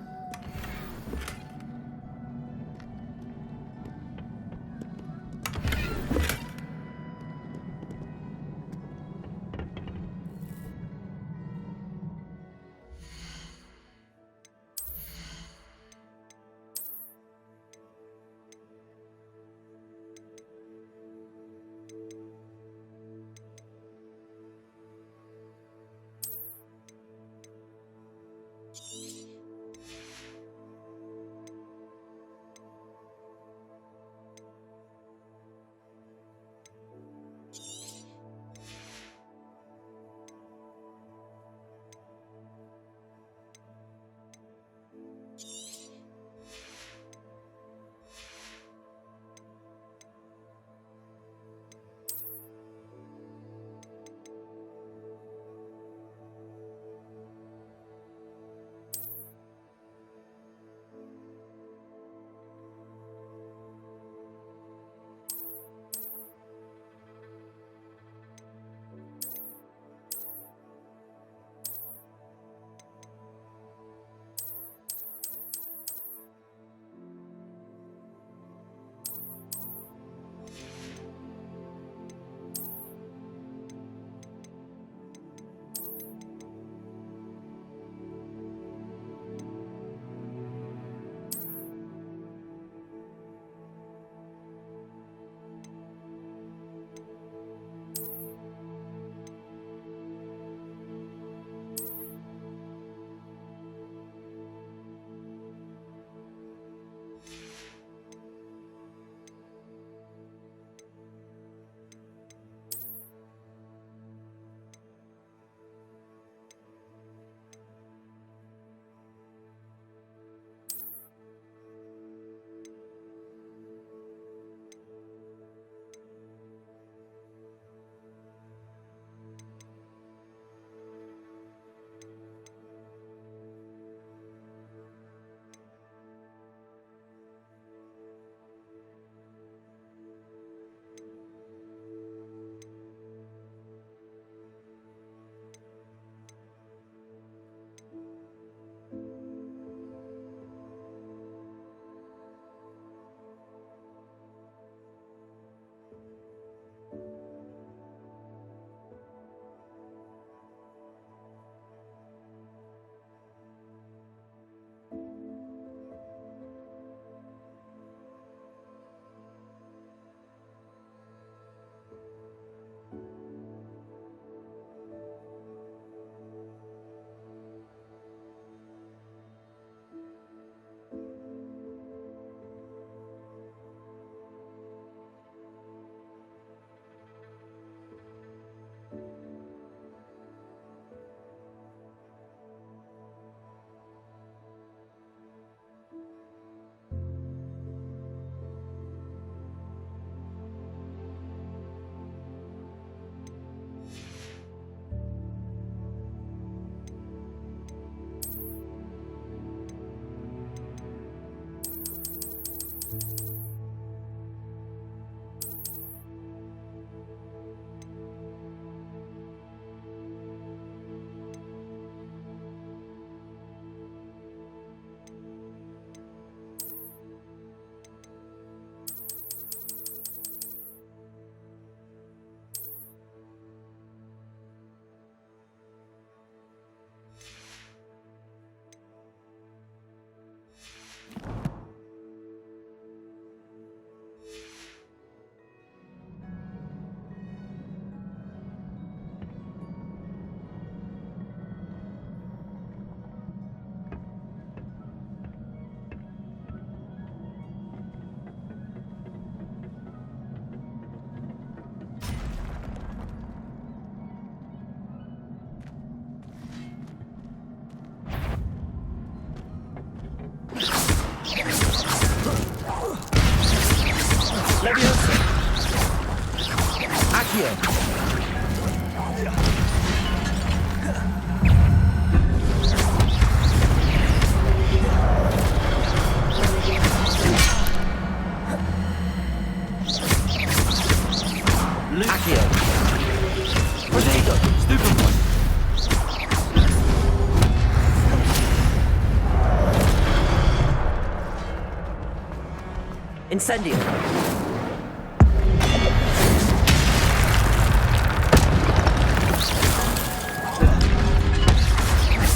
Accio. Accio. Protego. Stupefy. Incendio.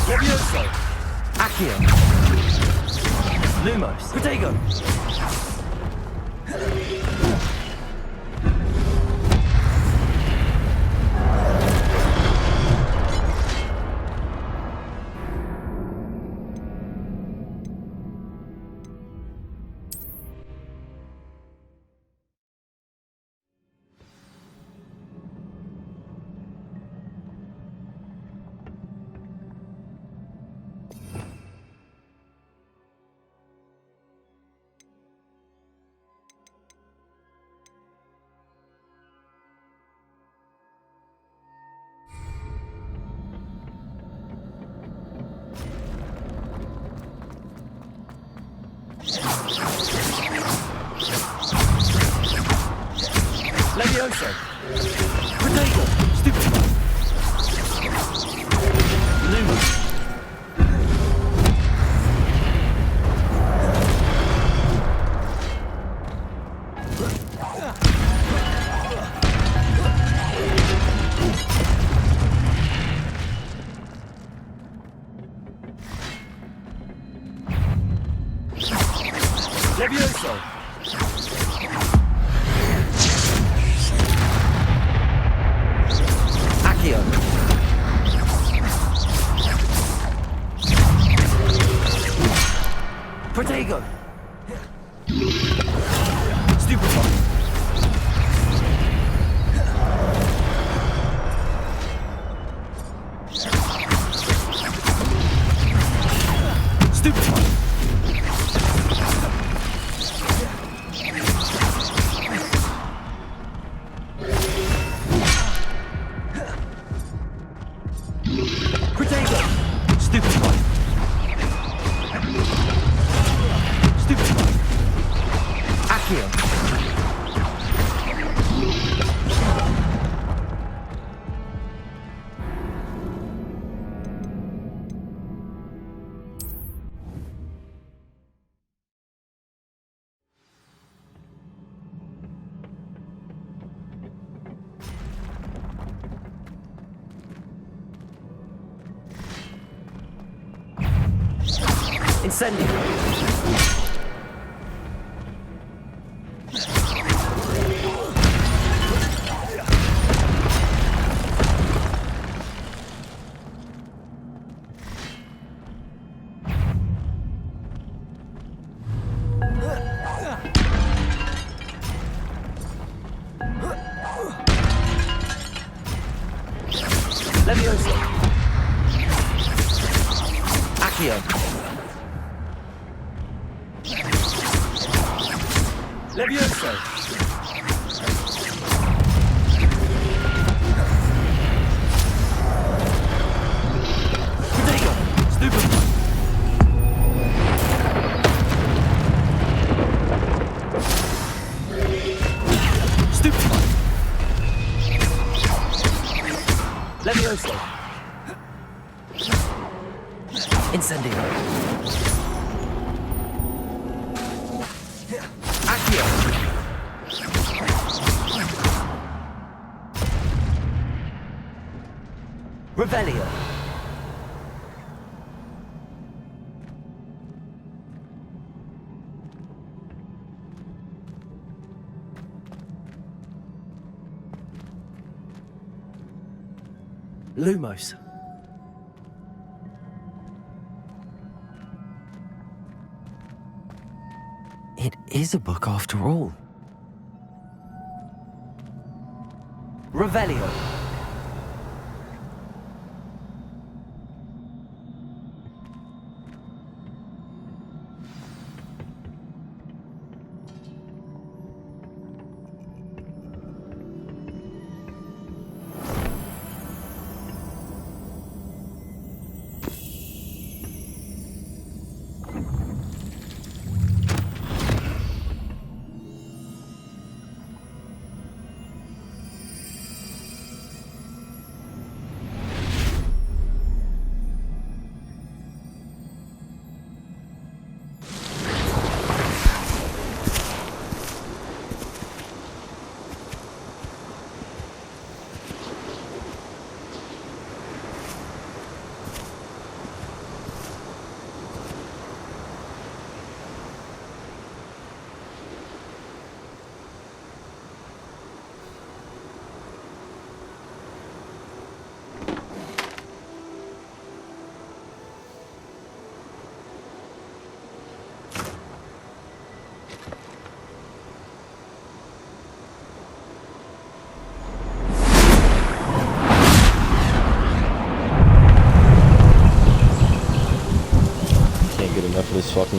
Levioso. Accio. Lumos. Protego. Levioso. Protego. Stupefy. Lumos. Levioso. Accio. Protego. Stupefy. Stupefy. Protego. Stupefy. Stupefy. Accio. Incendio. Levioso. Accio. Levioso. Protego. Stupefy. Stupefy. Levioso. Incendio. Accio. Revelio. Lumos. It is a book after all. Revelio.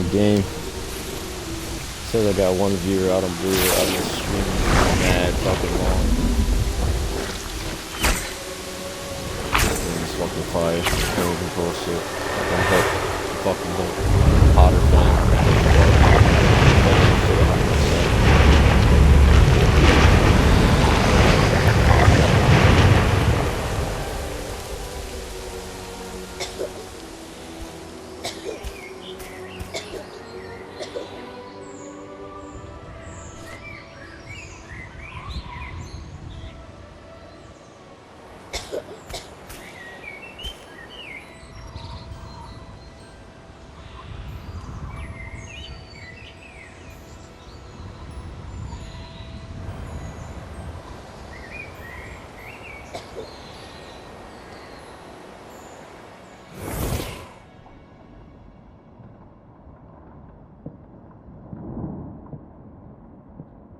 fucking game. Says I got one viewer. I don't believe it. I've been streaming mad fucking long. This fucking fire. Crazy bullshit. Fucking hook. Fucking hook. Hotter flame.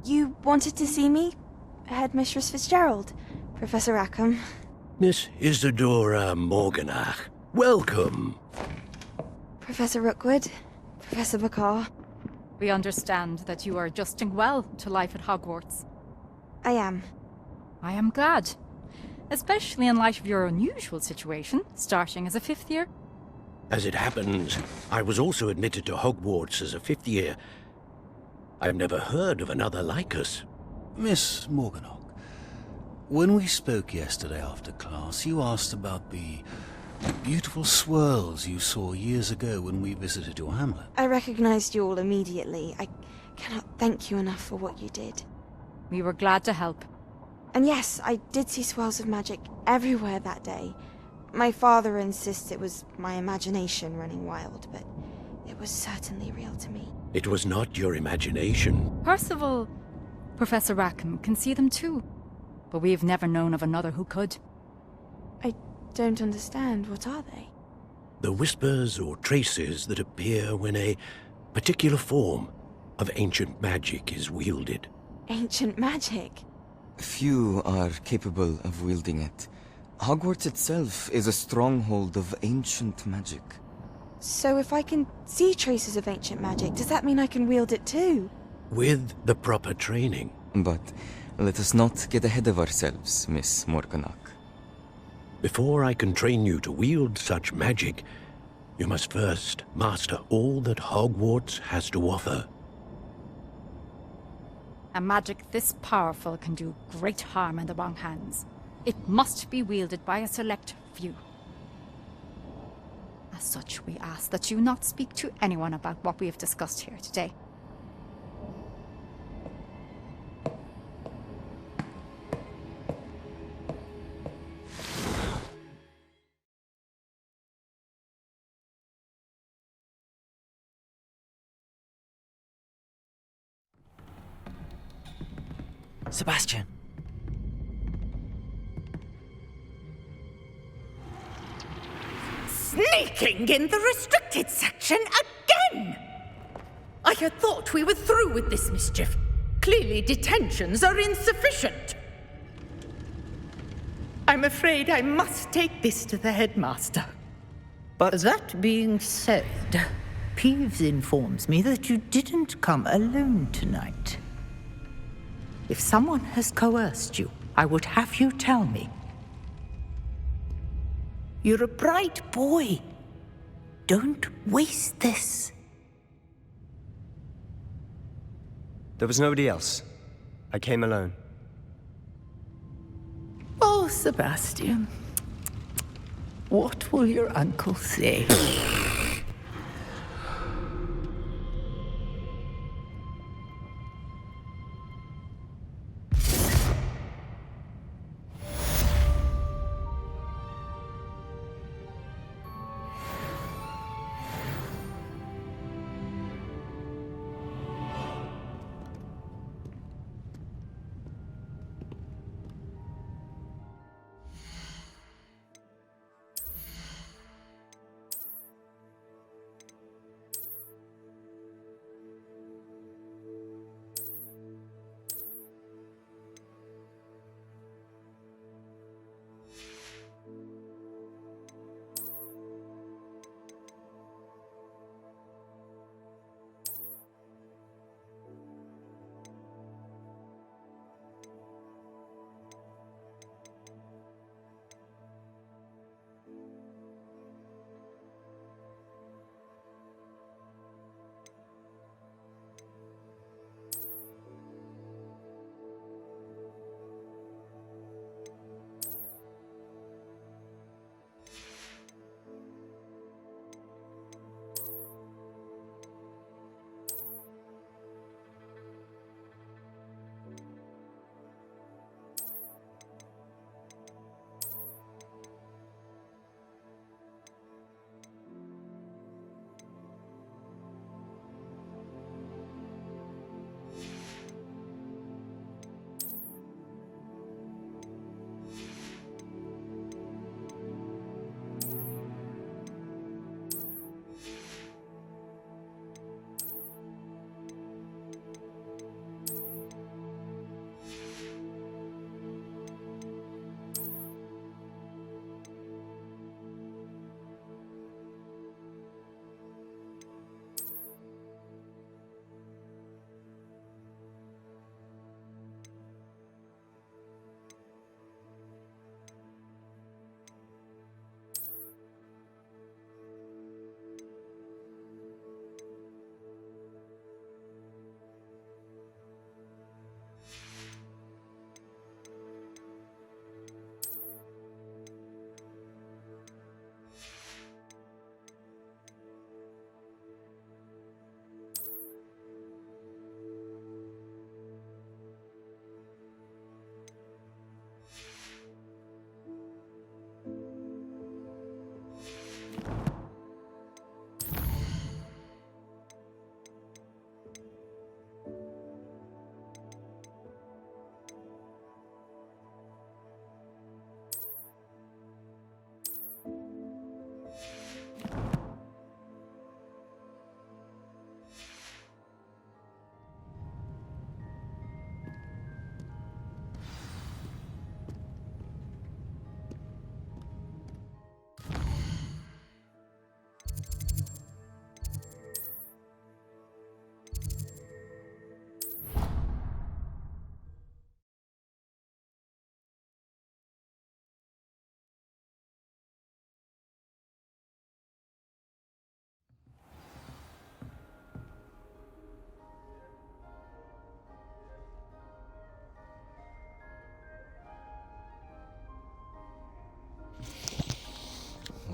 You wanted to see me? Headmistress Fitzgerald? Professor Rackham? Miss Isadora Morganach, welcome. Professor Rookwood? Professor Bakar? We understand that you are adjusting well to life at Hogwarts. I am. I am glad. Especially in light of your unusual situation, starting as a 5th year. As it happens, I was also admitted to Hogwarts as a 5th year. I've never heard of another like us. Miss Morganach, when we spoke yesterday after class, you asked about the beautiful swirls you saw years ago when we visited your hamlet. I recognized you all immediately. I cannot thank you enough for what you did. We were glad to help. And yes, I did see swirls of magic everywhere that day. My father insists it was my imagination running wild, but it was certainly real to me. It was not your imagination. Percival, Professor Rackham can see them too. But we've never known of another who could. I don't understand. What are they? The whispers or traces that appear when a particular form of ancient magic is wielded. Ancient magic? Few are capable of wielding it. Hogwarts itself is a stronghold of ancient magic. So if I can see traces of ancient magic, does that mean I can wield it too? With the proper training. But let us not get ahead of ourselves, Miss Morganach. Before I can train you to wield such magic, you must first master all that Hogwarts has to offer. A magic this powerful can do great harm in the wrong hands. It must be wielded by a select few. As such, we ask that you not speak to anyone about what we have discussed here today. Sebastian. Sneaking in the restricted section again! I had thought we were through with this mischief. Clearly detentions are insufficient. I'm afraid I must take this to the headmaster. But that being said, Peeves informs me that you didn't come alone tonight. If someone has coerced you, I would have you tell me. You're a bright boy. Don't waste this. There was nobody else. I came alone. Oh, Sebastian. What will your uncle say?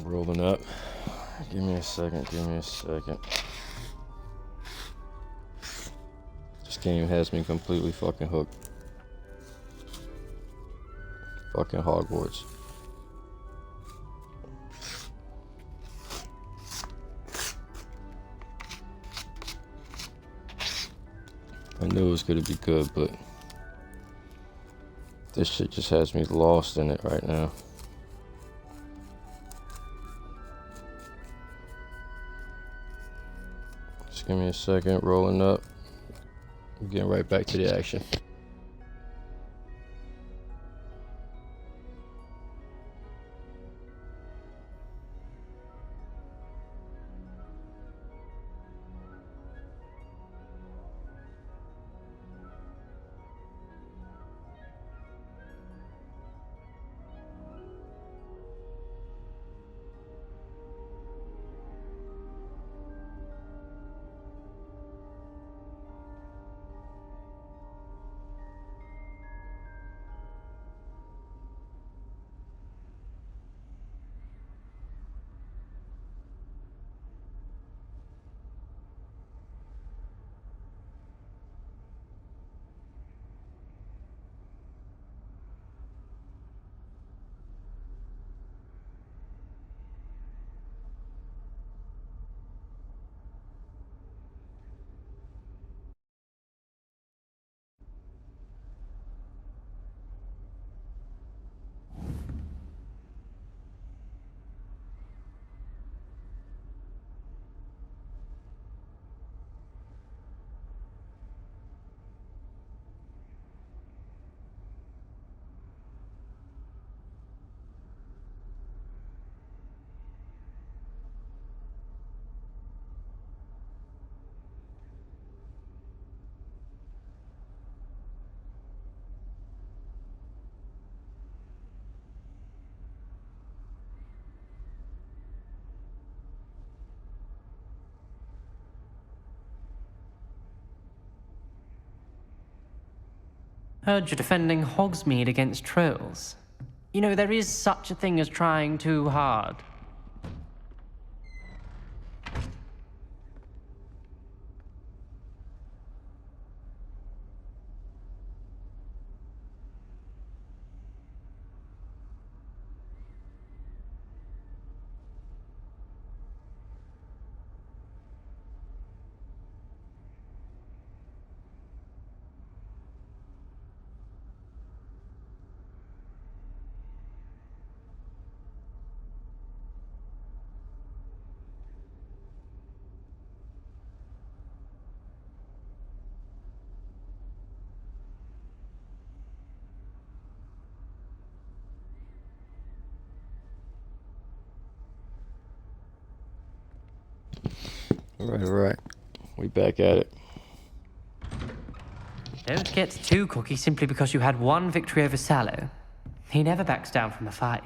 Rolling up. Give me a second. This game has me completely fucking hooked. Fucking Hogwarts. I knew it was gonna be good, but this shit just has me lost in it right now. Just give me a second, rolling up. I'm getting right back to the action. Heard you're defending Hogsmeade against trolls. You know, there is such a thing as trying too hard. Alright. We back at it. Don't get too cocky simply because you had one victory over Sallow. He never backs down from a fight.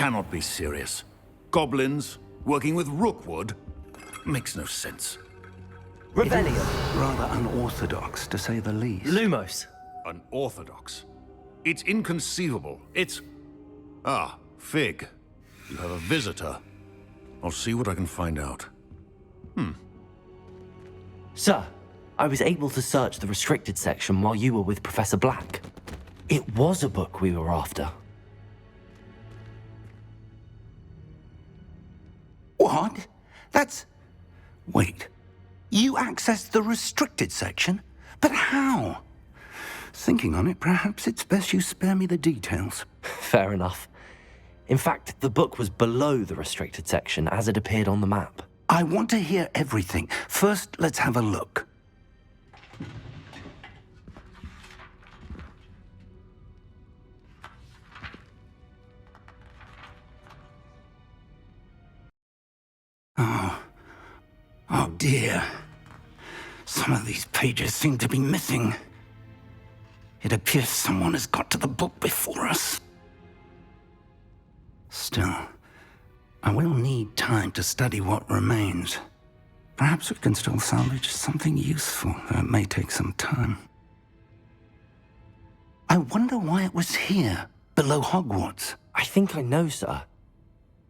cannot be serious. Goblins working with Rookwood makes no sense. Rebellion. Rather unorthodox, to say the least. Lumos. Unorthodox. It's inconceivable. It's... Ah, Fig. You have a visitor. I'll see what I can find out. Sir, I was able to search the restricted section while you were with Professor Black. It was a book we were after. What? That's... Wait. You accessed the restricted section? But how? Thinking on it, perhaps it's best you spare me the details. Fair enough. In fact, the book was below the restricted section as it appeared on the map. I want to hear everything. First, let's have a look. Oh dear. Some of these pages seem to be missing. It appears someone has got to the book before us. Still, I will need time to study what remains. Perhaps we can still salvage something useful, though it may take some time. I wonder why it was here, below Hogwarts. I think I know, sir.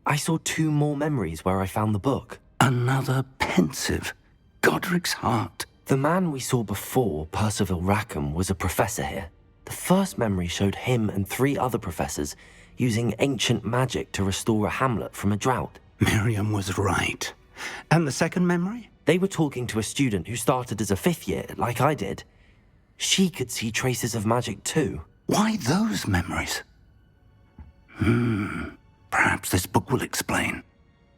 I saw 2 more memories where I found the book. Another pensive. Godric's heart. The man we saw before, Percival Rackham, was a professor here. The first memory showed him and 3 other professors using ancient magic to restore a hamlet from a drought. Miriam was right. And the second memory? They were talking to a student who started as a 5th year, like I did. She could see traces of magic too. Why those memories? Perhaps this book will explain.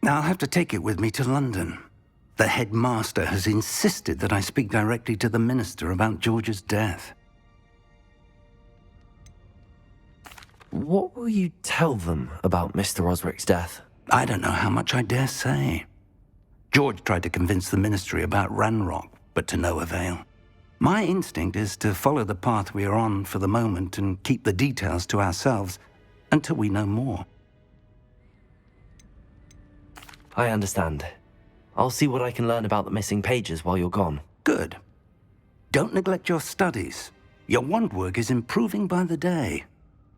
I'll have to take it with me to London. The headmaster has insisted that I speak directly to the minister about George's death. What will you tell them about Mr. Osric's death? I don't know how much I dare say. George tried to convince the ministry about Ranrock, but to no avail. My instinct is to follow the path we are on for the moment and keep the details to ourselves until we know more. I understand. I'll see what I can learn about the missing pages while you're gone. Good. Don't neglect your studies. Your wand work is improving by the day.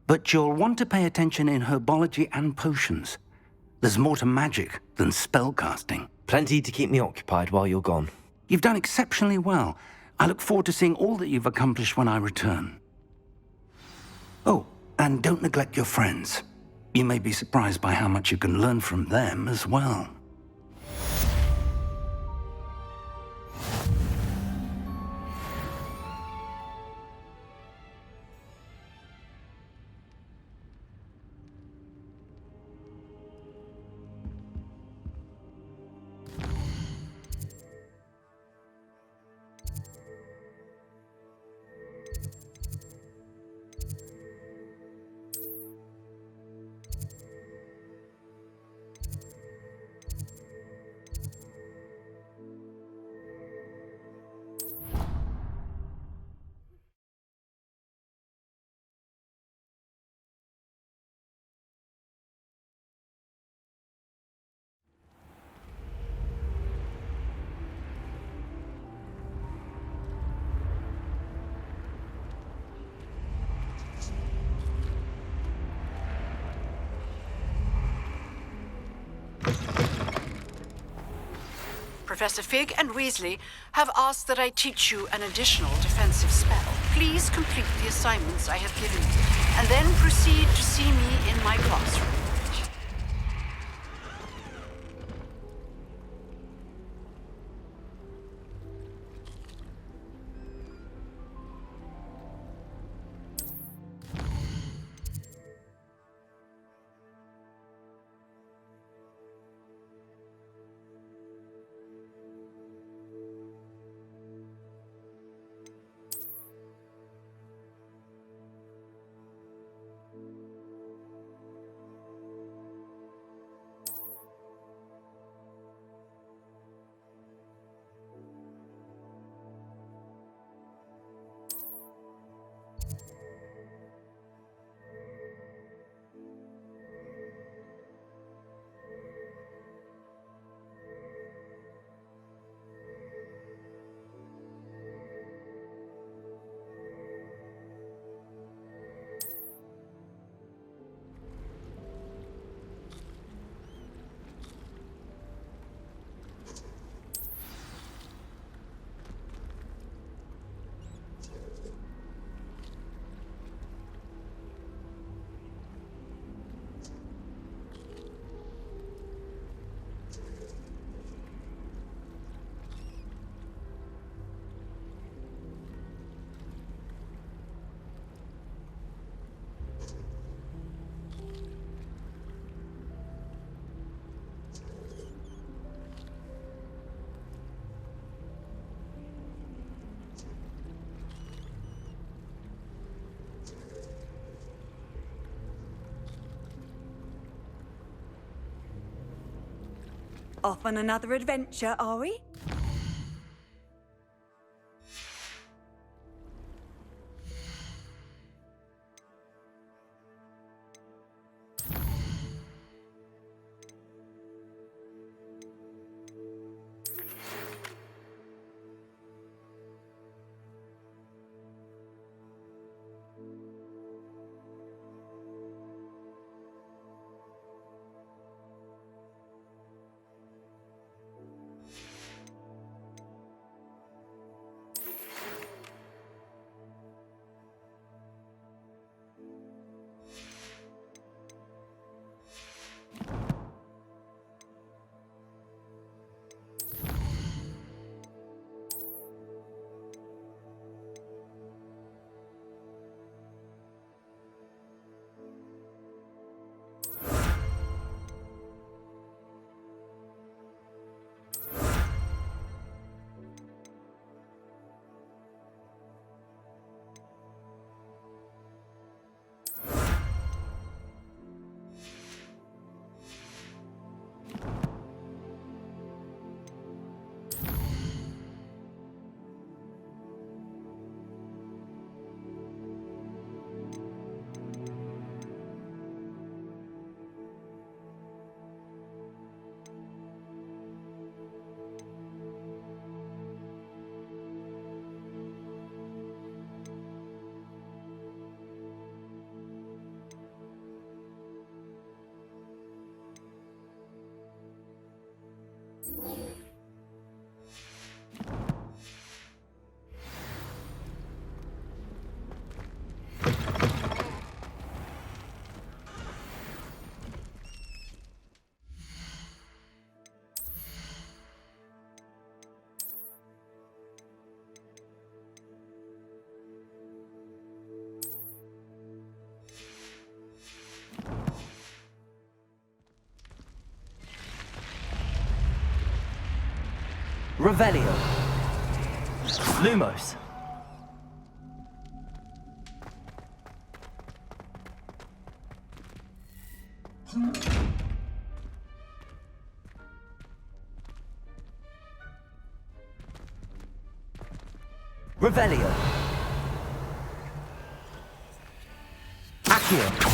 But you'll want to pay attention in herbology and potions. There's more to magic than spellcasting. Plenty to keep me occupied while you're gone. You've done exceptionally well. I look forward to seeing all that you've accomplished when I return. Oh, and don't neglect your friends. You may be surprised by how much you can learn from them as well. Professor Fig and Weasley have asked that I teach you an additional defensive spell. Please complete the assignments I have given you, and then proceed to see me in my classroom. Off on another adventure, are we? Revelio. Lumos. Revelio. Accio.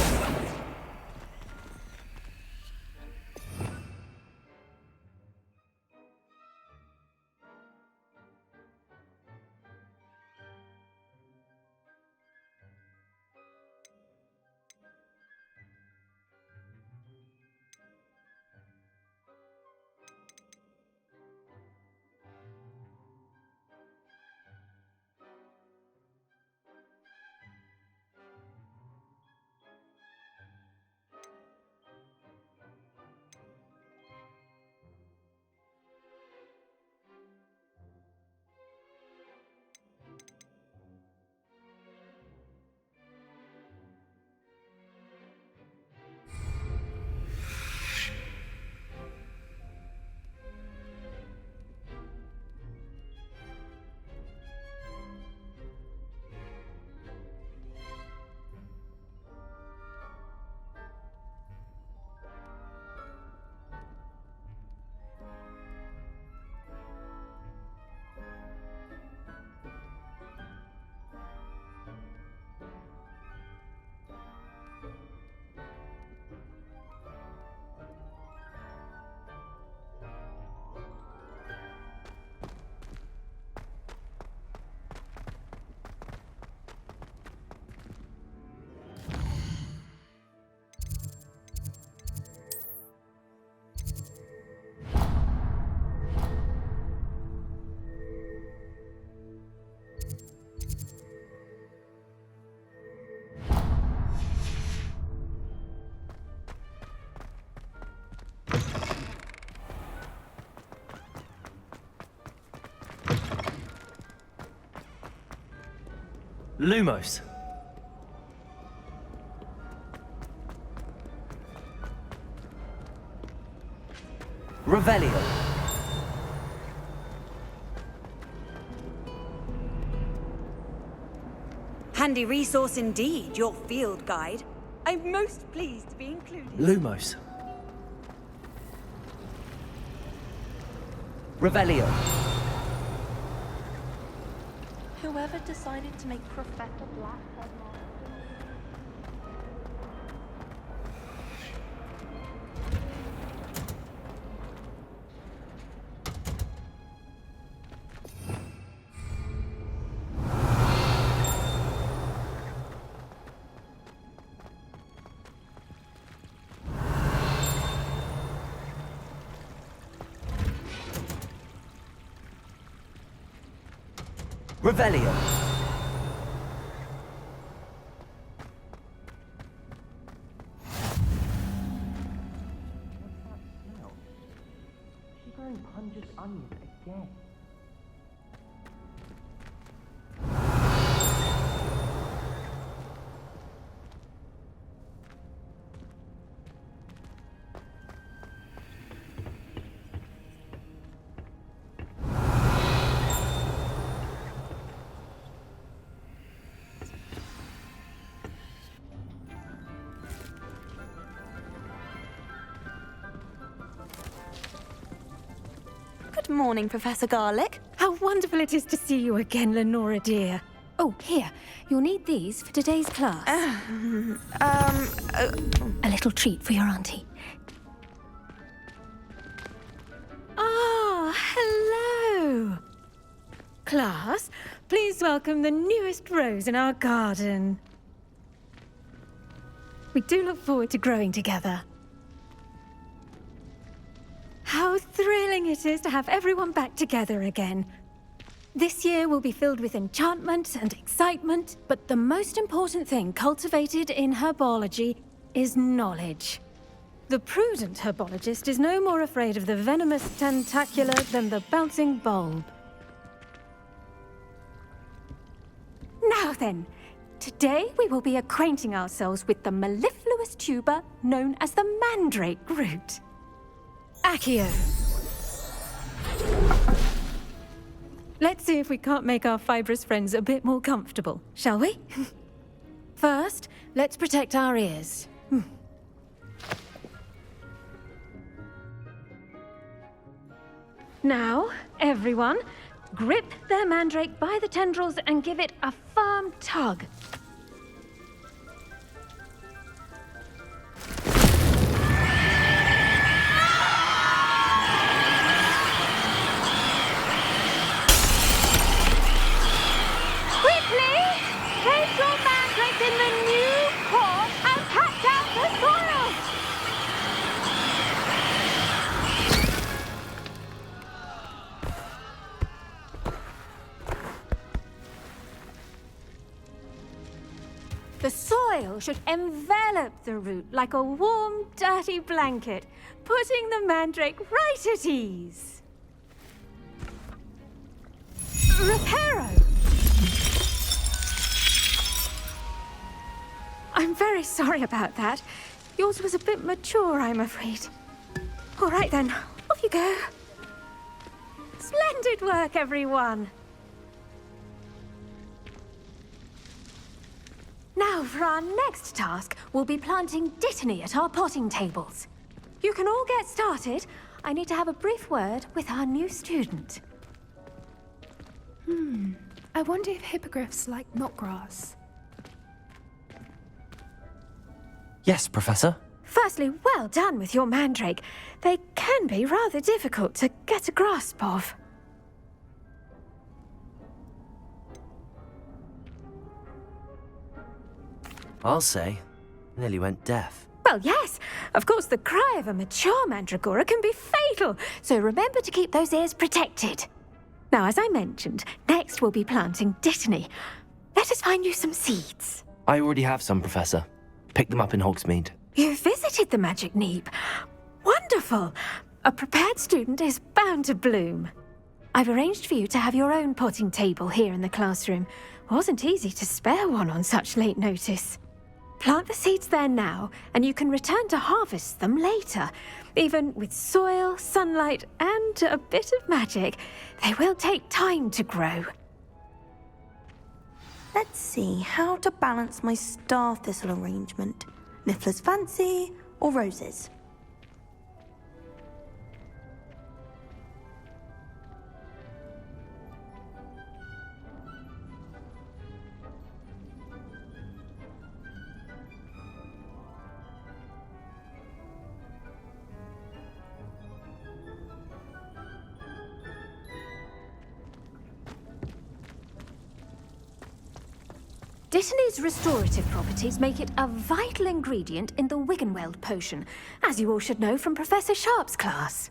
Lumos. Revelio. Handy resource indeed, your field guide. I'm most pleased to be included. Lumos. Revelio. Whoever decided to make Professor Black her mom. Revelio. She's growing pungent onion again. Good morning, Professor Garlic. How wonderful it is to see you again, Lenora dear. Oh, here. You'll need these for today's class. A little treat for your auntie. Ah, hello. Class, please welcome the newest rose in our garden. We do look forward to growing together. How thrilling it is to have everyone back together again. This year will be filled with enchantment and excitement, but the most important thing cultivated in herbology is knowledge. The prudent herbologist is no more afraid of the venomous tentacula than the bouncing bulb. Now then, today we will be acquainting ourselves with the mellifluous tuber known as the mandrake root. Accio. Let's see if we can't make our fibrous friends a bit more comfortable, shall we? First, let's protect our ears. Now, everyone, grip their mandrake by the tendrils and give it a firm tug. Place your mandrake in the new pot and patch out the soil! The soil should envelop the root like a warm, dirty blanket, putting the mandrake right at ease. Reparo! I'm very sorry about that. Yours was a bit mature, I'm afraid. All right then, off you go. Splendid work, everyone. Now, for our next task, we'll be planting Dittany at our potting tables. You can all get started. I need to have a brief word with our new student. I wonder if hippogriffs like knotgrass. Yes, Professor. Firstly, well done with your mandrake. They can be rather difficult to get a grasp of. I'll say, nearly went deaf. Well, yes. Of course, the cry of a mature mandragora can be fatal, so remember to keep those ears protected. Now, as I mentioned, next we'll be planting Dittany. Let us find you some seeds. I already have some, Professor. Picked them up in Hogsmeade. You visited the Magic Neep. Wonderful. A prepared student is bound to bloom. I've arranged for you to have your own potting table here in the classroom. Wasn't easy to spare one on such late notice. Plant the seeds there now, and you can return to harvest them later. Even with soil, sunlight, and a bit of magic, they will take time to grow. Let's see how to balance my star thistle arrangement. Niffler's Fancy or roses? Dittany's restorative properties make it a vital ingredient in the Wiggenweld potion, as you all should know from Professor Sharp's class.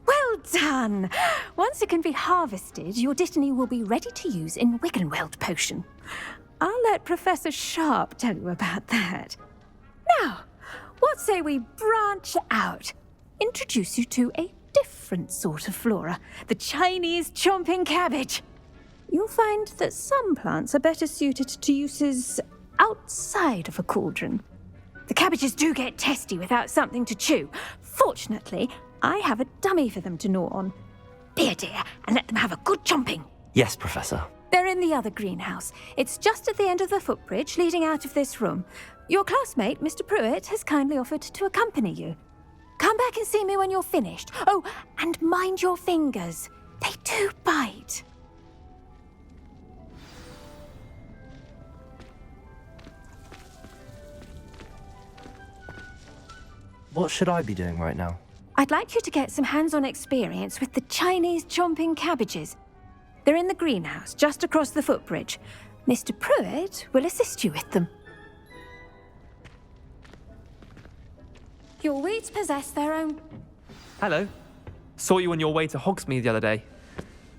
Well done! Once it can be harvested, your Dittany will be ready to use in Wiggenweld potion. I'll let Professor Sharp tell you about that. Now, what say we branch out? Introduce you to a different sort of flora, the Chinese chomping cabbage. You'll find that some plants are better suited to uses outside of a cauldron. The cabbages do get testy without something to chew. Fortunately, I have a dummy for them to gnaw on. Be a dear and let them have a good chomping. Yes, Professor. They're in the other greenhouse. It's just at the end of the footbridge leading out of this room. Your classmate, Mr. Pruitt, has kindly offered to accompany you. Come back and see me when you're finished. Oh, and mind your fingers. They do bite. What should I be doing right now? I'd like you to get some hands-on experience with the Chinese chomping cabbages. They're in the greenhouse, just across the footbridge. Mr. Pruitt will assist you with them. Your weeds possess their own... Hello. Saw you on your way to Hogsmeade the other day.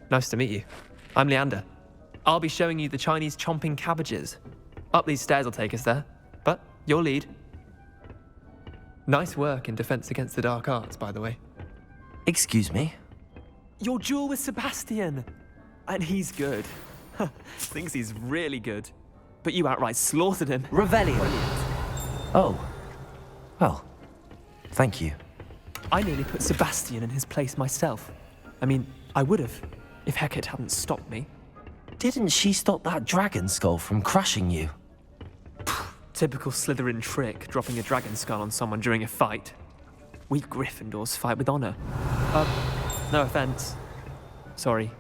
Nice to meet you. I'm Leander. I'll be showing you the Chinese chomping cabbages. Up these stairs will take us there, but your lead. Nice work in Defense Against the Dark Arts, by the way. Excuse me? Your duel with Sebastian! And he's good. Thinks he's really good. But you outright slaughtered him. Revelio. Oh. Well, thank you. I nearly put Sebastian in his place myself. I mean, I would have, if Hecate hadn't stopped me. Didn't she stop that dragon skull from crushing you? Typical Slytherin trick, dropping a dragon skull on someone during a fight. We Gryffindors fight with honor. No offense. Sorry.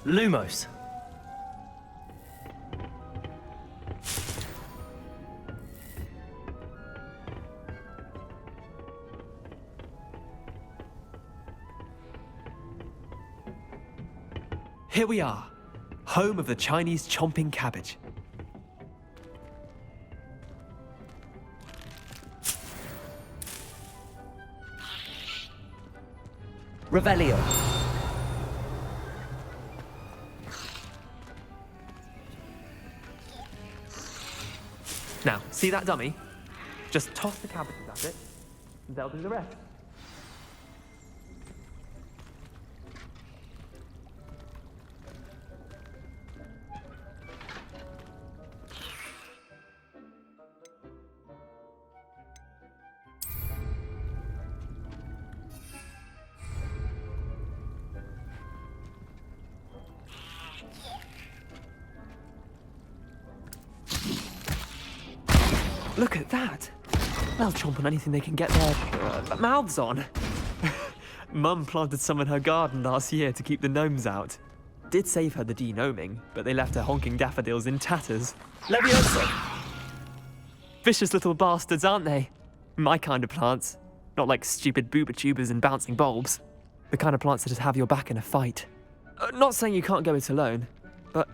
Lumos. Here we are, home of the Chinese chomping cabbage. Revelio. Now, see that dummy? Just toss the cabbages at it, and they'll do the rest. Look at that! They'll chomp on anything they can get their mouths on. Mum planted some in her garden last year to keep the gnomes out. Did save her the de-gnoming, but they left her honking daffodils in tatters. LvLs! Vicious little bastards, aren't they? My kind of plants. Not like stupid booba tubers and bouncing bulbs. The kind of plants that just have your back in a fight. Not saying you can't go it alone, but...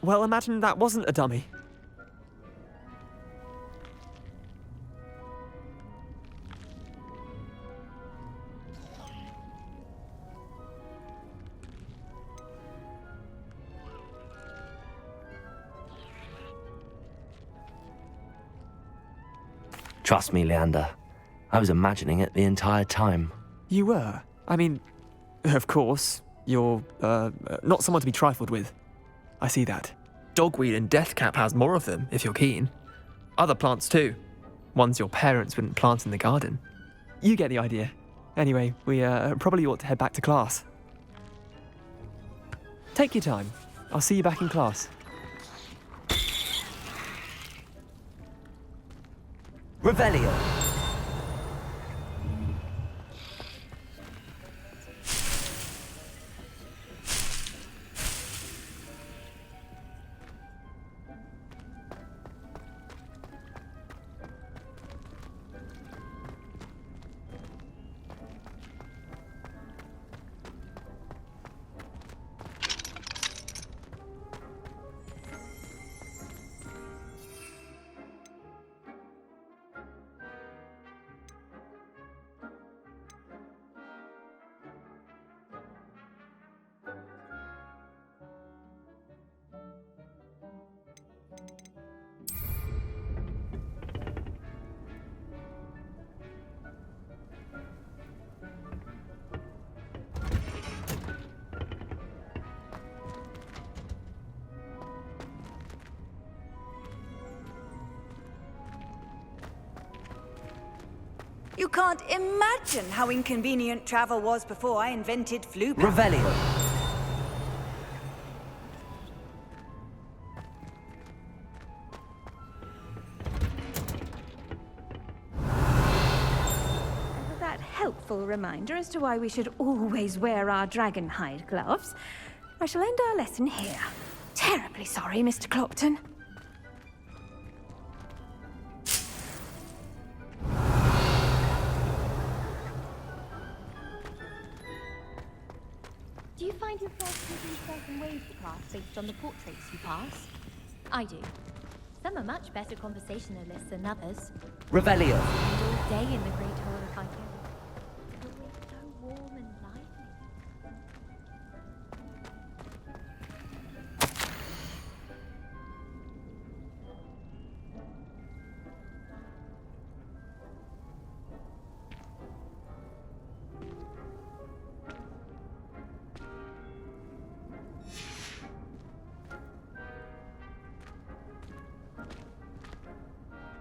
well, imagine that wasn't a dummy. Trust me, Leander. I was imagining it the entire time. You were? I mean, of course, you're, not someone to be trifled with. I see that. Dogweed and Deathcap has more of them, if you're keen. Other plants too. Ones your parents wouldn't plant in the garden. You get the idea. Anyway, we, probably ought to head back to class. Take your time. I'll see you back in class. Revelio. You can't imagine how inconvenient travel was before I invented flu. Revelio. That helpful reminder as to why we should always wear our dragon hide gloves. I shall end our lesson here. Terribly sorry, Mr. Clopton. Do you find yourself using certain ways to class based on the portraits you pass? I do. Some are much better conversationalists than others. Revelio. And all day in the Great Hall of Icon. Always so warm and lively.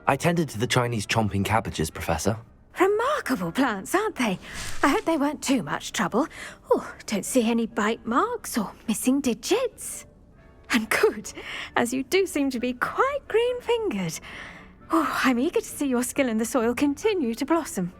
I tended to the Chinese chomping cabbages, Professor. Remarkable plants, aren't they? I hope they weren't too much trouble. Oh, don't see any bite marks or missing digits. And good, as you do seem to be quite green-fingered. Oh, I'm eager to see your skill in the soil continue to blossom.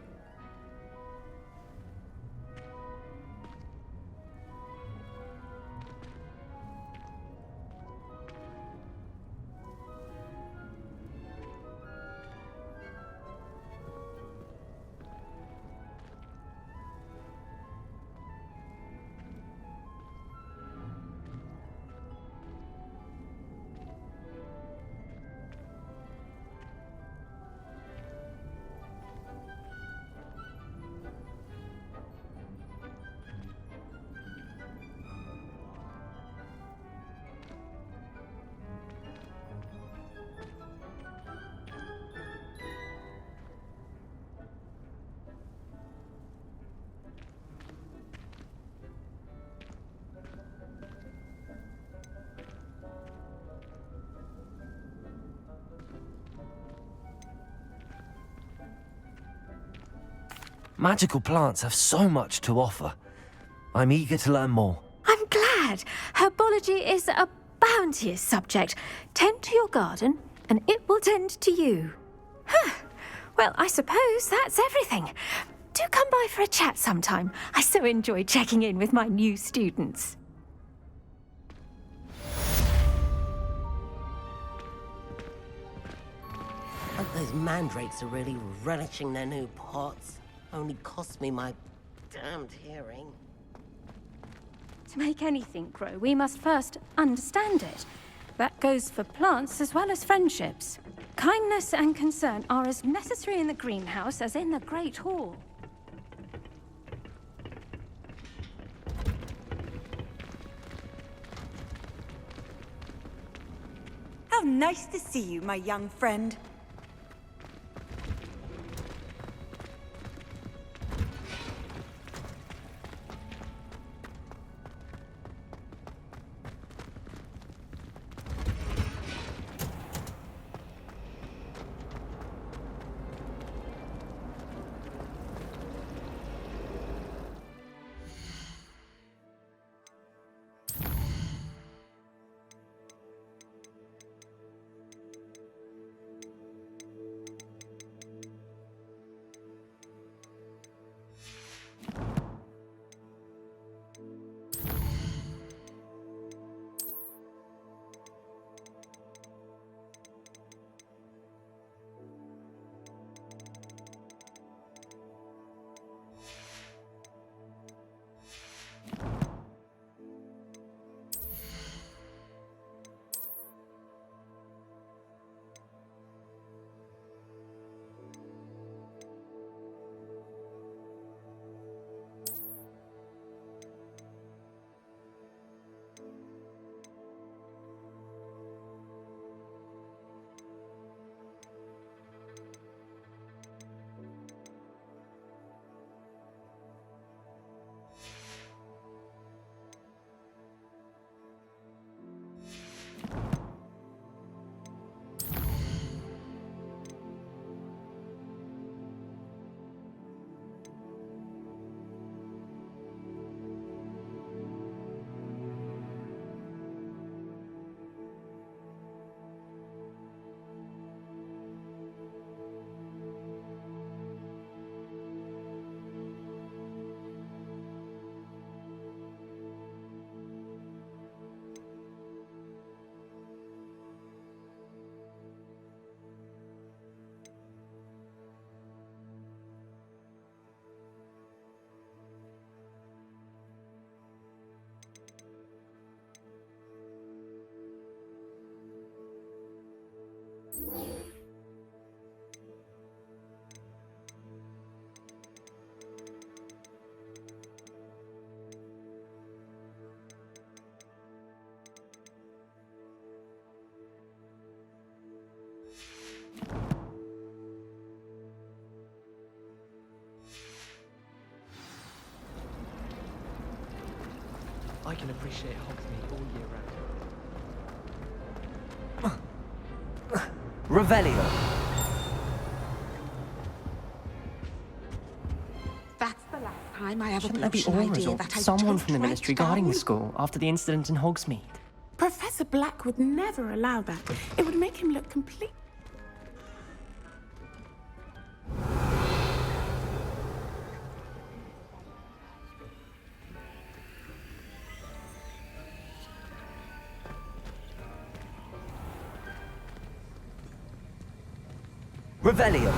Magical plants have so much to offer. I'm eager to learn more. I'm glad. Herbology is a bounteous subject. Tend to your garden, and it will tend to you. Huh. Well, I suppose that's everything. Do come by for a chat sometime. I so enjoy checking in with my new students. Hope those mandrakes are really relishing their new pots. Only cost me my damned hearing. To make anything grow, we must first understand it. That goes for plants as well as friendships. Kindness and concern are as necessary in the greenhouse as in the Great Hall. How nice to see you, my young friend. I can appreciate Hogsmeade all year round. Revelio. That's the last time I ever Shouldn't there be broached an auras idea or that I someone don't from the write ministry guarding the down? school after the incident in Hogsmeade? Professor Black would never allow that. It would make him look complete. Revelio.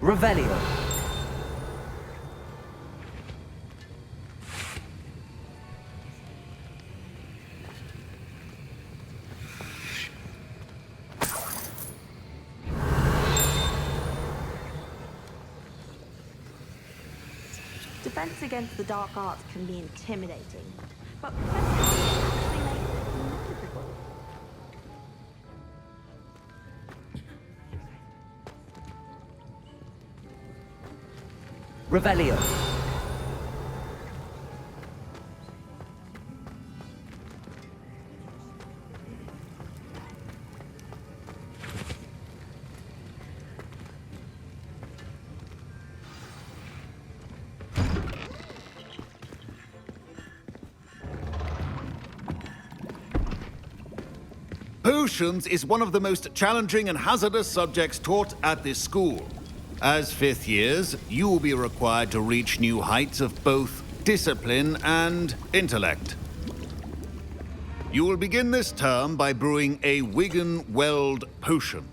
Revelio. Defense against the dark arts can be intimidating, but Professor actually makes it manageable. Revelio. Potions is one of the most challenging and hazardous subjects taught at this school. As fifth years, you will be required to reach new heights of both discipline and intellect. You will begin this term by brewing a Wigan-Weld potion.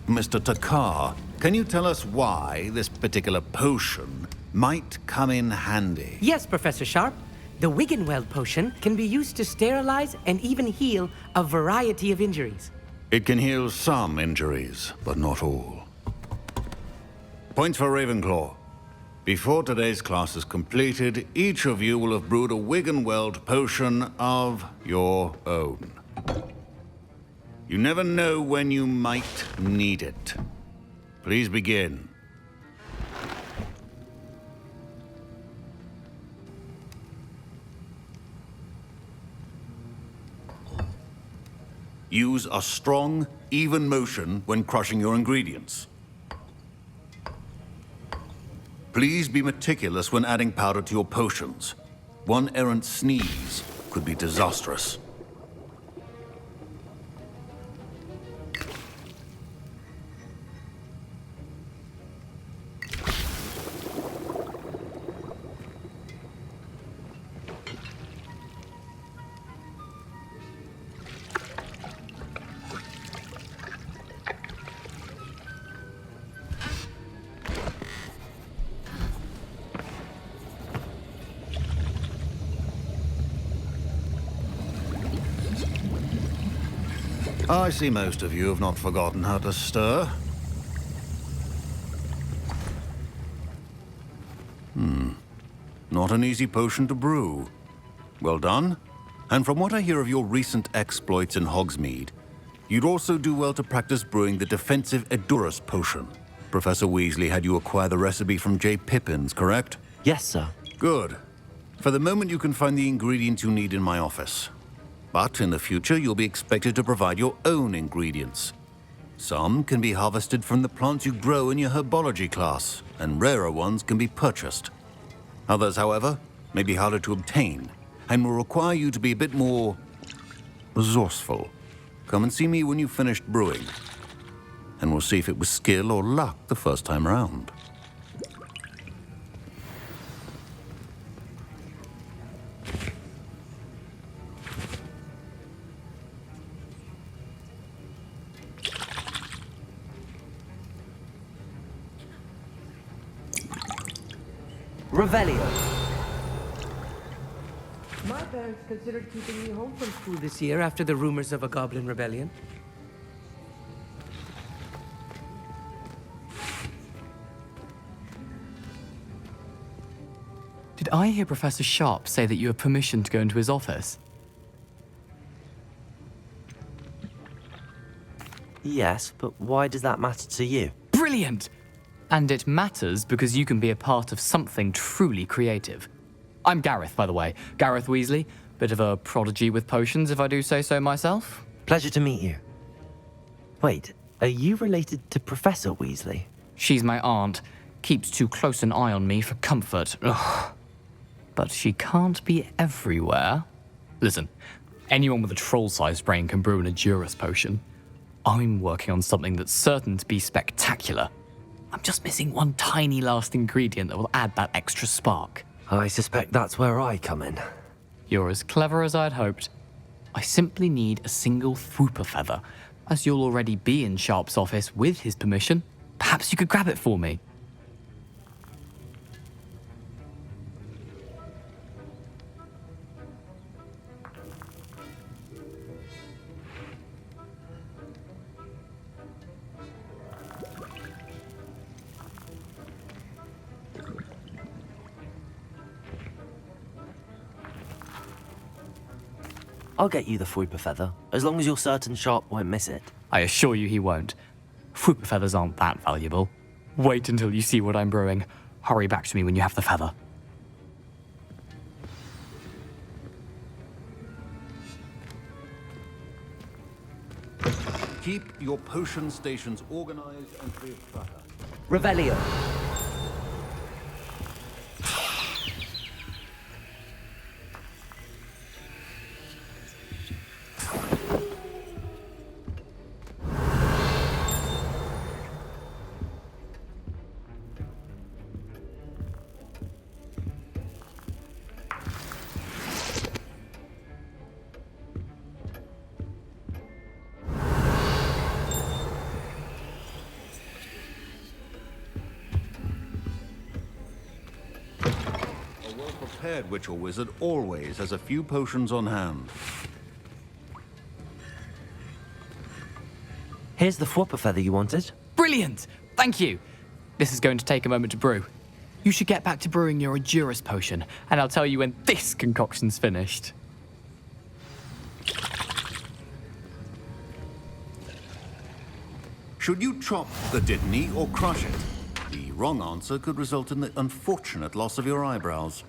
Mr. Takar, can you tell us why this particular potion might come in handy? Yes, Professor Sharp. The Wigan-Weld potion can be used to sterilize and even heal a variety of injuries. It can heal some injuries, but not all. Points for Ravenclaw. Before today's class is completed, each of you will have brewed a Wigan-Weld potion of your own. You never know when you might need it. Please begin. Use a strong, even motion when crushing your ingredients. Please be meticulous when adding powder to your potions. One errant sneeze could be disastrous. I see most of you have not forgotten how to stir. Not an easy potion to brew. Well done. And from what I hear of your recent exploits in Hogsmeade, you'd also do well to practice brewing the defensive Edurus potion. Professor Weasley had you acquire the recipe from J. Pippins, correct? Yes, sir. Good. For the moment, you can find the ingredients you need in my office. But in the future, you'll be expected to provide your own ingredients. Some can be harvested from the plants you grow in your herbology class, and rarer ones can be purchased. Others, however, may be harder to obtain, and will require you to be a bit more resourceful. Come and see me when you've finished brewing, and we'll see if it was skill or luck the first time around. Revelio. My parents considered keeping me home from school this year after the rumors of a goblin rebellion. Did I hear Professor Sharp say that you have permission to go into his office? Yes, but why does that matter to you? Brilliant! And it matters because you can be a part of something truly creative. I'm Gareth, by the way. Gareth Weasley. Bit of a prodigy with potions, if I do say so myself. Pleasure to meet you. Wait, are you related to Professor Weasley? She's my aunt. Keeps too close an eye on me for comfort. Ugh. But she can't be everywhere. Listen, anyone with a troll-sized brain can brew an Edurus potion. I'm working on something that's certain to be spectacular. I'm just missing one tiny last ingredient that will add that extra spark. I suspect that's where I come in. You're as clever as I'd hoped. I simply need a single Fwooper feather. As you'll already be in Sharp's office with his permission, perhaps you could grab it for me. I'll get you the Fwooper feather, as long as you're certain Sharp won't miss it. I assure you he won't. Fwooper feathers aren't that valuable. Wait until you see what I'm brewing. Hurry back to me when you have the feather. Keep your potion stations organized and free of clutter. Revelio. Prepared witch or wizard always has a few potions on hand. Here's the Fwopper feather you wanted. Brilliant! Thank you! This is going to take a moment to brew. You should get back to brewing your Adurus potion, and I'll tell you when this concoction's finished. Should you chop the Dittany or crush it? The wrong answer could result in the unfortunate loss of your eyebrows.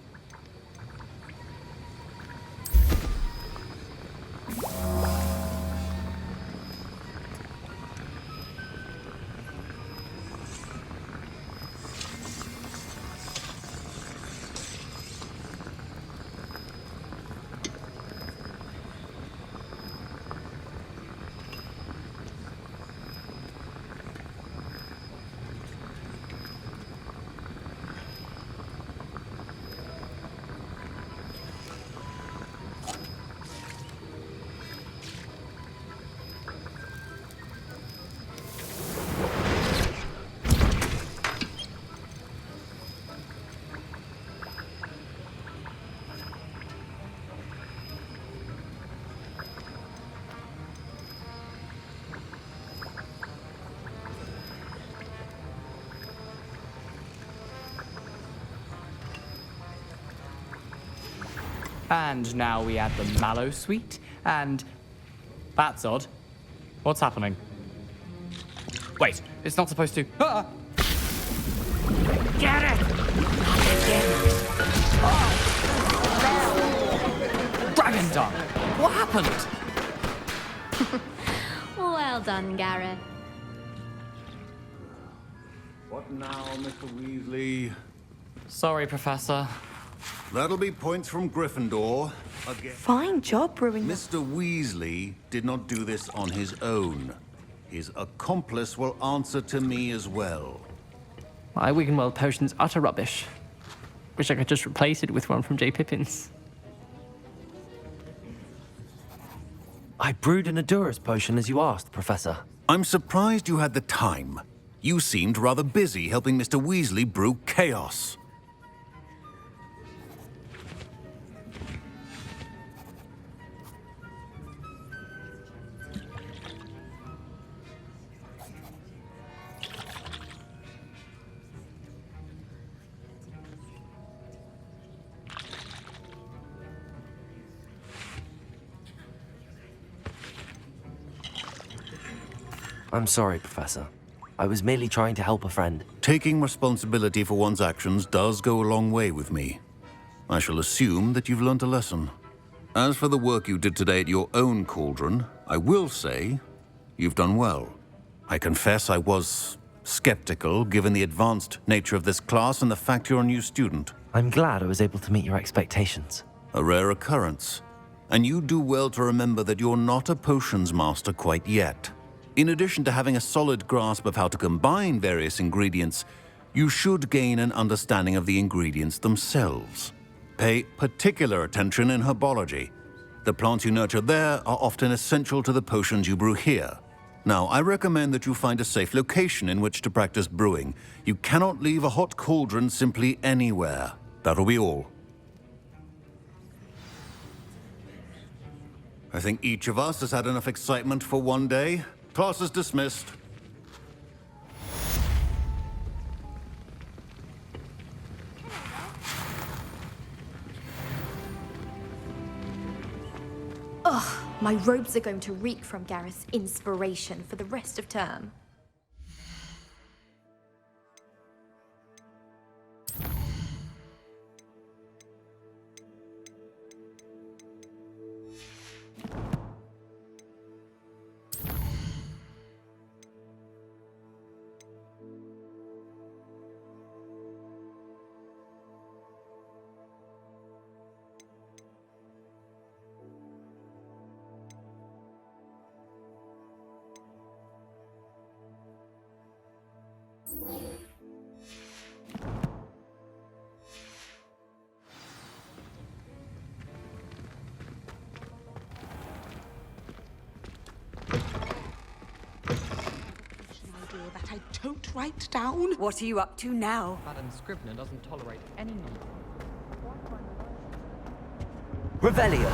And now we add the mallow sweet, and... That's odd. What's happening? Wait, it's not supposed to... Ah! Get it! Dragon Dung! What happened? Well done, Gareth. What now, Mr. Weasley? Sorry, Professor. That'll be points from Gryffindor. Again. Fine job brewing. Mr. Weasley did not do this on his own. His accomplice will answer to me as well. My Wiggenweld potion's utter rubbish. Wish I could just replace it with one from J. Pippin's. I brewed an Adurus potion as you asked, Professor. I'm surprised you had the time. You seemed rather busy helping Mr. Weasley brew chaos. I'm sorry, Professor. I was merely trying to help a friend. Taking responsibility for one's actions does go a long way with me. I shall assume that you've learnt a lesson. As for the work you did today at your own cauldron, I will say you've done well. I confess I was skeptical, given the advanced nature of this class and the fact you're a new student. I'm glad I was able to meet your expectations. A rare occurrence. And you do well to remember that you're not a potions master quite yet. In addition to having a solid grasp of how to combine various ingredients, you should gain an understanding of the ingredients themselves. Pay particular attention in herbology. The plants you nurture there are often essential to the potions you brew here. Now, I recommend that you find a safe location in which to practice brewing. You cannot leave a hot cauldron simply anywhere. That'll be all. I think each of us has had enough excitement for one day. Class is dismissed. Ugh, my robes are going to reek from Gareth's inspiration for the rest of term. I don't write down. What are you up to now? Madam Scribner doesn't tolerate any nonsense. Revelio.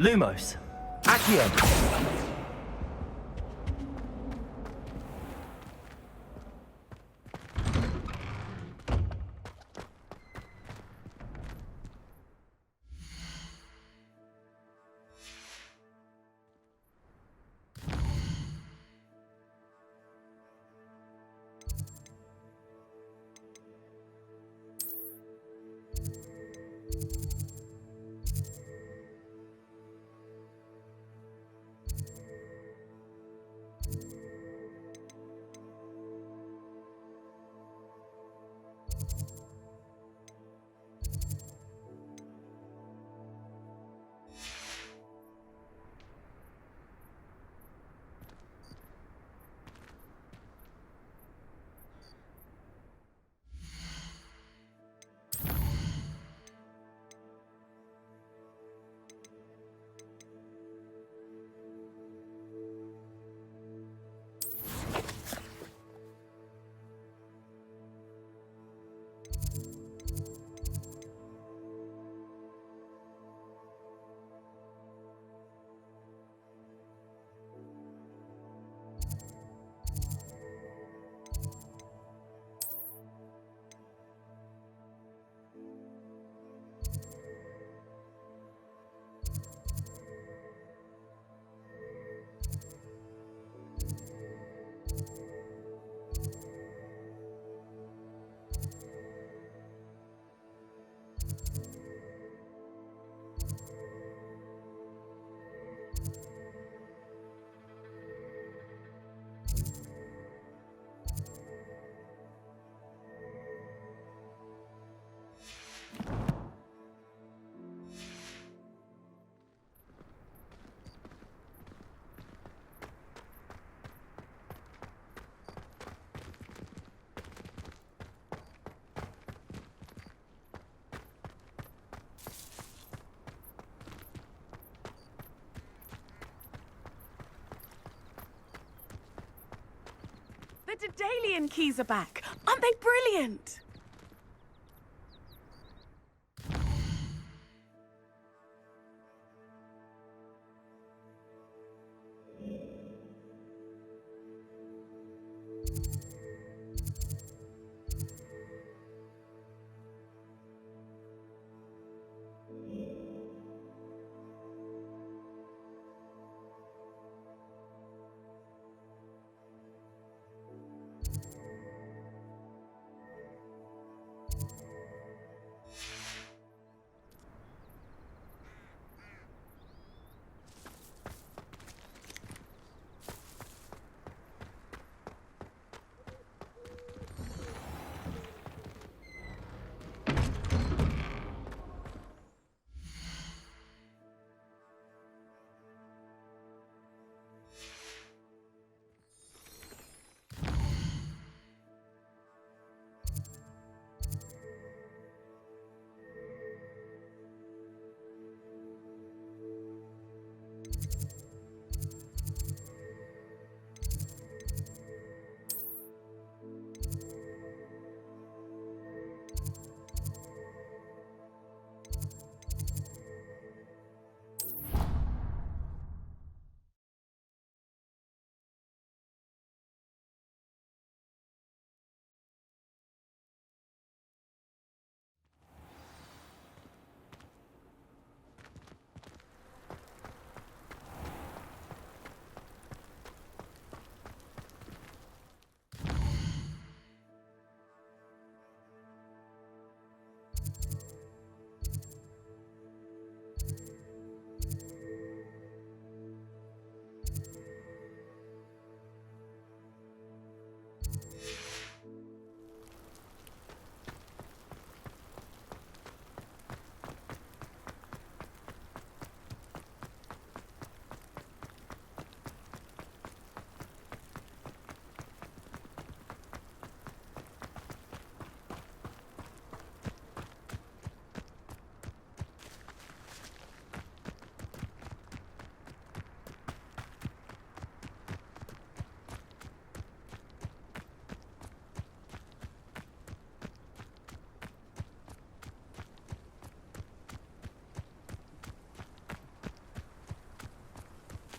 Lumos. Accio. The Daedalian keys are back. Aren't they brilliant?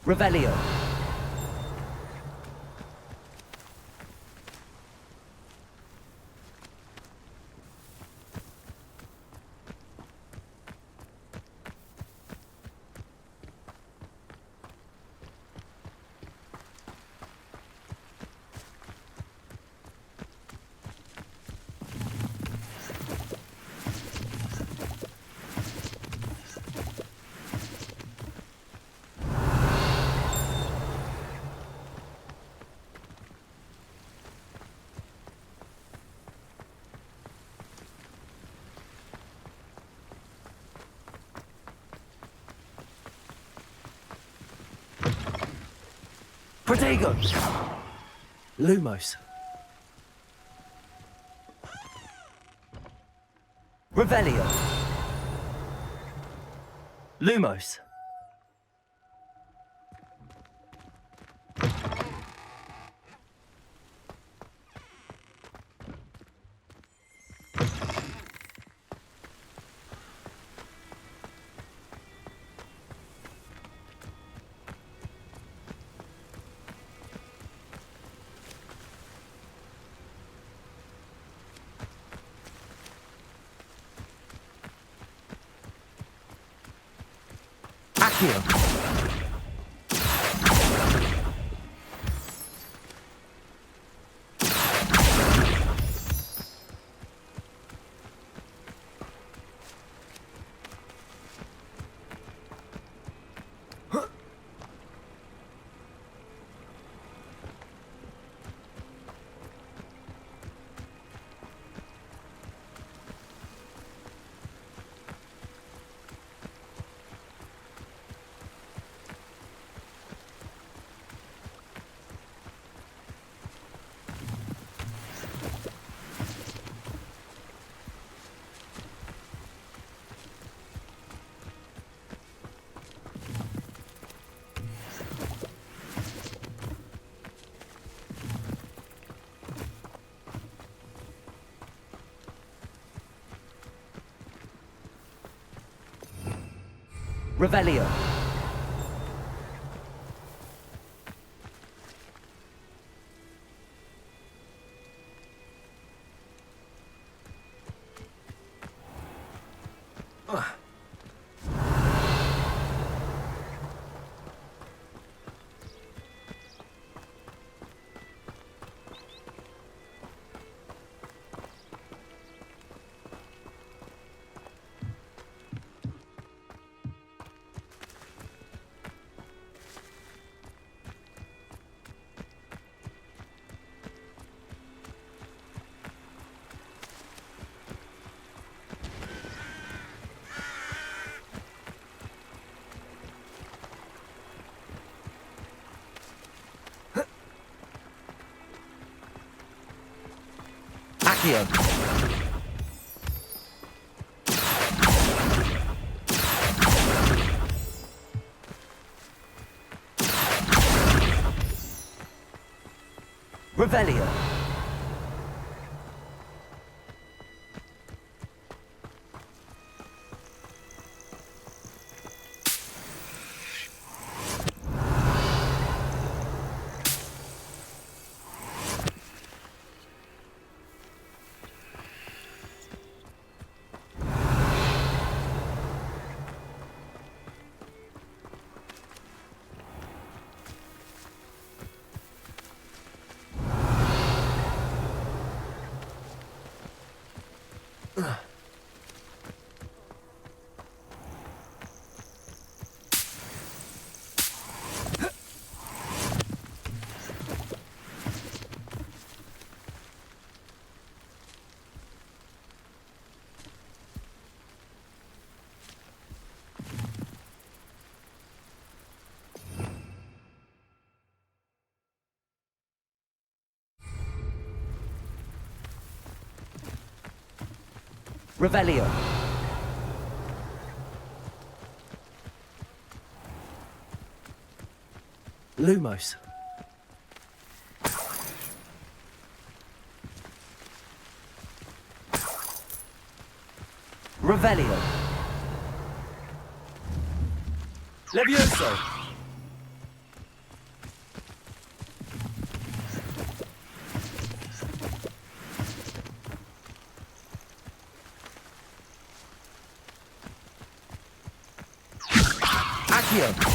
Revelio. Protego! Lumos. Revelio. Lumos. Accio. Revelio. Accio. Revelio. Revelio. Lumos. Revelio. Levioso. Accio!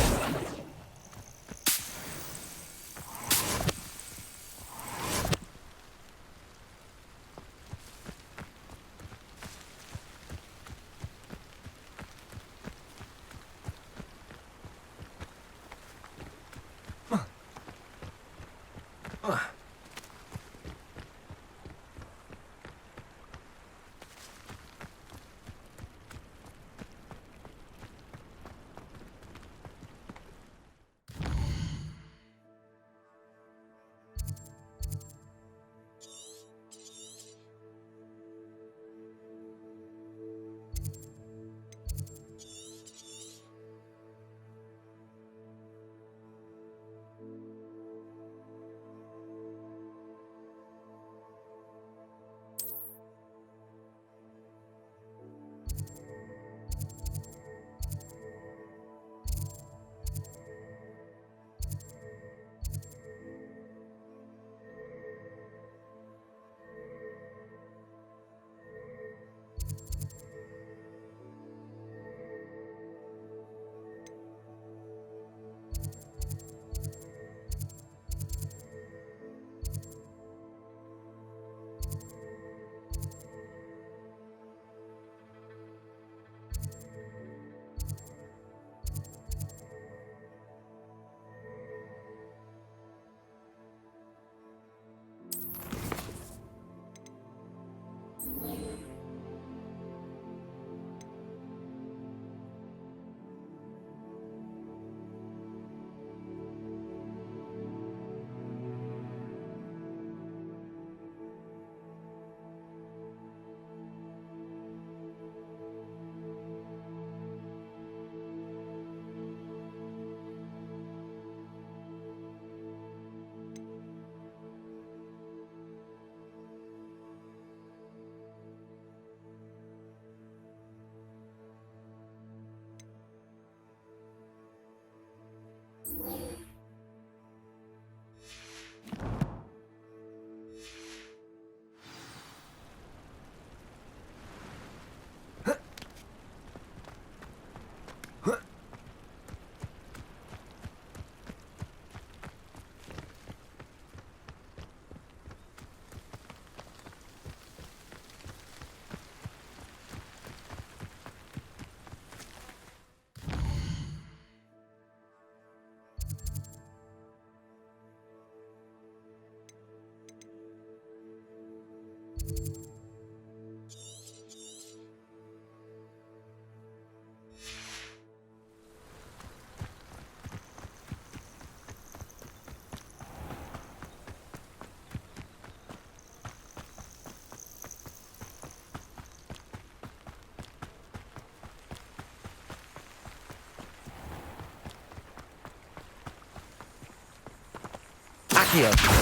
Accio!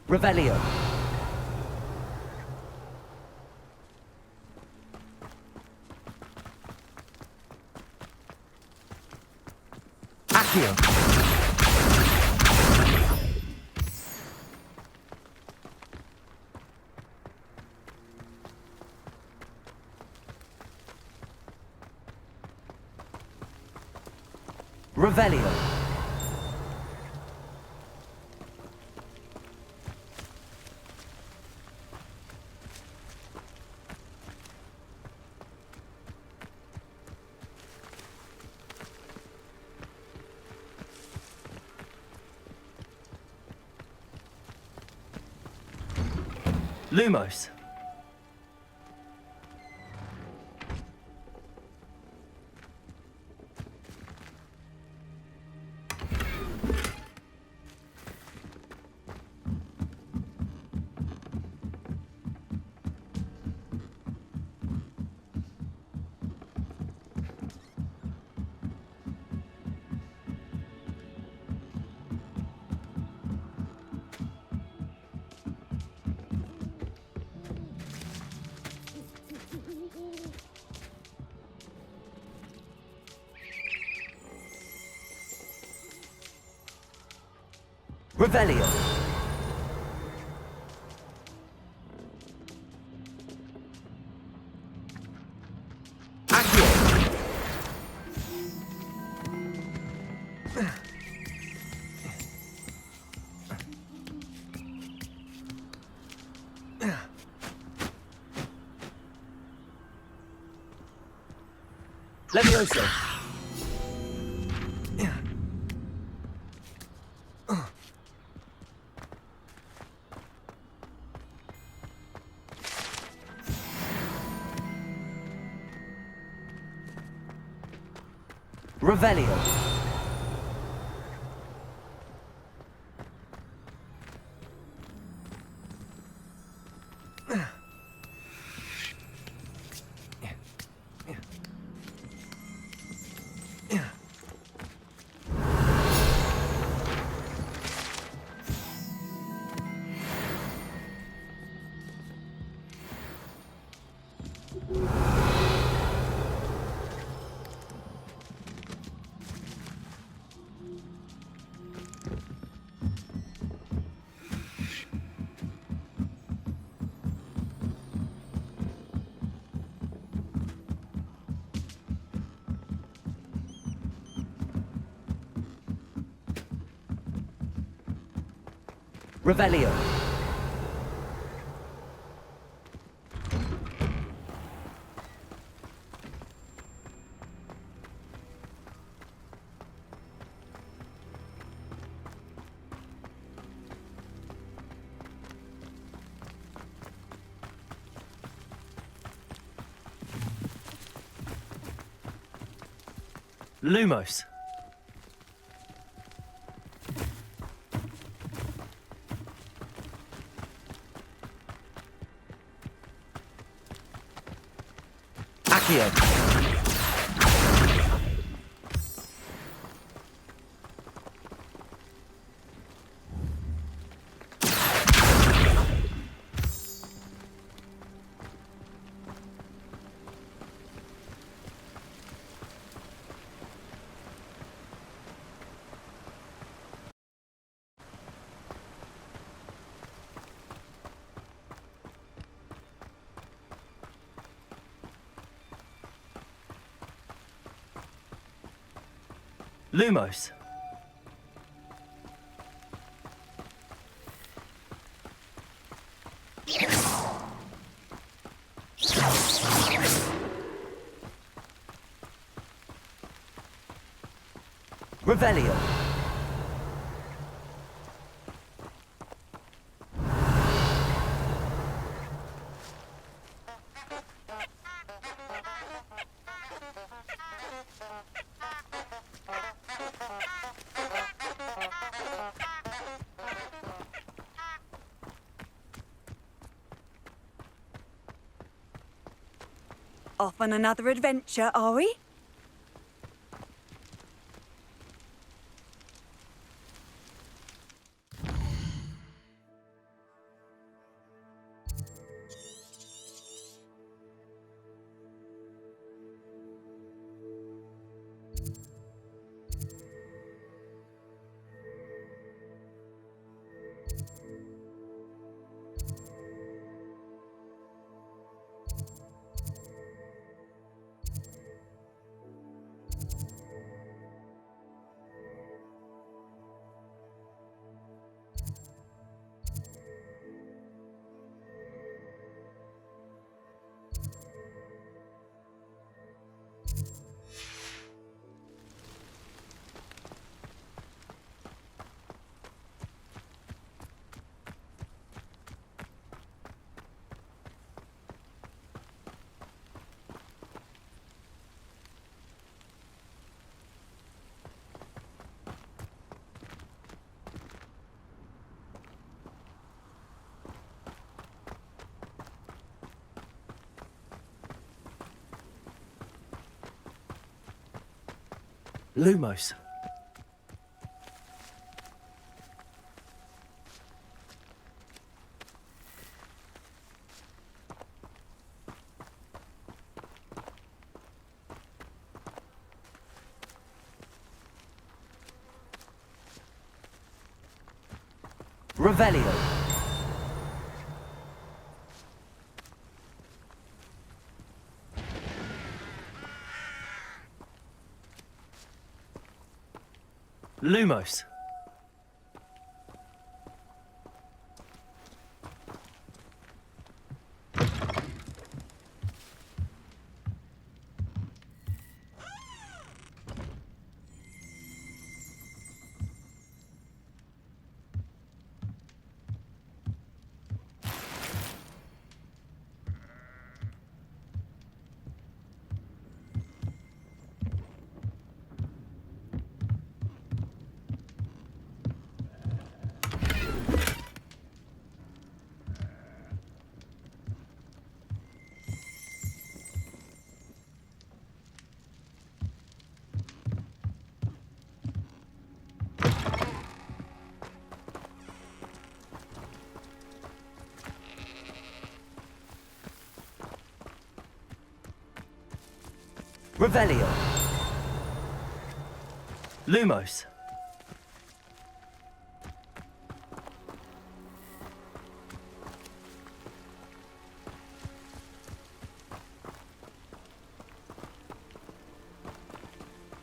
Revelio. Accio. Revelio. Lumos. Revelio. Levioso. Revelio. Revelio. Lumos. Accio. Lumos. Revelio. Off on another adventure, are we? Lumos. Revelio. Lumos. Revelio. Lumos.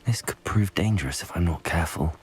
This could prove dangerous if I'm not careful.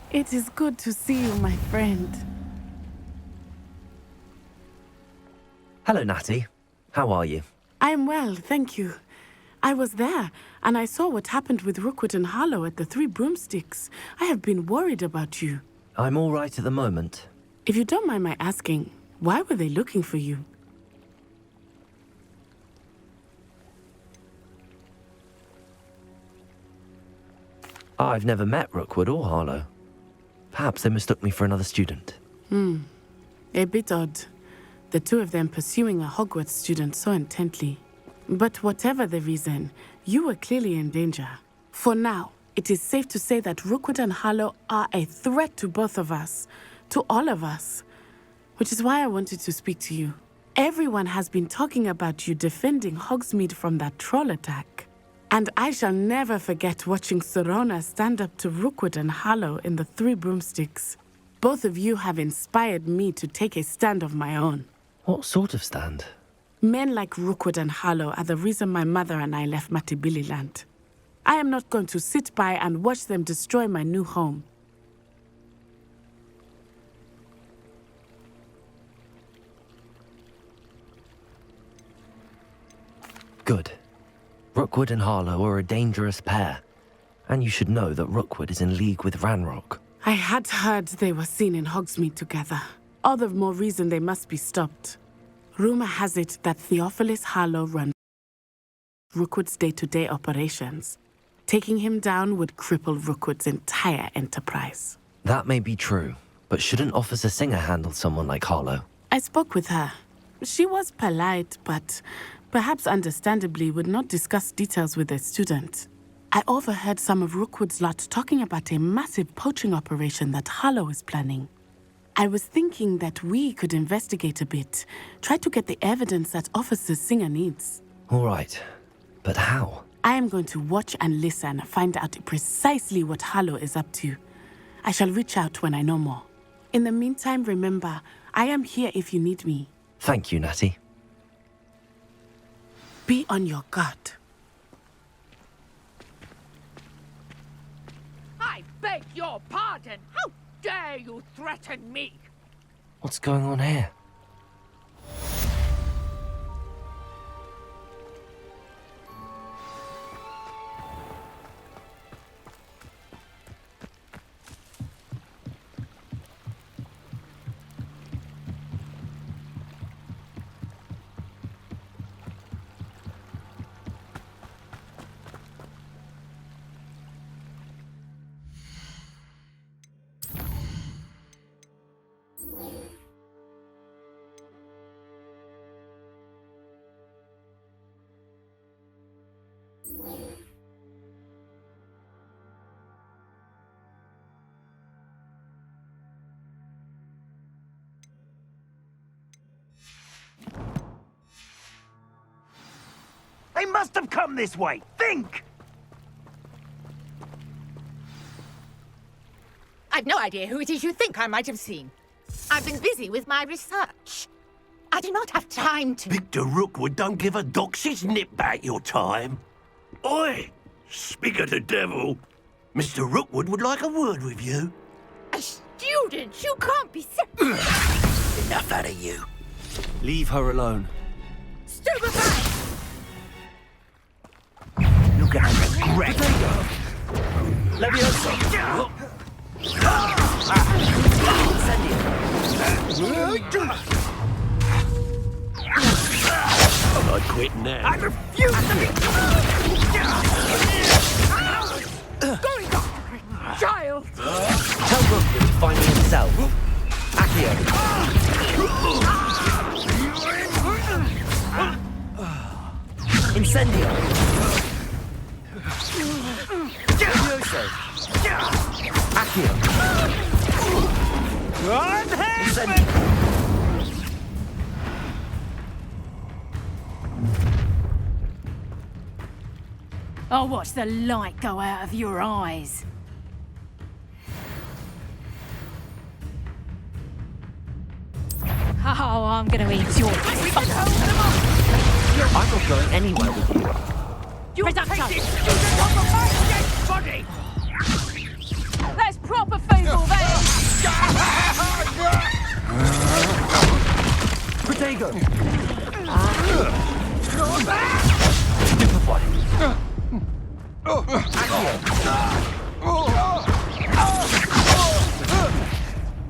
It is good to see you, my friend. Hello, Natty. How are you? I am well, thank you. I was there, and I saw what happened with Rookwood and Harlow at the Three Broomsticks. I have been worried about you. I'm all right at the moment. If you don't mind my asking, why were they looking for you? I've never met Rookwood or Harlow. Perhaps they mistook me for another student. A bit odd. The two of them pursuing a Hogwarts student so intently. But whatever the reason, you were clearly in danger. For now, it is safe to say that Rookwood and Harlow are a threat to both of us, to all of us. Which is why I wanted to speak to you. Everyone has been talking about you defending Hogsmeade from that troll attack. And I shall never forget watching Sorona stand up to Rookwood and Harlow in the Three Broomsticks. Both of you have inspired me to take a stand of my own. What sort of stand? Men like Rookwood and Harlow are the reason my mother and I left Matabeleland. I am not going to sit by and watch them destroy my new home. Good. Rookwood and Harlow are a dangerous pair. And you should know that Rookwood is in league with Ranrock. I had heard they were seen in Hogsmeade together. All the more reason they must be stopped. Rumor has it that Theophilus Harlow runs Rookwood's day-to-day operations. Taking him down would cripple Rookwood's entire enterprise. That may be true, but shouldn't Officer Singer handle someone like Harlow? I spoke with her. She was polite, but perhaps understandably would not discuss details with a student. I overheard some of Rookwood's lot talking about a massive poaching operation that Harlow is planning. I was thinking that we could investigate a bit, try to get the evidence that Officer Singer needs. All right, but how? I am going to watch and listen, find out precisely what Harlow is up to. I shall reach out when I know more. In the meantime, remember, I am here if you need me. Thank you, Natty. Be on your guard. I beg your pardon. How dare you threaten me? What's going on here? They must have come this way. Think! I've no idea who it is you think I might have seen. I've been busy with my research. I do not have time to... Victor Rookwood don't give a doxy's nip back your time. Oi! Speak of the devil. Mr. Rookwood would like a word with you. A student? You can't be... Enough out of you. Leave her alone. Stupefy! Look at her regret. LvLs. I quit now. I refuse to be... Going doctor, child! Tell Rookwood to find me himself. Accio. Incendio. Furioso. Accio. Incendio. I'll watch the light go out of your eyes. Oh, I'm gonna eat your... I'm not going anywhere with you. You take this student off of my dead body! There's proper fable there! Protego!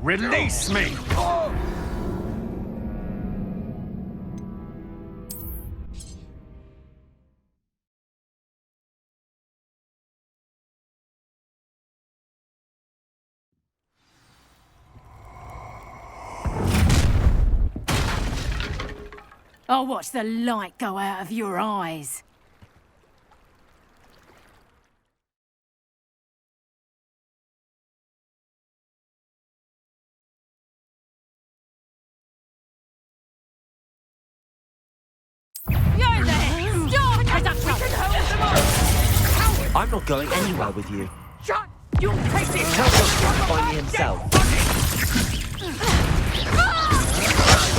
Release me! I'll watch the light go out of your eyes. You're there! Stop! I'm not going anywhere with you. Shut! You take this! Tell Rookwood to find me himself.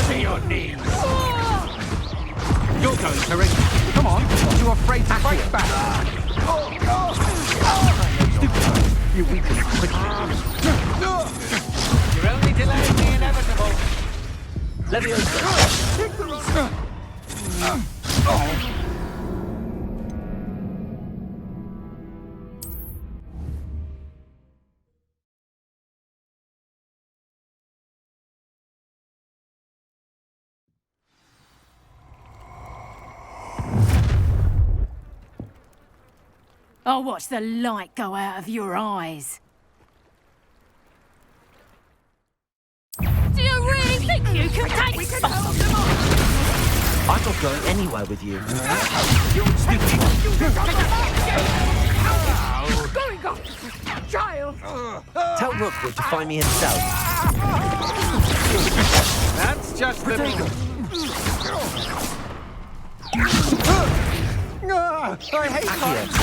To your knees! You're going, Terry. Come on. You're afraid to fight back. You weaken quickly. You're only delaying the inevitable. LvLs. I'll watch the light go out of your eyes. Do you really think you can take spots? I'm not going anywhere with you. Going on, child! Tell Rookwood to find me himself. That's just the... I hate heights!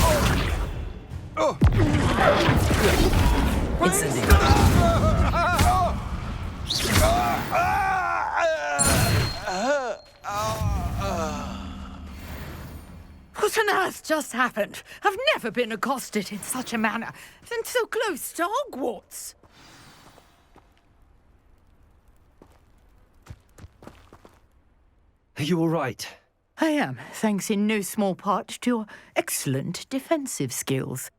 What on earth just happened? I've never been accosted in such a manner, and so close to Hogwarts. Are you all right? I am, thanks in no small part to your excellent defensive skills.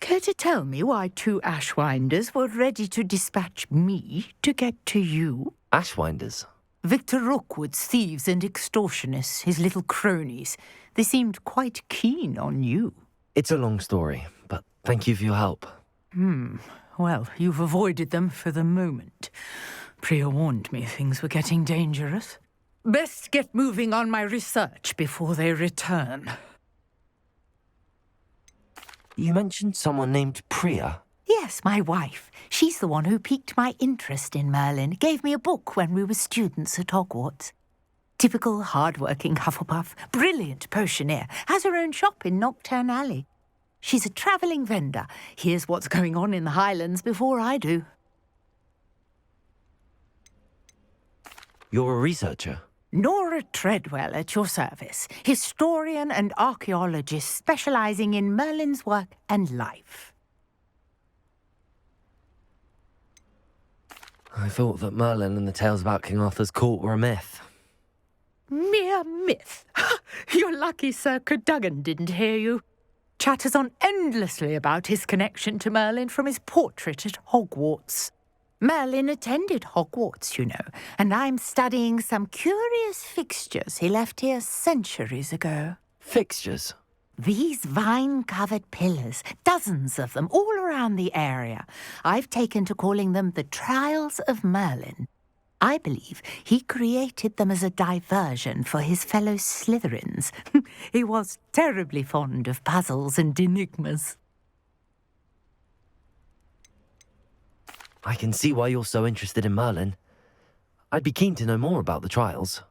Care to tell me why 2 Ashwinders were ready to dispatch me to get to you? Ashwinders? Victor Rookwood's thieves and extortionists, his little cronies. They seemed quite keen on you. It's a long story, but thank you for your help. Well, you've avoided them for the moment. Priya warned me things were getting dangerous. Best get moving on my research before they return. You mentioned someone named Priya. Yes, my wife. She's the one who piqued my interest in Merlin, gave me a book when we were students at Hogwarts. Typical hard-working Hufflepuff, brilliant potioneer, has her own shop in Nocturne Alley. She's a travelling vendor. Hears what's going on in the Highlands before I do. You're a researcher? Nora Treadwell at your service, historian and archaeologist specialising in Merlin's work and life. I thought that Merlin and the tales about King Arthur's court were a myth. Mere myth. You're lucky Sir Cadogan didn't hear you. Chatters on endlessly about his connection to Merlin from his portrait at Hogwarts. Merlin attended Hogwarts, you know, and I'm studying some curious fixtures he left here centuries ago. Fixtures? These vine-covered pillars, dozens of them, all around the area. I've taken to calling them the Trials of Merlin. I believe he created them as a diversion for his fellow Slytherins. He was terribly fond of puzzles and enigmas. I can see why you're so interested in Merlin. I'd be keen to know more about the trials.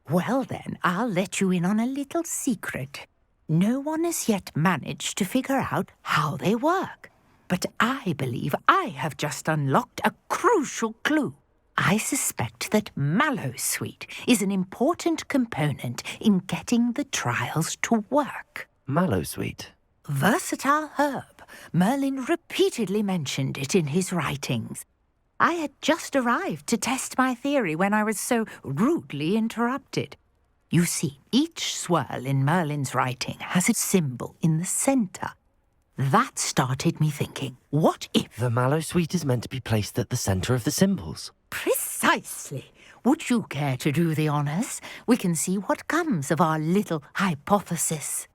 Well then, I'll let you in on a little secret. No one has yet managed to figure out how they work. But I believe I have just unlocked a crucial clue. I suspect that Mallowsweet is an important component in getting the trials to work. Mallowsweet? Versatile herb. Merlin repeatedly mentioned it in his writings. I had just arrived to test my theory when I was so rudely interrupted. You see, each swirl in Merlin's writing has a symbol in the centre. That started me thinking, what if... The Mallowsweet is meant to be placed at the centre of the symbols. Precisely. Would you care to do the honours? We can see what comes of our little hypothesis.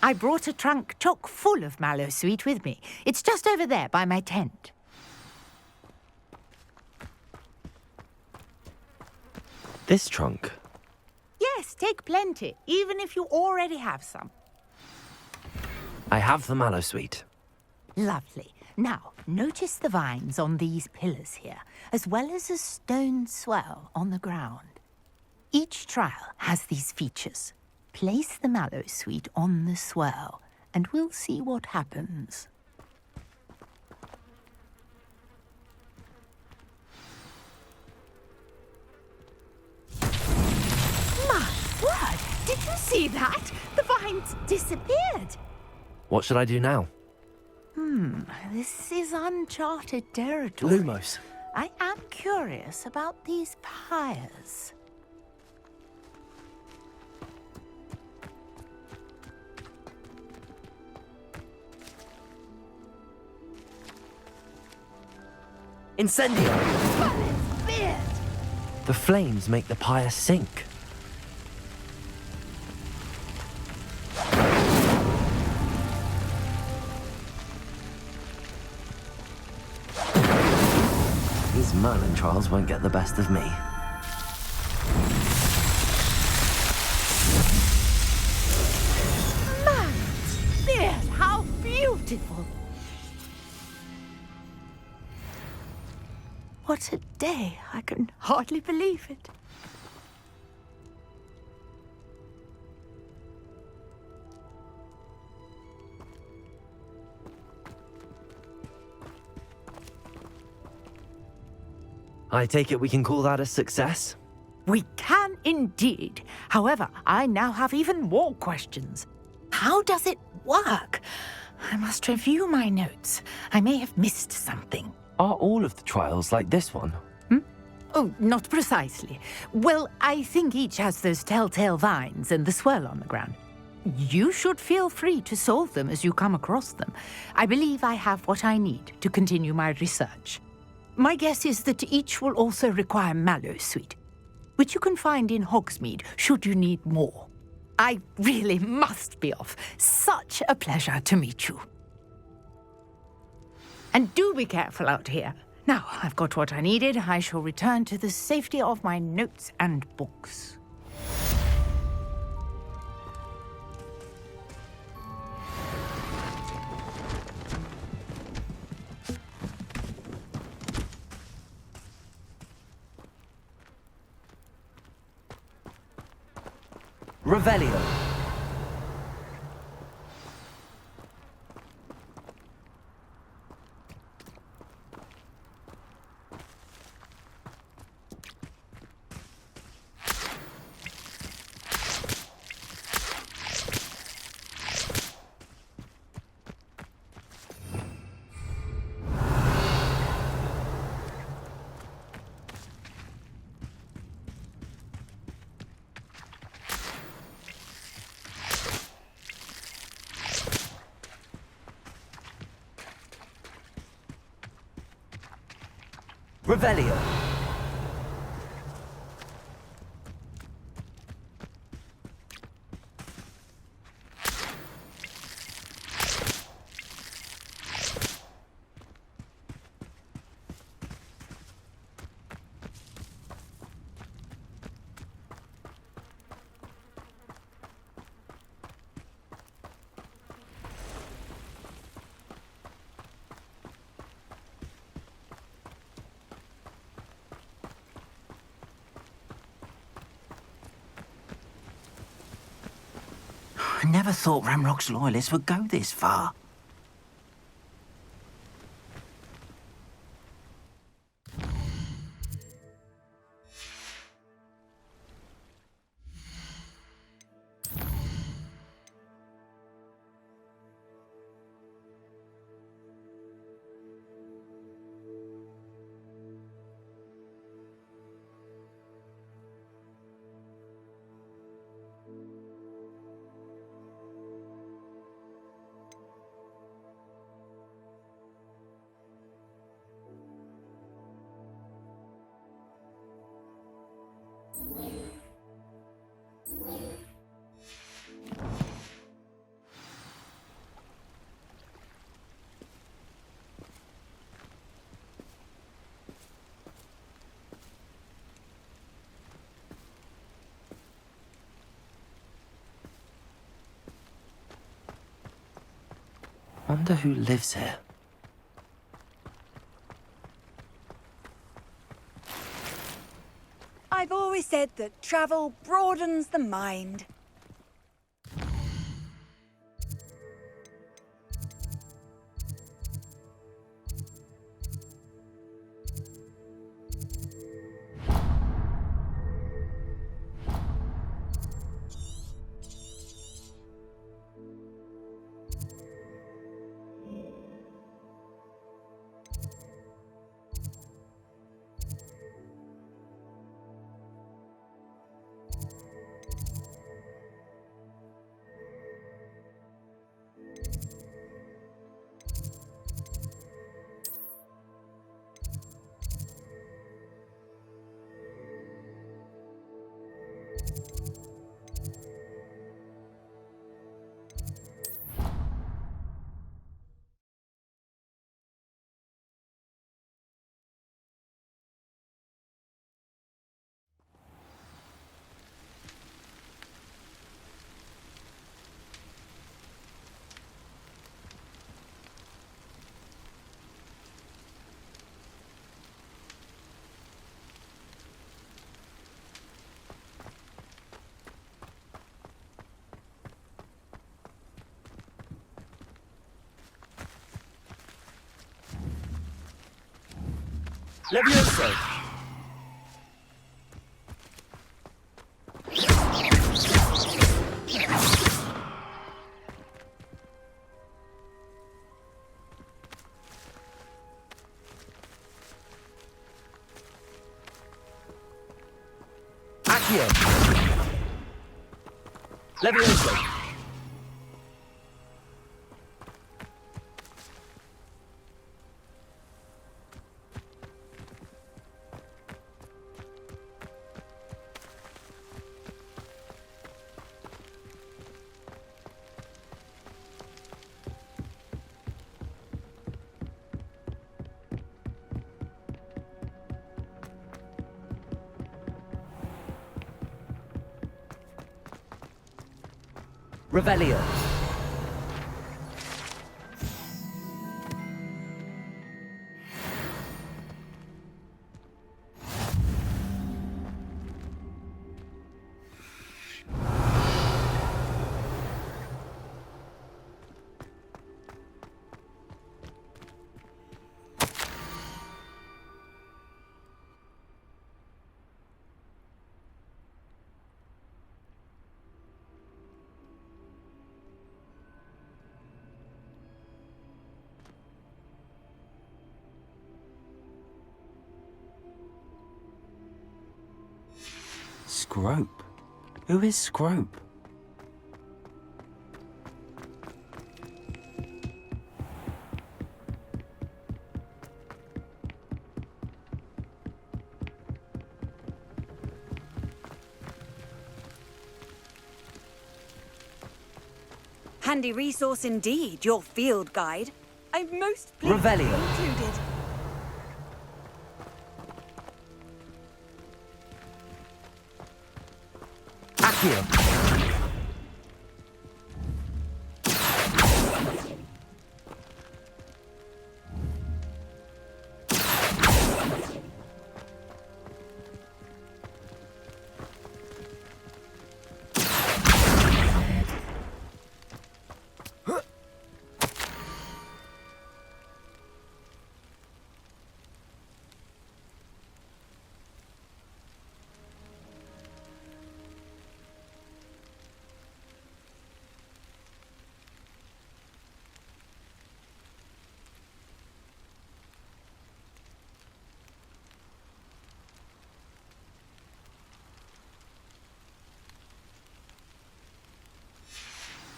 I brought a trunk chock full of Mallowsweet with me. It's just over there by my tent. This trunk? Yes, take plenty, even if you already have some. I have the Mallowsweet. Lovely. Now, notice the vines on these pillars here, as well as a stone swell on the ground. Each trial has these features. Place the Mallowsweet on the swirl, and we'll see what happens. My word! Did you see that? The vines disappeared. What should I do now? This is uncharted territory. Lumos. I am curious about these pyres. Incendio! Merlin's beard! The flames make the pyre sink. These Merlin trials won't get the best of me. Merlin's beard! How beautiful! What a day! I can hardly believe it. I take it we can call that a success? We can indeed. However, I now have even more questions. How does it work? I must review my notes. I may have missed something. Are all of the trials like this one? Oh, not precisely. Well, I think each has those telltale vines and the swirl on the ground. You should feel free to solve them as you come across them. I believe I have what I need to continue my research. My guess is that each will also require mallow sweet, which you can find in Hogsmeade should you need more. I really must be off. Such a pleasure to meet you. And do be careful out here. Now I've got what I needed, I shall return to the safety of my notes and books. Revelio. Revelio. I never thought Ramrock's loyalists would go this far. Wonder who lives here. I've always said that travel broadens the mind. LvLs. Accio! LvLs. Revelio. Scrope? Who is Scrope? Handy resource indeed, your field guide. I'm most pleased Revelio. included. Accio.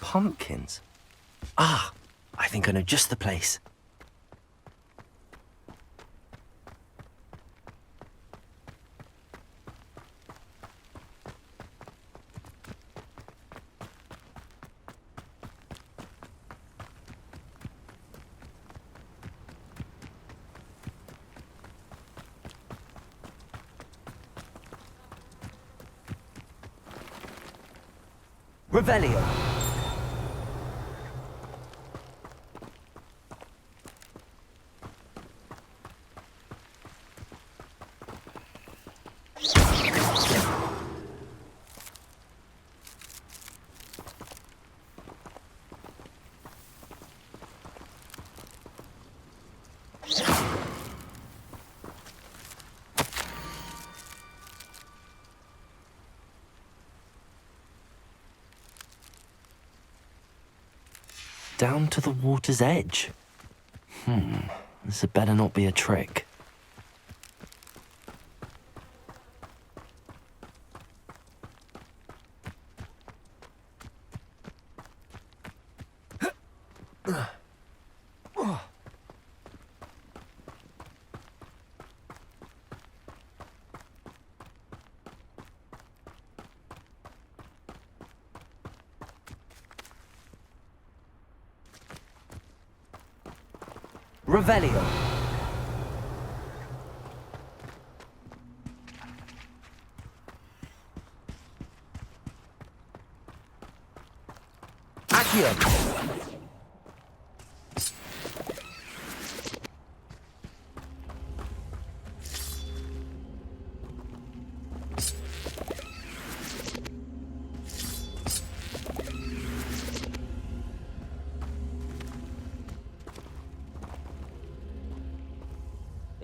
Pumpkins? Ah, I think I know just the place. Revelio. Down to the water's edge. This had better not be a trick. Revelio. Accio.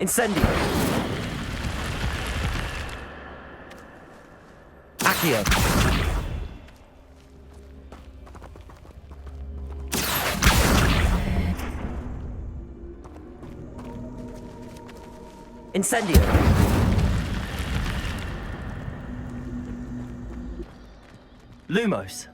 Incendio. Accio. Incendio. Lumos.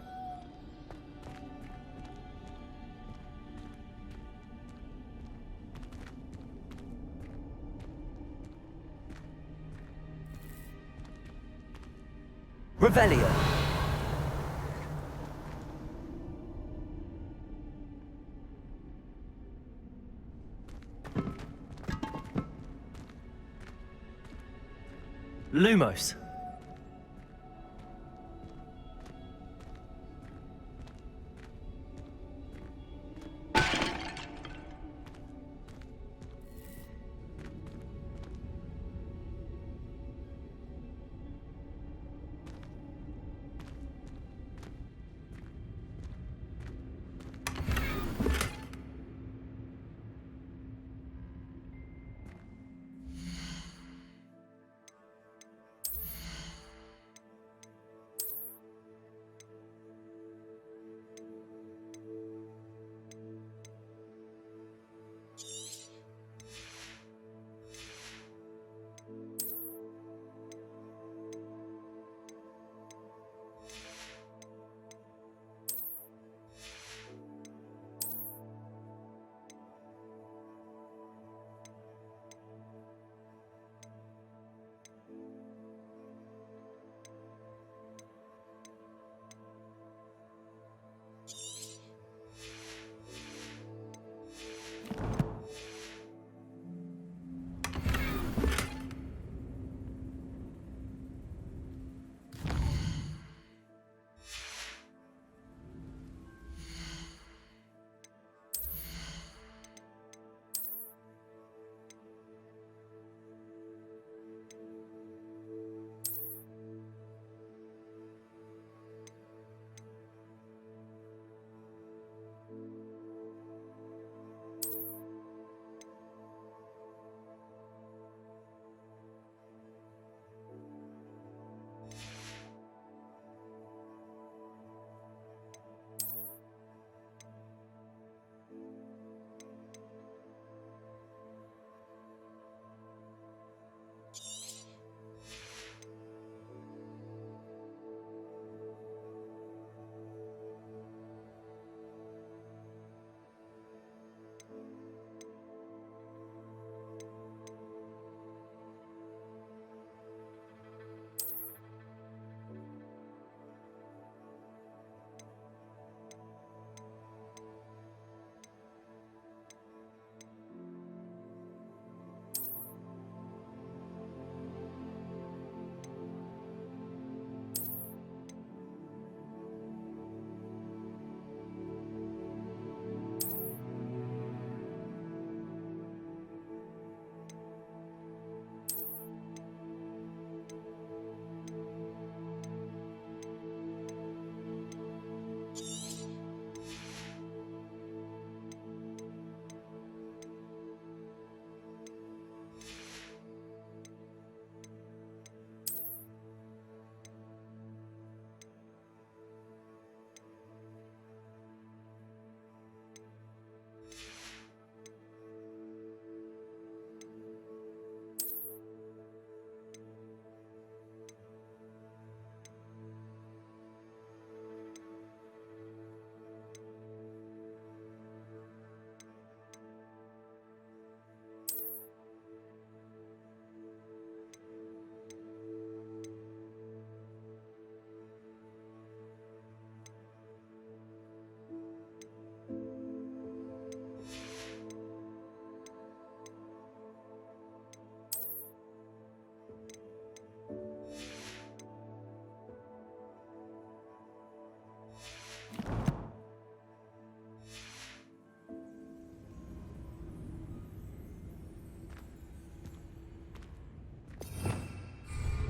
Revelio. Lumos.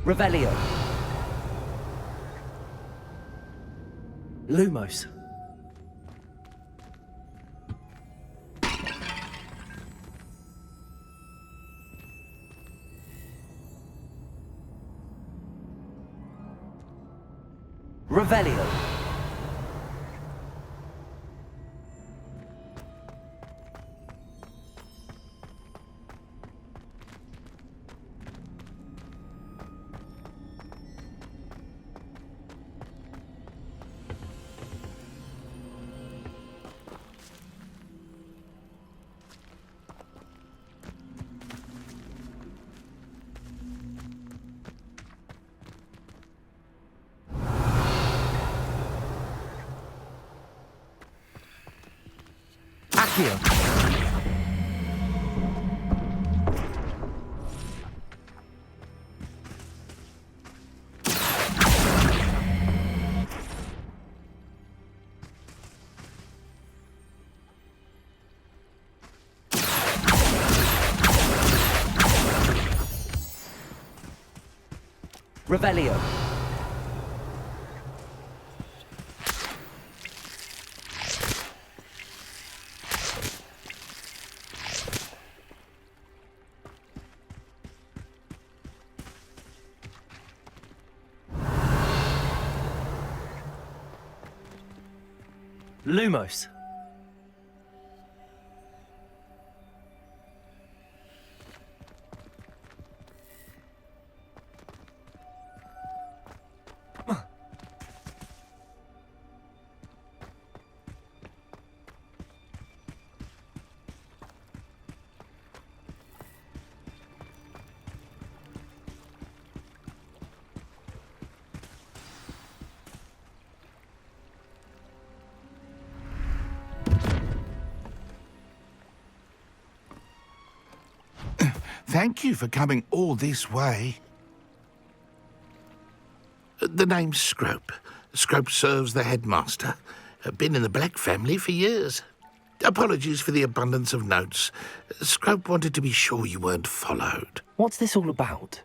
Revelio. Lumos. Revelio. Accio. Revelio. Lumos. Thank you for coming all this way. The name's Scrope. Scrope serves the headmaster. Been in the Black family for years. Apologies for the abundance of notes. Scrope wanted to be sure you weren't followed. What's this all about?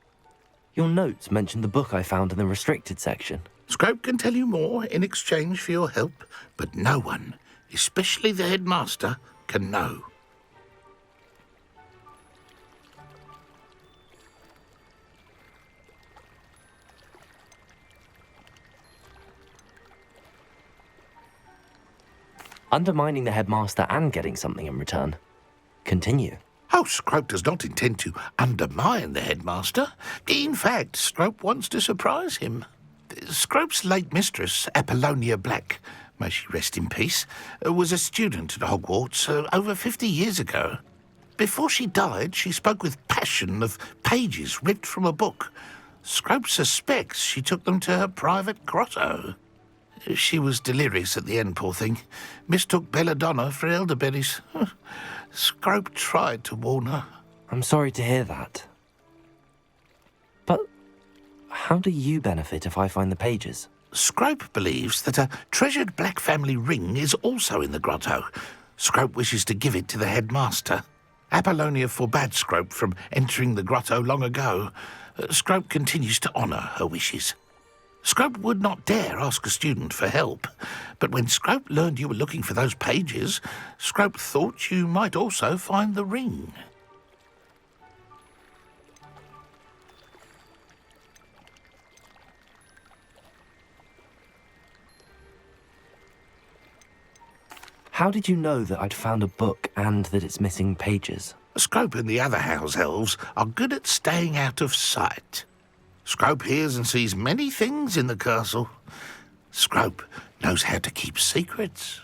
Your notes mentioned the book I found in the restricted section. Scrope can tell you more in exchange for your help, but no one, especially the headmaster, can know. Undermining the headmaster and getting something in return. Continue. Oh, Scrope does not intend to undermine the headmaster. In fact, Scrope wants to surprise him. Scrope's late mistress, Apollonia Black, may she rest in peace, was a student at Hogwarts over 50 years ago. Before she died, she spoke with passion of pages ripped from a book. Scrope suspects she took them to her private grotto. She was delirious at the end, poor thing. Mistook belladonna for elderberries. Scrope tried to warn her. I'm sorry to hear that. But how do you benefit if I find the pages? Scrope believes that a treasured Black family ring is also in the grotto. Scrope wishes to give it to the headmaster. Apollonia forbade Scrope from entering the grotto long ago. Scrope continues to honour her wishes. Scrope would not dare ask a student for help, but when Scrope learned you were looking for those pages, Scrope thought you might also find the ring. How did you know that I'd found a book and that it's missing pages? Scrope and the other house elves are good at staying out of sight. Scrope hears and sees many things in the castle. Scrope knows how to keep secrets.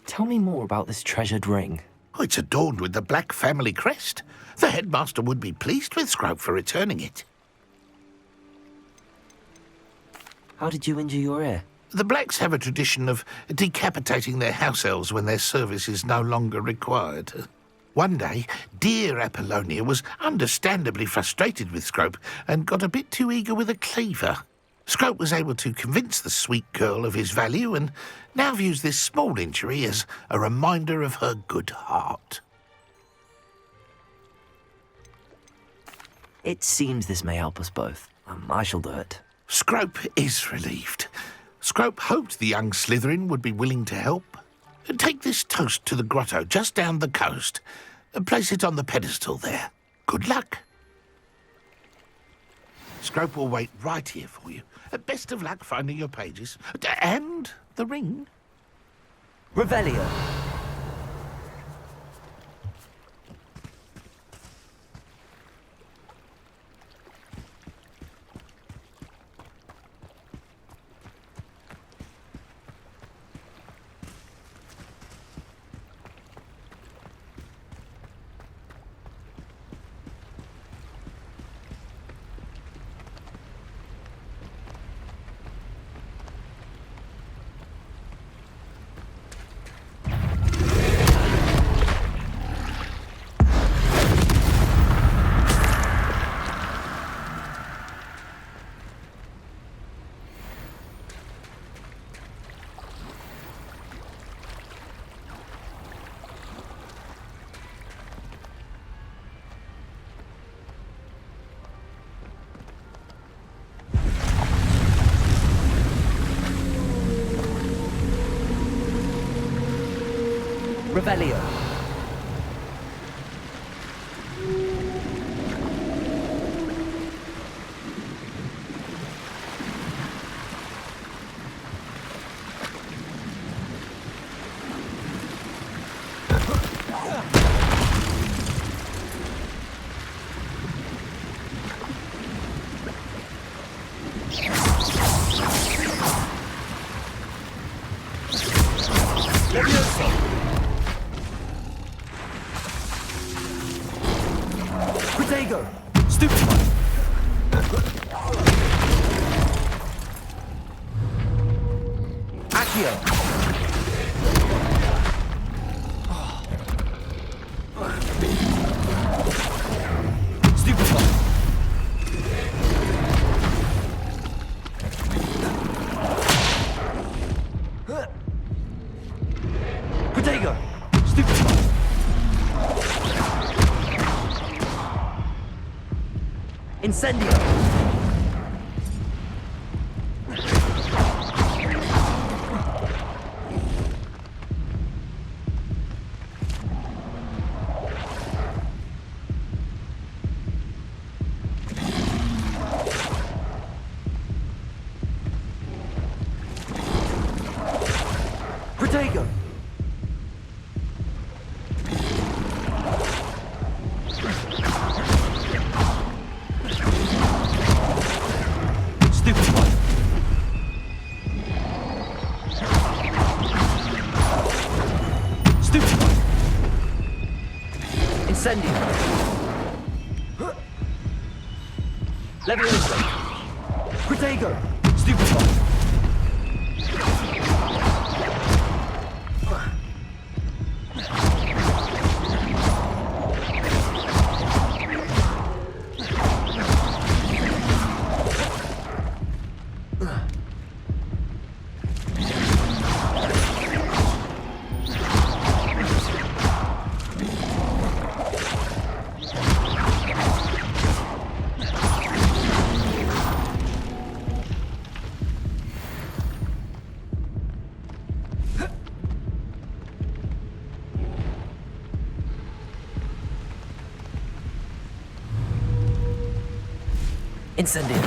Tell me more about this treasured ring. Oh, it's adorned with the Black family crest. The headmaster would be pleased with Scrope for returning it. How did you injure your ear? The Blacks have a tradition of decapitating their house elves when their service is no longer required. One day, dear Apollonia was understandably frustrated with Scrope and got a bit too eager with a cleaver. Scrope was able to convince the sweet girl of his value and now views this small injury as a reminder of her good heart. It seems this may help us both. I shall do it. Scrope is relieved. Scrope hoped the young Slytherin would be willing to help. Take this toast to the grotto just down the coast and place it on the pedestal there. Good luck. Scrope will wait right here for you. Best of luck finding your pages. And the ring. Revelio. Revelio. Protego! Stupefy! Accio! Stupefy! Protego! Stupefy! Incendio! Protego! Stupefy! Stupefy! Incendio! Levioso! Protego! Stupefy! Incendio!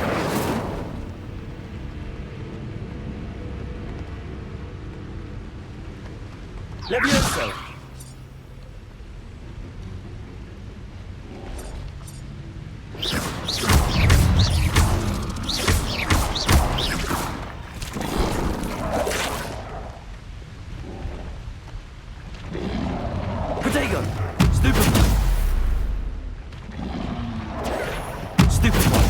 Levioso! Protego! Stupefy! Stupefy!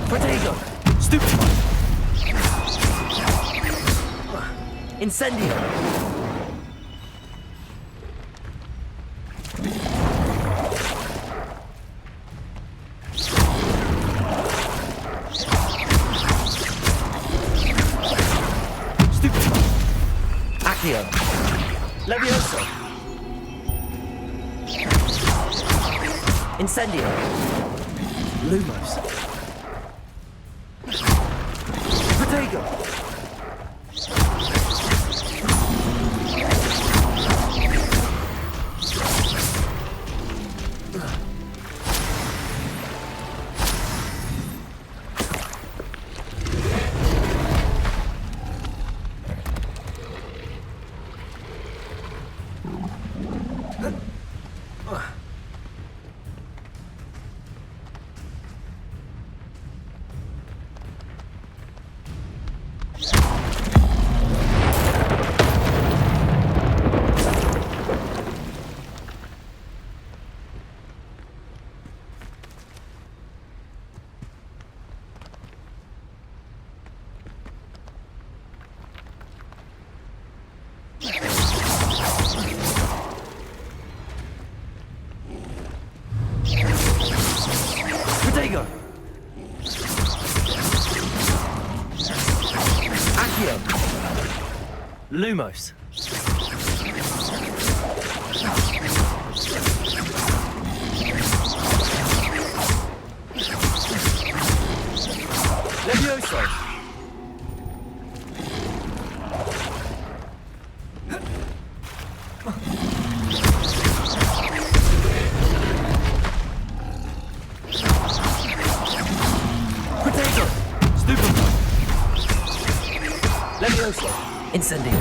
Protego! Stupefy! Incendio! Stupefy! Accio! Levioso! Incendio! Lumos! Protego! Lumos. LvLs. LvLs. Incendio.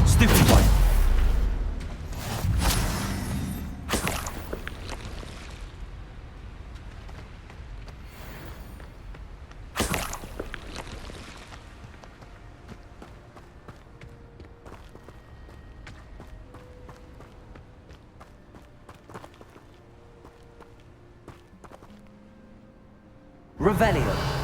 Stupefy. Revelio.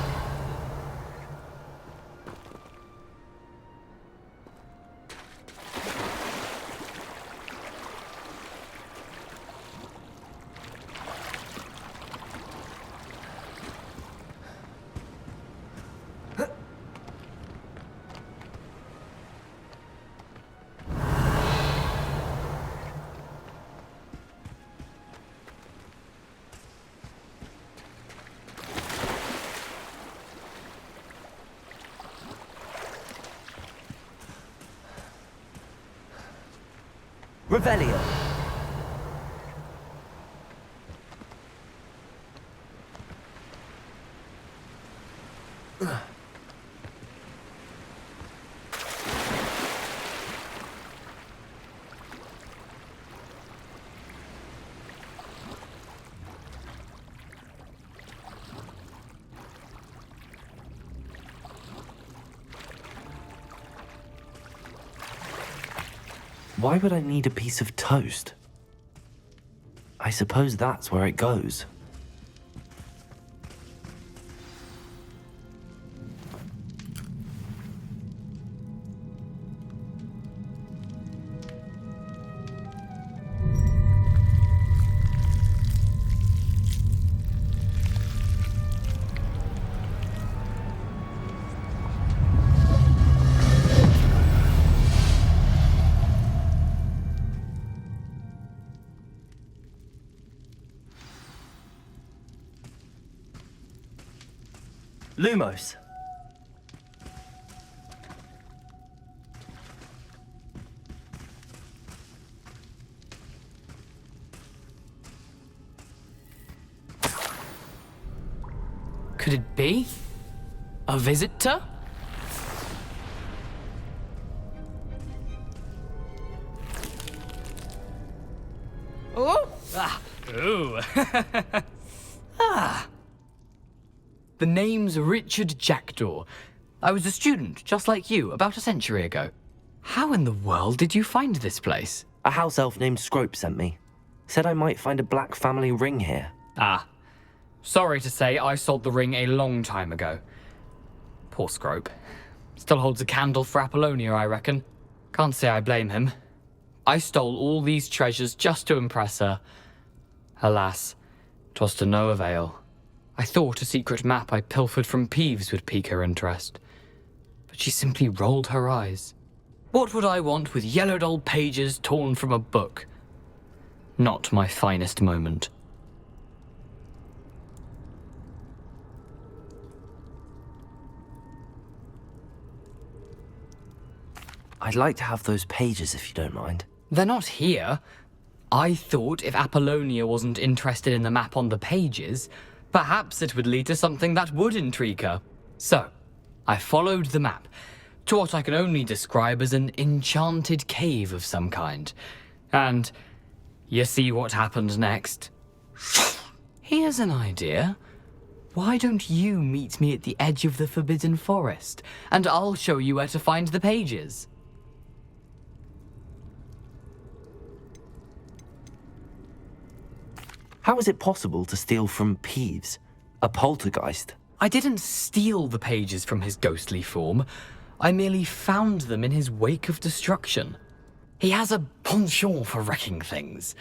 Revelio. Why would I need a piece of toast? I suppose that's where it goes. Lumos. Could it be? A visitor? Oh! Ah! Ooh! Ah! The name's Richard Jackdaw. I was a student, just like you, about a century ago. How in the world did you find this place? A house elf named Scrope sent me. Said I might find a black family ring here. Ah. Sorry to say, I sold the ring a long time ago. Poor Scrope. Still holds a candle for Apollonia, I reckon. Can't say I blame him. I stole all these treasures just to impress her. Alas, 'twas to no avail. I thought a secret map I pilfered from Peeves would pique her interest. But she simply rolled her eyes. What would I want with yellowed old pages torn from a book? Not my finest moment. I'd like to have those pages if you don't mind. They're not here. I thought if Apollonia wasn't interested in the map on the pages, perhaps it would lead to something that would intrigue her. So, I followed the map to what I can only describe as an enchanted cave of some kind. And you see what happened next? Here's an idea. Why don't you meet me at the edge of the Forbidden Forest, and I'll show you where to find the pages. How is it possible to steal from Peeves, a poltergeist? I didn't steal the pages from his ghostly form. I merely found them in his wake of destruction. He has a penchant for wrecking things.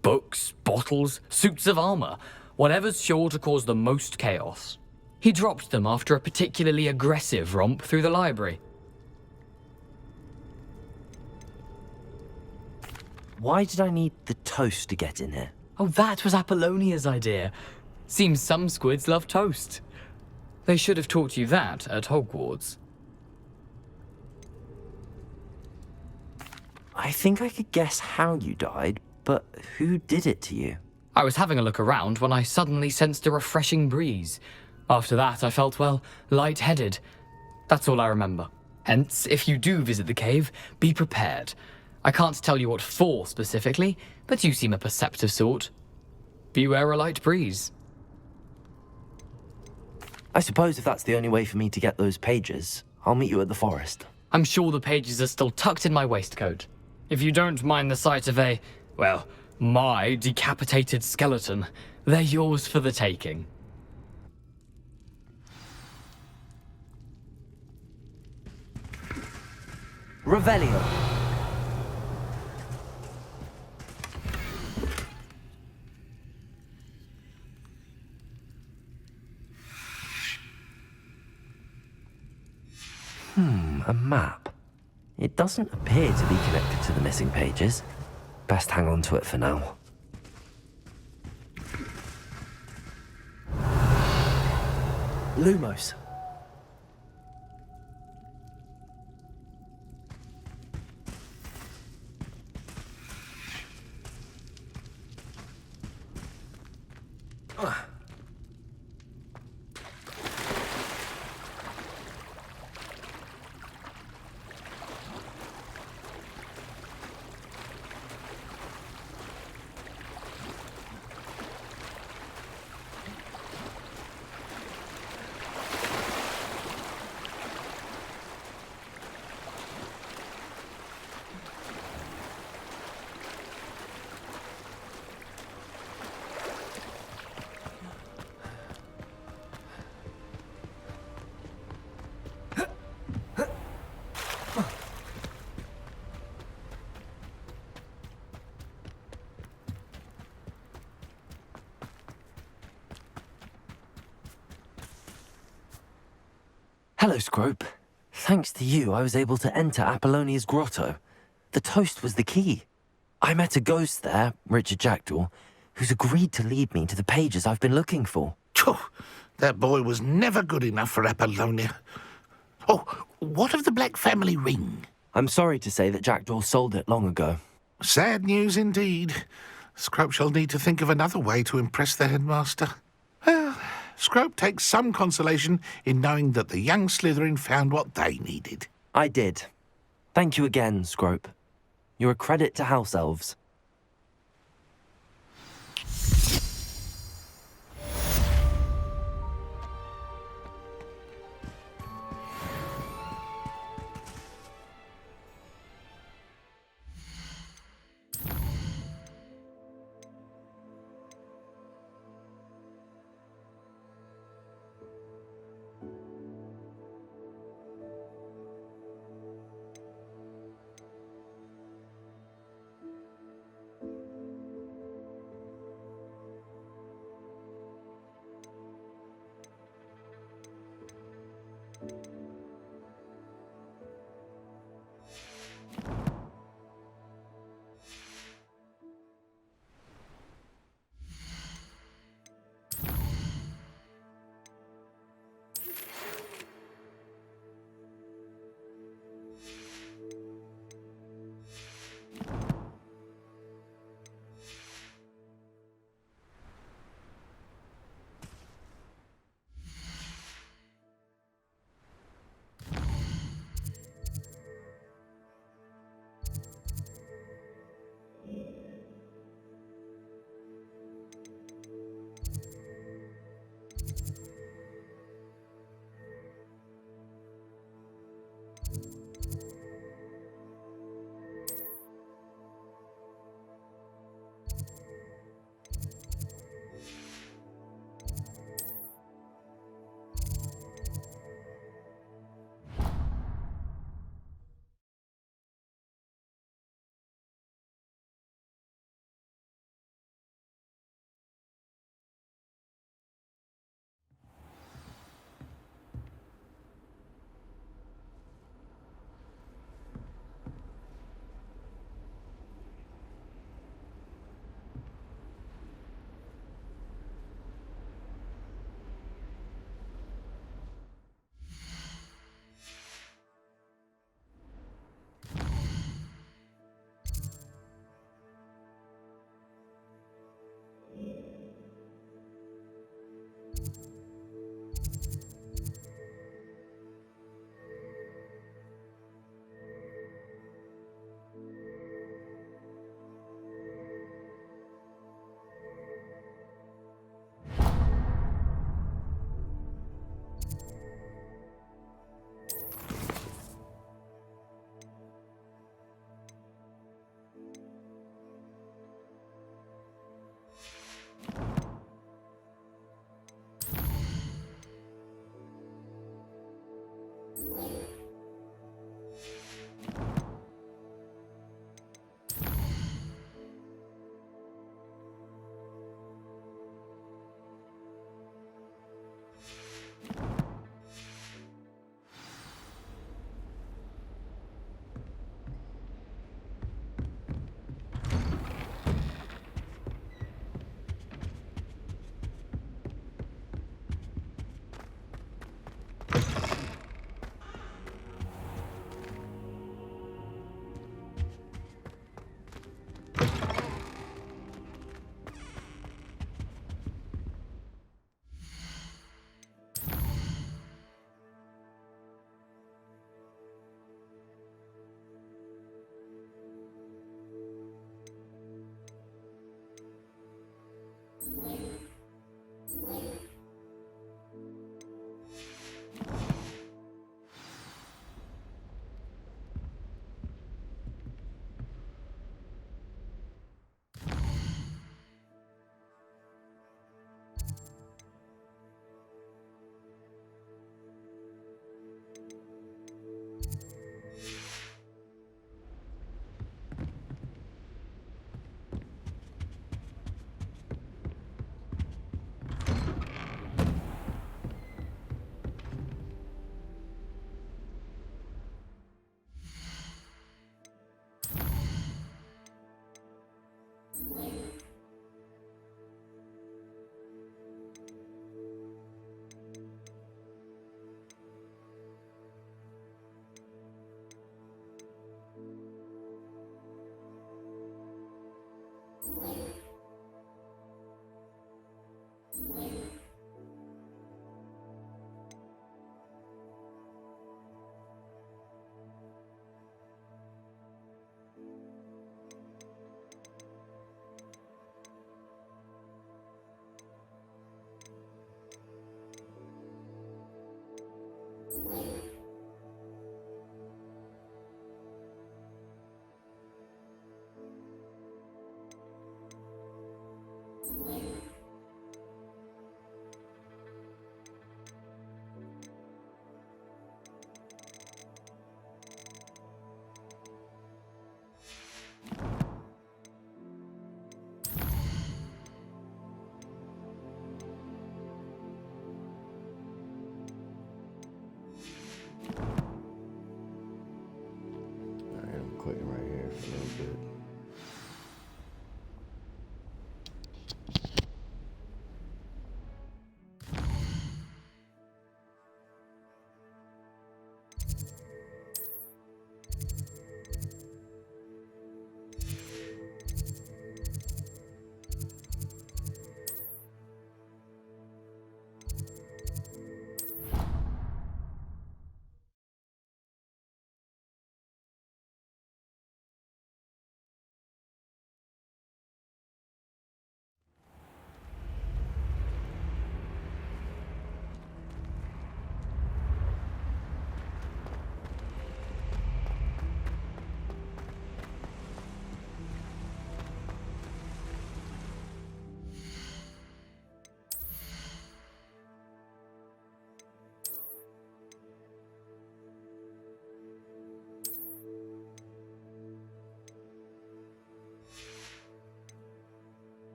Books, bottles, suits of armor. Whatever's sure to cause the most chaos. He dropped them after a particularly aggressive romp through the library. Why did I need the toast to get in here? Oh, that was Apollonia's idea. Seems some squids love toast. They should have taught you that at Hogwarts. I think I could guess how you died, but who did it to you? I was having a look around when I suddenly sensed a refreshing breeze. After that, I felt, well, lightheaded. That's all I remember. Hence, if you do visit the cave, be prepared. I can't tell you what for specifically, but you seem a perceptive sort. Beware a light breeze. I suppose if that's the only way for me to get those pages, I'll meet you at the forest. I'm sure the pages are still tucked in my waistcoat. If you don't mind the sight of a, well, my decapitated skeleton, they're yours for the taking. Revelio. A map. It doesn't appear to be connected to the missing pages. Best hang on to it for now. Lumos. Hello, Scrope. Thanks to you, I was able to enter Apollonia's grotto. The toast was the key. I met a ghost there, Richard Jackdaw, who's agreed to lead me to the pages I've been looking for. That boy was never good enough for Apollonia. Oh, what of the Black family ring? I'm sorry to say that Jackdaw sold it long ago. Sad news indeed. Scrope shall need to think of another way to impress the headmaster. Well, Scrope takes some consolation in knowing that the young Slytherin found what they needed. I did. Thank you again, Scrope. You're a credit to House Elves.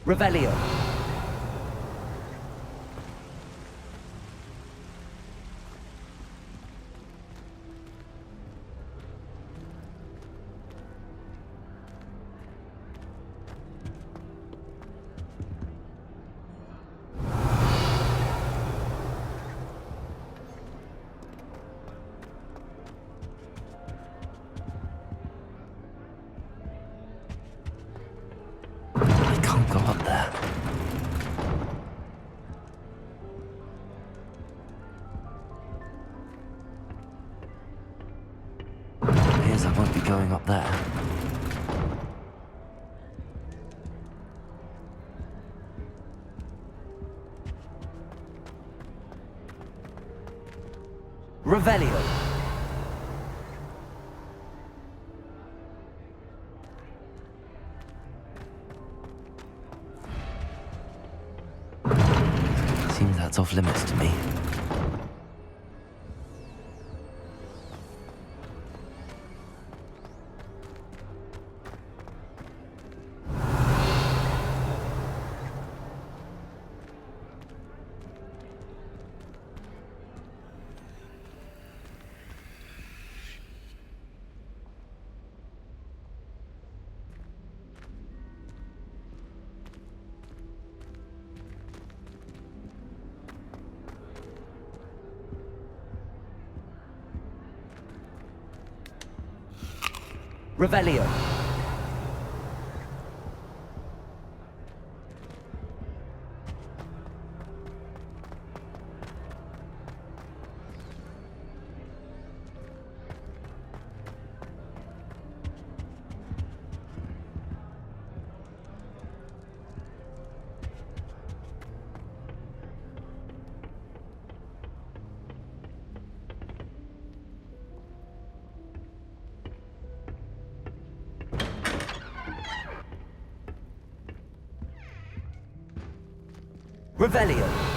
Revelio. I can't go up there. Appears I won't be going up there. Revelio. Seems that's off limits to me. Revelio. Revelio.